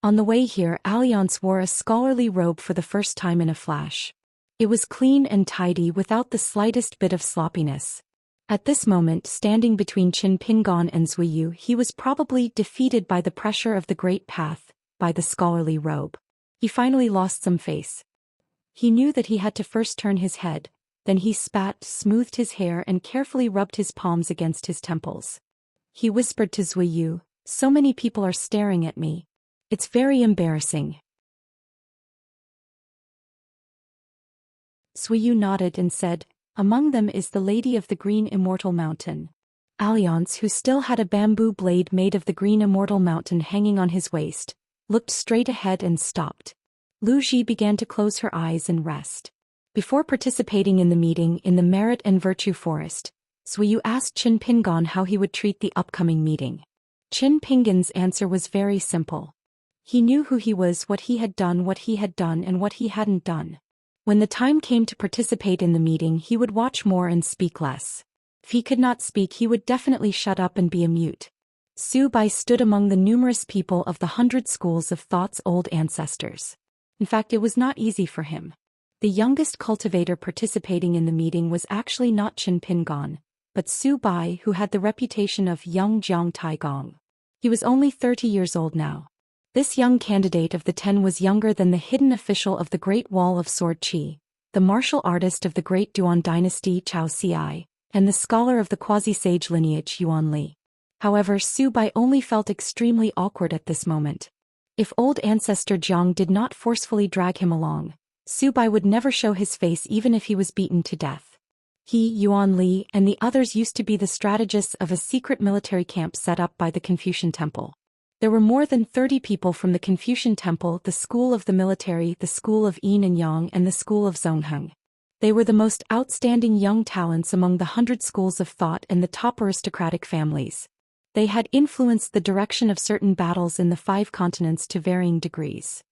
On the way here, Alliance wore a scholarly robe for the first time in a flash. It was clean and tidy without the slightest bit of sloppiness. At this moment, standing between Qin Pingon and Zui Yu, he was probably defeated by the pressure of the great path, by the scholarly robe. He finally lost some face. He knew that he had to first turn his head, then he spat, smoothed his hair and carefully rubbed his palms against his temples. He whispered to Zui Yu, "So many people are staring at me. It's very embarrassing." Zui Yu nodded and said, "Among them is the Lady of the Green Immortal Mountain." Alliance, who still had a bamboo blade made of the Green Immortal Mountain hanging on his waist, looked straight ahead and stopped. Lu Ji began to close her eyes and rest. Before participating in the meeting in the Merit and Virtue Forest, Zui Yu asked Qin Pingon how he would treat the upcoming meeting. Qin Pingon's answer was very simple. He knew who he was, what he had done, and what he hadn't done. When the time came to participate in the meeting, he would watch more and speak less. If he could not speak, he would definitely shut up and be a mute. Su Bai stood among the numerous people of the 100 schools of thought's old ancestors. In fact, it was not easy for him. The youngest cultivator participating in the meeting was actually not Qin Pingon, but Su Bai, who had the reputation of young Jiang Taigong. He was only 30 years old now. This young candidate of the 10 was younger than the hidden official of the Great Wall of Sword Qi, the martial artist of the Great Duan Dynasty Chao Xi, and the scholar of the quasi-sage lineage Yuan Li. However, Su Bai only felt extremely awkward at this moment. If old ancestor Jiang did not forcefully drag him along, Su Bai would never show his face even if he was beaten to death. He, Yuan Li, and the others used to be the strategists of a secret military camp set up by the Confucian Temple. There were more than 30 people from the Confucian Temple, the School of the Military, the School of Yin and Yang, and the School of Zongheng. They were the most outstanding young talents among the 100 schools of thought and the top aristocratic families. They had influenced the direction of certain battles in the 5 continents to varying degrees.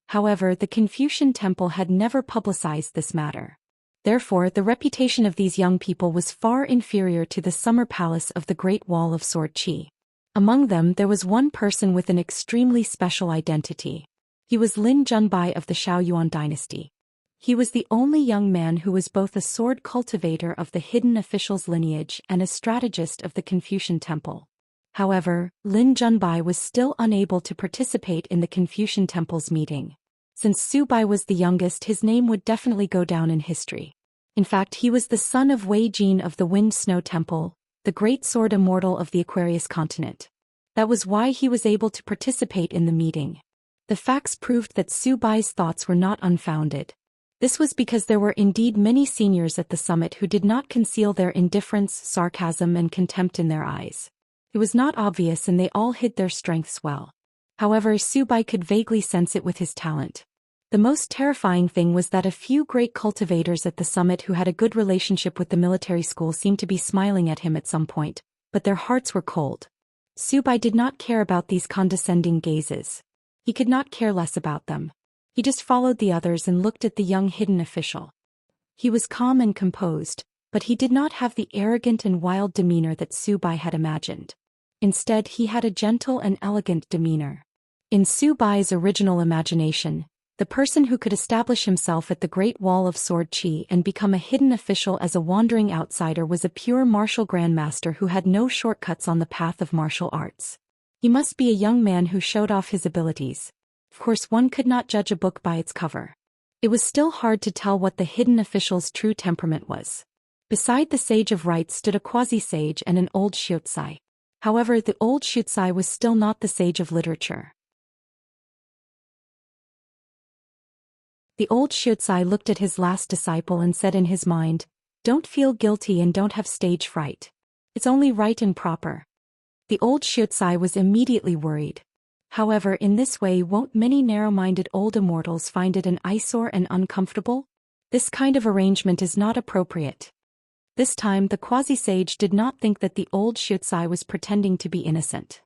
However, the Confucian Temple had never publicized this matter. Therefore, the reputation of these young people was far inferior to the summer palace of the Great Wall of Sword Qi. Among them, there was one person with an extremely special identity. He was Lin Junbai of the Shaoyuan dynasty. He was the only young man who was both a sword cultivator of the hidden official's lineage and a strategist of the Confucian Temple. However, Lin Junbai was still unable to participate in the Confucian Temple's meeting. Since Su Bai was the youngest, his name would definitely go down in history. In fact, he was the son of Wei Jin of the Wind Snow Temple, the great sword immortal of the Aquarius continent. That was why he was able to participate in the meeting. The facts proved that Su Bai's thoughts were not unfounded. This was because there were indeed many seniors at the summit who did not conceal their indifference, sarcasm, and contempt in their eyes. It was not obvious and they all hid their strengths well. However, Su Bai could vaguely sense it with his talent. The most terrifying thing was that a few great cultivators at the summit who had a good relationship with the military school seemed to be smiling at him at some point, but their hearts were cold. Su Bai did not care about these condescending gazes. He could not care less about them. He just followed the others and looked at the young hidden official. He was calm and composed, but he did not have the arrogant and wild demeanor that Su Bai had imagined. Instead, he had a gentle and elegant demeanor. In Su Bai's original imagination, the person who could establish himself at the Great Wall of Sword Qi and become a hidden official as a wandering outsider was a pure martial grandmaster who had no shortcuts on the path of martial arts. He must be a young man who showed off his abilities. Of course, one could not judge a book by its cover. It was still hard to tell what the hidden official's true temperament was. Beside the Sage of Right stood a quasi-sage and an old Xiuzai. However, the old Xiuzai was still not the sage of literature. The old Xiuzai looked at his last disciple and said in his mind, "Don't feel guilty and don't have stage fright. It's only right and proper." The old Xiuzai was immediately worried. However, in this way, won't many narrow-minded old immortals find it an eyesore and uncomfortable? This kind of arrangement is not appropriate. This time, the quasi-sage did not think that the old Xiuzai was pretending to be innocent.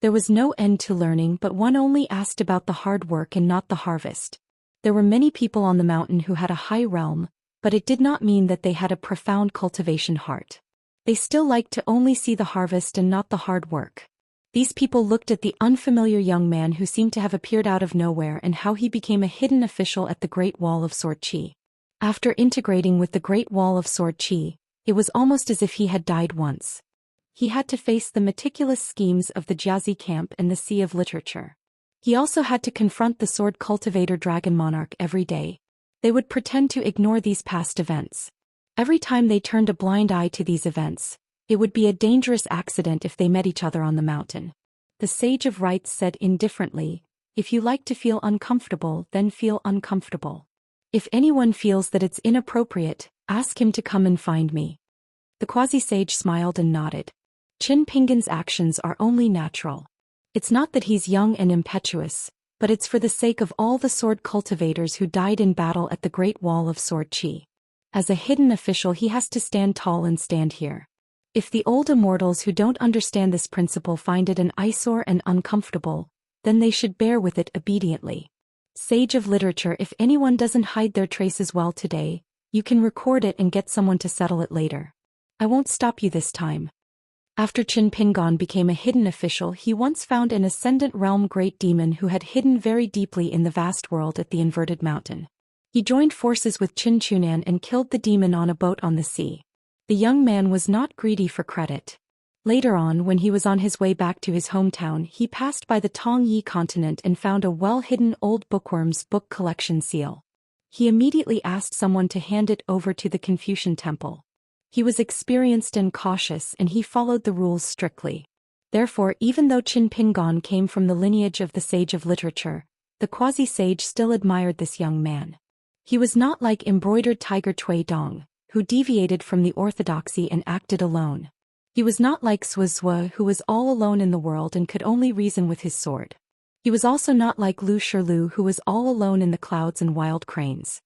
There was no end to learning, but one only asked about the hard work and not the harvest. There were many people on the mountain who had a high realm, but it did not mean that they had a profound cultivation heart. They still liked to only see the harvest and not the hard work. These people looked at the unfamiliar young man who seemed to have appeared out of nowhere and how he became a hidden official at the Great Wall of Sword Qi. After integrating with the Great Wall of Sword Qi, it was almost as if he had died once. He had to face the meticulous schemes of the Jiazi camp and the Sea of Literature. He also had to confront the sword cultivator dragon monarch every day. They would pretend to ignore these past events. Every time they turned a blind eye to these events, it would be a dangerous accident if they met each other on the mountain. The Sage of Rites said indifferently, "If you like to feel uncomfortable, then feel uncomfortable. If anyone feels that it's inappropriate, ask him to come and find me." The quasi-sage smiled and nodded. Qin Pingan's actions are only natural. It's not that he's young and impetuous, but it's for the sake of all the sword cultivators who died in battle at the Great Wall of Sword Qi. As a hidden official, he has to stand tall and stand here. If the old immortals who don't understand this principle find it an eyesore and uncomfortable, then they should bear with it obediently. Sage of Literature, if anyone doesn't hide their traces well today, you can record it and get someone to settle it later. I won't stop you this time. After Qin Pingan became a hidden official, he once found an Ascendant Realm great demon who had hidden very deeply in the vast world at the Inverted Mountain. He joined forces with Qin Chunan and killed the demon on a boat on the sea. The young man was not greedy for credit. Later on, when he was on his way back to his hometown, he passed by the Tongyi continent and found a well-hidden old bookworm's book collection seal. He immediately asked someone to hand it over to the Confucian temple. He was experienced and cautious, and he followed the rules strictly. Therefore, even though Qin Pingan came from the lineage of the Sage of Literature, the quasi-sage still admired this young man. He was not like embroidered tiger Cui Dong, who deviated from the orthodoxy and acted alone. He was not like Zhou, who was all alone in the world and could only reason with his sword. He was also not like Lu Shirlu, who was all alone in the clouds and wild cranes.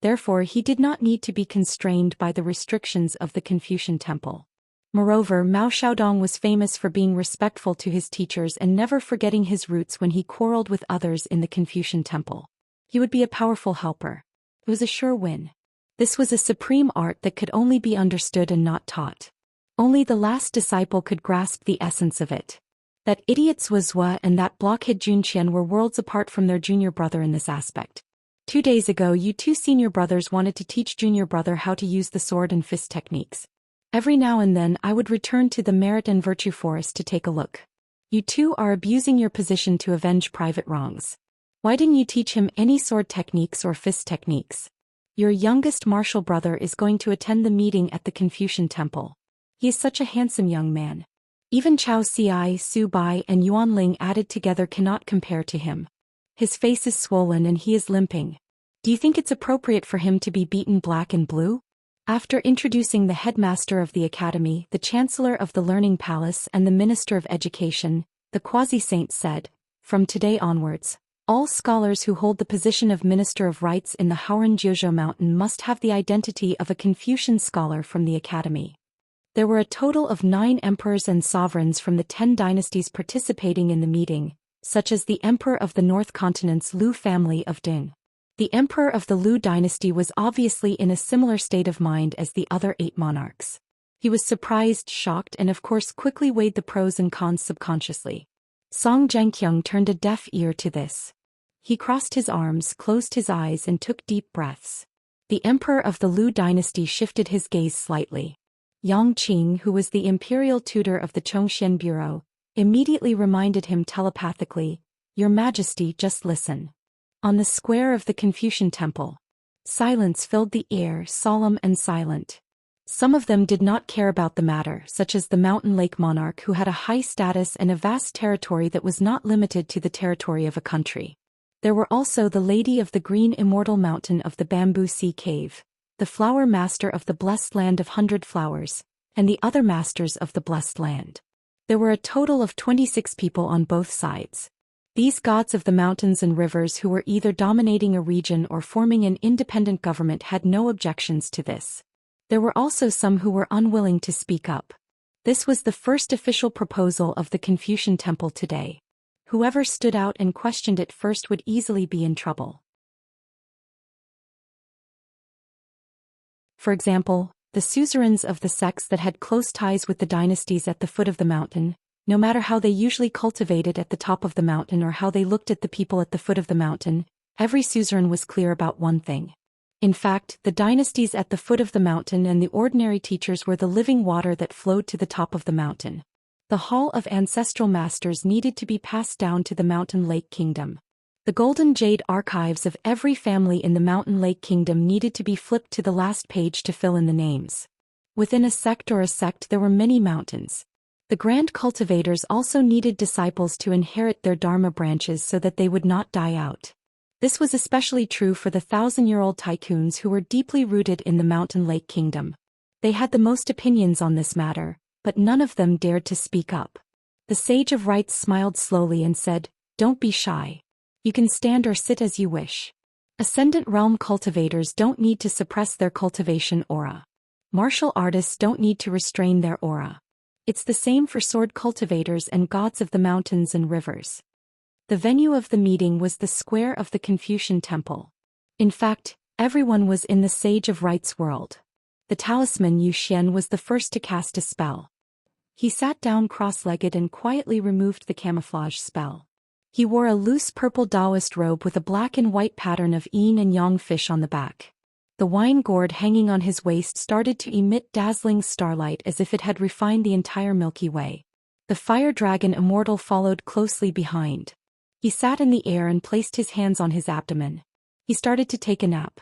Therefore, he did not need to be constrained by the restrictions of the Confucian temple. Moreover, Mao Xiaodong was famous for being respectful to his teachers and never forgetting his roots when he quarreled with others in the Confucian temple. He would be a powerful helper. It was a sure win. This was a supreme art that could only be understood and not taught. Only the last disciple could grasp the essence of it. That idiot Zhou and that blockhead Zhou Xian were worlds apart from their junior brother in this aspect. 2 days ago, you two senior brothers wanted to teach junior brother how to use the sword and fist techniques. Every now and then I would return to the Merit and Virtue Forest to take a look. You two are abusing your position to avenge private wrongs. Why didn't you teach him any sword techniques or fist techniques? Your youngest martial brother is going to attend the meeting at the Confucian temple. He is such a handsome young man. Even Chao Ci, Su Bai and Yuan Ling added together cannot compare to him. His face is swollen and he is limping. Do you think it's appropriate for him to be beaten black and blue? After introducing the headmaster of the academy, the chancellor of the learning palace and the minister of education, the quasi-saint said, "From today onwards, all scholars who hold the position of minister of rites in the Haoran Jiuzhou mountain must have the identity of a Confucian scholar from the academy." There were a total of 9 emperors and sovereigns from the 10 dynasties participating in the meeting, such as the emperor of the North Continent's Lu family of Ding. The emperor of the Lu dynasty was obviously in a similar state of mind as the other 8 monarchs. He was surprised, shocked, and of course quickly weighed the pros and cons subconsciously. Song Zhengqiang turned a deaf ear to this. He crossed his arms, closed his eyes, and took deep breaths. The emperor of the Lu dynasty shifted his gaze slightly. Yang Qing, who was the imperial tutor of the Zhou bureau, immediately reminded him telepathically, "Your Majesty, just listen." On the square of the Confucian temple, silence filled the air, solemn and silent. Some of them did not care about the matter, such as the Mountain Lake monarch who had a high status and a vast territory that was not limited to the territory of a country. There were also the Lady of the Green Immortal Mountain of the Bamboo Sea Cave, the Flower Master of the Blessed Land of 100 Flowers, and the other Masters of the Blessed Land. There were a total of 26 people on both sides. These gods of the mountains and rivers who were either dominating a region or forming an independent government had no objections to this. There were also some who were unwilling to speak up. This was the first official proposal of the Confucian temple today. Whoever stood out and questioned it first would easily be in trouble. For example, the suzerains of the sects that had close ties with the dynasties at the foot of the mountain, no matter how they usually cultivated at the top of the mountain or how they looked at the people at the foot of the mountain, every suzerain was clear about one thing. In fact, the dynasties at the foot of the mountain and the ordinary teachers were the living water that flowed to the top of the mountain. The Hall of Ancestral Masters needed to be passed down to the Mountain Lake Kingdom. The golden jade archives of every family in the Mountain Lake Kingdom needed to be flipped to the last page to fill in the names. Within a sect there were many mountains. The grand cultivators also needed disciples to inherit their dharma branches so that they would not die out. This was especially true for the 1,000-year-old tycoons who were deeply rooted in the Mountain Lake Kingdom. They had the most opinions on this matter, but none of them dared to speak up. The Sage of Rites smiled slowly and said, "Don't be shy. You can stand or sit as you wish. Ascendant realm cultivators don't need to suppress their cultivation aura. Martial artists don't need to restrain their aura. It's the same for sword cultivators and gods of the mountains and rivers." The venue of the meeting was the square of the Confucian Temple. In fact, everyone was in the Sage of Rites world. The talisman Zhou Xian was the first to cast a spell. He sat down cross-legged and quietly removed the camouflage spell. He wore a loose purple Taoist robe with a black and white pattern of yin and yang fish on the back. The wine gourd hanging on his waist started to emit dazzling starlight as if it had refined the entire Milky Way. The fire dragon immortal followed closely behind. He sat in the air and placed his hands on his abdomen. He started to take a nap.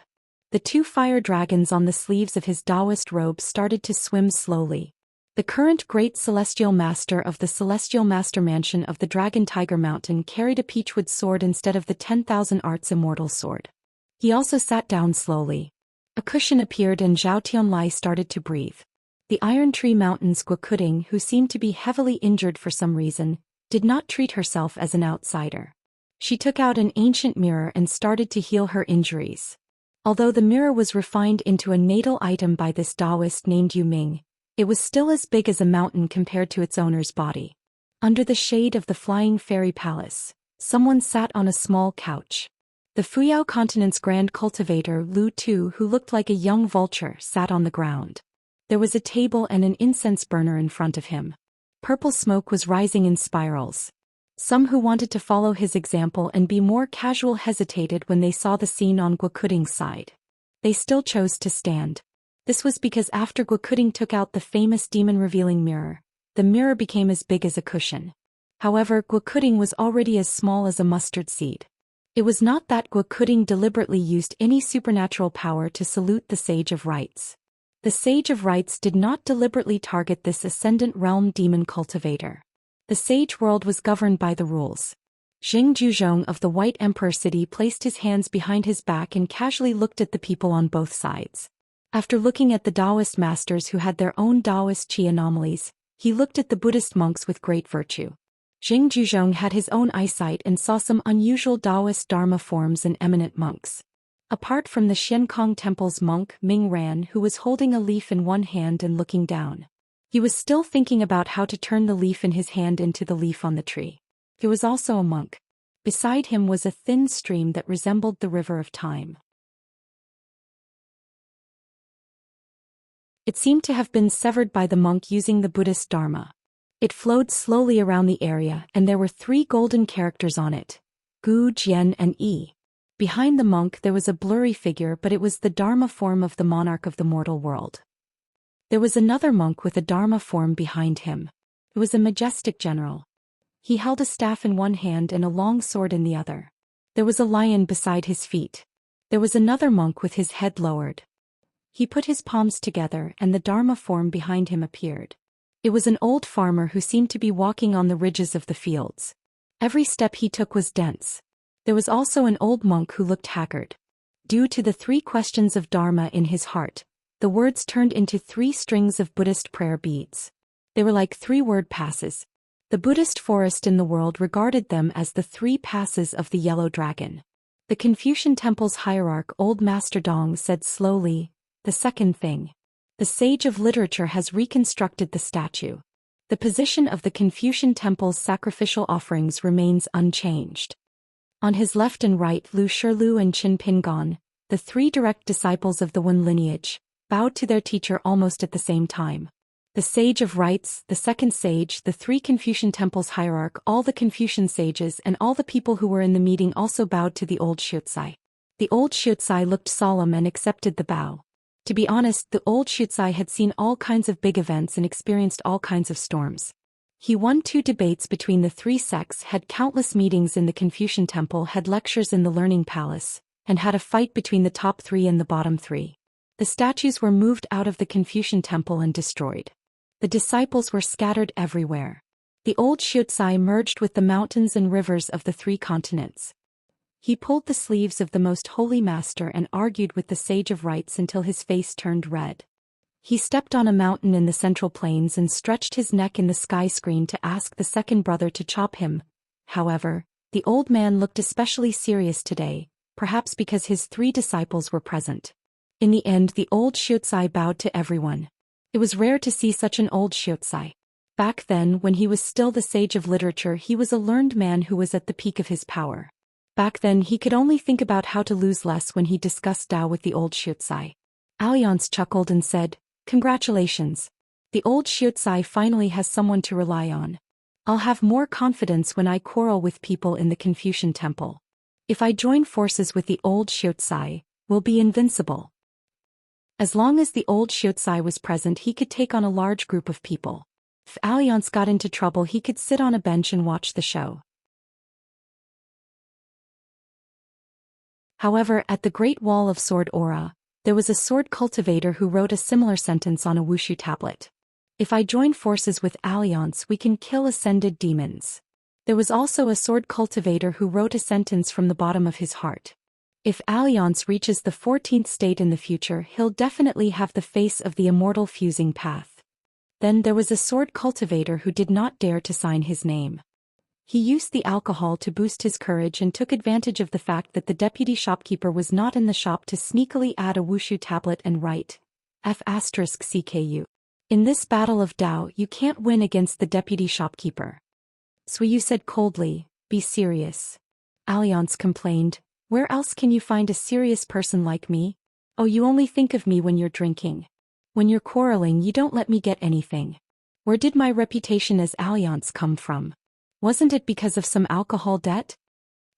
The two fire dragons on the sleeves of his Taoist robe started to swim slowly. The current Great Celestial Master of the Celestial Master Mansion of the Dragon Tiger Mountain carried a peachwood sword instead of the 10,000 Arts Immortal sword. He also sat down slowly. A cushion appeared and Zhao Tianlai started to breathe. The Iron Tree Mountain's Guokuding, who seemed to be heavily injured for some reason, did not treat herself as an outsider. She took out an ancient mirror and started to heal her injuries. Although the mirror was refined into a natal item by this Taoist named Yu Ming, it was still as big as a mountain compared to its owner's body. Under the shade of the Flying Fairy Palace, someone sat on a small couch. The Fuyao continent's grand cultivator Lu Tu, who looked like a young vulture, sat on the ground. There was a table and an incense burner in front of him. Purple smoke was rising in spirals. Some who wanted to follow his example and be more casual hesitated when they saw the scene on Guokuding's side. They still chose to stand. This was because after Guokuding took out the famous demon-revealing mirror, the mirror became as big as a cushion. However, Guokuding was already as small as a mustard seed. It was not that Guokuding deliberately used any supernatural power to salute the Sage of Rites. The Sage of Rites did not deliberately target this ascendant realm demon cultivator. The Sage world was governed by the rules. Xing Juzhong of the White Emperor City placed his hands behind his back and casually looked at the people on both sides. After looking at the Taoist masters who had their own Taoist chi anomalies, he looked at the Buddhist monks with great virtue. Xing Juzhong had his own eyesight and saw some unusual Taoist Dharma forms and eminent monks. Apart from the Xiankong Temple's monk Ming Ran, who was holding a leaf in one hand and looking down. He was still thinking about how to turn the leaf in his hand into the leaf on the tree. He was also a monk. Beside him was a thin stream that resembled the river of time. It seemed to have been severed by the monk using the Buddhist Dharma. It flowed slowly around the area and there were 3 golden characters on it: Gu, Jian and Yi. Behind the monk there was a blurry figure, but it was the Dharma form of the monarch of the mortal world. There was another monk with a Dharma form behind him. It was a majestic general. He held a staff in one hand and a long sword in the other. There was a lion beside his feet. There was another monk with his head lowered. He put his palms together and the Dharma form behind him appeared. It was an old farmer who seemed to be walking on the ridges of the fields. Every step he took was dense. There was also an old monk who looked haggard. Due to the 3 questions of Dharma in his heart, the words turned into 3 strings of Buddhist prayer beads. They were like 3 word passes. The Buddhist forest in the world regarded them as the 3 passes of the yellow dragon. The Confucian Temple's hierarch Old Master Dong said slowly, "The second thing. The Sage of Literature has reconstructed the statue. The position of the Confucian Temple's sacrificial offerings remains unchanged." On his left and right Lu Shirlu and Qin Pingon, the 3 direct disciples of the Wen lineage, bowed to their teacher almost at the same time. The Sage of Rites, the Second Sage, the 3 Confucian temples hierarch, all the Confucian sages and all the people who were in the meeting also bowed to the old Xianxia. The old Xianxia looked solemn and accepted the bow. To be honest, the old Xianxia had seen all kinds of big events and experienced all kinds of storms. He won 2 debates between the 3 sects, had countless meetings in the Confucian temple, had lectures in the Learning Palace, and had a fight between the top 3 and the bottom 3. The statues were moved out of the Confucian temple and destroyed. The disciples were scattered everywhere. The old Xianxia merged with the mountains and rivers of the 3 continents. He pulled the sleeves of the most holy master and argued with the Sage of Rites until his face turned red. He stepped on a mountain in the central plains and stretched his neck in the sky screen to ask the second brother to chop him. However, the old man looked especially serious today, perhaps because his 3 disciples were present. In the end, the old Xianxia bowed to everyone. It was rare to see such an old Xianxia. Back then, when he was still the sage of literature, he was a learned man who was at the peak of his power. Back then he could only think about how to lose less when he discussed Tao with the old Xianxia. Alliance chuckled and said, "Congratulations. The old Xianxia finally has someone to rely on. I'll have more confidence when I quarrel with people in the Confucian temple. If I join forces with the old Xianxia, we'll be invincible." As long as the old Xianxia was present, he could take on a large group of people. If Alliance got into trouble, he could sit on a bench and watch the show. However, at the Great Wall of Sword Aura, there was a sword cultivator who wrote a similar sentence on a wushu tablet. "If I join forces with Alliance, we can kill ascended demons." There was also a sword cultivator who wrote a sentence from the bottom of his heart. "If Alliance reaches the 14th state in the future, he'll definitely have the face of the immortal fusing path." Then there was a sword cultivator who did not dare to sign his name. He used the alcohol to boost his courage and took advantage of the fact that the deputy shopkeeper was not in the shop to sneakily add a wushu tablet and write F***CKU. "In this battle of Tao, you can't win against the deputy shopkeeper." Suyu said coldly, "Be serious." Alliance complained, "Where else can you find a serious person like me? Oh, you only think of me when you're drinking. When you're quarreling, you don't let me get anything. Where did my reputation as Alliance come from? Wasn't it because of some alcohol debt?"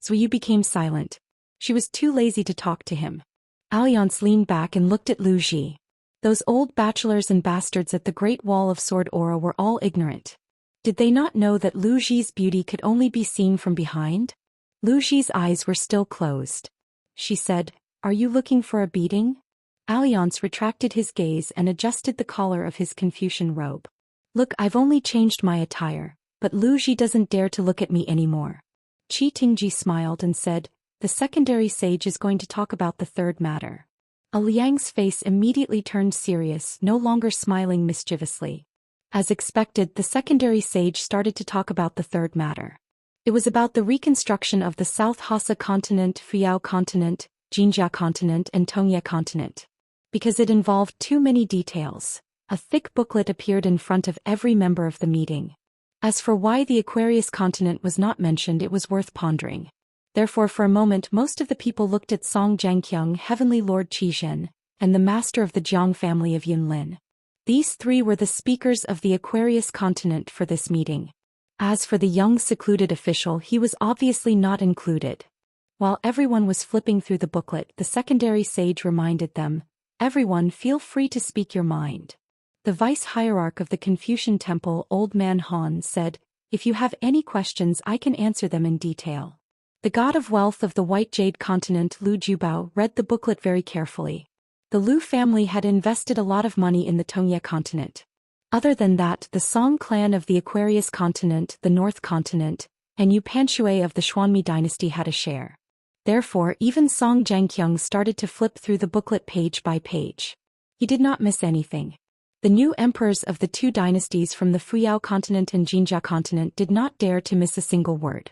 Suyu became silent. She was too lazy to talk to him. Alliance leaned back and looked at Lu Ji. Those old bachelors and bastards at the Great Wall of Sword Aura were all ignorant. Did they not know that Lu Ji's beauty could only be seen from behind? Lu Ji's eyes were still closed. She said, "Are you looking for a beating?" Alliance retracted his gaze and adjusted the collar of his Confucian robe. "Look, I've only changed my attire, but Lu Ji doesn't dare to look at me anymore." Qi Tingji smiled and said, "The secondary sage is going to talk about the third matter." A Liang's face immediately turned serious, no longer smiling mischievously. As expected, the secondary sage started to talk about the third matter. It was about the reconstruction of the South Hassa continent, Fuyao continent, Jinjia continent and Tongye continent. Because it involved too many details, a thick booklet appeared in front of every member of the meeting. As for why the Aquarius continent was not mentioned, it was worth pondering. Therefore for a moment most of the people looked at Song Jianqiang, Heavenly Lord Qizhen, and the master of the Jiang family of Yunlin. These 3 were the speakers of the Aquarius continent for this meeting. As for the young secluded official, he was obviously not included. While everyone was flipping through the booklet, the secondary sage reminded them, "Everyone, feel free to speak your mind." The vice-hierarch of the Confucian temple, Old Man Han, said, "If you have any questions, I can answer them in detail." The god of wealth of the White Jade continent, Lu Jubao, read the booklet very carefully. The Lu family had invested a lot of money in the Tongye continent. Other than that, the Song clan of the Aquarius continent, the North continent, and Yu Panshui of the Xuanmi dynasty had a share. Therefore, even Song Jianqiang started to flip through the booklet page by page. He did not miss anything. The new emperors of the 2 dynasties from the Fuyao continent and Jinjia continent did not dare to miss a single word.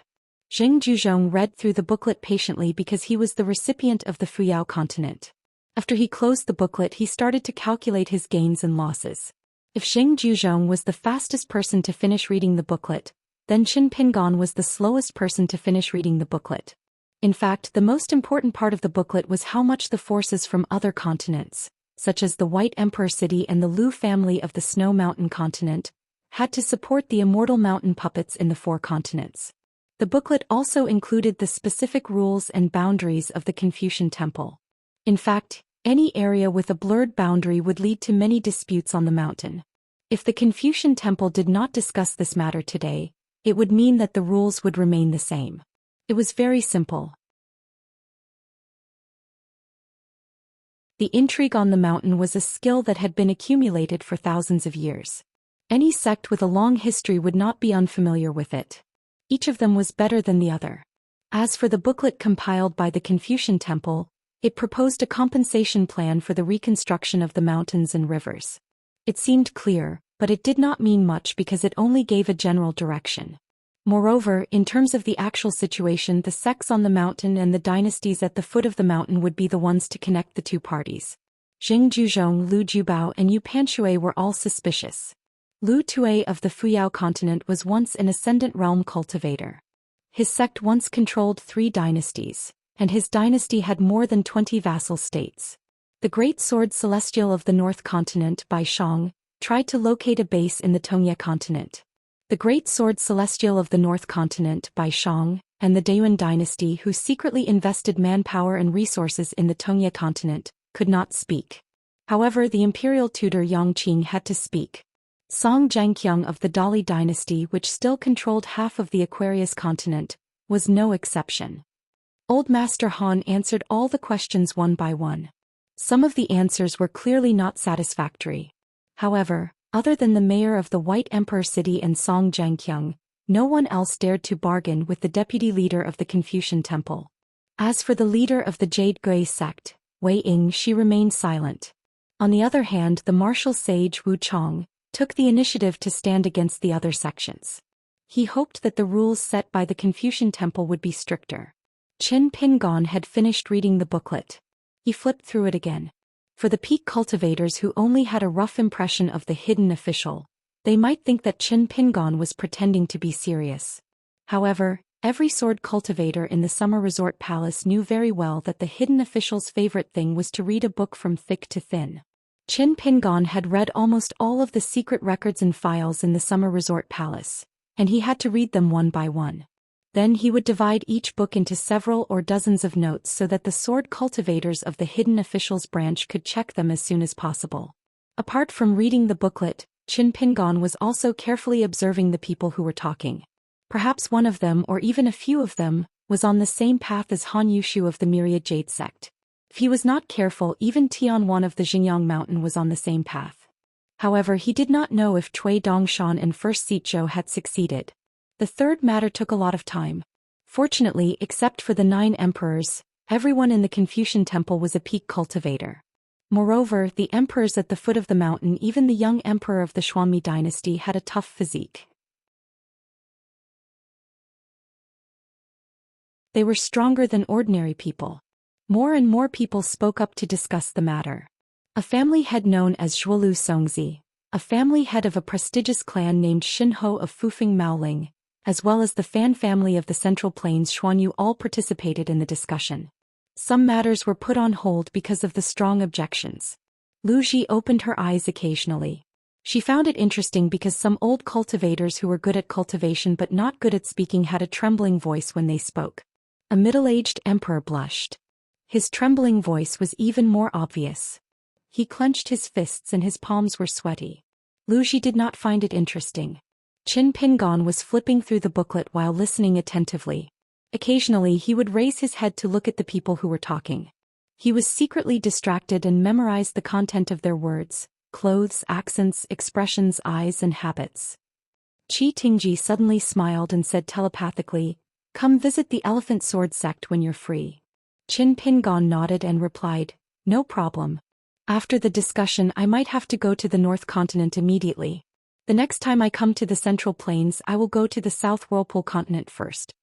Zheng Juzhong read through the booklet patiently because he was the recipient of the Fuyao continent. After he closed the booklet, he started to calculate his gains and losses. If Zheng Juzhong was the fastest person to finish reading the booklet, then Qin Pingon was the slowest person to finish reading the booklet. In fact, the most important part of the booklet was how much the forces from other continents, such as the White Emperor City and the Lu family of the Snow Mountain continent, had to support the immortal mountain puppets in the four continents. The booklet also included the specific rules and boundaries of the Confucian Temple. In fact, any area with a blurred boundary would lead to many disputes on the mountain. If the Confucian Temple did not discuss this matter today, it would mean that the rules would remain the same. It was very simple. The intrigue on the mountain was a skill that had been accumulated for thousands of years. Any sect with a long history would not be unfamiliar with it. Each of them was better than the other. As for the booklet compiled by the Confucian Temple, it proposed a compensation plan for the reconstruction of the mountains and rivers. It seemed clear, but it did not mean much because it only gave a general direction. Moreover, in terms of the actual situation, the sects on the mountain and the dynasties at the foot of the mountain would be the ones to connect the two parties. Jing Juzhong, Lu Jubao and Yu Panshui were all suspicious. Lu Tue of the Fuyao continent was once an ascendant realm cultivator. His sect once controlled 3 dynasties, and his dynasty had more than 20 vassal states. The Great Sword Celestial of the North Continent, Bai Shang, tried to locate a base in the Tongye continent. The Great Sword Celestial of the North Continent, Bai Shang, and the Dayuan dynasty, who secretly invested manpower and resources in the Tongye continent, could not speak. However, the imperial tutor Yang Qing had to speak. Song Zhangqiang of the Dali dynasty, which still controlled half of the Aquarius continent, was no exception. Old Master Han answered all the questions one by one. Some of the answers were clearly not satisfactory. However, other than the mayor of the White Emperor City and Song Zhangqiang, no one else dared to bargain with the deputy leader of the Confucian Temple. As for the leader of the Jade Gui sect, Wei Ying, she remained silent. On the other hand, the martial sage Wu Chong took the initiative to stand against the other sections. He hoped that the rules set by the Confucian Temple would be stricter. Qin Pingon had finished reading the booklet. He flipped through it again. For the peak cultivators who only had a rough impression of the hidden official, they might think that Qin Pingon was pretending to be serious. However, every sword cultivator in the summer resort palace knew very well that the hidden official's favorite thing was to read a book from thick to thin. Qin Pingon had read almost all of the secret records and files in the summer resort palace, and he had to read them one by one. Then he would divide each book into several or dozens of notes so that the sword cultivators of the hidden officials branch could check them as soon as possible. Apart from reading the booklet, Qin Pingon was also carefully observing the people who were talking. Perhaps one of them, or even a few of them, was on the same path as Han Yushu of the Myriad Jade sect. If he was not careful, even Tianwan of the Xinjiang mountain was on the same path. However, he did not know if Cui Dongshan and First Sitjo had succeeded. The third matter took a lot of time. Fortunately, except for the 9 emperors, everyone in the Confucian Temple was a peak cultivator. Moreover, the emperors at the foot of the mountain, even the young emperor of the Xuanmi dynasty, had a tough physique. They were stronger than ordinary people. More and more people spoke up to discuss the matter. A family head known as Zhuolu Songzi, a family head of a prestigious clan named Shinho of Fufeng Maoling, as well as the Fan family of the Central Plains Xuanyu all participated in the discussion. Some matters were put on hold because of the strong objections. Lu Ji opened her eyes occasionally. She found it interesting because some old cultivators who were good at cultivation but not good at speaking had a trembling voice when they spoke. A middle-aged emperor blushed. His trembling voice was even more obvious. He clenched his fists and his palms were sweaty. Lu Ji did not find it interesting. Qin Pingon was flipping through the booklet while listening attentively. Occasionally he would raise his head to look at the people who were talking. He was secretly distracted and memorized the content of their words, clothes, accents, expressions, eyes, and habits. Qi Tingji suddenly smiled and said telepathically, "Come visit the Elephant Sword sect when you're free." Qin Pingon nodded and replied, "No problem. After the discussion I might have to go to the North Continent immediately. The next time I come to the Central Plains I will go to the South Whirlpool Continent first."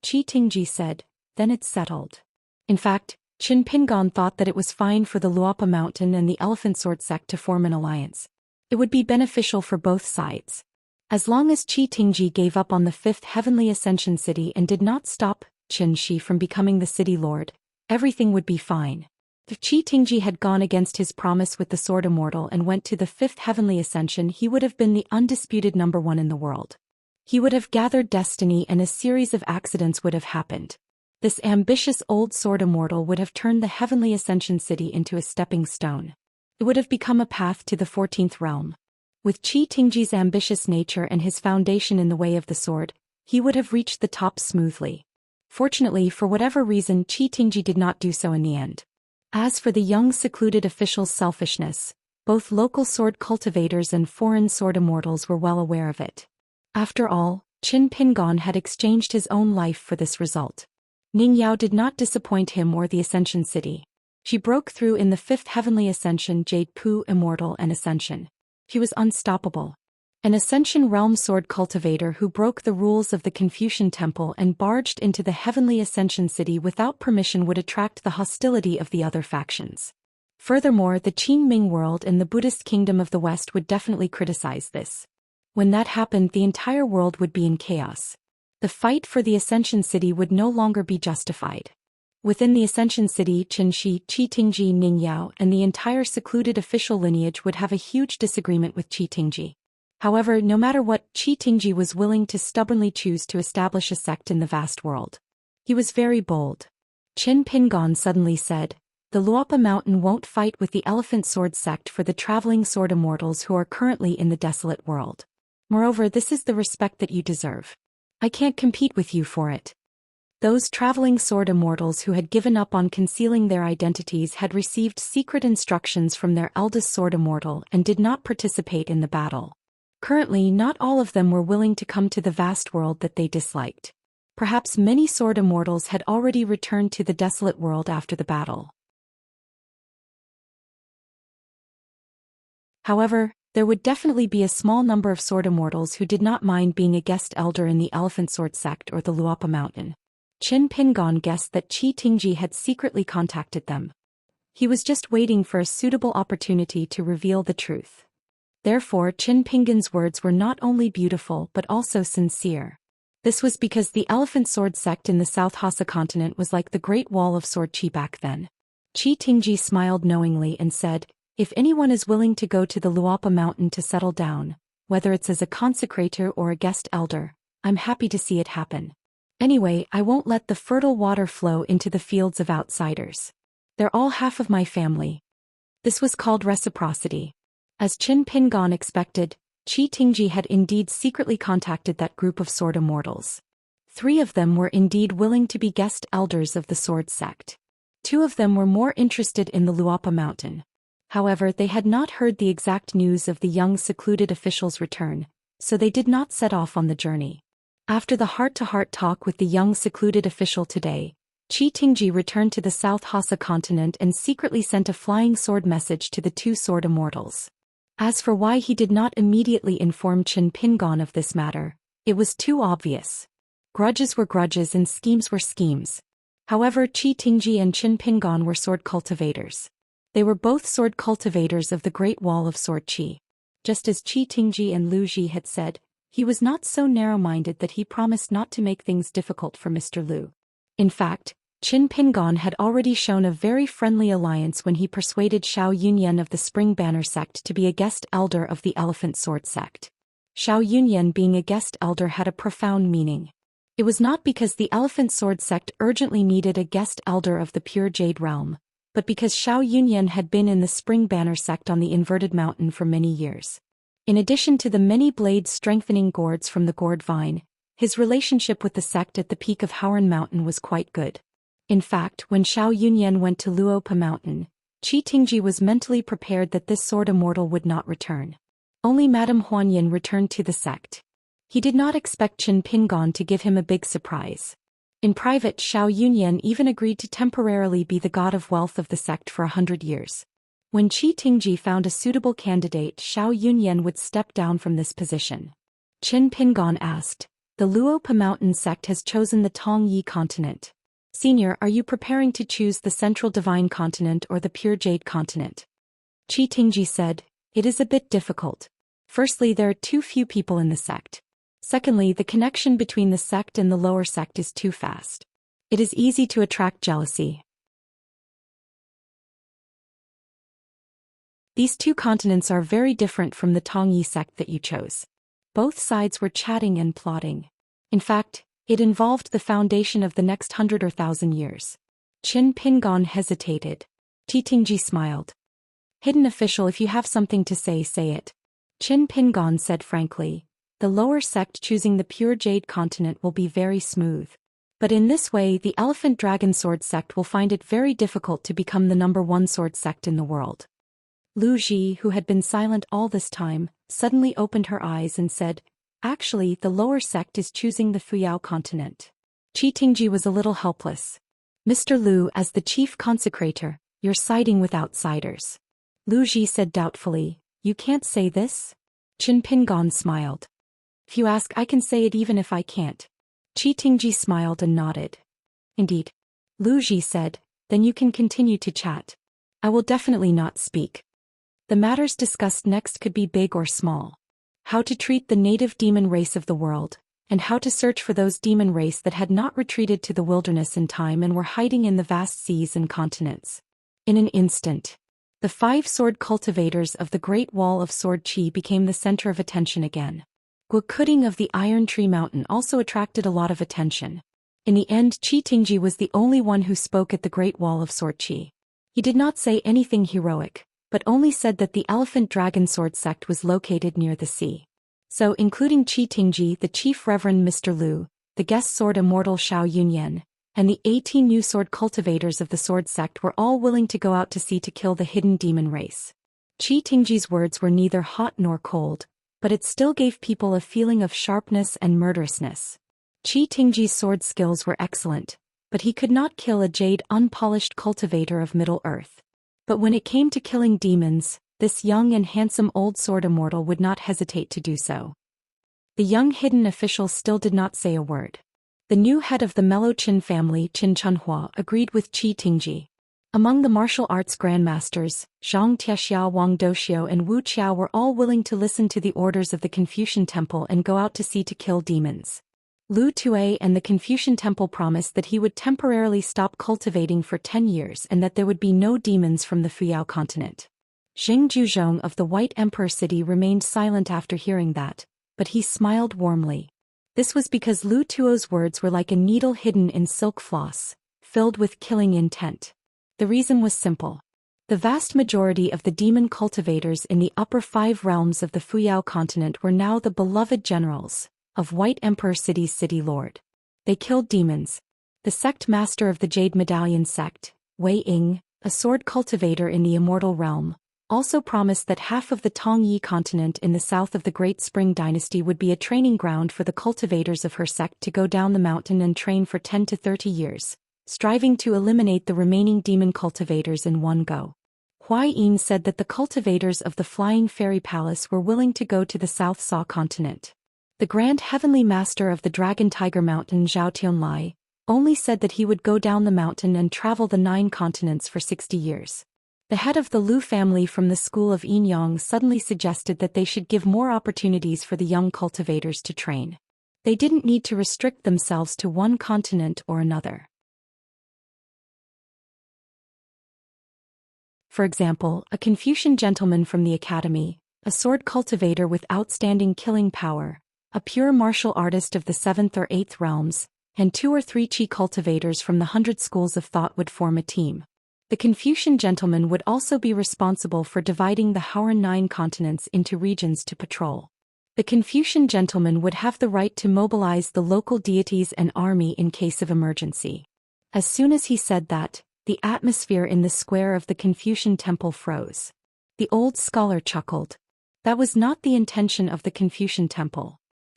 Qi Tingji said, "Then it's settled." In fact, Qin Pingon thought that it was fine for the Luopa Mountain and the Elephant Sword sect to form an alliance. It would be beneficial for both sides. As long as Qi Tingji gave up on the 5th Heavenly Ascension City and did not stop Qin Shi from becoming the city lord, everything would be fine. If Qi Tingji had gone against his promise with the Sword Immortal and went to the 5th Heavenly Ascension, he would have been the undisputed #1 in the world. He would have gathered destiny and a series of accidents would have happened. This ambitious old Sword Immortal would have turned the Heavenly Ascension City into a stepping stone. It would have become a path to the 14th realm. With Qi Tingji's ambitious nature and his foundation in the way of the sword, he would have reached the top smoothly. Fortunately, for whatever reason, Qi Tingji did not do so in the end. As for the young secluded official's selfishness, both local sword cultivators and foreign sword immortals were well aware of it. After all, Qin Pingon had exchanged his own life for this result. Ning Yao did not disappoint him or the Ascension City. She broke through in the 5th Heavenly Ascension, Jade Pu Immortal and Ascension. She was unstoppable. An Ascension Realm sword cultivator who broke the rules of the Confucian Temple and barged into the Heavenly Ascension City without permission would attract the hostility of the other factions. Furthermore, the Qin Ming world and the Buddhist kingdom of the West would definitely criticize this. When that happened, the entire world would be in chaos. The fight for the Ascension City would no longer be justified. Within the Ascension City, Qin Shi, Qi Tingji, Ning Yao, and the entire secluded official lineage would have a huge disagreement with Qi Tingji. However, no matter what, Qi Tingji was willing to stubbornly choose to establish a sect in the vast world. He was very bold. Qin Pingon suddenly said, "The Luopa Mountain won't fight with the Elephant Sword sect for the traveling sword immortals who are currently in the desolate world. Moreover, this is the respect that you deserve. I can't compete with you for it." Those traveling sword immortals who had given up on concealing their identities had received secret instructions from their eldest sword immortal and did not participate in the battle. Currently, not all of them were willing to come to the vast world that they disliked. Perhaps many sword immortals had already returned to the desolate world after the battle. However, there would definitely be a small number of sword immortals who did not mind being a guest elder in the Elephant Sword sect or the Luopa Mountain. Qin Pingon guessed that Qi Tingji had secretly contacted them. He was just waiting for a suitable opportunity to reveal the truth. Therefore, Qin Pingon's words were not only beautiful but also sincere. This was because the Elephant Sword sect in the South Hassa continent was like the Great Wall of Sword Qi back then. Qi Tingji smiled knowingly and said, "If anyone is willing to go to the Luopa Mountain to settle down, whether it's as a consecrator or a guest elder, I'm happy to see it happen. Anyway, I won't let the fertile water flow into the fields of outsiders. They're all half of my family." This was called reciprocity. As Qin Pingon expected, Qi Tingji had indeed secretly contacted that group of sword immortals. 3 of them were indeed willing to be guest elders of the sword sect. 2 of them were more interested in the Luopa Mountain. However, they had not heard the exact news of the young secluded official's return, so they did not set off on the journey. After the heart-to-heart talk with the young secluded official today, Qi Tingji returned to the South Hassa continent and secretly sent a flying sword message to the 2 sword immortals. As for why he did not immediately inform Qin Pingon of this matter, it was too obvious. Grudges were grudges and schemes were schemes. However, Qi Tingji and Qin Pingon were sword cultivators. They were both sword cultivators of the Great Wall of Sword Qi. Just as Qi Tingji and Lu Ji had said, he was not so narrow-minded that he promised not to make things difficult for Mr. Lu. In fact, Qin Pingon had already shown a very friendly alliance when he persuaded Xiao Yunyan of the Spring Banner sect to be a guest elder of the Elephant Sword sect. Xiao Yunyan being a guest elder had a profound meaning. It was not because the Elephant Sword sect urgently needed a guest elder of the pure Jade realm, but because Xiao Yunyan had been in the Spring Banner sect on the Inverted Mountain for many years. In addition to the many blades strengthening gourds from the gourd vine, his relationship with the sect at the peak of Howren Mountain was quite good. In fact, when Xiao Yunyan went to Luopa Mountain, Qi Tingji was mentally prepared that this sword immortal would not return. Only Madame Huanyan returned to the sect. He did not expect Qin Pingon to give him a big surprise. In private, Xiao Yunyan even agreed to temporarily be the god of wealth of the sect for 100 years. When Qi Tingji found a suitable candidate, Xiao Yunyan would step down from this position. Qin Pingon asked, "The Luopa Mountain sect has chosen the Tongyi continent. Senior, are you preparing to choose the Central Divine Continent or the Pure Jade Continent?" Qi Tingji said, "It is a bit difficult. Firstly, there are too few people in the sect. Secondly, the connection between the sect and the lower sect is too fast. It is easy to attract jealousy. These two continents are very different from the Tongyi sect that you chose. Both sides were chatting and plotting. In fact, it involved the foundation of the next 100 or 1,000 years. Qin Pingon hesitated. Qi Tingji smiled. Hidden official, if you have something to say, say it. Qin Pingon said frankly. The lower sect choosing the pure jade continent will be very smooth. But in this way, the elephant dragon sword sect will find it very difficult to become the #1 sword sect in the world. Lu Ji, who had been silent all this time, suddenly opened her eyes and said, actually, the lower sect is choosing the Fuyao continent. Qi Tingji was a little helpless. Mr. Lu, as the chief consecrator, you're siding with outsiders. Lu Ji said doubtfully, you can't say this? Qin Pingon smiled. If you ask, I can say it even if I can't. Qi Tingji smiled and nodded. Indeed. Lu Ji said, then you can continue to chat. I will definitely not speak. The matters discussed next could be big or small. How to treat the native demon race of the world, and how to search for those demon race that had not retreated to the wilderness in time and were hiding in the vast seas and continents. In an instant, the 5 sword cultivators of the Great Wall of Sword Qi became the center of attention again. Guokuding of the Iron Tree Mountain also attracted a lot of attention. In the end, Qi Tingji was the only one who spoke at the Great Wall of Sword Qi. He did not say anything heroic, but only said that the Elephant Dragon Sword sect was located near the sea. So, including Qi Tingji, the Chief Reverend Mr. Lu, the guest sword immortal Xiao Yunyan, and the 18 new sword cultivators of the sword sect were all willing to go out to sea to kill the hidden demon race. Qi Tingji's words were neither hot nor cold, but it still gave people a feeling of sharpness and murderousness. Qi Tingji's sword skills were excellent, but he could not kill a jade unpolished cultivator of Middle Earth. But when it came to killing demons, this young and handsome old sword immortal would not hesitate to do so. The young hidden official still did not say a word. The new head of the Mellow Qin family, Qin Chunhua, agreed with Qi Tingji. Among the martial arts grandmasters, Zhang Tiaxiao, Wang Doxiao and Wu Qiao were all willing to listen to the orders of the Confucian Temple and go out to sea to kill demons. Lu Tue and the Confucian Temple promised that he would temporarily stop cultivating for 10 years and that there would be no demons from the Fuyao continent. Xing Juzhong of the White Emperor City remained silent after hearing that, but he smiled warmly. This was because Lu Tuo's words were like a needle hidden in silk floss, filled with killing intent. The reason was simple. The vast majority of the demon cultivators in the upper 5 realms of the Fuyao continent were now the beloved generals of White Emperor City's city lord. They killed demons. The sect master of the Jade Medallion sect, Wei Ying, a sword cultivator in the immortal realm, also promised that half of the Tongyi continent in the south of the Great Spring Dynasty would be a training ground for the cultivators of her sect to go down the mountain and train for 10 to 30 years, striving to eliminate the remaining demon cultivators in one go. Huai Yin said that the cultivators of the Flying Fairy Palace were willing to go to the South Sa continent. The Grand Heavenly Master of the Dragon Tiger Mountain, Zhao Tianlai, only said that he would go down the mountain and travel the 9 continents for 60 years. The head of the Lu family from the school of Yinyang suddenly suggested that they should give more opportunities for the young cultivators to train. They didn't need to restrict themselves to one continent or another. For example, a Confucian gentleman from the academy, a sword cultivator with outstanding killing power, a pure martial artist of the 7th or 8th realms, and 2 or 3 Qi cultivators from the 100 schools of thought would form a team. The Confucian gentleman would also be responsible for dividing the Hauran 9 continents into regions to patrol. The Confucian gentleman would have the right to mobilize the local deities and army in case of emergency. As soon as he said that, the atmosphere in the square of the Confucian temple froze. The old scholar chuckled. That was not the intention of the Confucian temple.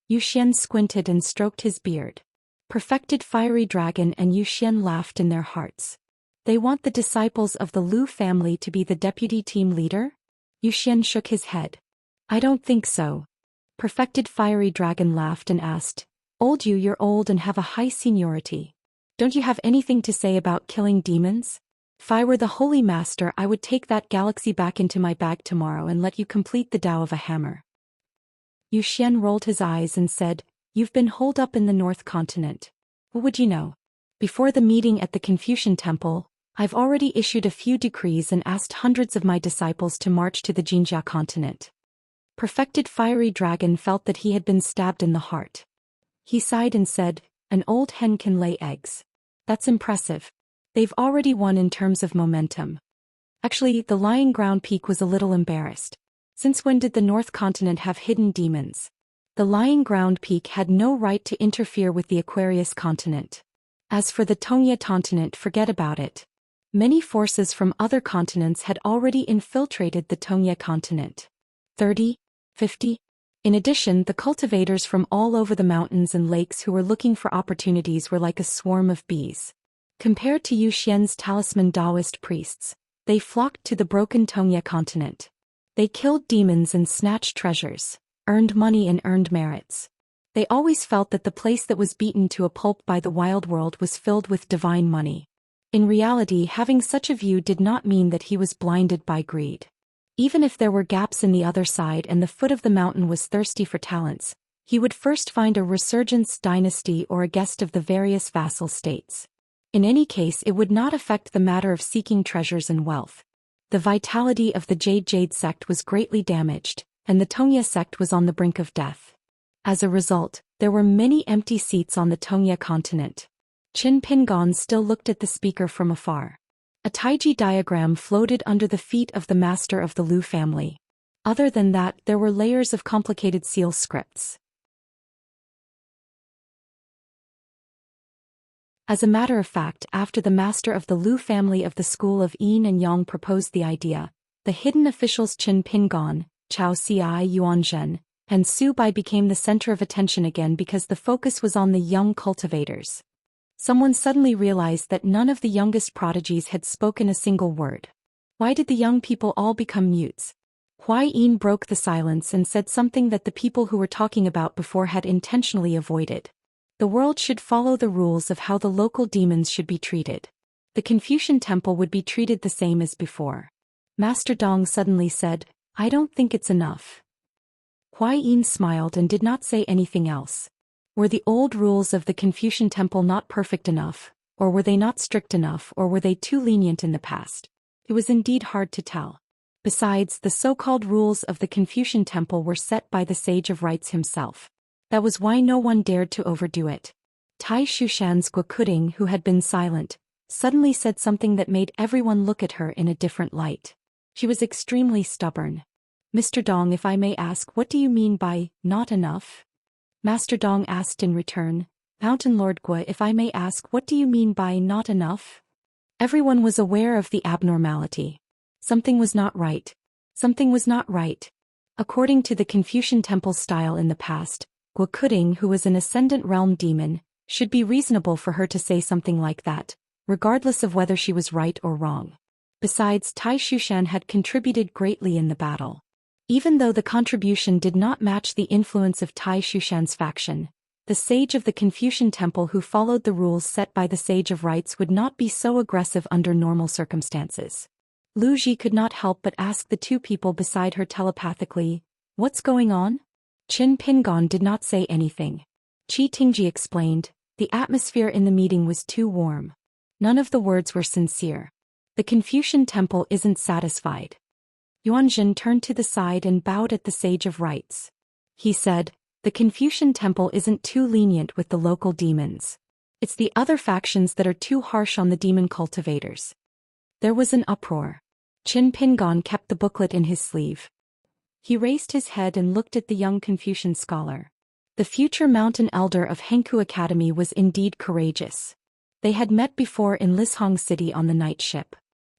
Yu Xian squinted and stroked his beard. Perfected Fiery Dragon and Yu Xian laughed in their hearts. They want the disciples of the Lu family to be the deputy team leader? Yu Xian shook his head. I don't think so. Perfected Fiery Dragon laughed and asked, Old Yu, you're old and have a high seniority. Don't you have anything to say about killing demons? If I were the Holy Master, I would take that galaxy back into my bag tomorrow and let you complete the Tao of a hammer. Yu Xian rolled his eyes and said, You've been holed up in the North Continent. What would you know? Before the meeting at the Confucian Temple, I've already issued a few decrees and asked hundreds of my disciples to march to the Jinjia continent. Perfected Fiery Dragon felt that he had been stabbed in the heart. He sighed and said, "An old hen can lay eggs. That's impressive. They've already won in terms of momentum." Actually, the Lying Ground Peak was a little embarrassed. Since when did the North Continent have hidden demons? The Lying Ground Peak had no right to interfere with the Aquarius continent. As for the Tongya continent, forget about it. Many forces from other continents had already infiltrated the Tongya continent. 30, 50. In addition, the cultivators from all over the mountains and lakes who were looking for opportunities were like a swarm of bees. Compared to Zhou Xian's talisman Taoist priests, they flocked to the broken Tongya continent. They killed demons and snatched treasures, earned money and earned merits. They always felt that the place that was beaten to a pulp by the wild world was filled with divine money. In reality, having such a view did not mean that he was blinded by greed. Even if there were gaps in the other side and the foot of the mountain was thirsty for talents, he would first find a resurgence dynasty or a guest of the various vassal states. In any case, it would not affect the matter of seeking treasures and wealth. The vitality of the Jade sect was greatly damaged, and the Tongya sect was on the brink of death. As a result, there were many empty seats on the Tongya continent. Qin Pingon still looked at the speaker from afar. A Taiji diagram floated under the feet of the master of the Lu family. Other than that, there were layers of complicated seal scripts. As a matter of fact, after the master of the Lu family of the school of Yin and Yang proposed the idea, the hidden officials Qin Pingon, Chao Ci Yuanzhen, and Su Bai became the center of attention again because the focus was on the young cultivators. Someone suddenly realized that none of the youngest prodigies had spoken a single word. Why did the young people all become mutes? Huai Yin broke the silence and said something that the people who were talking about before had intentionally avoided. The world should follow the rules of how the local demons should be treated. The Confucian temple would be treated the same as before. Master Dong suddenly said, "I don't think it's enough." Huai Yin smiled and did not say anything else. Were the old rules of the Confucian temple not perfect enough, or were they not strict enough, or were they too lenient in the past? It was indeed hard to tell. Besides, the so-called rules of the Confucian temple were set by the sage of rites himself. That was why no one dared to overdo it. Tai Shushan's Guokuding, who had been silent, suddenly said something that made everyone look at her in a different light. She was extremely stubborn. "Mr. Dong, if I may ask, what do you mean by not enough?" Master Dong asked in return, "Mountain Lord Gua, if I may ask, what do you mean by not enough?" Everyone was aware of the abnormality. Something was not right. Something was not right. According to the Confucian temple style in the past, Guokuding, who was an ascendant realm demon, should be reasonable for her to say something like that, regardless of whether she was right or wrong. Besides, Tai Shushan had contributed greatly in the battle. Even though the contribution did not match the influence of Tai Shushan's faction, the sage of the Confucian temple who followed the rules set by the sage of rites would not be so aggressive under normal circumstances. Lu Ji could not help but ask the two people beside her telepathically, "What's going on?" Qin Pingon did not say anything. Qi Tingji explained, "The atmosphere in the meeting was too warm." None of the words were sincere. The Confucian temple isn't satisfied. Yuanzhen turned to the side and bowed at the sage of rites. He said, "The Confucian temple isn't too lenient with the local demons. It's the other factions that are too harsh on the demon cultivators." There was an uproar. Qin Pingon kept the booklet in his sleeve. He raised his head and looked at the young Confucian scholar. The future mountain elder of Hengku Academy was indeed courageous. They had met before in Lishong City on the night ship.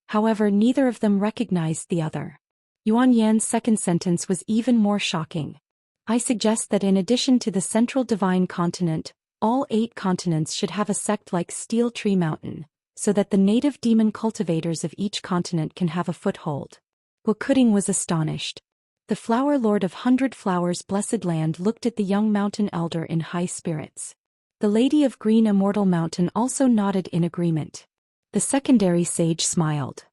However, neither of them recognized the other. Yuan Yan's second sentence was even more shocking. "I suggest that in addition to the central divine continent, all 8 continents should have a sect like Steel Tree Mountain, so that the native demon cultivators of each continent can have a foothold." Guokuding was astonished. The flower lord of 100 Flowers Blessed Land looked at the young mountain elder in high spirits. The lady of Green Immortal Mountain also nodded in agreement. The secondary sage smiled.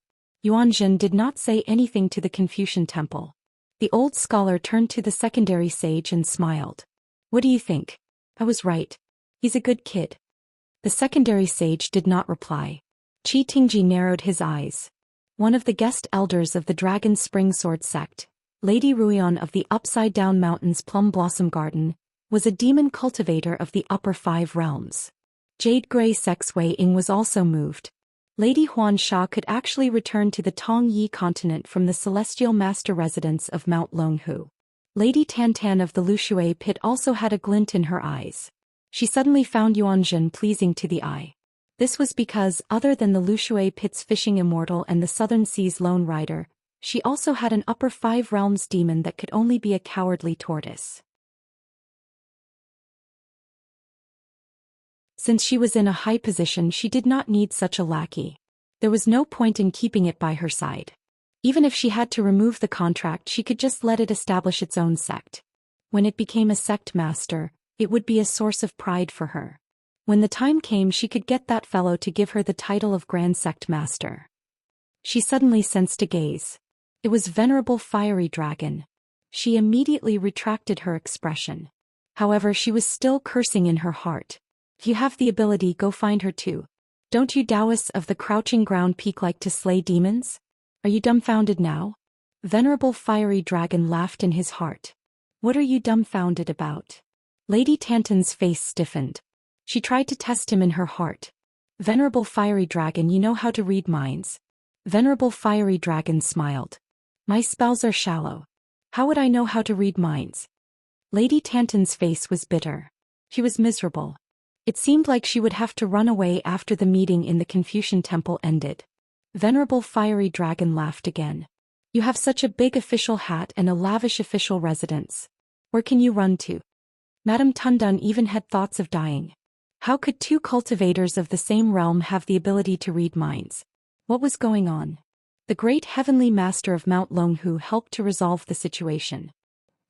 Yuanzhen did not say anything to the Confucian temple. The old scholar turned to the secondary sage and smiled. "What do you think?" "I was right. He's a good kid." The secondary sage did not reply. Qi Tingji narrowed his eyes. One of the guest elders of the Dragon Spring Sword sect, Lady Ruion of the Upside Down Mountains Plum Blossom Garden, was a demon cultivator of the upper 5 realms. Jade Grey Sex Wei Ying was also moved. Lady Huan Sha could actually return to the Tong Yi continent from the celestial master residence of Mount Longhu. Lady Tantan of the Lushui pit also had a glint in her eyes. She suddenly found Yuanjun pleasing to the eye. This was because, other than the Lushui pit's fishing immortal and the Southern Seas lone rider, she also had an upper 5 realms demon that could only be a cowardly tortoise. Since she was in a high position, she did not need such a lackey. There was no point in keeping it by her side. Even if she had to remove the contract, she could just let it establish its own sect. When it became a sect master, it would be a source of pride for her. When the time came, she could get that fellow to give her the title of Grand Sect Master. She suddenly sensed a gaze. It was Venerable Fiery Dragon. She immediately retracted her expression. However, she was still cursing in her heart. If you have the ability, go find her too. Don't you Taoists of the Crouching Ground Peak like to slay demons? Are you dumbfounded now? Venerable Fiery Dragon laughed in his heart. What are you dumbfounded about? Lady Tantan's face stiffened. She tried to test him in her heart. Venerable Fiery Dragon, you know how to read minds. Venerable Fiery Dragon smiled. My spells are shallow. How would I know how to read minds? Lady Tantan's face was bitter. She was miserable. It seemed like she would have to run away after the meeting in the Confucian temple ended. Venerable Fiery Dragon laughed again. You have such a big official hat and a lavish official residence. Where can you run to? Madame Tundun even had thoughts of dying. How could 2 cultivators of the same realm have the ability to read minds? What was going on? The great heavenly master of Mount Longhu helped to resolve the situation.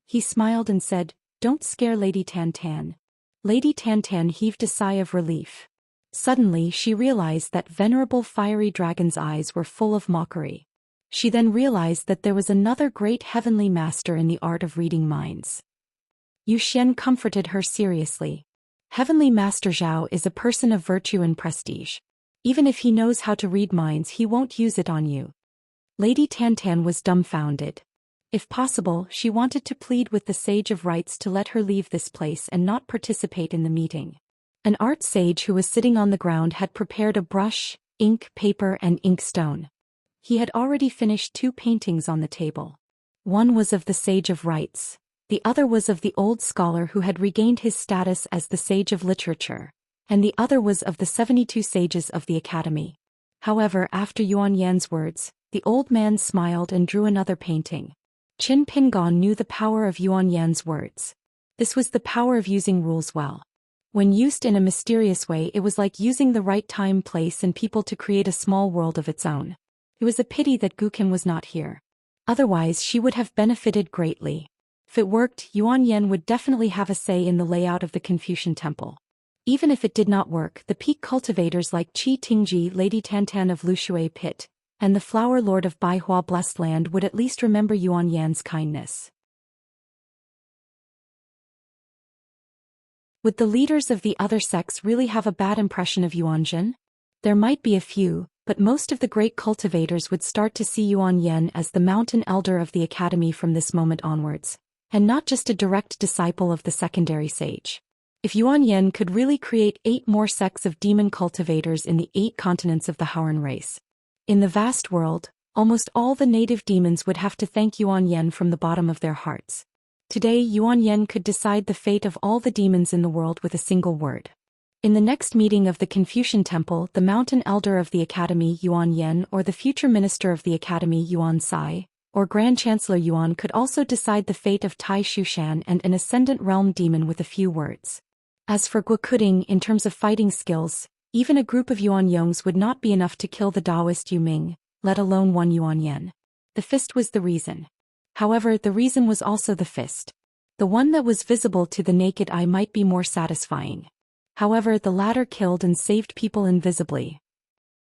He smiled and said, "Don't scare Lady Tantan." Lady Tantan heaved a sigh of relief. Suddenly she realized that Venerable Fiery Dragon's eyes were full of mockery. She then realized that there was another great heavenly master in the art of reading minds. Zhou Xian comforted her seriously. Heavenly Master Zhao is a person of virtue and prestige. Even if he knows how to read minds, he won't use it on you. Lady Tantan was dumbfounded. If possible, she wanted to plead with the Sage of Rites to let her leave this place and not participate in the meeting. An art sage who was sitting on the ground had prepared a brush, ink, paper, and inkstone. He had already finished 2 paintings on the table. One was of the Sage of Rites. The other was of the old scholar who had regained his status as the Sage of Literature, and the other was of the 72 sages of the Academy. However, after Yuan Yan's words, the old man smiled and drew another painting. Qin Pingon knew the power of Yuan Yan's words. This was the power of using rules well. When used in a mysterious way, it was like using the right time, place, and people to create a small world of its own. It was a pity that Gukin was not here. Otherwise, she would have benefited greatly. If it worked, Yuan Yan would definitely have a say in the layout of the Confucian temple. Even if it did not work, the peak cultivators like Qi Tingji, Lady Tantan of Lushui Pit, and the Flower Lord of Baihua Blessed Land would at least remember Yuan Yan's kindness. Would the leaders of the other sects really have a bad impression of Yuanjun? There might be a few, but most of the great cultivators would start to see Yuan Yan as the mountain elder of the academy from this moment onwards, and not just a direct disciple of the secondary sage. If Yuan Yan could really create 8 more sects of demon cultivators in the 8 continents of the Hauran race. In the vast world, almost all the native demons would have to thank Yuan Yan from the bottom of their hearts. Today, Yuan Yan could decide the fate of all the demons in the world with a single word. In the next meeting of the Confucian Temple, the mountain elder of the Academy, Yuan Yan, or the future minister of the Academy, Yuan Sai, or Grand Chancellor Yuan could also decide the fate of Tai Shushan and an Ascendant Realm demon with a few words. As for Guokuding, in terms of fighting skills, even a group of Yuan Yongs would not be enough to kill the Taoist Yu Ming, let alone one Yuan Yan. The fist was the reason. However, the reason was also the fist. The one that was visible to the naked eye might be more satisfying. However, the latter killed and saved people invisibly.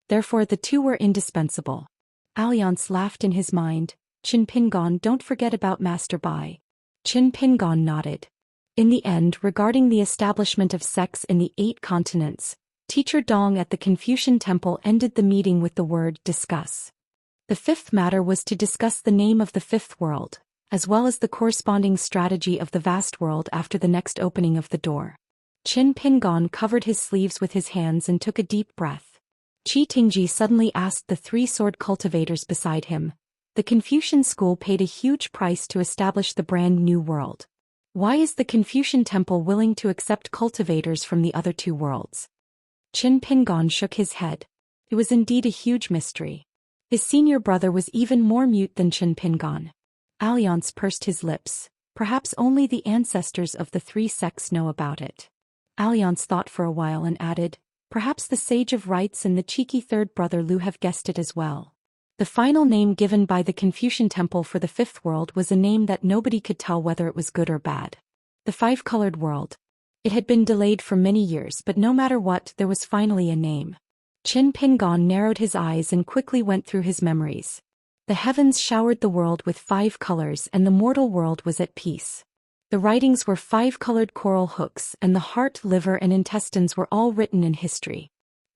Therefore, the two were indispensable. Alliance laughed in his mind. Qin Pingon, don't forget about Master Bai. Qin Pingon nodded. In the end, regarding the establishment of sects in the 8 continents, Teacher Dong at the Confucian Temple ended the meeting with the word discuss. The fifth matter was to discuss the name of the fifth world, as well as the corresponding strategy of the vast world after the next opening of the door. Qin Pingon covered his sleeves with his hands and took a deep breath. Qi Tingji suddenly asked the three sword cultivators beside him. The Confucian school paid a huge price to establish the brand new world. Why is the Confucian Temple willing to accept cultivators from the other two worlds? Qin Pingon shook his head. It was indeed a huge mystery. His senior brother was even more mute than Qin Pingon. Alliance pursed his lips. Perhaps only the ancestors of the three sects know about it. Alliance thought for a while and added, perhaps the Sage of Rites and the cheeky third brother Lu have guessed it as well. The final name given by the Confucian Temple for the fifth world was a name that nobody could tell whether it was good or bad. The five-colored world. It had been delayed for many years, but no matter what, there was finally a name. Qin Pingon narrowed his eyes and quickly went through his memories. The heavens showered the world with 5 colors and the mortal world was at peace. The writings were 5-colored coral hooks and the heart, liver and intestines were all written in history.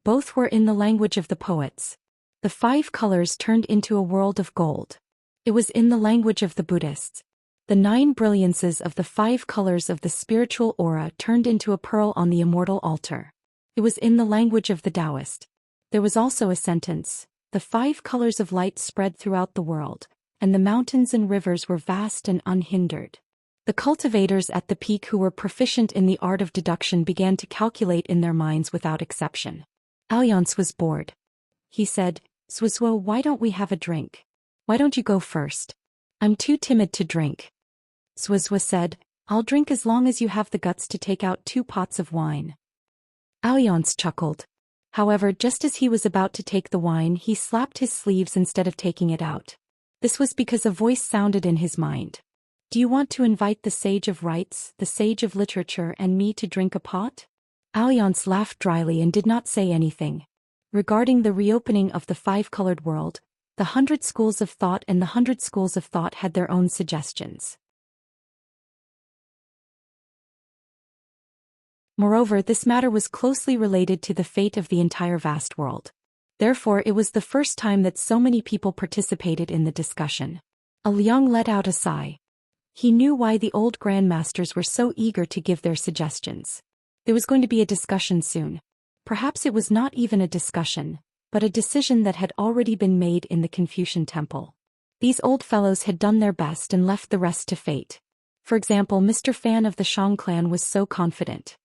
Both were in the language of the poets. The 5 colors turned into a world of gold. It was in the language of the Buddhists. The 9 brilliances of the 5 colors of the spiritual aura turned into a pearl on the immortal altar. It was in the language of the Taoist. There was also a sentence, the 5 colors of light spread throughout the world, and the mountains and rivers were vast and unhindered. The cultivators at the peak who were proficient in the art of deduction began to calculate in their minds without exception. Alliance was bored. He said, Swizwo, why don't we have a drink? Why don't you go first? I'm too timid to drink. Swizwa said, I'll drink as long as you have the guts to take out 2 pots of wine. Alliance chuckled. However, just as he was about to take the wine, he slapped his sleeves instead of taking it out. This was because a voice sounded in his mind. Do you want to invite the Sage of Rites, the Sage of Literature and me to drink a pot? Alliance laughed dryly and did not say anything. Regarding the reopening of the 5-colored world, the 100 schools of thought and the 100 schools of thought had their own suggestions. Moreover, this matter was closely related to the fate of the entire vast world. Therefore, it was the first time that so many people participated in the discussion. Liang let out a sigh. He knew why the old grandmasters were so eager to give their suggestions. There was going to be a discussion soon. Perhaps it was not even a discussion, but a decision that had already been made in the Confucian Temple. These old fellows had done their best and left the rest to fate. For example, Mr. Fan of the Shang clan was so confident.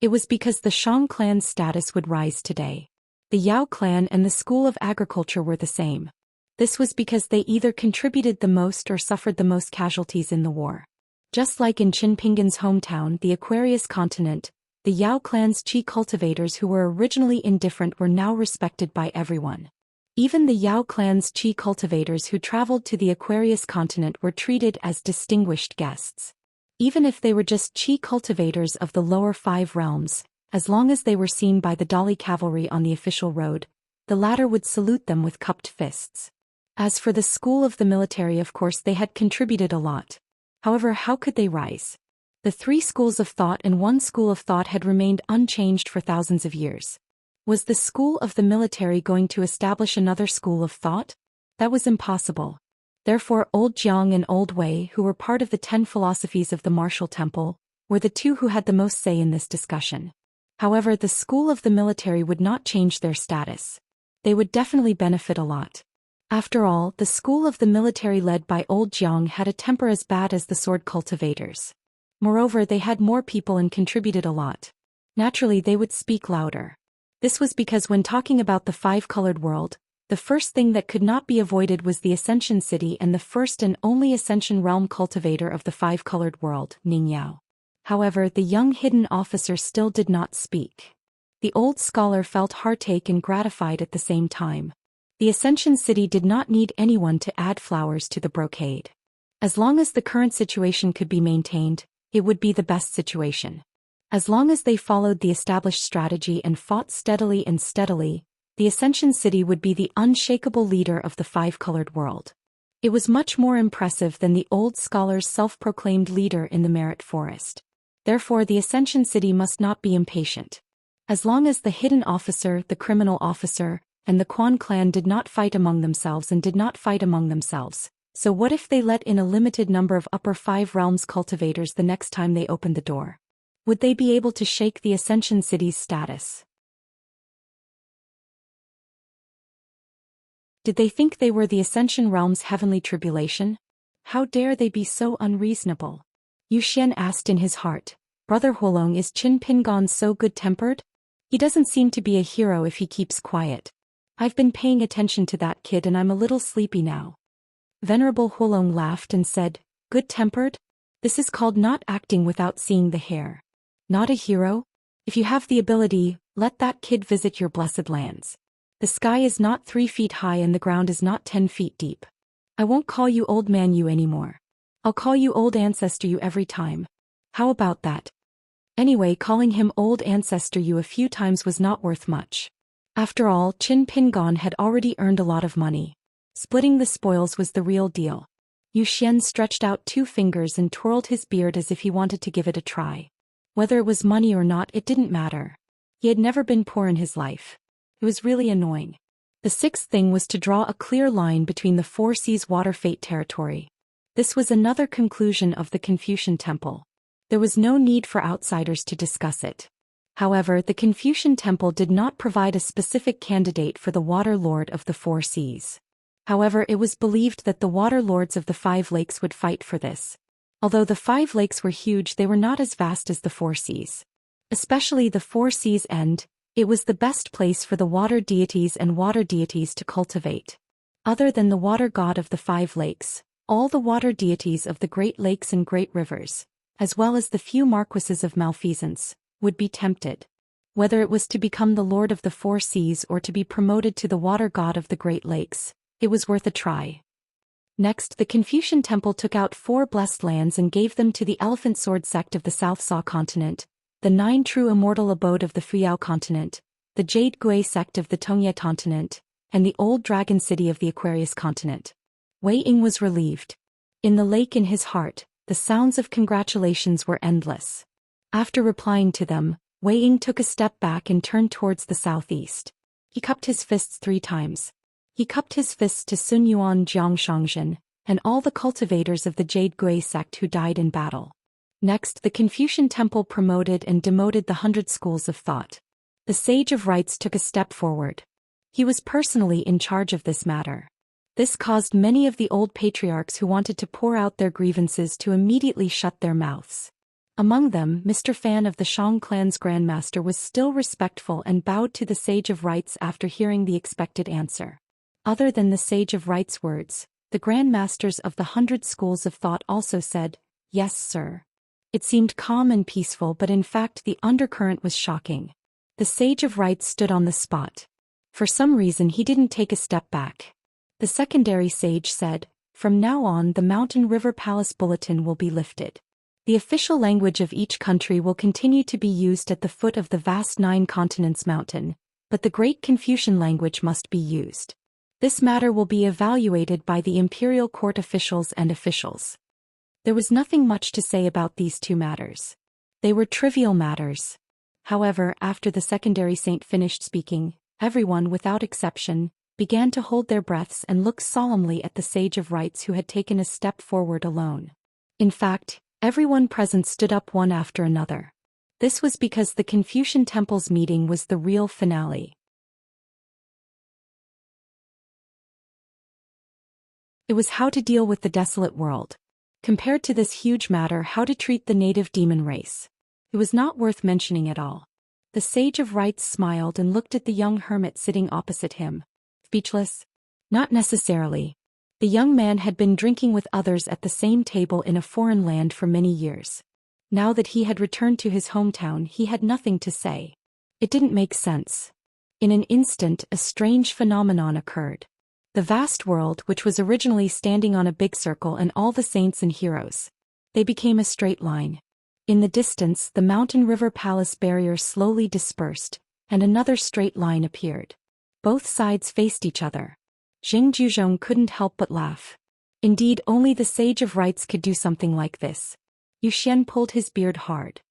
It was because the Shang clan's status would rise today. The Yao clan and the School of Agriculture were the same. This was because they either contributed the most or suffered the most casualties in the war. Just like in Qin Pingon's hometown, the Aquarius continent, the Yao clan's Qi cultivators who were originally indifferent were now respected by everyone. Even the Yao clan's Qi cultivators who traveled to the Aquarius continent were treated as distinguished guests. Even if they were just Qi cultivators of the lower 5 realms, as long as they were seen by the Dali cavalry on the official road, the latter would salute them with cupped fists. As for the school of the military, of course they had contributed a lot. However, how could they rise? The 3 schools of thought and 1 school of thought had remained unchanged for thousands of years. Was the school of the military going to establish another school of thought? That was impossible. Therefore, Old Jiang and Old Wei, who were part of the 10 philosophies of the martial temple, were the 2 who had the most say in this discussion. However, the school of the military would not change their status. They would definitely benefit a lot. After all, the school of the military led by Old Jiang had a temper as bad as the sword cultivators. Moreover, they had more people and contributed a lot. Naturally, they would speak louder. This was because when talking about the 5-colored world, the first thing that could not be avoided was the Ascension City and the first and only Ascension Realm cultivator of the 5-colored world, Ning Yao. However, the young hidden officer still did not speak. The old scholar felt heartache and gratified at the same time. The Ascension City did not need anyone to add flowers to the brocade. As long as the current situation could be maintained, it would be the best situation. As long as they followed the established strategy and fought steadily, the Ascension City would be the unshakable leader of the 5-colored world. It was much more impressive than the old scholar's self-proclaimed leader in the Merit Forest. Therefore, the Ascension City must not be impatient. As long as the hidden officer, the criminal officer, and the Quan clan did not fight among themselves, so what if they let in a limited number of upper 5 realms cultivators the next time they opened the door? Would they be able to shake the Ascension City's status? Did they think they were the Ascension Realm's heavenly tribulation? How dare they be so unreasonable? Zhou Xian asked in his heart, Brother Huolong, is Qin Pingon so good-tempered? He doesn't seem to be a hero if he keeps quiet. I've been paying attention to that kid and I'm a little sleepy now. Venerable Huolong laughed and said, good-tempered? This is called not acting without seeing the hair. Not a hero? If you have the ability, let that kid visit your blessed lands. The sky is not 3 feet high and the ground is not 10 feet deep. I won't call you old man you anymore. I'll call you old ancestor you every time. How about that? Anyway, calling him old ancestor you a few times was not worth much. After all, Qin Pingon had already earned a lot of money. Splitting the spoils was the real deal. Zhou Xian stretched out 2 fingers and twirled his beard as if he wanted to give it a try. Whether it was money or not, it didn't matter. He had never been poor in his life. It was really annoying. The 6th thing was to draw a clear line between the 4 seas water fate territory. This was another conclusion of the Confucian Temple. There was no need for outsiders to discuss it. However, the Confucian Temple did not provide a specific candidate for the Water Lord of the 4 seas. However, it was believed that the Water Lords of the 5 lakes would fight for this. Although the 5 lakes were huge, they were not as vast as the 4 seas. Especially the 4 seas end, it was the best place for the water deities and water deities to cultivate. Other than the water god of the 5 lakes, all the water deities of the Great Lakes and Great Rivers, as well as the few marquises of malfeasance, would be tempted. Whether it was to become the lord of the 4 seas or to be promoted to the water god of the Great Lakes, it was worth a try. Next, the Confucian Temple took out 4 blessed lands and gave them to the Elephant Sword sect of the South Sa continent, the 9 true immortal abode of the Fuyao continent, the Jade Gui sect of the Tongye continent, and the Old Dragon City of the Aquarius continent. Wei Ying was relieved. In the lake in his heart, the sounds of congratulations were endless. After replying to them, Wei Ying took a step back and turned towards the southeast. He cupped his fists 3 times. He cupped his fists to Sun Yuan Jiang Shangzhen, and all the cultivators of the Jade Gui sect who died in battle. Next, the Confucian Temple promoted and demoted the 100 schools of thought. The Sage of Rites took a step forward. He was personally in charge of this matter. This caused many of the old patriarchs who wanted to pour out their grievances to immediately shut their mouths. Among them, Mr. Fan of the Shang clan's Grandmaster was still respectful and bowed to the Sage of Rites after hearing the expected answer. Other than the Sage of Rites' words, the Grandmasters of the 100 schools of thought also said, "Yes, sir." It seemed calm and peaceful, but in fact the undercurrent was shocking. The Sage of Rites stood on the spot. For some reason he didn't take a step back. The secondary sage said, "From now on the Mountain River Palace Bulletin will be lifted. The official language of each country will continue to be used at the foot of the vast 9 continents mountain, but the Great Confucian language must be used. This matter will be evaluated by the imperial court officials and officials." There was nothing much to say about these 2 matters. They were trivial matters. However, after the secondary saint finished speaking, everyone, without exception, began to hold their breaths and look solemnly at the Sage of Rites who had taken a step forward alone. In fact, everyone present stood up one after another. This was because the Confucian Temple's meeting was the real finale. It was how to deal with the desolate world. Compared to this huge matter, how to treat the native demon race. It was not worth mentioning at all. The Sage of Rites smiled and looked at the young hermit sitting opposite him. Speechless? Not necessarily. The young man had been drinking with others at the same table in a foreign land for many years. Now that he had returned to his hometown, he had nothing to say. It didn't make sense. In an instant, a strange phenomenon occurred. The vast world, which was originally standing on a big circle and all the saints and heroes, they became a straight line. In the distance, the Mountain River Palace barrier slowly dispersed, and another straight line appeared. Both sides faced each other. Jing Juzhong couldn't help but laugh. Indeed, only the Sage of Rites could do something like this. Zhou Xian pulled his beard hard.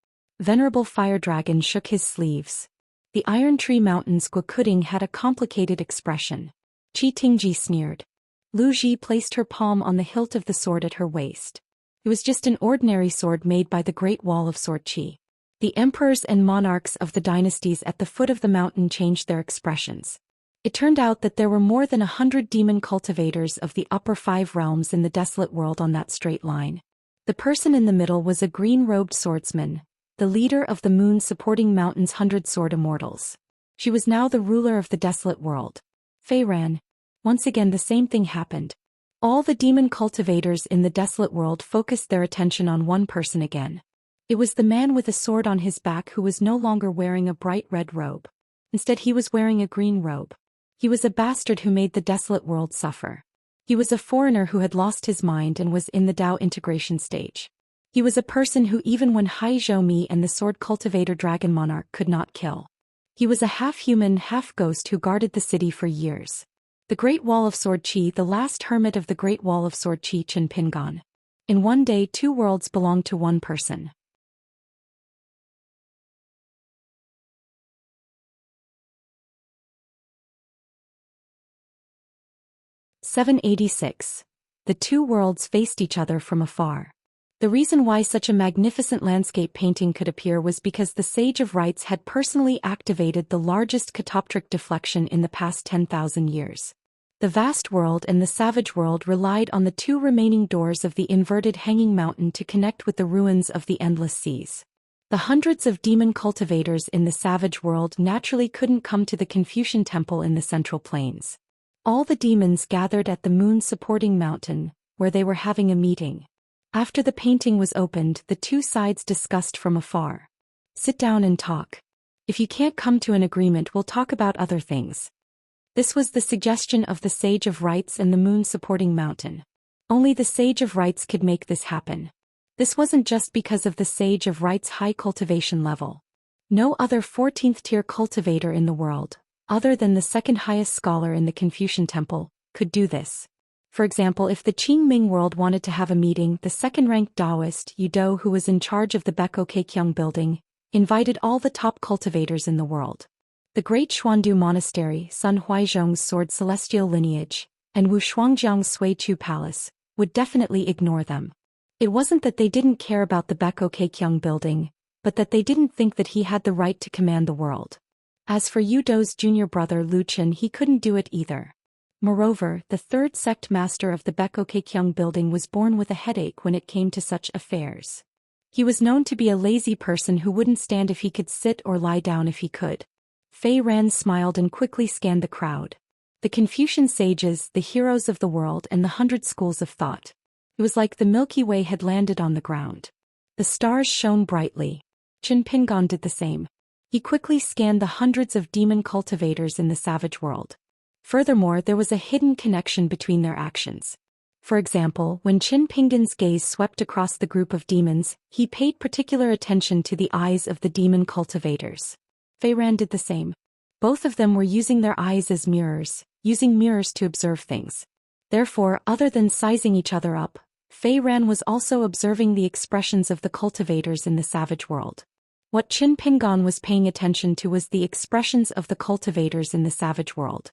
Venerable Fire Dragon shook his sleeves. The Iron Tree Mountain's Guokuding had a complicated expression. Qi Tingji sneered. Lu Ji placed her palm on the hilt of the sword at her waist. It was just an ordinary sword made by the Great Wall of Sword Qi. The emperors and monarchs of the dynasties at the foot of the mountain changed their expressions. It turned out that there were more than 100 demon cultivators of the upper 5 realms in the desolate world on that straight line. The person in the middle was a green-robed swordsman, the leader of the moon supporting mountain's 100 sword immortals. She was now the ruler of the desolate world. Fei ran. Once again the same thing happened. All the demon cultivators in the desolate world focused their attention on one person again. It was the man with a sword on his back who was no longer wearing a bright red robe. Instead he was wearing a green robe. He was a bastard who made the desolate world suffer. He was a foreigner who had lost his mind and was in the Dao integration stage. He was a person who even when Hai Zhou and the sword cultivator dragon monarch could not kill. He was a half-human, half-ghost who guarded the city for years. The Great Wall of Sword Qi, the last hermit of the Great Wall of Sword Qi, Qin Pingon. In one day 2 worlds belonged to one person. (786). The 2 worlds faced each other from afar. The reason why such a magnificent landscape painting could appear was because the Sage of Rites had personally activated the largest catoptric deflection in the past 10,000 years. The vast world and the savage world relied on the 2 remaining doors of the inverted hanging mountain to connect with the ruins of the endless seas. The hundreds of demon cultivators in the savage world naturally couldn't come to the Confucian temple in the central plains. All the demons gathered at the moon-supporting mountain, where they were having a meeting. After the painting was opened, the 2 sides discussed from afar. Sit down and talk. If you can't come to an agreement, we'll talk about other things. This was the suggestion of the Sage of Rites and the moon-supporting mountain. Only the Sage of Rites could make this happen. This wasn't just because of the Sage of Rites' high cultivation level. No other 14th-tier cultivator in the world, other than the second highest scholar in the Confucian temple, could do this. For example, if the Qingming world wanted to have a meeting, the second-ranked Taoist, Yu Do, who was in charge of the Beko Keikyang building, invited all the top cultivators in the world. The Great Xuandu Monastery, Sun Huaizhong's sword celestial lineage, and Wu Shuangjiang's Sui Chu Palace, would definitely ignore them. It wasn't that they didn't care about the Beko Keikyang building, but that they didn't think that he had the right to command the world. As for Yu Do's junior brother Lu Chen, he couldn't do it either. Moreover, the 3rd sect master of the Beko Keikyang building was born with a headache when it came to such affairs. He was known to be a lazy person who wouldn't stand if he could sit or lie down if he could. Fei Ran smiled and quickly scanned the crowd. The Confucian sages, the heroes of the world, and the 100 schools of thought. It was like the Milky Way had landed on the ground. The stars shone brightly. Qin Pingon did the same. He quickly scanned the hundreds of demon cultivators in the savage world. Furthermore, there was a hidden connection between their actions. For example, when Qin Pingon's gaze swept across the group of demons, he paid particular attention to the eyes of the demon cultivators. Fei Ran did the same. Both of them were using their eyes as mirrors, using mirrors to observe things. Therefore, other than sizing each other up, Fei Ran was also observing the expressions of the cultivators in the savage world. What Qin Pingon was paying attention to was the expressions of the cultivators in the savage world.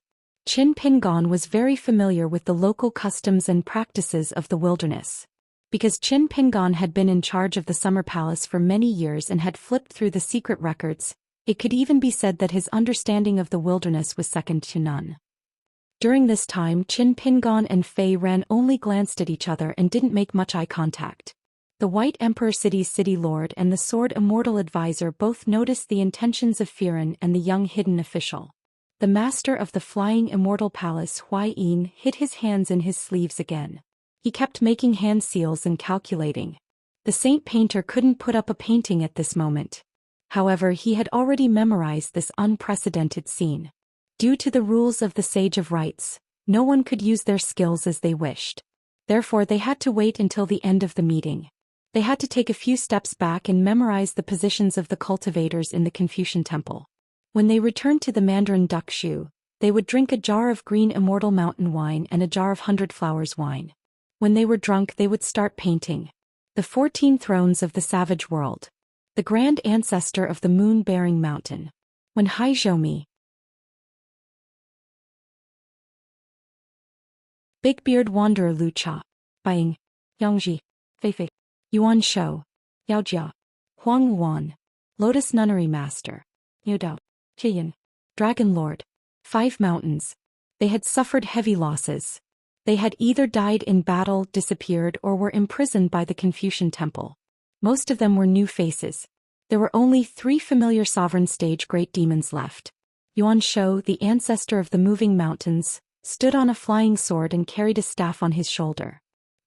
Qin Pingon was very familiar with the local customs and practices of the wilderness. Because Qin Pingon had been in charge of the Summer Palace for many years and had flipped through the secret records, it could even be said that his understanding of the wilderness was second to none. During this time, Qin Pingon and Fei Ran only glanced at each other and didn't make much eye contact. The White Emperor City's city lord and the Sword Immortal Advisor both noticed the intentions of Firen and the young hidden official. The master of the Flying Immortal Palace, Huai Yin, hid his hands in his sleeves again. He kept making hand seals and calculating. The saint painter couldn't put up a painting at this moment. However, he had already memorized this unprecedented scene. Due to the rules of the Sage of Rites, no one could use their skills as they wished. Therefore, they had to wait until the end of the meeting. They had to take a few steps back and memorize the positions of the cultivators in the Confucian temple. When they returned to the Mandarin Duckshu, they would drink a jar of green immortal mountain wine and a jar of 100 flowers wine. When they were drunk, they would start painting. The 14 thrones of the savage world. The grand ancestor of the moon-bearing mountain. When Hai Zhou Big Beard Wanderer Lu Cha, Buying, Yangji, Feifei, Yuan Shou, Yaojia, Huang Wuan, Lotus Nunnery Master, Yudao, Qian, Dragon Lord, 5 mountains. They had suffered heavy losses. They had either died in battle, disappeared, or were imprisoned by the Confucian Temple. Most of them were new faces. There were only 3 familiar sovereign stage great demons left. Yuan Shou, the ancestor of the moving mountains, stood on a flying sword and carried a staff on his shoulder.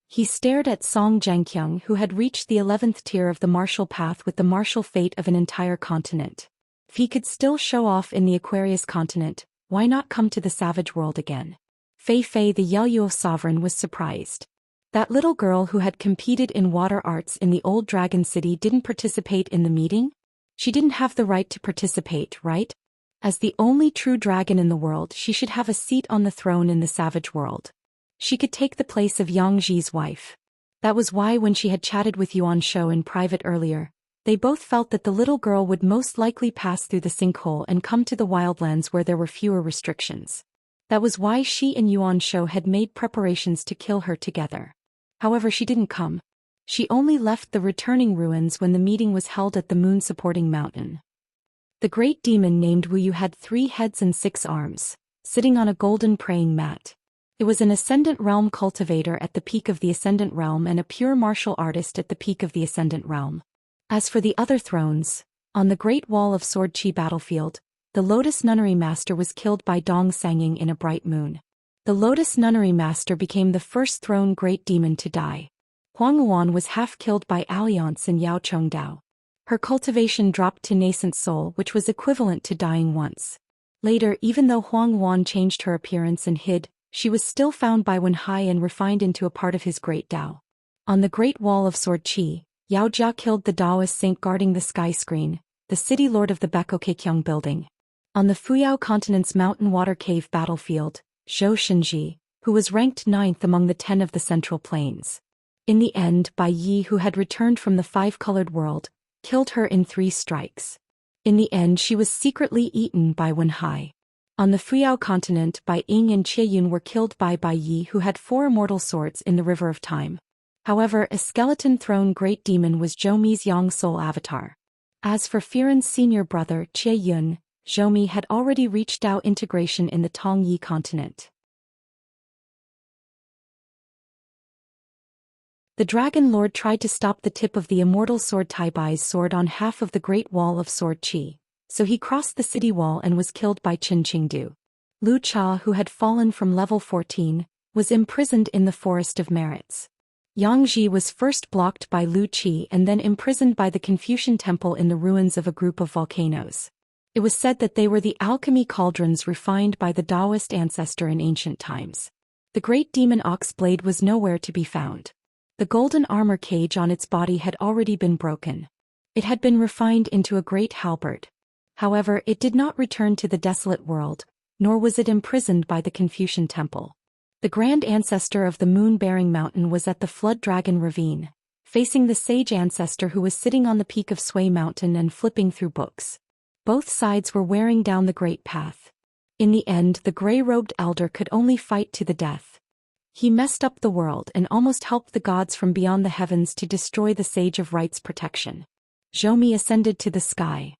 He stared at Song Zhangqiang, who had reached the 11th tier of the martial path with the martial fate of an entire continent. If he could still show off in the Aquarius continent, why not come to the savage world again? Fei Fei, the Yaoyuo sovereign, was surprised. That little girl who had competed in water arts in the old dragon city didn't participate in the meeting? She didn't have the right to participate, right? As the only true dragon in the world, she should have a seat on the throne in the savage world. She could take the place of Yang Ji's wife. That was why when she had chatted with Yuan Shou in private earlier, they both felt that the little girl would most likely pass through the sinkhole and come to the wildlands where there were fewer restrictions. That was why she and Yuan Shou had made preparations to kill her together. However, she didn't come. She only left the returning ruins when the meeting was held at the moon-supporting mountain. The great demon named Wu Yu had 3 heads and 6 arms, sitting on a golden praying mat. It was an Ascendant Realm cultivator at the peak of the Ascendant Realm and a pure martial artist at the peak of the Ascendant Realm. As for the other thrones, on the Great Wall of Sword Chi battlefield, the Lotus Nunnery Master was killed by Dong Sanging in a bright moon. The Lotus Nunnery Master became the first throne great demon to die. Huang Wuan was half killed by Alliance and Yao Chongdao. Her cultivation dropped to nascent soul, which was equivalent to dying once. Later, even though Huang Wuan changed her appearance and hid, she was still found by Wen Hai and refined into a part of his great Tao. On the Great Wall of Sword Chi, Yao Jia killed the Taoist saint guarding the sky screen, the city lord of the Bekokekyung building. On the Fuyao continent's mountain water cave battlefield, Zhou Xian, who was ranked 9th among the 10 of the Central Plains. In the end, Bai Yi, who had returned from the 5-colored world, killed her in 3 strikes. In the end, she was secretly eaten by Wen Hai. On the Fuyao continent, Bai Ying and Qie Yun were killed by Bai Yi, who had 4 immortal swords in the River of Time. However, a skeleton throne great demon was Zhou Mi's Yang Soul avatar. As for Firen's senior brother, Qie Yun, Zhou Mi had already reached Dao integration in the Tong Yi continent. The Dragon Lord tried to stop the tip of the immortal sword Tai Bai's sword on half of the Great Wall of Sword Chi, so he crossed the city wall and was killed by Qin Qingdu. Lu Cha, who had fallen from level 14, was imprisoned in the Forest of Merits. Yang Ji was first blocked by Lu Qi and then imprisoned by the Confucian Temple in the ruins of a group of volcanoes. It was said that they were the alchemy cauldrons refined by the Taoist ancestor in ancient times. The great demon ox blade was nowhere to be found. The golden armor cage on its body had already been broken. It had been refined into a great halberd. However, it did not return to the desolate world, nor was it imprisoned by the Confucian Temple. The grand ancestor of the moon-bearing mountain was at the Flood Dragon Ravine, facing the sage ancestor who was sitting on the peak of Sway Mountain and flipping through books. Both sides were wearing down the great path. In the end, the gray-robed elder could only fight to the death. He messed up the world and almost helped the gods from beyond the heavens to destroy the Sage of Right's protection. Zhou Mi ascended to the sky.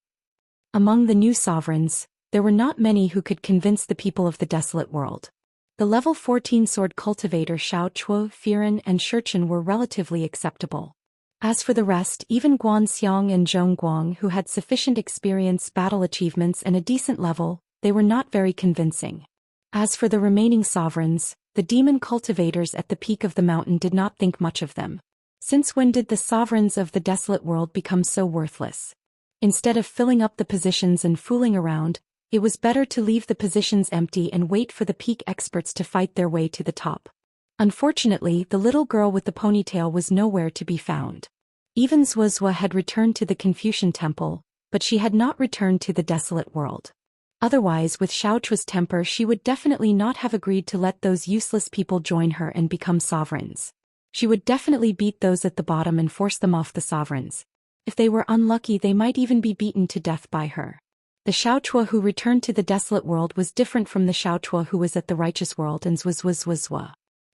Among the new sovereigns, there were not many who could convince the people of the desolate world. The level 14 sword cultivator Xiao Chuo, Firen, and Shurchen were relatively acceptable. As for the rest, even Guan Xiang and Zhong Guang, who had sufficient experience, battle achievements, and a decent level, they were not very convincing. As for the remaining sovereigns, the demon cultivators at the peak of the mountain did not think much of them. Since when did the sovereigns of the desolate world become so worthless? Instead of filling up the positions and fooling around, it was better to leave the positions empty and wait for the peak experts to fight their way to the top. Unfortunately, the little girl with the ponytail was nowhere to be found. Even Zuozua had returned to the Confucian Temple, but she had not returned to the desolate world. Otherwise, with Xiao Chuo's temper, she would definitely not have agreed to let those useless people join her and become sovereigns. She would definitely beat those at the bottom and force them off the sovereigns. If they were unlucky, they might even be beaten to death by her. The Xiaochua who returned to the desolate world was different from the Xiaochua who was at the righteous world and was.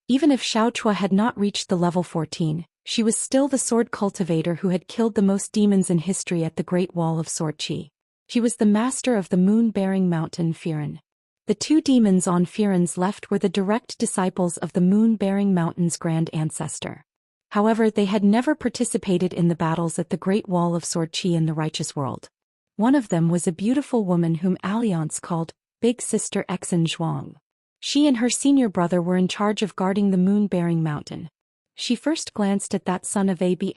Even if Xiaochua had not reached the level 14, she was still the sword cultivator who had killed the most demons in history at the Great Wall of Sword Qi. She was the master of the moon-bearing mountain Firen. The two demons on Firen's left were the direct disciples of the moon-bearing mountain's grand ancestor. However, they had never participated in the battles at the Great Wall of Sword Qi in the righteous world. One of them was a beautiful woman whom Alliance called Big Sister Exen Zhuang. She and her senior brother were in charge of guarding the moon-bearing mountain. She first glanced at that son of AB***,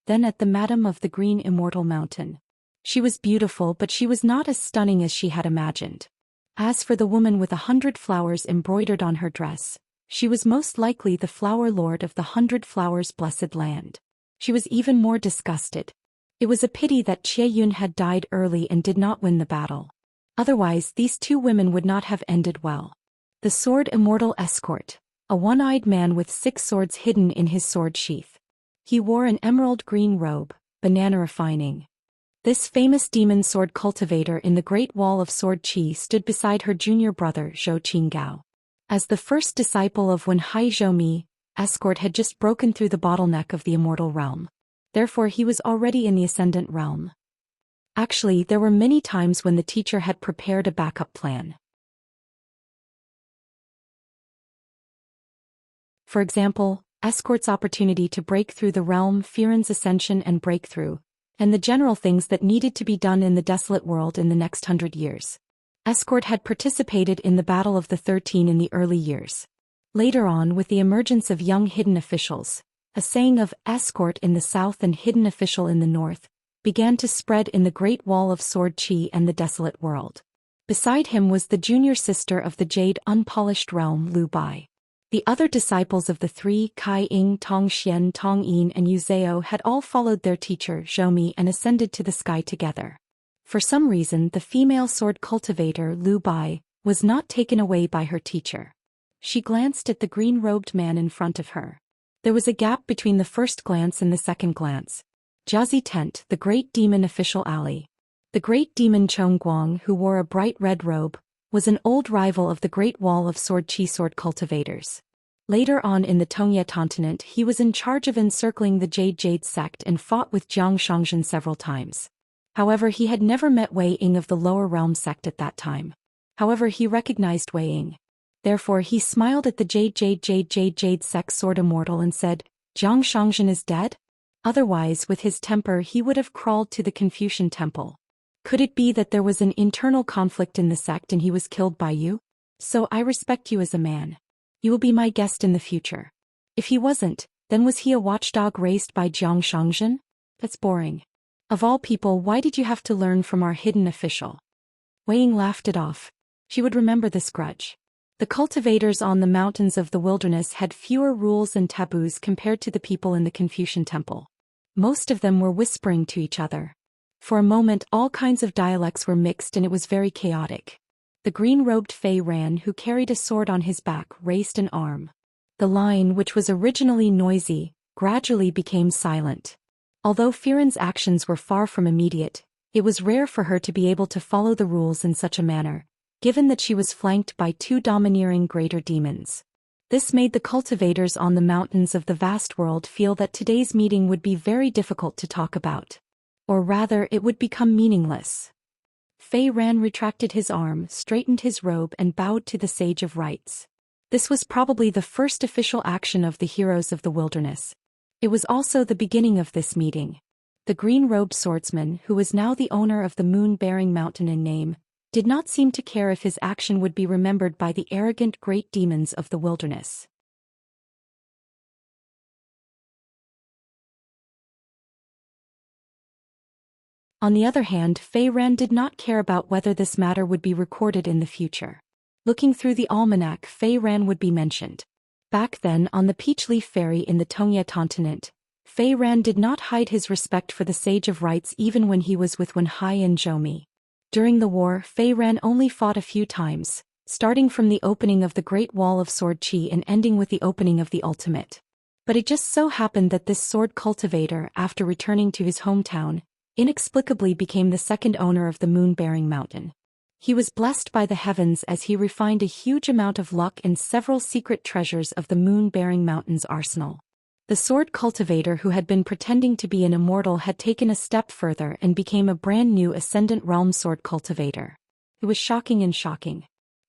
then at the madam of the green immortal mountain. She was beautiful, but she was not as stunning as she had imagined. As for the woman with 100 flowers embroidered on her dress, she was most likely the flower lord of the 100 Flowers blessed land. She was even more disgusted. It was a pity that Jie Yun had died early and did not win the battle. Otherwise, these two women would not have ended well. The Sword Immortal Escort, a one-eyed man with 6 swords hidden in his sword sheath. He wore an emerald green robe, banana refining. This famous demon sword cultivator in the Great Wall of Sword Qi stood beside her junior brother Zhou Xian. As the first disciple of Wen Hai Zhou, Escort had just broken through the bottleneck of the immortal realm. Therefore he was already in the ascendant realm. Actually, there were many times when the teacher had prepared a backup plan. For example, Escort's opportunity to break through the realm, Firen's ascension and breakthrough, and the general things that needed to be done in the desolate world in the next 100 years. Escort had participated in the Battle of the 13 in the early years. Later on, with the emergence of young hidden officials, a saying of Escort in the south and hidden official in the north began to spread in the Great Wall of Sword Qi and the desolate world. Beside him was the junior sister of the Jade Unpolished Realm, Lu Bai. The other disciples of the three, Kai Ying, Tong Xian, Tong Yin and Yu Zhao, had all followed their teacher, Zhou Mi, and ascended to the sky together. For some reason, the female sword cultivator, Lu Bai, was not taken away by her teacher. She glanced at the green-robed man in front of her. There was a gap between the first glance and the second glance. Jiazi Tent, the great demon official ally. The great demon Chong Guang, who wore a bright red robe, was an old rival of the Great Wall of Sword Qi sword cultivators. Later on in the Tongye continent, he was in charge of encircling the Jade sect and fought with Jiang Shangzhen several times. However, he had never met Wei Ying of the Lower Realm sect at that time. However, he recognized Wei Ying. Therefore, he smiled at the Jade sect sword immortal and said, "Jiang Shangzhen is dead?" Otherwise, with his temper, he would have crawled to the Confucian temple. Could it be that there was an internal conflict in the sect and he was killed by you? So I respect you as a man. You will be my guest in the future. If he wasn't, then was he a watchdog raised by Jiang Shangzhen? That's boring. Of all people, why did you have to learn from our hidden official? Wei Ying laughed it off. She would remember this grudge. The cultivators on the mountains of the wilderness had fewer rules and taboos compared to the people in the Confucian temple. Most of them were whispering to each other. For a moment, all kinds of dialects were mixed and it was very chaotic. The green-robed Fei Ran, who carried a sword on his back, raised an arm. The line, which was originally noisy, gradually became silent. Although Firen's actions were far from immediate, it was rare for her to be able to follow the rules in such a manner, given that she was flanked by two domineering greater demons. This made the cultivators on the mountains of the vast world feel that today's meeting would be very difficult to talk about. Or rather, it would become meaningless. Fei Ran retracted his arm, straightened his robe and bowed to the Sage of Rites. This was probably the first official action of the heroes of the wilderness. It was also the beginning of this meeting. The green-robed swordsman, who was now the owner of the moon-bearing mountain in name, did not seem to care if his action would be remembered by the arrogant great demons of the wilderness. On the other hand, Fei Ran did not care about whether this matter would be recorded in the future. Looking through the almanac, Fei Ran would be mentioned. Back then, on the Peachleaf Ferry in the Tongye continent, Fei Ran did not hide his respect for the Sage of Rites even when he was with Wen Hai and Zhou Mi. During the war, Fei Ran only fought a few times, starting from the opening of the Great Wall of Sword Qi and ending with the opening of the Ultimate. But it just so happened that this sword cultivator, after returning to his hometown, inexplicably became the second owner of the moon-bearing mountain. He was blessed by the heavens as he refined a huge amount of luck and several secret treasures of the moon-bearing mountain's arsenal. The sword cultivator who had been pretending to be an immortal had taken a step further and became a brand new Ascendant Realm sword cultivator. It was shocking and shocking.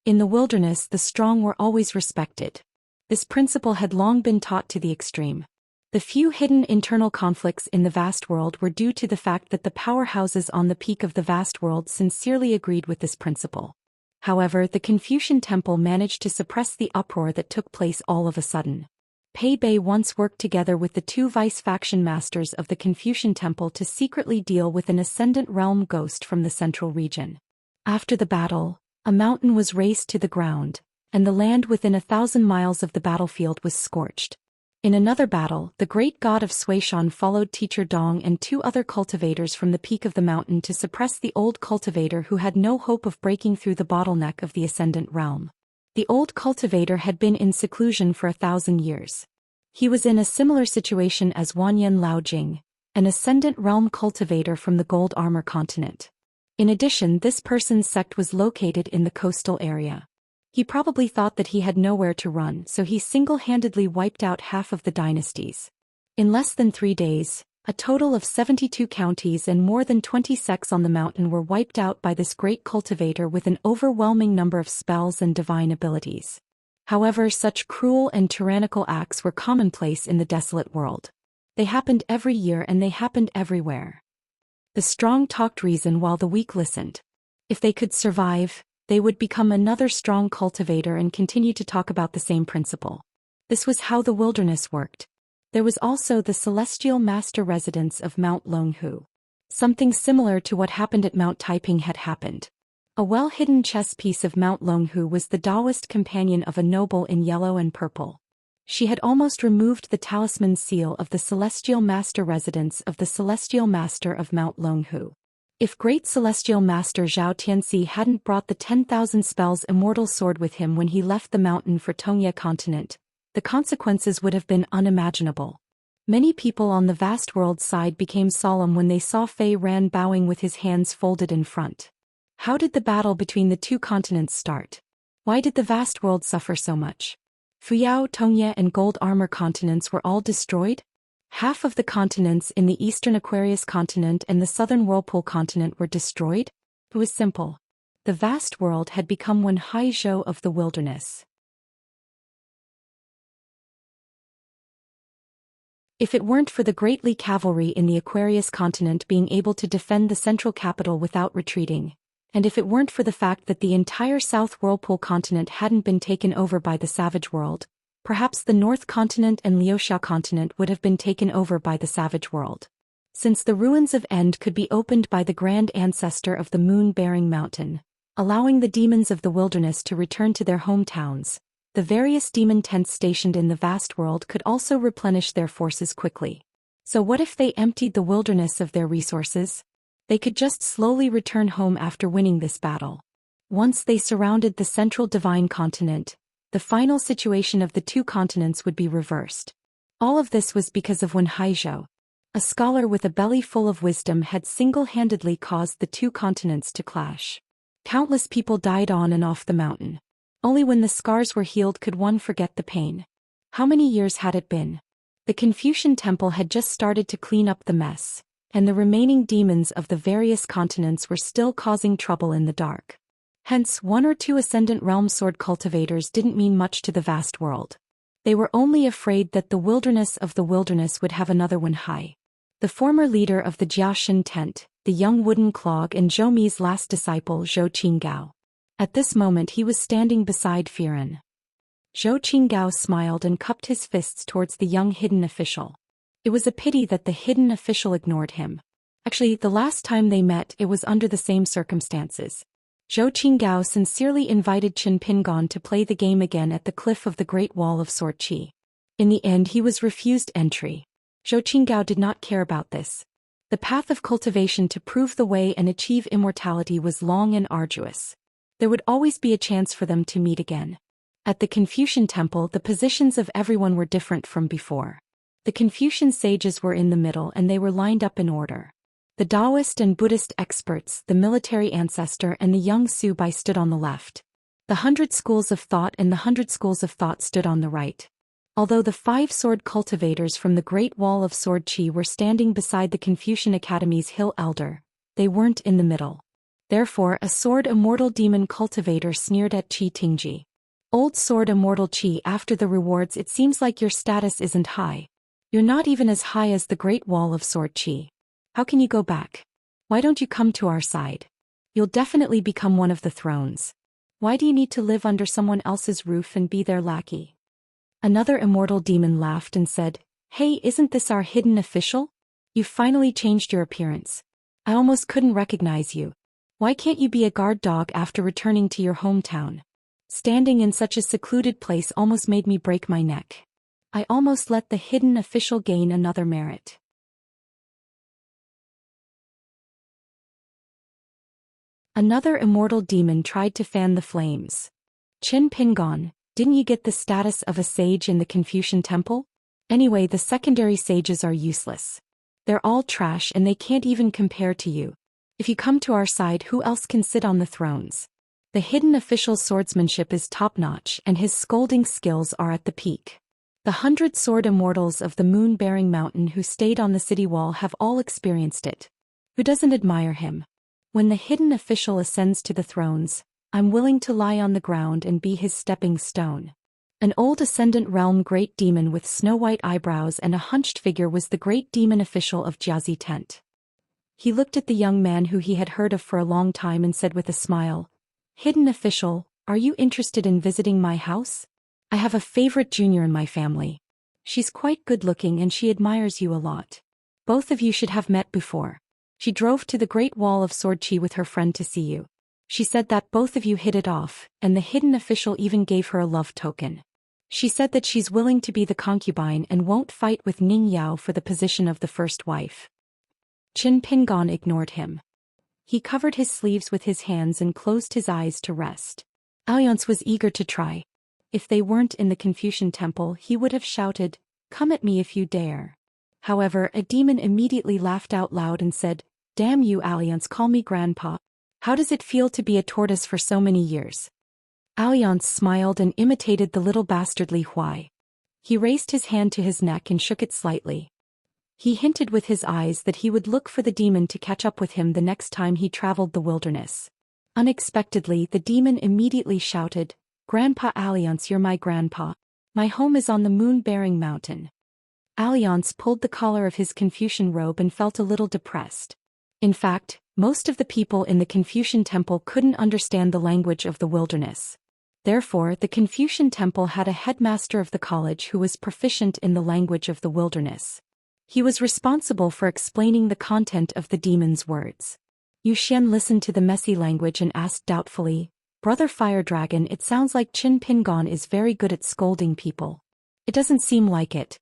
In the wilderness, the strong were always respected. This principle had long been taught to the extreme. The few hidden internal conflicts in the vast world were due to the fact that the powerhouses on the peak of the vast world sincerely agreed with this principle. However, the Confucian temple managed to suppress the uproar that took place all of a sudden. Pei Bei once worked together with the two vice-faction masters of the Confucian temple to secretly deal with an Ascendant Realm ghost from the central region. After the battle, a mountain was razed to the ground, and the land within 1,000 miles of the battlefield was scorched. In another battle, the great god of Zhou Xian followed Teacher Dong and two other cultivators from the peak of the mountain to suppress the old cultivator who had no hope of breaking through the bottleneck of the Ascendant Realm. The old cultivator had been in seclusion for 1,000 years. He was in a similar situation as Wanyan Laojing, an Ascendant Realm cultivator from the Gold Armor continent. In addition, this person's sect was located in the coastal area. He probably thought that he had nowhere to run, so he single-handedly wiped out half of the dynasties. In less than 3 days, a total of 72 counties and more than 20 sects on the mountain were wiped out by this great cultivator with an overwhelming number of spells and divine abilities. However, such cruel and tyrannical acts were commonplace in the desolate world. They happened every year and they happened everywhere. The strong talked reason while the weak listened. If they could survive, they would become another strong cultivator and continue to talk about the same principle. This was how the wilderness worked. There was also the celestial master residence of Mount Longhu. Something similar to what happened at Mount Taiping had happened. A well-hidden chess piece of Mount Longhu was the Taoist companion of a noble in yellow and purple. She had almost removed the talisman seal of the celestial master residence of the celestial master of Mount Longhu. If great celestial master Zhao Tianxi hadn't brought the 10,000 spells immortal sword with him when he left the mountain for Tongye continent, the consequences would have been unimaginable. Many people on the vast world side became solemn when they saw Fei Ran bowing with his hands folded in front. How did the battle between the two continents start? Why did the vast world suffer so much? Fuyao, Tongye and Gold Armor continents were all destroyed? Half of the continents in the eastern Aquarius continent and the southern Whirlpool continent were destroyed? It was simple. The vast world had become one Haizhou of the wilderness. If it weren't for the great Li cavalry in the Aquarius continent being able to defend the central capital without retreating, and if it weren't for the fact that the entire South Whirlpool continent hadn't been taken over by the Savage World, perhaps the North Continent and Liuxia continent would have been taken over by the Savage World. Since the ruins of End could be opened by the grand ancestor of the moon-bearing mountain, allowing the demons of the wilderness to return to their hometowns, the various demon tents stationed in the vast world could also replenish their forces quickly. So what if they emptied the wilderness of their resources? They could just slowly return home after winning this battle. Once they surrounded the central divine continent, the final situation of the two continents would be reversed. All of this was because of Wen Haizhou. A scholar with a belly full of wisdom had single-handedly caused the two continents to clash. Countless people died on and off the mountain. Only when the scars were healed could one forget the pain. How many years had it been? The Confucian temple had just started to clean up the mess, and the remaining demons of the various continents were still causing trouble in the dark. Hence, 1 or 2 Ascendant Realm sword cultivators didn't mean much to the vast world. They were only afraid that the wilderness of the wilderness would have another Wen Hai. The former leader of the Jiaxin tent, the young wooden clog and Zhou Mi's last disciple Zhou Qinggao. At this moment he was standing beside Firen. Zhou Qinggao smiled and cupped his fists towards the young hidden official. It was a pity that the hidden official ignored him. Actually, the last time they met it was under the same circumstances. Zhou Qinggao sincerely invited Qin Pingon to play the game again at the cliff of the Great Wall of Sword Qi. In the end he was refused entry. Zhou Qinggao did not care about this. The path of cultivation to prove the way and achieve immortality was long and arduous. There would always be a chance for them to meet again. At the Confucian temple the positions of everyone were different from before. The Confucian sages were in the middle and they were lined up in order. The Taoist and Buddhist experts, the military ancestor and the young Subai stood on the left. The 100 schools of thought and the 100 schools of thought stood on the right. Although the 5 sword cultivators from the Great Wall of Sword Qi were standing beside the Confucian Academy's hill elder, they weren't in the middle. Therefore a sword immortal demon cultivator sneered at Qi Tingji. Old sword immortal Qi, after the rewards it seems like your status isn't high. You're not even as high as the Great Wall of Sword Qi. How can you go back? Why don't you come to our side? You'll definitely become one of the thrones. Why do you need to live under someone else's roof and be their lackey? Another immortal demon laughed and said, Hey, isn't this our hidden official? You've finally changed your appearance. I almost couldn't recognize you. Why can't you be a guard dog after returning to your hometown? Standing in such a secluded place almost made me break my neck. I almost let the hidden official gain another merit. Another immortal demon tried to fan the flames. Qin Pingon, didn't you get the status of a sage in the Confucian temple? Anyway, the secondary sages are useless. They're all trash and they can't even compare to you. If you come to our side, who else can sit on the thrones? The hidden official's swordsmanship is top-notch and his scolding skills are at the peak. The 100 sword immortals of the moon-bearing mountain who stayed on the city wall have all experienced it. Who doesn't admire him? When the hidden official ascends to the thrones, I'm willing to lie on the ground and be his stepping stone. An old Ascendant Realm great demon with snow-white eyebrows and a hunched figure was the great demon official of Jiazi Tent. He looked at the young man who he had heard of for a long time and said with a smile, Hidden official, are you interested in visiting my house? I have a favorite junior in my family. She's quite good-looking and she admires you a lot. Both of you should have met before. She drove to the Great Wall of Sword Qi with her friend to see you. She said that both of you hit it off, and the hidden official even gave her a love token. She said that she's willing to be the concubine and won't fight with Ning Yao for the position of the first wife. Qin Pingon ignored him. He covered his sleeves with his hands and closed his eyes to rest. Alliance was eager to try. If they weren't in the Confucian temple, he would have shouted, Come at me if you dare. However, a demon immediately laughed out loud and said, Damn you, Alliance, call me grandpa. How does it feel to be a tortoise for so many years? Alliance smiled and imitated the little bastard Li Huai. He raised his hand to his neck and shook it slightly. He hinted with his eyes that he would look for the demon to catch up with him the next time he traveled the wilderness. Unexpectedly, the demon immediately shouted, Grandpa Alliance, you're my grandpa. My home is on the moon-bearing mountain. Alliance pulled the collar of his Confucian robe and felt a little depressed. In fact, most of the people in the Confucian temple couldn't understand the language of the wilderness. Therefore, the Confucian temple had a headmaster of the college who was proficient in the language of the wilderness. He was responsible for explaining the content of the demon's words. Zhou Xian listened to the messy language and asked doubtfully, Brother Fire Dragon, it sounds like Qin Pingon is very good at scolding people. It doesn't seem like it.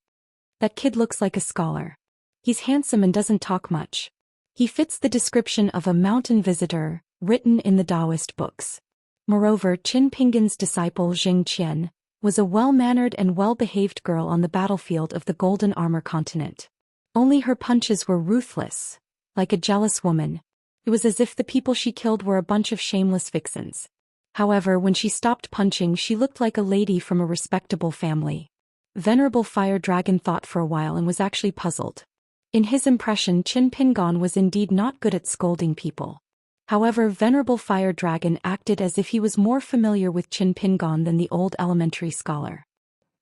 That kid looks like a scholar. He's handsome and doesn't talk much. He fits the description of a mountain visitor, written in the Taoist books. Moreover, Qin Pingon's disciple Xianxia was a well-mannered and well-behaved girl on the battlefield of the Golden Armor continent. Only her punches were ruthless, like a jealous woman. It was as if the people she killed were a bunch of shameless vixens. However, when she stopped punching, she looked like a lady from a respectable family. Venerable Fire Dragon thought for a while and was actually puzzled. In his impression, Qin Pingon was indeed not good at scolding people. However, Venerable Fire Dragon acted as if he was more familiar with Qin Pingon than the old elementary scholar.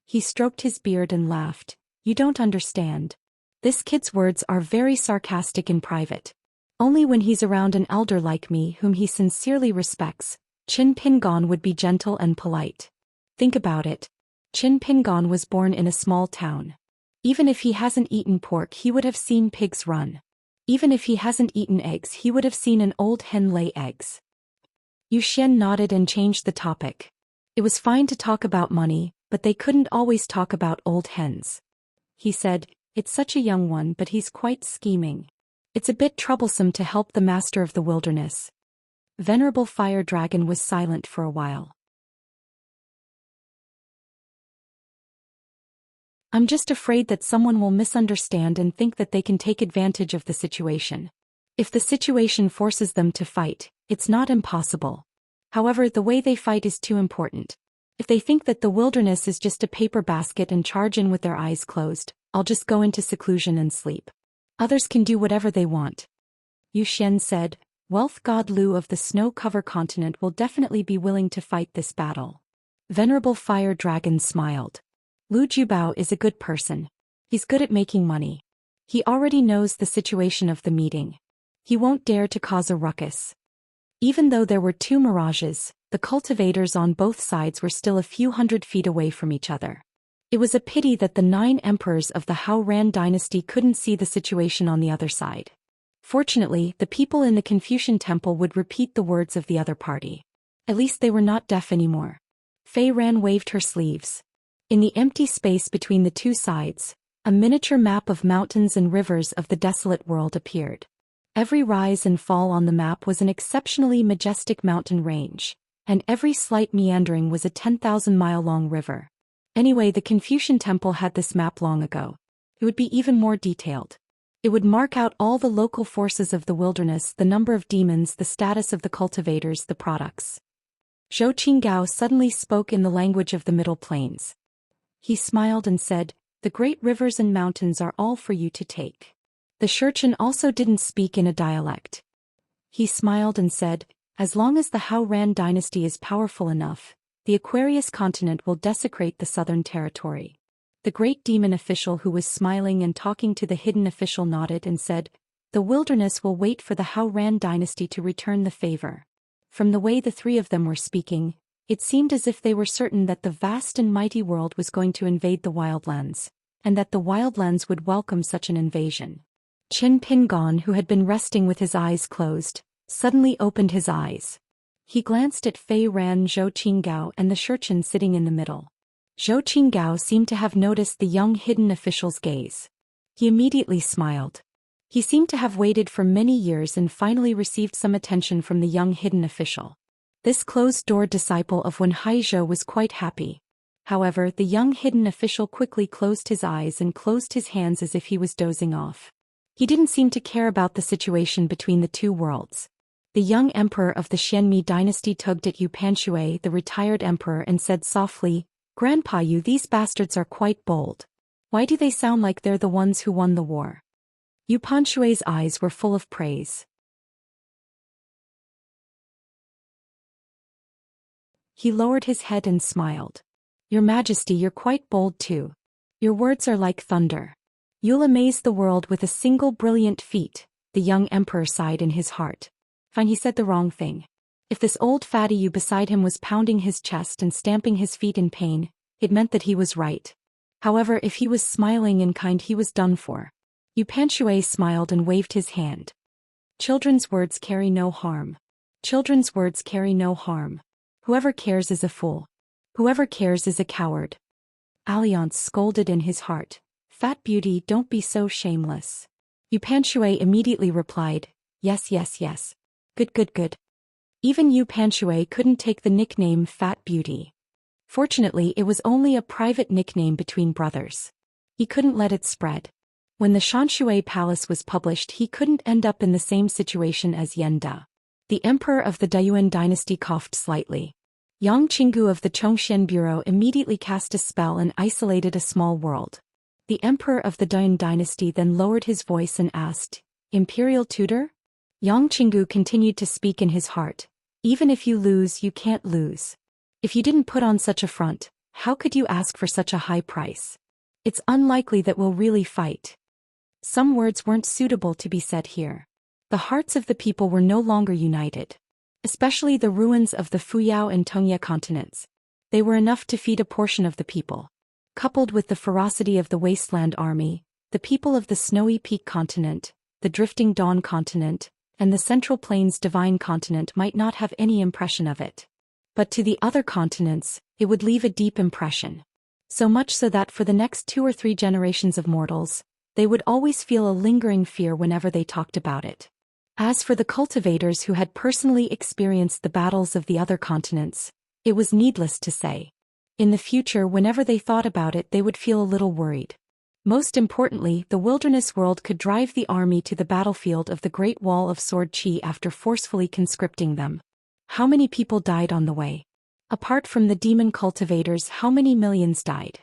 He stroked his beard and laughed. You don't understand. This kid's words are very sarcastic in private. Only when he's around an elder like me whom he sincerely respects, Qin Pingon would be gentle and polite. Think about it. Qin Pingon was born in a small town. Even if he hasn't eaten pork, he would have seen pigs run. Even if he hasn't eaten eggs, he would have seen an old hen lay eggs. Zhou Xian nodded and changed the topic. It was fine to talk about money, but they couldn't always talk about old hens. He said, It's such a young one, but he's quite scheming. It's a bit troublesome to help the master of the wilderness. Venerable Fire Dragon was silent for a while. I'm just afraid that someone will misunderstand and think that they can take advantage of the situation. If the situation forces them to fight, it's not impossible. However, the way they fight is too important. If they think that the wilderness is just a paper basket and charge in with their eyes closed, I'll just go into seclusion and sleep. Others can do whatever they want. Zhou Xian said, Wealth god Lu of the snow-covered continent will definitely be willing to fight this battle. Venerable Fire Dragon smiled. Lu Jubao is a good person. He's good at making money. He already knows the situation of the meeting. He won't dare to cause a ruckus. Even though there were two mirages, the cultivators on both sides were still a few hundred feet away from each other. It was a pity that the 9 emperors of the Hao Ran dynasty couldn't see the situation on the other side. Fortunately, the people in the Confucian temple would repeat the words of the other party. At least they were not deaf anymore. Fei Ran waved her sleeves. In the empty space between the two sides, a miniature map of mountains and rivers of the desolate world appeared. Every rise and fall on the map was an exceptionally majestic mountain range, and every slight meandering was a 10,000-mile-long river. Anyway, the Confucian temple had this map long ago. It would be even more detailed. It would mark out all the local forces of the wilderness, the number of demons, the status of the cultivators, the products. Zhou Qinggao suddenly spoke in the language of the Middle Plains. He smiled and said, The great rivers and mountains are all for you to take. The Xianxia also didn't speak in a dialect. He smiled and said, As long as the Hao Ran dynasty is powerful enough, the Aquarius continent will desecrate the southern territory. The great demon official who was smiling and talking to the hidden official nodded and said, The wilderness will wait for the Hao Ran dynasty to return the favor. From the way the three of them were speaking, it seemed as if they were certain that the vast and mighty world was going to invade the wildlands, and that the wildlands would welcome such an invasion. Qin Pingon, who had been resting with his eyes closed, suddenly opened his eyes. He glanced at Fei Ran, Zhou Qinggao and the Xianxia sitting in the middle. Zhou Qinggao seemed to have noticed the young hidden official's gaze. He immediately smiled. He seemed to have waited for many years and finally received some attention from the young hidden official. This closed-door disciple of Wen Haizhou was quite happy. However, the young hidden official quickly closed his eyes and closed his hands as if he was dozing off. He didn't seem to care about the situation between the two worlds. The young emperor of the Xianmi dynasty tugged at Yu Panshui, the retired emperor, and said softly, Grandpa Yu, these bastards are quite bold. Why do they sound like they're the ones who won the war? Yu Panshui's eyes were full of praise. He lowered his head and smiled. Your Majesty, you're quite bold too. Your words are like thunder. You'll amaze the world with a single brilliant feat, the young emperor sighed in his heart. Fine, he said the wrong thing. If this old fatty Yu beside him was pounding his chest and stamping his feet in pain, it meant that he was right. However, if he was smiling and kind, he was done for. Yu Panshui smiled and waved his hand. Children's words carry no harm. Children's words carry no harm. Whoever cares is a fool. Whoever cares is a coward. Alliance scolded in his heart. Fat beauty, don't be so shameless. Yu Panshui immediately replied, Yes, yes, yes. Good, good, good. Even Yu Panshui couldn't take the nickname Fat Beauty. Fortunately, it was only a private nickname between brothers. He couldn't let it spread. When the Xianxia Palace was published, he couldn't end up in the same situation as Yan Da. The emperor of the Dayuan dynasty coughed slightly. Yang Qinggu of the Zhongxian Bureau immediately cast a spell and isolated a small world. The emperor of the Dayuan dynasty then lowered his voice and asked, Imperial tutor? Yang Qinggu continued to speak in his heart. Even if you lose, you can't lose. If you didn't put on such a front, how could you ask for such a high price? It's unlikely that we'll really fight. Some words weren't suitable to be said here. The hearts of the people were no longer united. Especially the ruins of the Fuyao and Tongye continents. They were enough to feed a portion of the people. Coupled with the ferocity of the Wasteland Army, the people of the Snowy Peak continent, the Drifting Dawn continent, and the Central Plains Divine continent might not have any impression of it. But to the other continents, it would leave a deep impression. So much so that for the next 2 or 3 generations of mortals, they would always feel a lingering fear whenever they talked about it. As for the cultivators who had personally experienced the battles of the other continents, it was needless to say. In the future, whenever they thought about it, they would feel a little worried. Most importantly, the wilderness world could drive the army to the battlefield of the Great Wall of Sword Qi after forcefully conscripting them. How many people died on the way? Apart from the demon cultivators, how many millions died?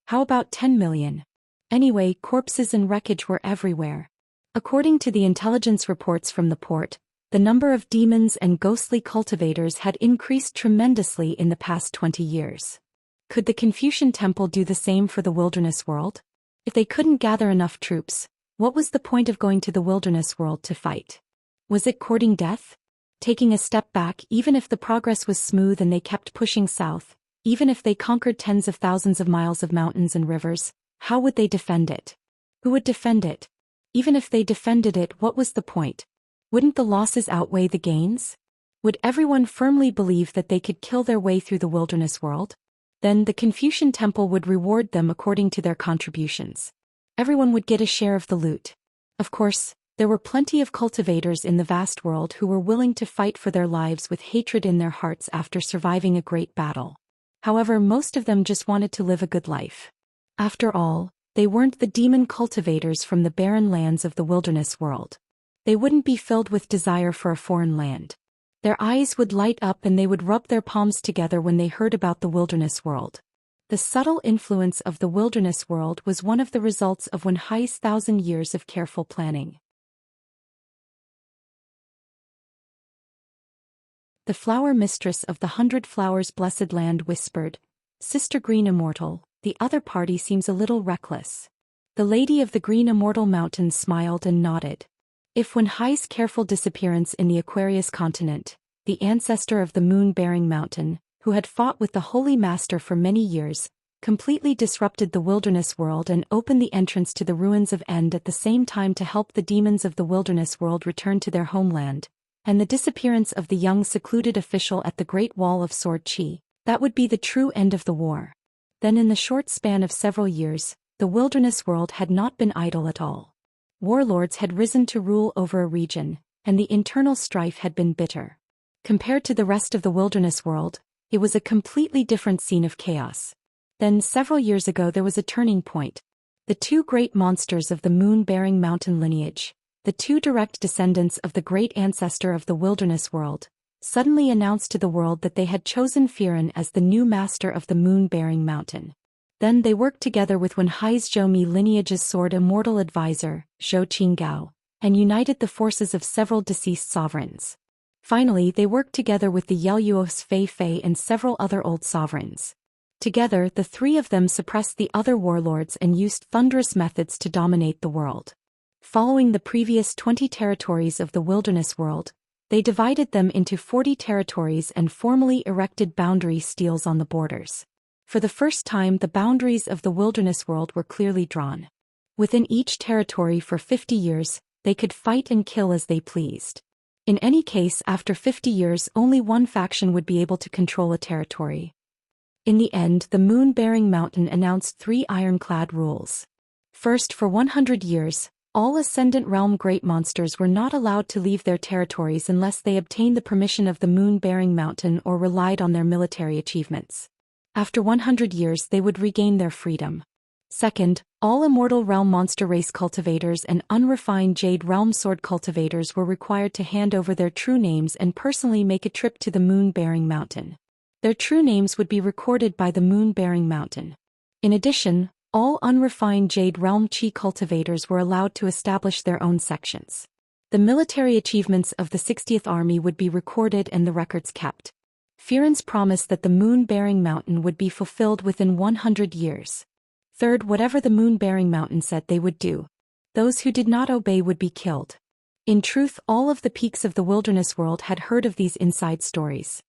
How about 10 million? Anyway, corpses and wreckage were everywhere. According to the intelligence reports from the port, the number of demons and ghostly cultivators had increased tremendously in the past 20 years. Could the Confucian Temple do the same for the wilderness world? If they couldn't gather enough troops, what was the point of going to the wilderness world to fight? Was it courting death? Taking a step back even if the progress was smooth and they kept pushing south, even if they conquered tens of thousands of miles of mountains and rivers, how would they defend it? Who would defend it? Even if they defended it, what was the point? Wouldn't the losses outweigh the gains? Would everyone firmly believe that they could kill their way through the wilderness world? Then the Confucian Temple would reward them according to their contributions. Everyone would get a share of the loot. Of course, there were plenty of cultivators in the vast world who were willing to fight for their lives with hatred in their hearts after surviving a great battle. However, most of them just wanted to live a good life. After all, they weren't the demon cultivators from the barren lands of the wilderness world. They wouldn't be filled with desire for a foreign land. Their eyes would light up and they would rub their palms together when they heard about the wilderness world. The subtle influence of the wilderness world was one of the results of Wen Hai's 1,000 years of careful planning. The flower mistress of the 100 Flowers Blessed Land whispered, "Sister Green Immortal, the other party seems a little reckless." The lady of the Green Immortal Mountain smiled and nodded. If Wen Hai's careful disappearance in the Aquarius continent, the ancestor of the moon-bearing mountain, who had fought with the Holy Master for many years, completely disrupted the wilderness world and opened the entrance to the ruins of End at the same time to help the demons of the wilderness world return to their homeland, and the disappearance of the young secluded official at the Great Wall of Sword Qi, that would be the true end of the war. Then in the short span of several years, the wilderness world had not been idle at all. Warlords had risen to rule over a region, and the internal strife had been bitter. Compared to the rest of the wilderness world, it was a completely different scene of chaos. Then several years ago there was a turning point. The two great monsters of the moon-bearing mountain lineage, the two direct descendants of the great ancestor of the wilderness world, suddenly announced to the world that they had chosen Firen as the new master of the moon-bearing mountain. Then they worked together with Wen Hai's Zhou Mi lineage's sword immortal advisor, Zhou Qinggao, and united the forces of several deceased sovereigns. Finally, they worked together with the Yelyuos Fei Fei and several other old sovereigns. Together, the three of them suppressed the other warlords and used thunderous methods to dominate the world. Following the previous 20 territories of the wilderness world, they divided them into 40 territories and formally erected boundary steels on the borders. For the first time, the boundaries of the wilderness world were clearly drawn. Within each territory for 50 years, they could fight and kill as they pleased. In any case, after 50 years, only one faction would be able to control a territory. In the end, the moon-bearing mountain announced 3 ironclad rules. First, for 100 years, all Ascendant Realm great monsters were not allowed to leave their territories unless they obtained the permission of the moon-bearing mountain or relied on their military achievements. After 100 years they would regain their freedom. Second, all Immortal Realm monster race cultivators and unrefined Jade Realm sword cultivators were required to hand over their true names and personally make a trip to the moon-bearing mountain. Their true names would be recorded by the moon-bearing mountain. In addition, all unrefined Jade Realm Qi cultivators were allowed to establish their own sections. The military achievements of the 60th Army would be recorded and the records kept. Firen's promise that the moon-bearing mountain would be fulfilled within 100 years. Third, whatever the moon-bearing mountain said they would do. Those who did not obey would be killed. In truth, all of the peaks of the wilderness world had heard of these inside stories.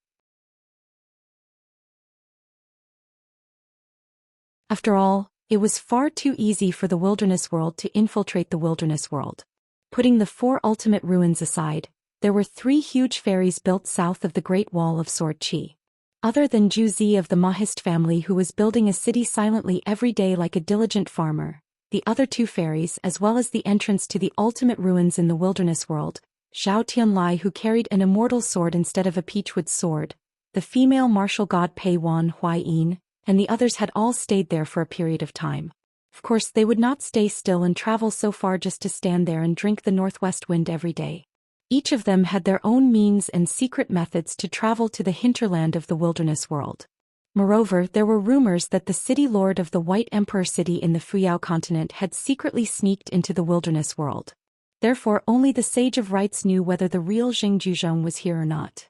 After all, it was far too easy for the wilderness world to infiltrate the wilderness world. Putting the 4 ultimate ruins aside, there were 3 huge ferries built south of the Great Wall of Sword Qi. Other than Zhu Zi of the Mahist family, who was building a city silently every day like a diligent farmer, the other 2 ferries, as well as the entrance to the ultimate ruins in the wilderness world, Zhao Tianlai, who carried an immortal sword instead of a peachwood sword, the female martial god Pei Wan Huaiyin, and the others had all stayed there for a period of time. Of course, they would not stay still and travel so far just to stand there and drink the northwest wind every day. Each of them had their own means and secret methods to travel to the hinterland of the wilderness world. Moreover, there were rumors that the city lord of the White Emperor city in the Fuyao continent had secretly sneaked into the wilderness world. Therefore, only the Sage of Rites knew whether the real Xingjuzhong was here or not.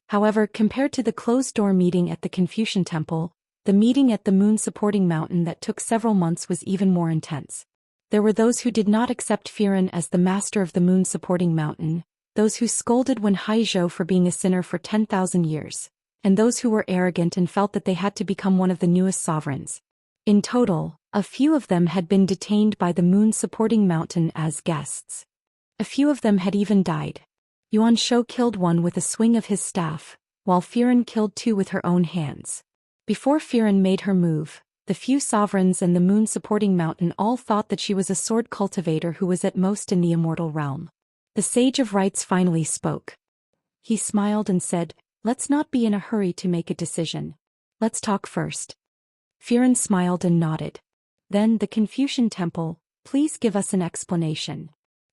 However, compared to the closed-door meeting at the Confucian Temple, the meeting at the moon-supporting mountain that took several months was even more intense. There were those who did not accept Firen as the master of the moon-supporting mountain, those who scolded Wen Haizhou for being a sinner for 10,000 years, and those who were arrogant and felt that they had to become one of the newest sovereigns. In total, a few of them had been detained by the moon-supporting mountain as guests. A few of them had even died. Yuan Shou killed one with a swing of his staff, while Firen killed two with her own hands. Before Firen made her move, the few sovereigns and the moon-supporting mountain all thought that she was a sword cultivator who was at most in the immortal realm. The Sage of Rites finally spoke. He smiled and said, "Let's not be in a hurry to make a decision. Let's talk first." Firen smiled and nodded. Then the Confucian Temple, please give us an explanation.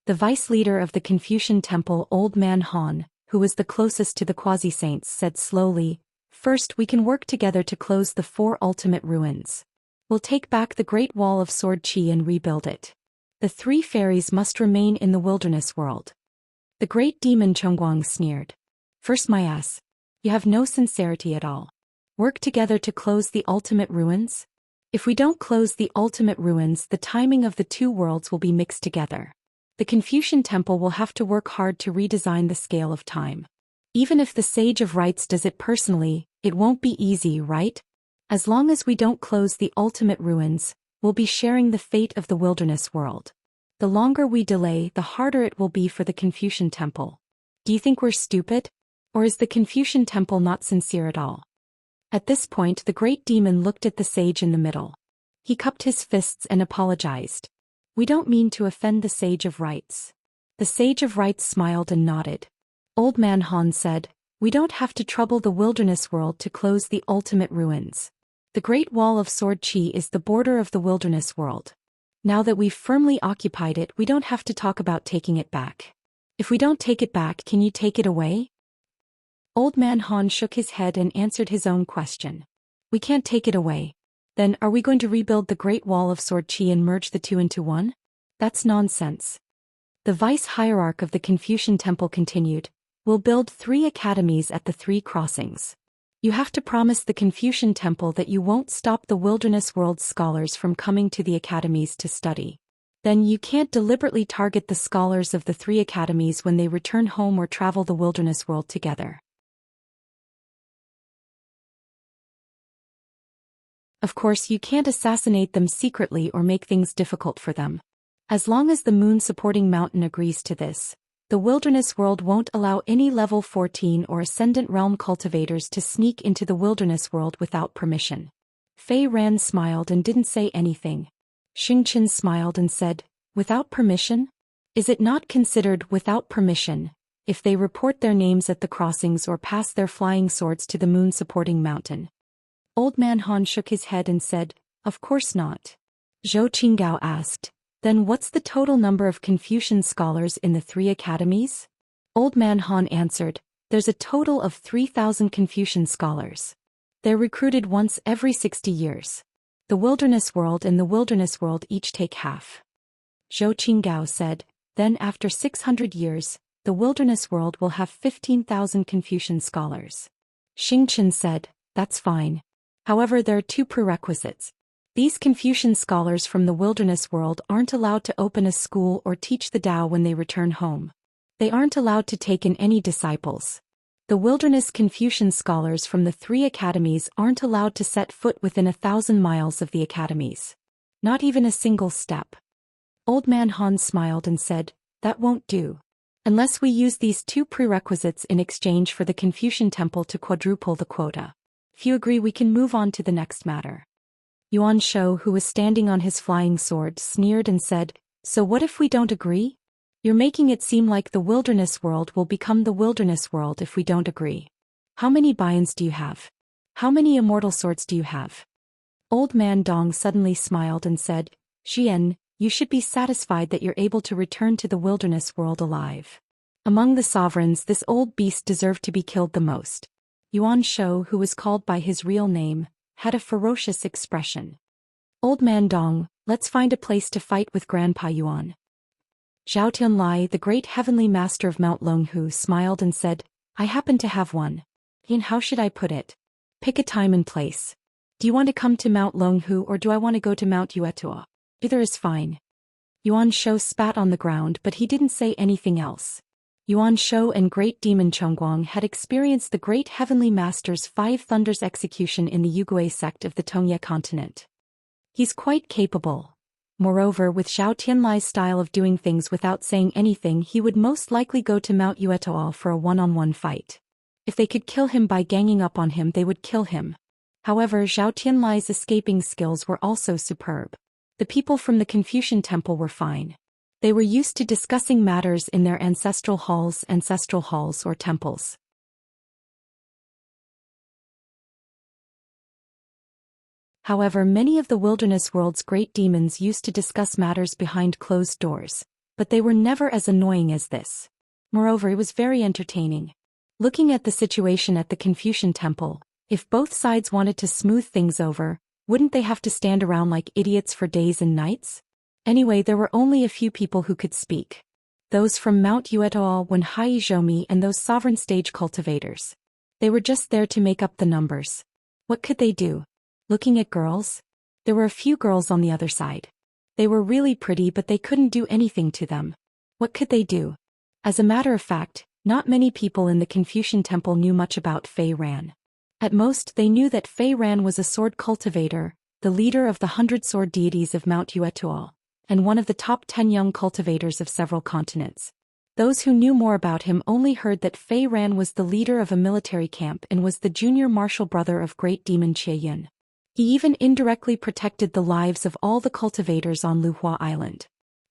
The vice-leader of the Confucian Temple, Old Man Han, who was the closest to the quasi-saints, said slowly, "First we can work together to close the 4 ultimate ruins. We'll take back the Great Wall of Sword Qi and rebuild it. The 3 fairies must remain in the wilderness world." The great demon Chongguang sneered. "First my ass. You have no sincerity at all. Work together to close the ultimate ruins? If we don't close the ultimate ruins, the timing of the 2 worlds will be mixed together. The Confucian Temple will have to work hard to redesign the scale of time. Even if the Sage of Rites does it personally, it won't be easy, right? As long as we don't close the ultimate ruins, we'll be sharing the fate of the wilderness world. The longer we delay, the harder it will be for the Confucian Temple. Do you think we're stupid? Or is the Confucian Temple not sincere at all?" At this point, the great demon looked at the sage in the middle. He cupped his fists and apologized. "We don't mean to offend the Sage of Rites." The Sage of Rites smiled and nodded. Old Man Han said, "We don't have to trouble the wilderness world to close the ultimate ruins. The Great Wall of Sword Qi is the border of the wilderness world. Now that we've firmly occupied it, we don't have to talk about taking it back. If we don't take it back, can you take it away?" Old Man Han shook his head and answered his own question. "We can't take it away. Then, are we going to rebuild the Great Wall of Sword Qi and merge the 2 into 1? That's nonsense." The vice-hierarch of the Confucian Temple continued, "We'll build 3 academies at the 3 crossings. You have to promise the Confucian Temple that you won't stop the wilderness world's scholars from coming to the academies to study. Then you can't deliberately target the scholars of the 3 academies when they return home or travel the wilderness world together. Of course, you can't assassinate them secretly or make things difficult for them. As long as the moon-supporting mountain agrees to this, the wilderness world won't allow any level 14 or ascendant realm cultivators to sneak into the wilderness world without permission." Fei Ran smiled and didn't say anything. Xingqian smiled and said, "Without permission? Is it not considered without permission if they report their names at the crossings or pass their flying swords to the moon-supporting mountain?" Old Man Han shook his head and said, "Of course not." Zhou Qinggao asked, "Then what's the total number of Confucian scholars in the 3 academies?" Old Man Han answered, "There's a total of 3,000 Confucian scholars. They're recruited once every 60 years. The wilderness world and the wilderness world each take half." Zhou Qinggao said, "Then after 600 years, the wilderness world will have 15,000 Confucian scholars." Xingqian said, "That's fine. However, there are 2 prerequisites. These Confucian scholars from the wilderness world aren't allowed to open a school or teach the Tao when they return home. They aren't allowed to take in any disciples. The wilderness Confucian scholars from the 3 academies aren't allowed to set foot within 1,000 miles of the academies. Not even a single step." Old Man Han smiled and said, "That won't do. Unless we use these 2 prerequisites in exchange for the Confucian Temple to quadruple the quota. If you agree, we can move on to the next matter." Yuan Shou, who was standing on his flying sword, sneered and said, "So what if we don't agree? You're making it seem like the wilderness world will become the wilderness world if we don't agree. How many Bians do you have? How many immortal swords do you have?" Old man Dong suddenly smiled and said, Xian, you should be satisfied that you're able to return to the wilderness world alive. Among the sovereigns, this old beast deserved to be killed the most. Yuan Shou, who was called by his real name, had a ferocious expression. Old man Dong, let's find a place to fight with Grandpa Yuan. Zhao Tianlai, the great heavenly master of Mount Longhu, smiled and said, I happen to have one. And how should I put it? Pick a time and place. Do you want to come to Mount Longhu or do I want to go to Mount Yuetuo? Either is fine. Yuan Shou spat on the ground, but he didn't say anything else. Yuan Shou and Great Demon Chongguang had experienced the Great Heavenly Master's Five Thunders execution in the Yugui sect of the Tongye continent. He's quite capable. Moreover, with Zhao Tianlai's style of doing things without saying anything, he would most likely go to Mount Yuetuo for a one-on-one fight. If they could kill him by ganging up on him, they would kill him. However, Zhao Tianlai's escaping skills were also superb. The people from the Confucian temple were fine. They were used to discussing matters in their ancestral halls or temples. However, many of the wilderness world's great demons used to discuss matters behind closed doors, but they were never as annoying as this. Moreover, it was very entertaining. Looking at the situation at the Confucian temple, if both sides wanted to smooth things over, wouldn't they have to stand around like idiots for days and nights? Anyway, there were only a few people who could speak. Those from Mount Yuetuo, Wenhai Zhoumi, and those sovereign stage cultivators. They were just there to make up the numbers. What could they do? Looking at girls? There were a few girls on the other side. They were really pretty, but they couldn't do anything to them. What could they do? As a matter of fact, not many people in the Confucian temple knew much about Fei Ran. At most, they knew that Fei Ran was a sword cultivator, the leader of the 100 sword deities of Mount Yuetuo, and one of the top 10 young cultivators of several continents. Those who knew more about him only heard that Fei Ran was the leader of a military camp and was the junior martial brother of Great Demon Qieyun. He even indirectly protected the lives of all the cultivators on Luhua Island.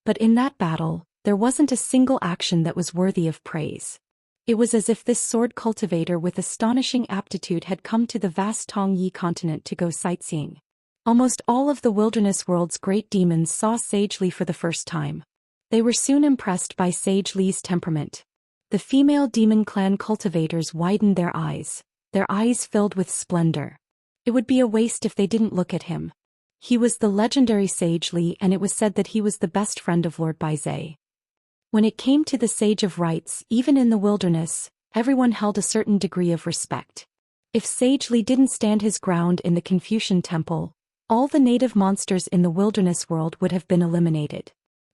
But in that battle, there wasn't a single action that was worthy of praise. It was as if this sword cultivator with astonishing aptitude had come to the vast Tongyi continent to go sightseeing. Almost all of the wilderness world's great demons saw Sage Li for the first time. They were soon impressed by Sage Li's temperament. The female demon clan cultivators widened their eyes filled with splendor. It would be a waste if they didn't look at him. He was the legendary Sage Li, and it was said that he was the best friend of Lord Baizhe. When it came to the Sage of Rites, even in the wilderness, everyone held a certain degree of respect. If Sage Li didn't stand his ground in the Confucian temple, all the native monsters in the wilderness world would have been eliminated.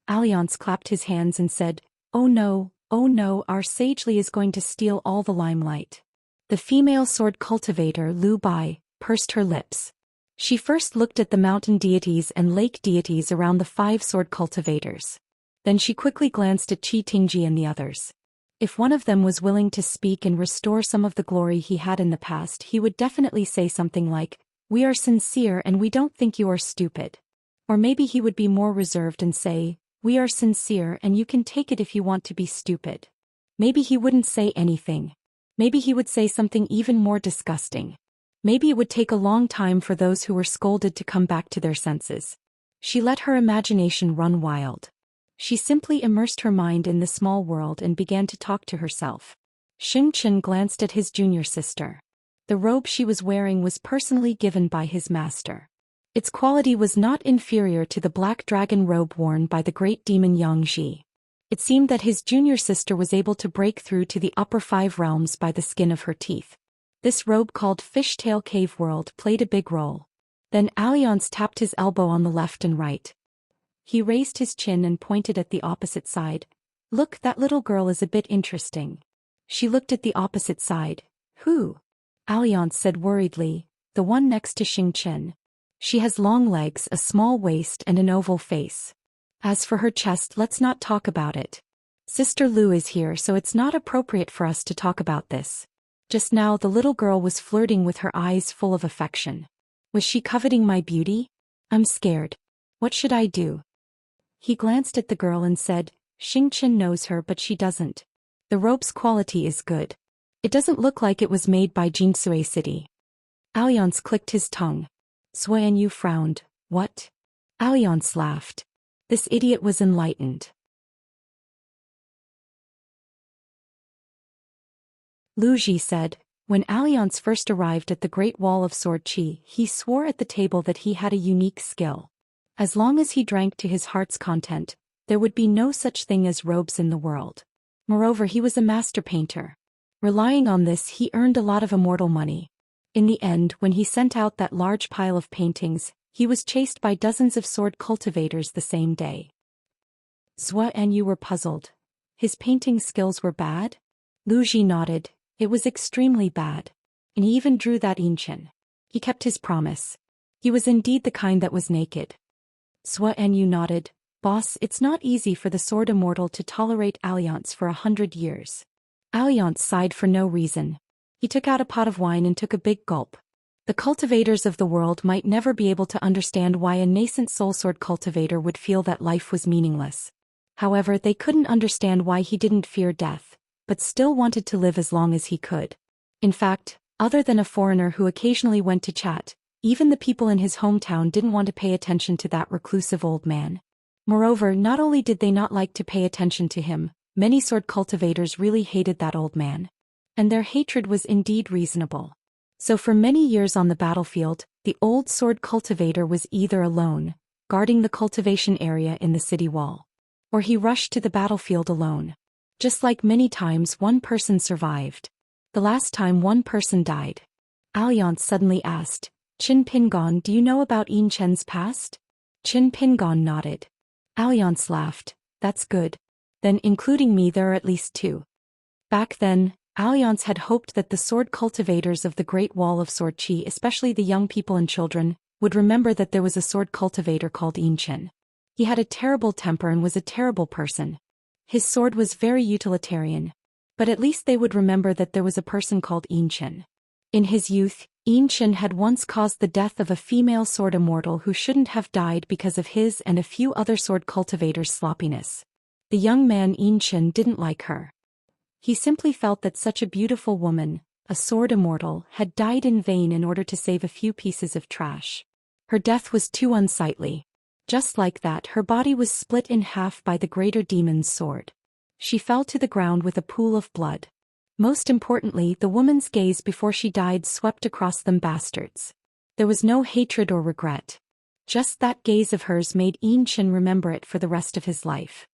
Alliance clapped his hands and said, oh no, our Sage Li is going to steal all the limelight. The female sword cultivator, Lu Bai, pursed her lips. She first looked at the mountain deities and lake deities around the 5 sword cultivators. Then she quickly glanced at Qi Tingji and the others. If one of them was willing to speak and restore some of the glory he had in the past, he would definitely say something like, we are sincere and we don't think you are stupid. Or maybe he would be more reserved and say, we are sincere and you can take it if you want to be stupid. Maybe he wouldn't say anything. Maybe he would say something even more disgusting. Maybe it would take a long time for those who were scolded to come back to their senses. She let her imagination run wild. She simply immersed her mind in the small world and began to talk to herself. Xianxia glanced at his junior sister. The robe she was wearing was personally given by his master. Its quality was not inferior to the black dragon robe worn by the great demon Yangji. It seemed that his junior sister was able to break through to the upper 5 realms by the skin of her teeth. This robe called Fishtail Cave World played a big role. Then Alliance tapped his elbow on the left and right. He raised his chin and pointed at the opposite side. Look, that little girl is a bit interesting. She looked at the opposite side. Who? Alliance said worriedly, the one next to Xianxia. She has long legs, a small waist and an oval face. As for her chest, let's not talk about it. Sister Lu is here, so it's not appropriate for us to talk about this. Just now the little girl was flirting with her eyes full of affection. Was she coveting my beauty? I'm scared. What should I do? He glanced at the girl and said, Xianxia knows her but she doesn't. The robe's quality is good. It doesn't look like it was made by Jinsui City. Alliance clicked his tongue. Xuan frowned. What? Alliance laughed. This idiot was enlightened. Lu Ji said, when Alliance first arrived at the Great Wall of Sword Qi, he swore at the table that he had a unique skill. As long as he drank to his heart's content, there would be no such thing as robes in the world. Moreover, he was a master painter. Relying on this, he earned a lot of immortal money. In the end, when he sent out that large pile of paintings, he was chased by dozens of sword cultivators the same day. Zhou Xian were puzzled. His painting skills were bad? Lu Ji nodded. It was extremely bad. And he even drew that Xianxia. He kept his promise. He was indeed the kind that was naked. Zhou Xian nodded. Boss, it's not easy for the sword immortal to tolerate Alliance for 100 years. Alliance sighed for no reason. He took out a pot of wine and took a big gulp. The cultivators of the world might never be able to understand why a nascent soul sword cultivator would feel that life was meaningless. However, they couldn't understand why he didn't fear death, but still wanted to live as long as he could. In fact, other than a foreigner who occasionally went to chat, even the people in his hometown didn't want to pay attention to that reclusive old man. Moreover, not only did they not like to pay attention to him, many sword cultivators really hated that old man. And their hatred was indeed reasonable. So for many years on the battlefield, the old sword cultivator was either alone, guarding the cultivation area in the city wall, or he rushed to the battlefield alone. Just like many times one person survived. The last time one person died. Alliance suddenly asked, Qin Pingon, do you know about Xianxia's past? Qin Pingon nodded. Alliance laughed. That's good. Then including me there are at least 2. Back then, Alliance had hoped that the sword cultivators of the Great Wall of Sword Qi, especially the young people and children, would remember that there was a sword cultivator called Xianxia. He had a terrible temper and was a terrible person. His sword was very utilitarian. But at least they would remember that there was a person called Xianxia. In his youth, Xianxia had once caused the death of a female sword immortal who shouldn't have died because of his and a few other sword cultivators' sloppiness. The young man Xianxia didn't like her. He simply felt that such a beautiful woman, a sword immortal, had died in vain in order to save a few pieces of trash. Her death was too unsightly. Just like that, her body was split in half by the greater demon's sword. She fell to the ground with a pool of blood. Most importantly, the woman's gaze before she died swept across them bastards. There was no hatred or regret. Just that gaze of hers made Xianxia remember it for the rest of his life.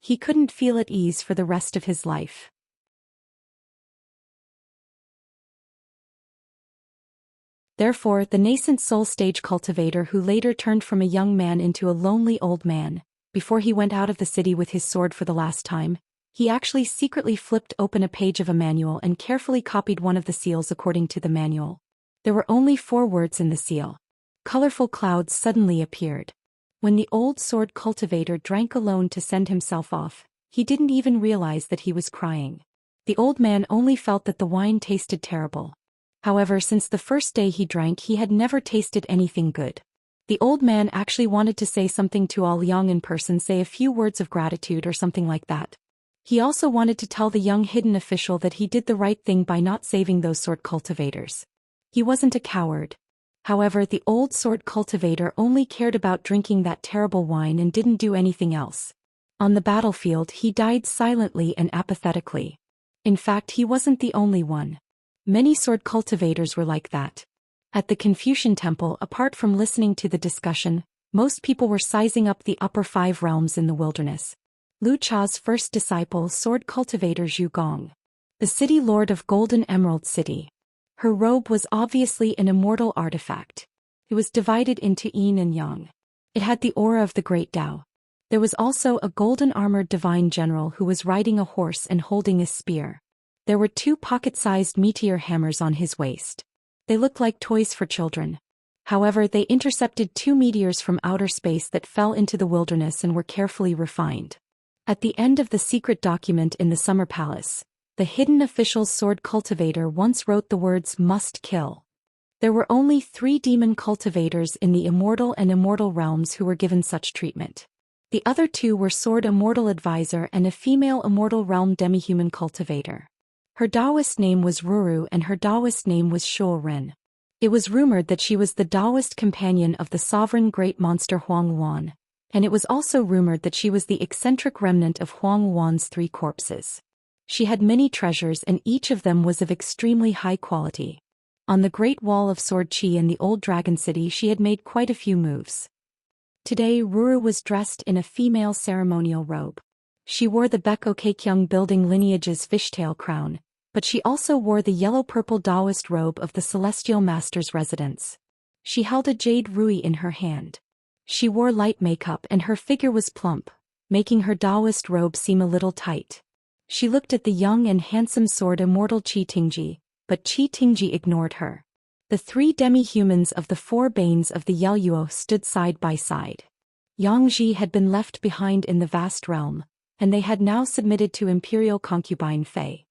He couldn't feel at ease for the rest of his life. Therefore, the nascent soul stage cultivator who later turned from a young man into a lonely old man, before he went out of the city with his sword for the last time, he actually secretly flipped open a page of a manual and carefully copied one of the seals according to the manual. There were only 4 words in the seal. Colorful clouds suddenly appeared. When the old sword cultivator drank alone to send himself off, he didn't even realize that he was crying. The old man only felt that the wine tasted terrible. However, since the first day he drank, he had never tasted anything good. The old man actually wanted to say something to Al Yang in person, say a few words of gratitude or something like that. He also wanted to tell the young hidden official that he did the right thing by not saving those sword cultivators. He wasn't a coward. However, the old sword cultivator only cared about drinking that terrible wine and didn't do anything else. On the battlefield, he died silently and apathetically. In fact, he wasn't the only one. Many sword cultivators were like that. At the Confucian temple, apart from listening to the discussion, most people were sizing up the upper 5 realms in the wilderness. Lu Cha's first disciple, sword cultivator Zhu Gong. The city lord of Golden Emerald City. Her robe was obviously an immortal artifact. It was divided into yin and yang. It had the aura of the great Tao. There was also a golden-armored divine general who was riding a horse and holding a spear. There were 2 pocket-sized meteor hammers on his waist. They looked like toys for children. However, they intercepted 2 meteors from outer space that fell into the wilderness and were carefully refined. At the end of the secret document in the Summer Palace, the hidden official's sword cultivator once wrote the words "must kill." There were only 3 demon cultivators in the immortal and immortal realms who were given such treatment. The other 2 were sword immortal advisor and a female immortal realm demi-human cultivator. Her Taoist name was Ruru and her Taoist name was Shuo Ren. It was rumored that she was the Taoist companion of the sovereign great monster Huang Wan, and it was also rumored that she was the eccentric remnant of Huang Wan's 3 corpses. She had many treasures and each of them was of extremely high quality. On the Great Wall of Sword Qi in the old Dragon City she had made quite a few moves. Today Ruru was dressed in a female ceremonial robe. She wore the Beko Keikyung building lineage's fishtail crown, but she also wore the yellow-purple Taoist robe of the Celestial Master's residence. She held a jade rui in her hand. She wore light makeup and her figure was plump, making her Taoist robe seem a little tight. She looked at the young and handsome sword immortal Qi Tingji, but Qi Tingji ignored her. The 3 demi-humans of the 4 Banes of the Yeluo stood side by side. Yang Ji had been left behind in the vast realm, and they had now submitted to imperial concubine Fei.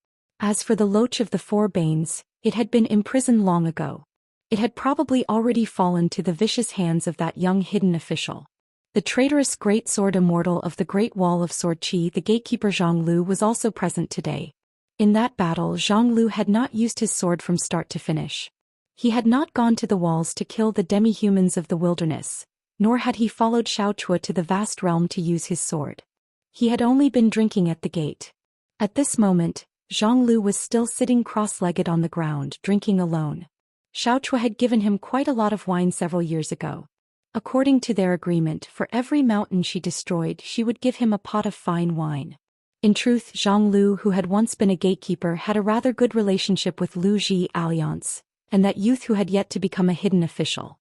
As for the Loach of the 4 Banes, it had been imprisoned long ago. It had probably already fallen to the vicious hands of that young hidden official. The traitorous great sword immortal of the Great Wall of Sword Qi, the gatekeeper Zhang Lu, was also present today. In that battle Zhang Lu had not used his sword from start to finish. He had not gone to the walls to kill the demi-humans of the wilderness, nor had he followed Xiaochua to the vast realm to use his sword. He had only been drinking at the gate. At this moment, Zhang Lu was still sitting cross-legged on the ground, drinking alone. Xiaochua had given him quite a lot of wine several years ago. According to their agreement, for every mountain she destroyed she would give him a pot of fine wine. In truth, Zhang Lu, who had once been a gatekeeper, had a rather good relationship with Lu Ji Alliance, and that youth who had yet to become a hidden official.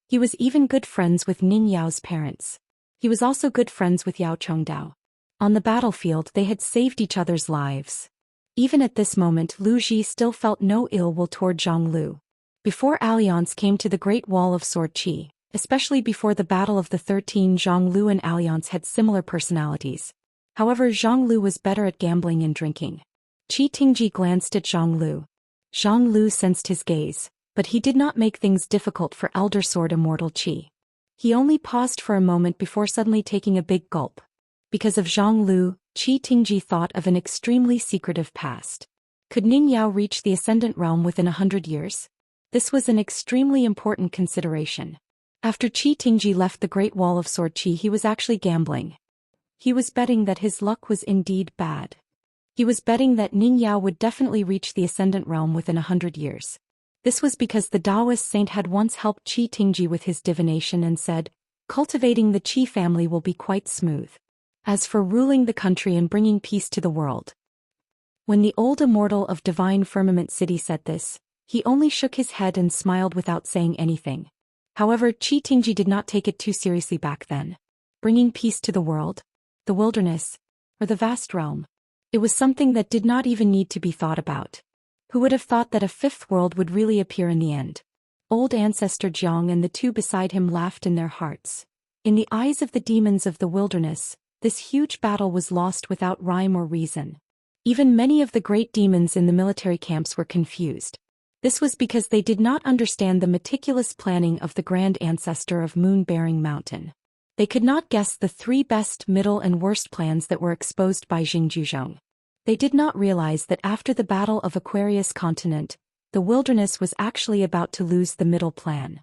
He was even good friends with Ning Yao's parents. He was also good friends with Yao Chongdao. On the battlefield they had saved each other's lives. Even at this moment Lu Ji still felt no ill will toward Zhang Lu. Before Alliance came to the Great Wall of Sword Qi, especially before the Battle of the 13, Zhang Lu and Alliance had similar personalities. However, Zhang Lu was better at gambling and drinking. Qi Tingji glanced at Zhang Lu. Zhang Lu sensed his gaze, but he did not make things difficult for Elder Sword Immortal Qi. He only paused for a moment before suddenly taking a big gulp. Because of Zhang Lu, Qi Tingji thought of an extremely secretive past. Could Ning Yao reach the Ascendant Realm within 100 years? This was an extremely important consideration. After Qi Tingji left the Great Wall of Sword Qi, he was actually gambling. He was betting that his luck was indeed bad. He was betting that Ning Yao would definitely reach the Ascendant Realm within 100 years. This was because the Taoist saint had once helped Qi Tingji with his divination and said, "Cultivating the Qi family will be quite smooth. As for ruling the country and bringing peace to the world." When the old immortal of Divine Firmament City said this, he only shook his head and smiled without saying anything. However, Qi Tingji did not take it too seriously back then. Bringing peace to the world, the wilderness, or the vast realm. It was something that did not even need to be thought about. Who would have thought that a 5th world would really appear in the end? Old Ancestor Jiang and the 2 beside him laughed in their hearts. In the eyes of the demons of the wilderness, this huge battle was lost without rhyme or reason. Even many of the great demons in the military camps were confused. This was because they did not understand the meticulous planning of the Grand Ancestor of Moon-Bearing Mountain. They could not guess the 3 best, middle and worst plans that were exposed by Jingzhuzhong. They did not realize that after the Battle of Aquarius Continent, the wilderness was actually about to lose the middle plan.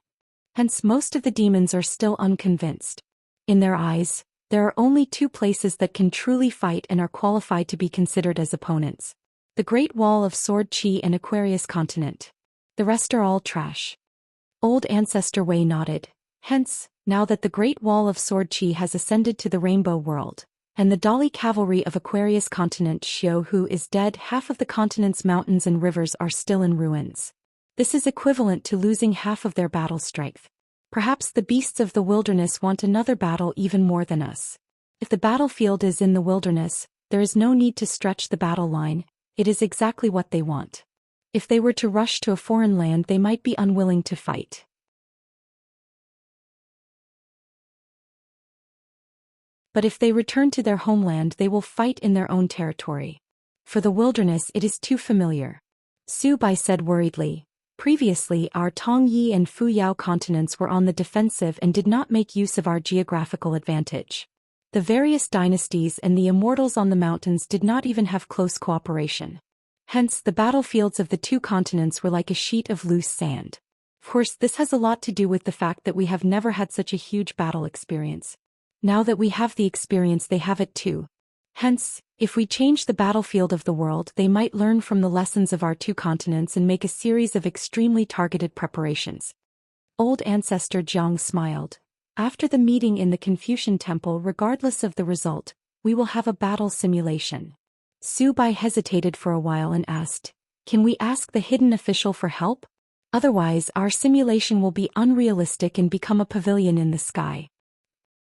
Hence most of the demons are still unconvinced. In their eyes, there are only 2 places that can truly fight and are qualified to be considered as opponents. The Great Wall of Sword Qi and Aquarius Continent. The rest are all trash. Old Ancestor Wei nodded. Hence, now that the Great Wall of Sword Qi has ascended to the Rainbow World, and the Dali cavalry of Aquarius Continent Xiao Hu is dead, half of the continent's mountains and rivers are still in ruins. This is equivalent to losing half of their battle strength. Perhaps the beasts of the wilderness want another battle even more than us. If the battlefield is in the wilderness, there is no need to stretch the battle line, it is exactly what they want. If they were to rush to a foreign land, they might be unwilling to fight. But if they return to their homeland, they will fight in their own territory. For the wilderness, it is too familiar. Su Bai said worriedly. Previously, our Tongyi and Fuyao continents were on the defensive and did not make use of our geographical advantage. The various dynasties and the immortals on the mountains did not even have close cooperation. Hence, the battlefields of the two continents were like a sheet of loose sand. Of course, this has a lot to do with the fact that we have never had such a huge battle experience. Now that we have the experience, they have it too. Hence, if we change the battlefield of the world, they might learn from the lessons of our two continents and make a series of extremely targeted preparations. Old Ancestor Jiang smiled. After the meeting in the Confucian Temple, regardless of the result, we will have a battle simulation. Su Bai hesitated for a while and asked, "Can we ask the hidden official for help? Otherwise, our simulation will be unrealistic and become a pavilion in the sky."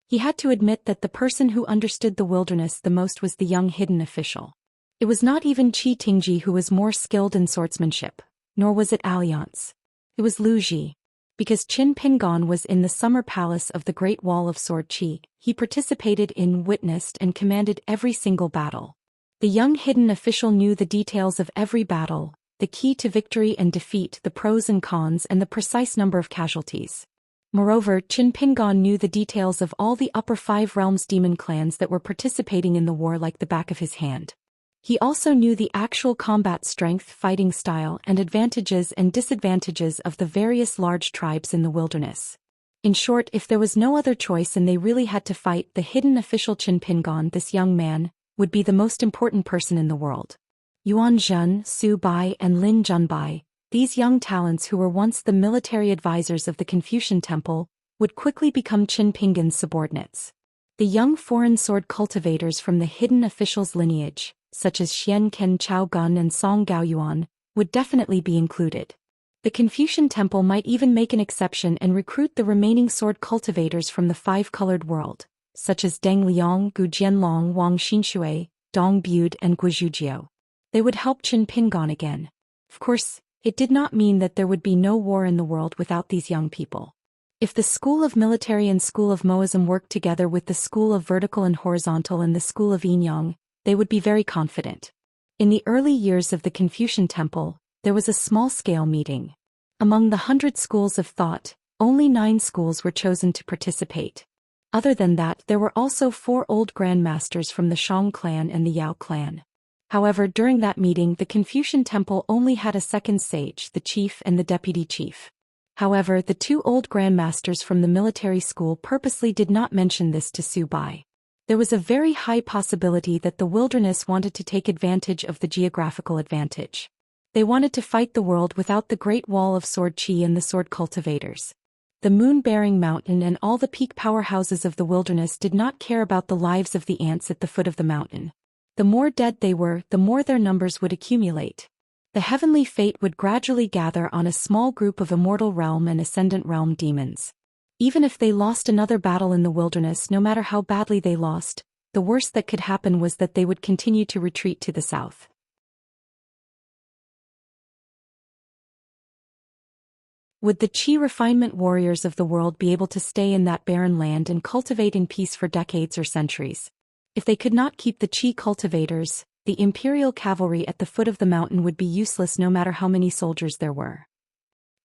He had to admit that the person who understood the wilderness the most was the young hidden official. It was not even Qi Tingji who was more skilled in swordsmanship, nor was it Alliance. It was Lu Ji. Because Qin Pingon was in the summer palace of the Great Wall of Sword Qi, he participated in, witnessed, and commanded every single battle. The young hidden official knew the details of every battle, the key to victory and defeat, the pros and cons, and the precise number of casualties. Moreover, Qin Pingon knew the details of all the upper 5 realms demon clans that were participating in the war like the back of his hand. He also knew the actual combat strength, fighting style, and advantages and disadvantages of the various large tribes in the wilderness. In short, if there was no other choice and they really had to fight, the hidden official Qin Pingon, this young man, would be the most important person in the world. Yuan Zhen, Su Bai, and Lin Junbai, these young talents who were once the military advisors of the Confucian Temple, would quickly become Qin Pingon's subordinates. The young foreign sword cultivators from the hidden official's lineage, such as Xian Ken Chao Gun and Song Gaoyuan, would definitely be included. The Confucian Temple might even make an exception and recruit the remaining sword cultivators from the 5-colored world, such as Deng Liang, Gu Jianlong, Wang Xinshui, Dong Bude, and Gu Zhujiao. They would help Qin Pingon again. Of course, it did not mean that there would be no war in the world without these young people. If the School of Military and School of Moism worked together with the School of Vertical and Horizontal and the School of Yinyang, they would be very confident. In the early years of the Confucian Temple, there was a small-scale meeting. Among the 100 schools of thought, only 9 schools were chosen to participate. Other than that, there were also 4 old grandmasters from the Shang clan and the Yao clan. However, during that meeting, the Confucian Temple only had a second sage, the chief and the deputy chief. However, the 2 old grandmasters from the military school purposely did not mention this to Su Bai. There was a very high possibility that the wilderness wanted to take advantage of the geographical advantage. They wanted to fight the world without the Great Wall of Sword Qi and the sword cultivators. The moon-bearing mountain and all the peak powerhouses of the wilderness did not care about the lives of the ants at the foot of the mountain. The more dead they were, the more their numbers would accumulate. The heavenly fate would gradually gather on a small group of immortal realm and ascendant realm demons. Even if they lost another battle in the wilderness, no matter how badly they lost, the worst that could happen was that they would continue to retreat to the south. Would the Qi refinement warriors of the world be able to stay in that barren land and cultivate in peace for decades or centuries? If they could not keep the Qi cultivators, the imperial cavalry at the foot of the mountain would be useless no matter how many soldiers there were.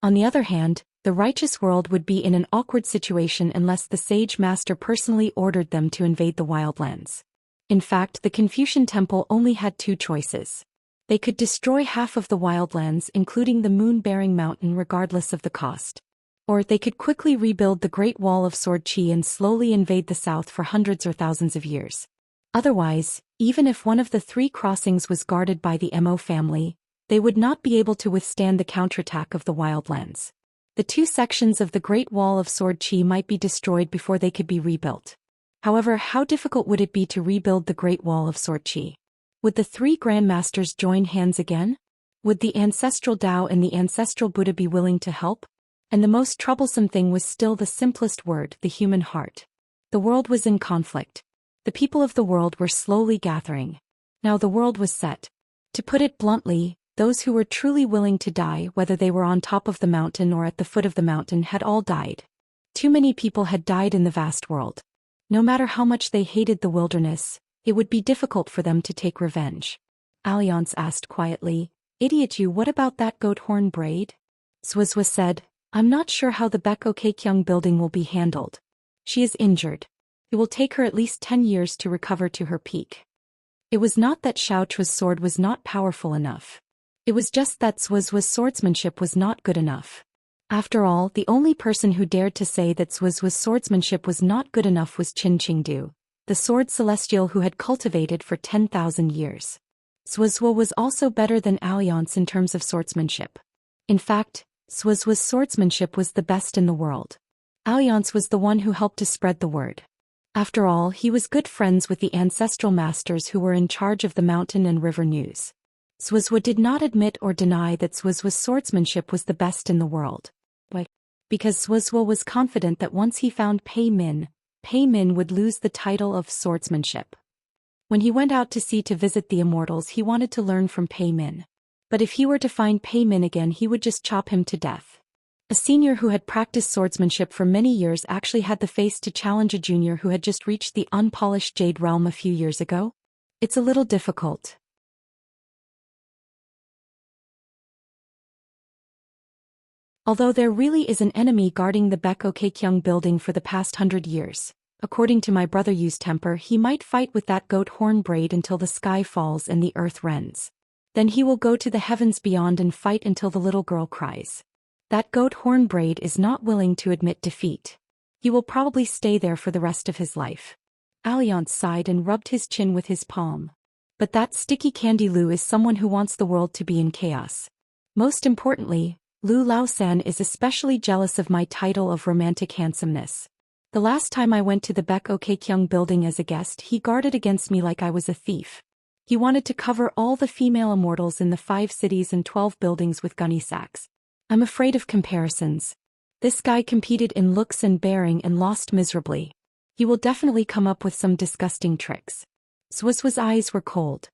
On the other hand, the righteous world would be in an awkward situation unless the sage master personally ordered them to invade the wildlands. In fact, the Confucian Temple only had 2 choices. They could destroy half of the wildlands, including the moon-bearing mountain, regardless of the cost. Or they could quickly rebuild the Great Wall of Sword Qi and slowly invade the south for hundreds or thousands of years. Otherwise, even if one of the 3 crossings was guarded by the Mo family, they would not be able to withstand the counterattack of the wildlands. The 2 sections of the Great Wall of Sword Qi might be destroyed before they could be rebuilt. However, how difficult would it be to rebuild the Great Wall of Sword Qi? Would the 3 grandmasters join hands again? Would the ancestral Tao and the ancestral Buddha be willing to help? And the most troublesome thing was still the simplest word, the human heart. The world was in conflict. The people of the world were slowly gathering. Now the world was set. To put it bluntly, those who were truly willing to die, whether they were on top of the mountain or at the foot of the mountain, had all died. Too many people had died in the vast world. No matter how much they hated the wilderness, it would be difficult for them to take revenge. Alliance asked quietly, "Idiot you, what about that goat horn braid?" Zhuozhuo said, "I'm not sure how the Beko Keikyung building will be handled. She is injured. It will take her at least 10 years to recover to her peak." It was not that Xiaochua's sword was not powerful enough. It was just that Zhu's swordsmanship was not good enough. After all, the only person who dared to say that Zhu's swordsmanship was not good enough was Qin Qingdu, the sword celestial who had cultivated for 10,000 years. Zhu was also better than Alliance in terms of swordsmanship. In fact, Zhu's swordsmanship was the best in the world. Alliance was the one who helped to spread the word. After all, he was good friends with the ancestral masters who were in charge of the mountain and river news. Zhu did not admit or deny that Zhu's swordsmanship was the best in the world. Why? Because Zhu was confident that once he found Pei Min would lose the title of swordsmanship. When he went out to sea to visit the immortals, he wanted to learn from Pei Min. But if he were to find Pei Min again, he would just chop him to death. A senior who had practiced swordsmanship for many years actually had the face to challenge a junior who had just reached the unpolished Jade Realm a few years ago? It's a little difficult. Although there really is an enemy guarding the Beko Keikyung building for the past 100 years, according to my brother Yu's temper, he might fight with that goat horn braid until the sky falls and the earth rends. Then he will go to the heavens beyond and fight until the little girl cries. That goat horn braid is not willing to admit defeat. He will probably stay there for the rest of his life. Alliance sighed and rubbed his chin with his palm. But that sticky candy Lu is someone who wants the world to be in chaos. Most importantly, Lu Laosan is especially jealous of my title of romantic handsomeness. The last time I went to the Beko Keikyung building as a guest, he guarded against me like I was a thief. He wanted to cover all the female immortals in the 5 cities and 12 buildings with gunny sacks. I'm afraid of comparisons. This guy competed in looks and bearing and lost miserably. He will definitely come up with some disgusting tricks. Zhu's eyes were cold.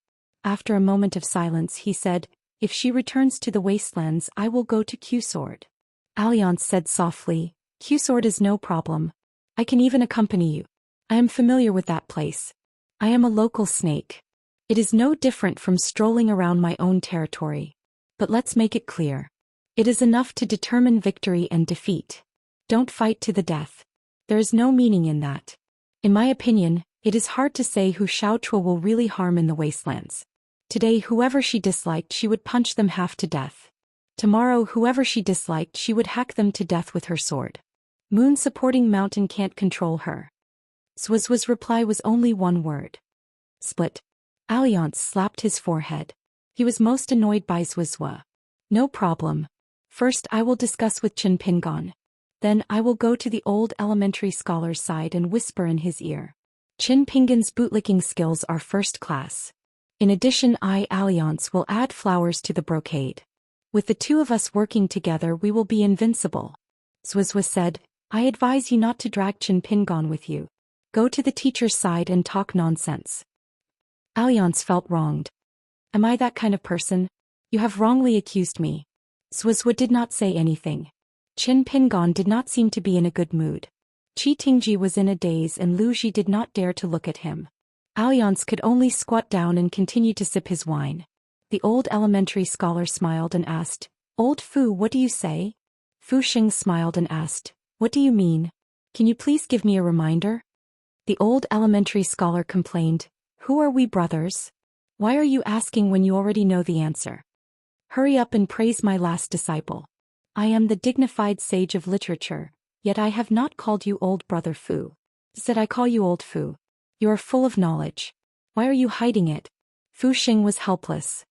After a moment of silence, he said, "If she returns to the wastelands, I will go to Q-Sword." Alliance said softly, "Q-Sword is no problem. I can even accompany you. I am familiar with that place. I am a local snake. It is no different from strolling around my own territory. But let's make it clear. It is enough to determine victory and defeat. Don't fight to the death. There is no meaning in that. In my opinion, it is hard to say who Xiaochua will really harm in the wastelands. Today, whoever she disliked, she would punch them half to death. Tomorrow, whoever she disliked, she would hack them to death with her sword. Moon-supporting mountain can't control her." Zhu's reply was only one word. "Split." Alliance slapped his forehead. He was most annoyed by Zhu. "No problem. First I will discuss with Qin Pingon. Then I will go to the old elementary scholar's side and whisper in his ear. Qin Pingon's bootlicking skills are first class. In addition, Alliance will add flowers to the brocade. With the two of us working together, we will be invincible." Zhu said, "I advise you not to drag Qin Pingon with you. Go to the teacher's side and talk nonsense." Alliance felt wronged. "Am I that kind of person? You have wrongly accused me." Zhu did not say anything. Qin Pingon did not seem to be in a good mood. Qi Tingji was in a daze and Lu Ji did not dare to look at him. Alliance could only squat down and continue to sip his wine. The old elementary scholar smiled and asked, "Old Fu, what do you say?" Fu Xing smiled and asked, "What do you mean? Can you please give me a reminder?" The old elementary scholar complained, "Who are we brothers? Why are you asking when you already know the answer? Hurry up and praise my last disciple. I am the dignified sage of literature, yet I have not called you old brother Fu. Said I call you old Fu. You are full of knowledge. Why are you hiding it?" Fu Xing was helpless.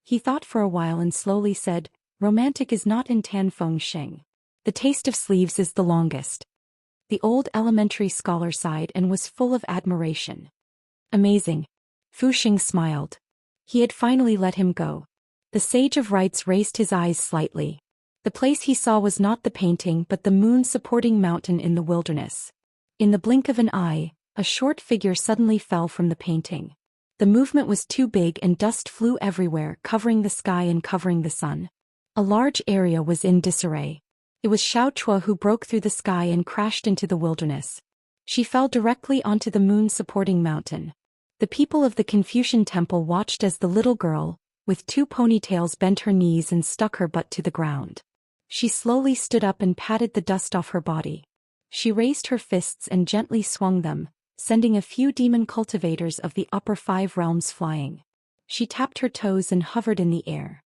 He thought for a while and slowly said, "Romantic is not in Tan Feng Xing. The taste of sleeves is the longest." The old elementary scholar sighed and was full of admiration. "Amazing." Fu Xing smiled. He had finally let him go. The sage of rites raised his eyes slightly. The place he saw was not the painting but the moon-supporting mountain in the wilderness. In the blink of an eye, a short figure suddenly fell from the painting. The movement was too big and dust flew everywhere, covering the sky and covering the sun. A large area was in disarray. It was Xiaochua who broke through the sky and crashed into the wilderness. She fell directly onto the moon-supporting mountain. The people of the Confucian temple watched as the little girl, with 2 ponytails, bent her knees and stuck her butt to the ground. She slowly stood up and patted the dust off her body. She raised her fists and gently swung them, sending a few demon cultivators of the upper 5 realms flying. She tapped her toes and hovered in the air.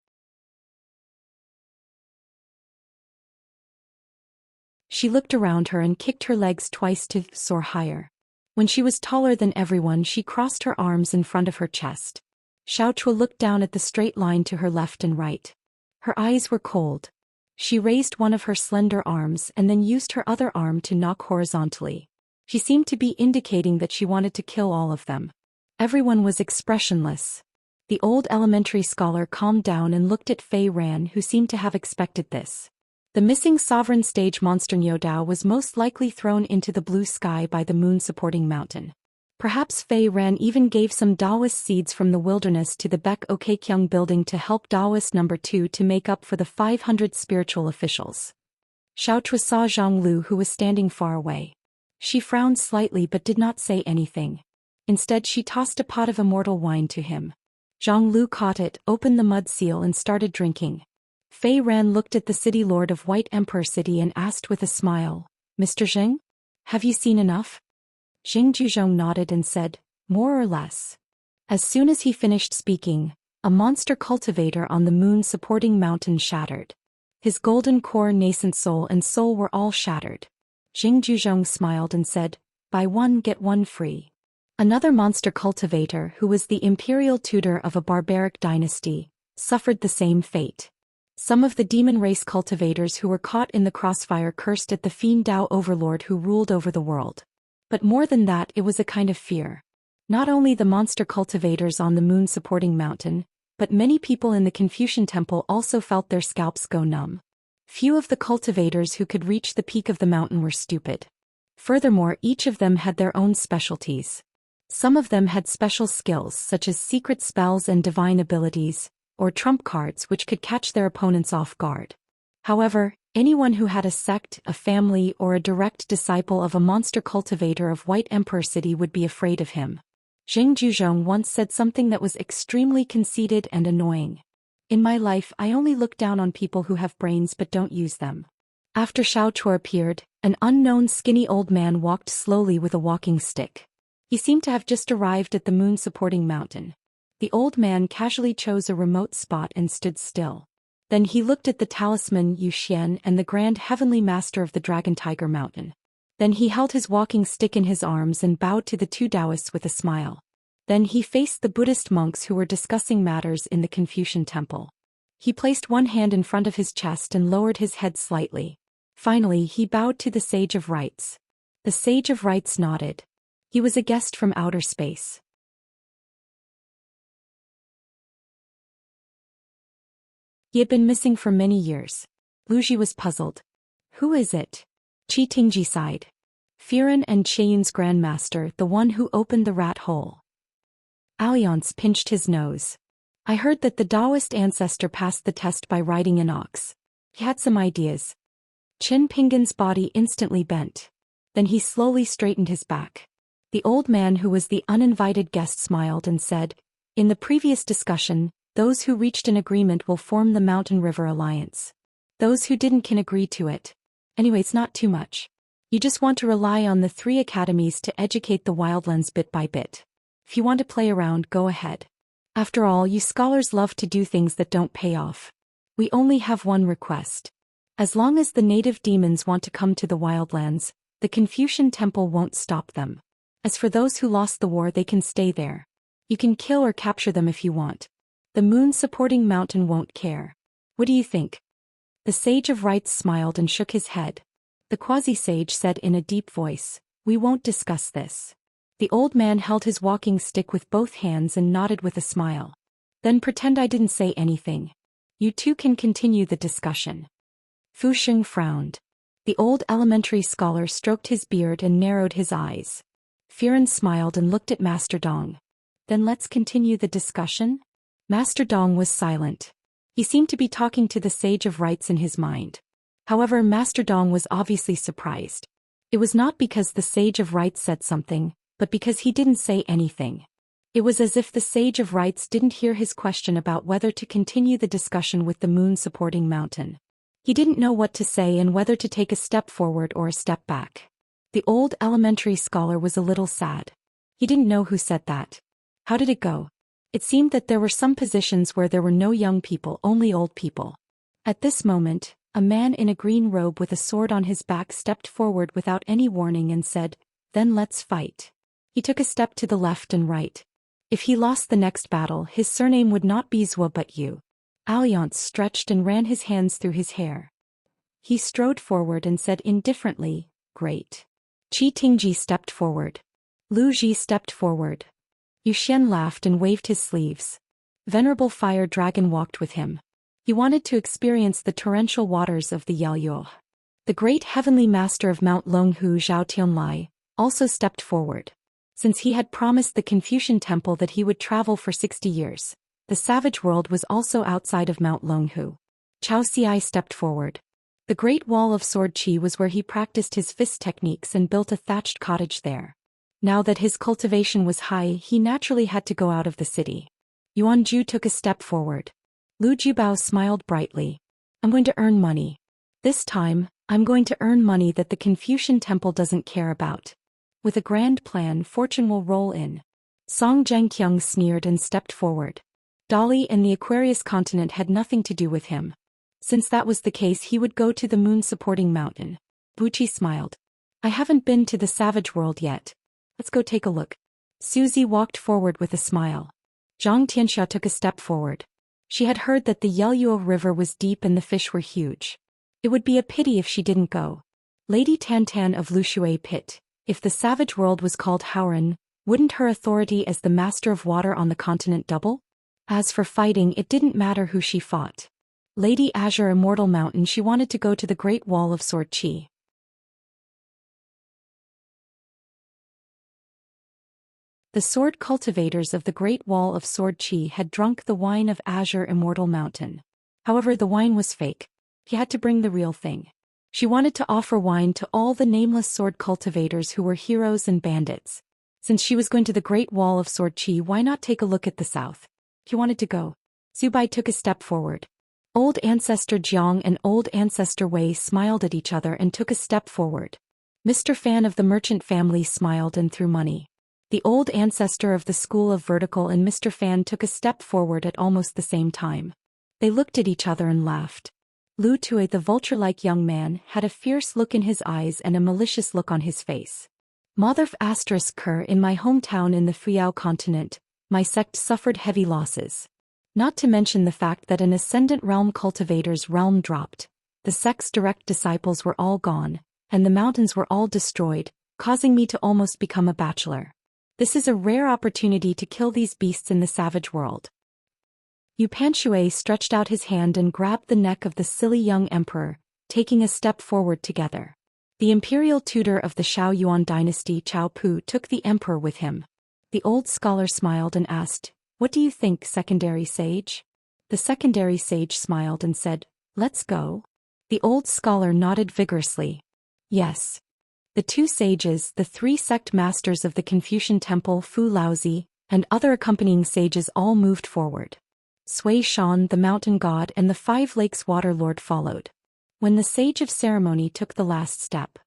She looked around her and kicked her legs twice to soar higher. When she was taller than everyone, she crossed her arms in front of her chest. Xiaochua looked down at the straight line to her left and right. Her eyes were cold. She raised one of her slender arms and then used her other arm to knock horizontally. She seemed to be indicating that she wanted to kill all of them. Everyone was expressionless. The old elementary scholar calmed down and looked at Fei Ran, who seemed to have expected this. The missing sovereign stage monster Niudao was most likely thrown into the blue sky by the moon-supporting mountain. Perhaps Fei Ran even gave some Daoist seeds from the wilderness to the Baek Okekyung building to help Daoist number 2 to make up for the 500 spiritual officials. Xiaochua saw Zhang Lu, who was standing far away. She frowned slightly but did not say anything. Instead, she tossed a pot of immortal wine to him. Zhang Lu caught it, opened the mud seal and started drinking. Fei Ran looked at the city lord of White Emperor City and asked with a smile, "Mr. Zheng? Have you seen enough?" Xing Juzhong nodded and said, "More or less." As soon as he finished speaking, a monster cultivator on the moon-supporting mountain shattered. His golden core, nascent soul and soul were all shattered. Xing Juzhong smiled and said, "Buy one get one free." Another monster cultivator, who was the imperial tutor of a barbaric dynasty, suffered the same fate. Some of the demon race cultivators who were caught in the crossfire cursed at the fiend Dao overlord who ruled over the world. But more than that, it was a kind of fear. Not only the monster cultivators on the moon-supporting mountain, but many people in the Confucian temple also felt their scalps go numb. Few of the cultivators who could reach the peak of the mountain were stupid. Furthermore, each of them had their own specialties. Some of them had special skills such as secret spells and divine abilities, or trump cards which could catch their opponents off guard. However, anyone who had a sect, a family, or a direct disciple of a monster cultivator of White Emperor City would be afraid of him. Xing Juzhong once said something that was extremely conceited and annoying. "In my life, I only look down on people who have brains but don't use them." After Xiaochua appeared, an unknown skinny old man walked slowly with a walking stick. He seemed to have just arrived at the moon-supporting mountain. The old man casually chose a remote spot and stood still. Then he looked at the talisman Zhou Xian and the grand heavenly master of the Dragon Tiger Mountain. Then he held his walking stick in his arms and bowed to the two Taoists with a smile. Then he faced the Buddhist monks who were discussing matters in the Confucian temple. He placed one hand in front of his chest and lowered his head slightly. Finally, he bowed to the Sage of Rites. The Sage of Rites nodded. He was a guest from outer space. He had been missing for many years. Luji was puzzled. "Who is it?" Qi Tingji sighed. "Firen and Cheyun's grandmaster, the one who opened the rat hole." Alliance pinched his nose. "I heard that the Taoist ancestor passed the test by riding an ox. He had some ideas." Qin Pingan's body instantly bent. Then he slowly straightened his back. The old man who was the uninvited guest smiled and said, "In the previous discussion, those who reached an agreement will form the Mountain River Alliance. Those who didn't can agree to it. Anyway, it's not too much. You just want to rely on the 3 academies to educate the wildlands bit by bit. If you want to play around, go ahead. After all, you scholars love to do things that don't pay off. We only have one request. As long as the native demons want to come to the wildlands, the Confucian temple won't stop them. As for those who lost the war, they can stay there. You can kill or capture them if you want. The moon-supporting mountain won't care. What do you think?" The Sage of Rites smiled and shook his head. The quasi-sage said in a deep voice, "We won't discuss this." The old man held his walking stick with both hands and nodded with a smile. "Then pretend I didn't say anything. You two can continue the discussion." Fu Xing frowned. The old elementary scholar stroked his beard and narrowed his eyes. Firen smiled and looked at Master Dong. "Then let's continue the discussion?" Master Dong was silent. He seemed to be talking to the Sage of Rites in his mind. However, Master Dong was obviously surprised. It was not because the Sage of Rites said something, but because he didn't say anything. It was as if the Sage of Rites didn't hear his question about whether to continue the discussion with the moon-supporting mountain. He didn't know what to say and whether to take a step forward or a step back. The old elementary scholar was a little sad. He didn't know who said that. How did it go? It seemed that there were some positions where there were no young people, only old people. At this moment, a man in a green robe with a sword on his back stepped forward without any warning and said, "Then let's fight." He took a step to the left and right. If he lost the next battle, his surname would not be Zhou but Yu. Alliance stretched and ran his hands through his hair. He strode forward and said indifferently, "Great." Qi Tingji stepped forward. Lu Ji stepped forward. Zhou Xian laughed and waved his sleeves. Venerable Fire Dragon walked with him. He wanted to experience the torrential waters of the Yaoyuo. The great heavenly master of Mount Longhu Zhao Tianlai also stepped forward. Since he had promised the Confucian temple that he would travel for 60 years, the savage world was also outside of Mount Longhu. Chao Xiai stepped forward. The Great Wall of Sword Qi was where he practiced his fist techniques and built a thatched cottage there. Now that his cultivation was high, he naturally had to go out of the city. Yuan Ju took a step forward. Lu Jubao smiled brightly. "I'm going to earn money. This time, I'm going to earn money that the Confucian temple doesn't care about. With a grand plan, fortune will roll in." Song Zhengqiang sneered and stepped forward. Dali and the Aquarius continent had nothing to do with him. Since that was the case, he would go to the moon-supporting mountain. Buqi smiled. "I haven't been to the savage world yet. Let's go take a look." Suzy walked forward with a smile. Zhang Tianxia took a step forward. She had heard that the Yaoyuo River was deep and the fish were huge. It would be a pity if she didn't go. Lady Tantan of Lushui Pit, if the savage world was called Hauran, wouldn't her authority as the master of water on the continent double? As for fighting, it didn't matter who she fought. Lady Azure Immortal Mountain, she wanted to go to the Great Wall of Sword Qi. The sword cultivators of the Great Wall of Sword Qi had drunk the wine of Azure Immortal Mountain. However, the wine was fake. He had to bring the real thing. She wanted to offer wine to all the nameless sword cultivators who were heroes and bandits. Since she was going to the Great Wall of Sword Qi, why not take a look at the south? He wanted to go. Zubai took a step forward. Old Ancestor Jiang and Old Ancestor Wei smiled at each other and took a step forward. Mr. Fan of the merchant family smiled and threw money. The old ancestor of the School of Vertical and Mr. Fan took a step forward at almost the same time. They looked at each other and laughed. Lu Tui, the vulture-like young man, had a fierce look in his eyes and a malicious look on his face. Mother Ker, in my hometown in the Fuyao continent, my sect suffered heavy losses. Not to mention the fact that an ascendant realm cultivator's realm dropped. The sect's direct disciples were all gone, and the mountains were all destroyed, causing me to almost become a bachelor. This is a rare opportunity to kill these beasts in the savage world. Yu Panshui stretched out his hand and grabbed the neck of the silly young emperor, taking a step forward together. The imperial tutor of the Shao Yuan dynasty, Chao Pu, took the emperor with him. The old scholar smiled and asked, "What do you think, secondary sage?" The secondary sage smiled and said, "Let's go." The old scholar nodded vigorously. Yes. The two sages, the three sect masters of the Confucian temple, Fu Laozi, and other accompanying sages all moved forward. Sui Shan, the mountain god, and the Five Lakes water lord followed. When the sage of ceremony took the last step,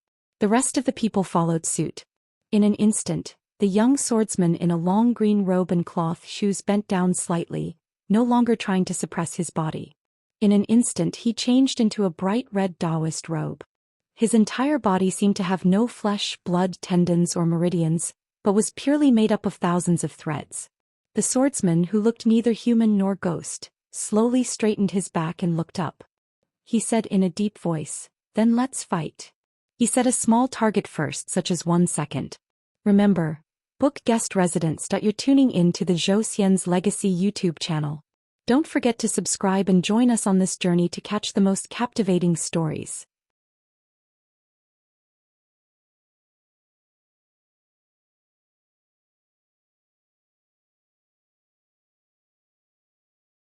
the rest of the people followed suit. In an instant, the young swordsman in a long green robe and cloth shoes bent down slightly, no longer trying to suppress his body. In an instant he changed into a bright red Taoist robe. His entire body seemed to have no flesh, blood, tendons, or meridians, but was purely made up of thousands of threads. The swordsman, who looked neither human nor ghost, slowly straightened his back and looked up. He said in a deep voice, "Then let's fight." He set a small target first, such as 1 second. Remember, book guest residence. You're tuning in to the Zhou Xian's Legacy YouTube channel. Don't forget to subscribe and join us on this journey to catch the most captivating stories.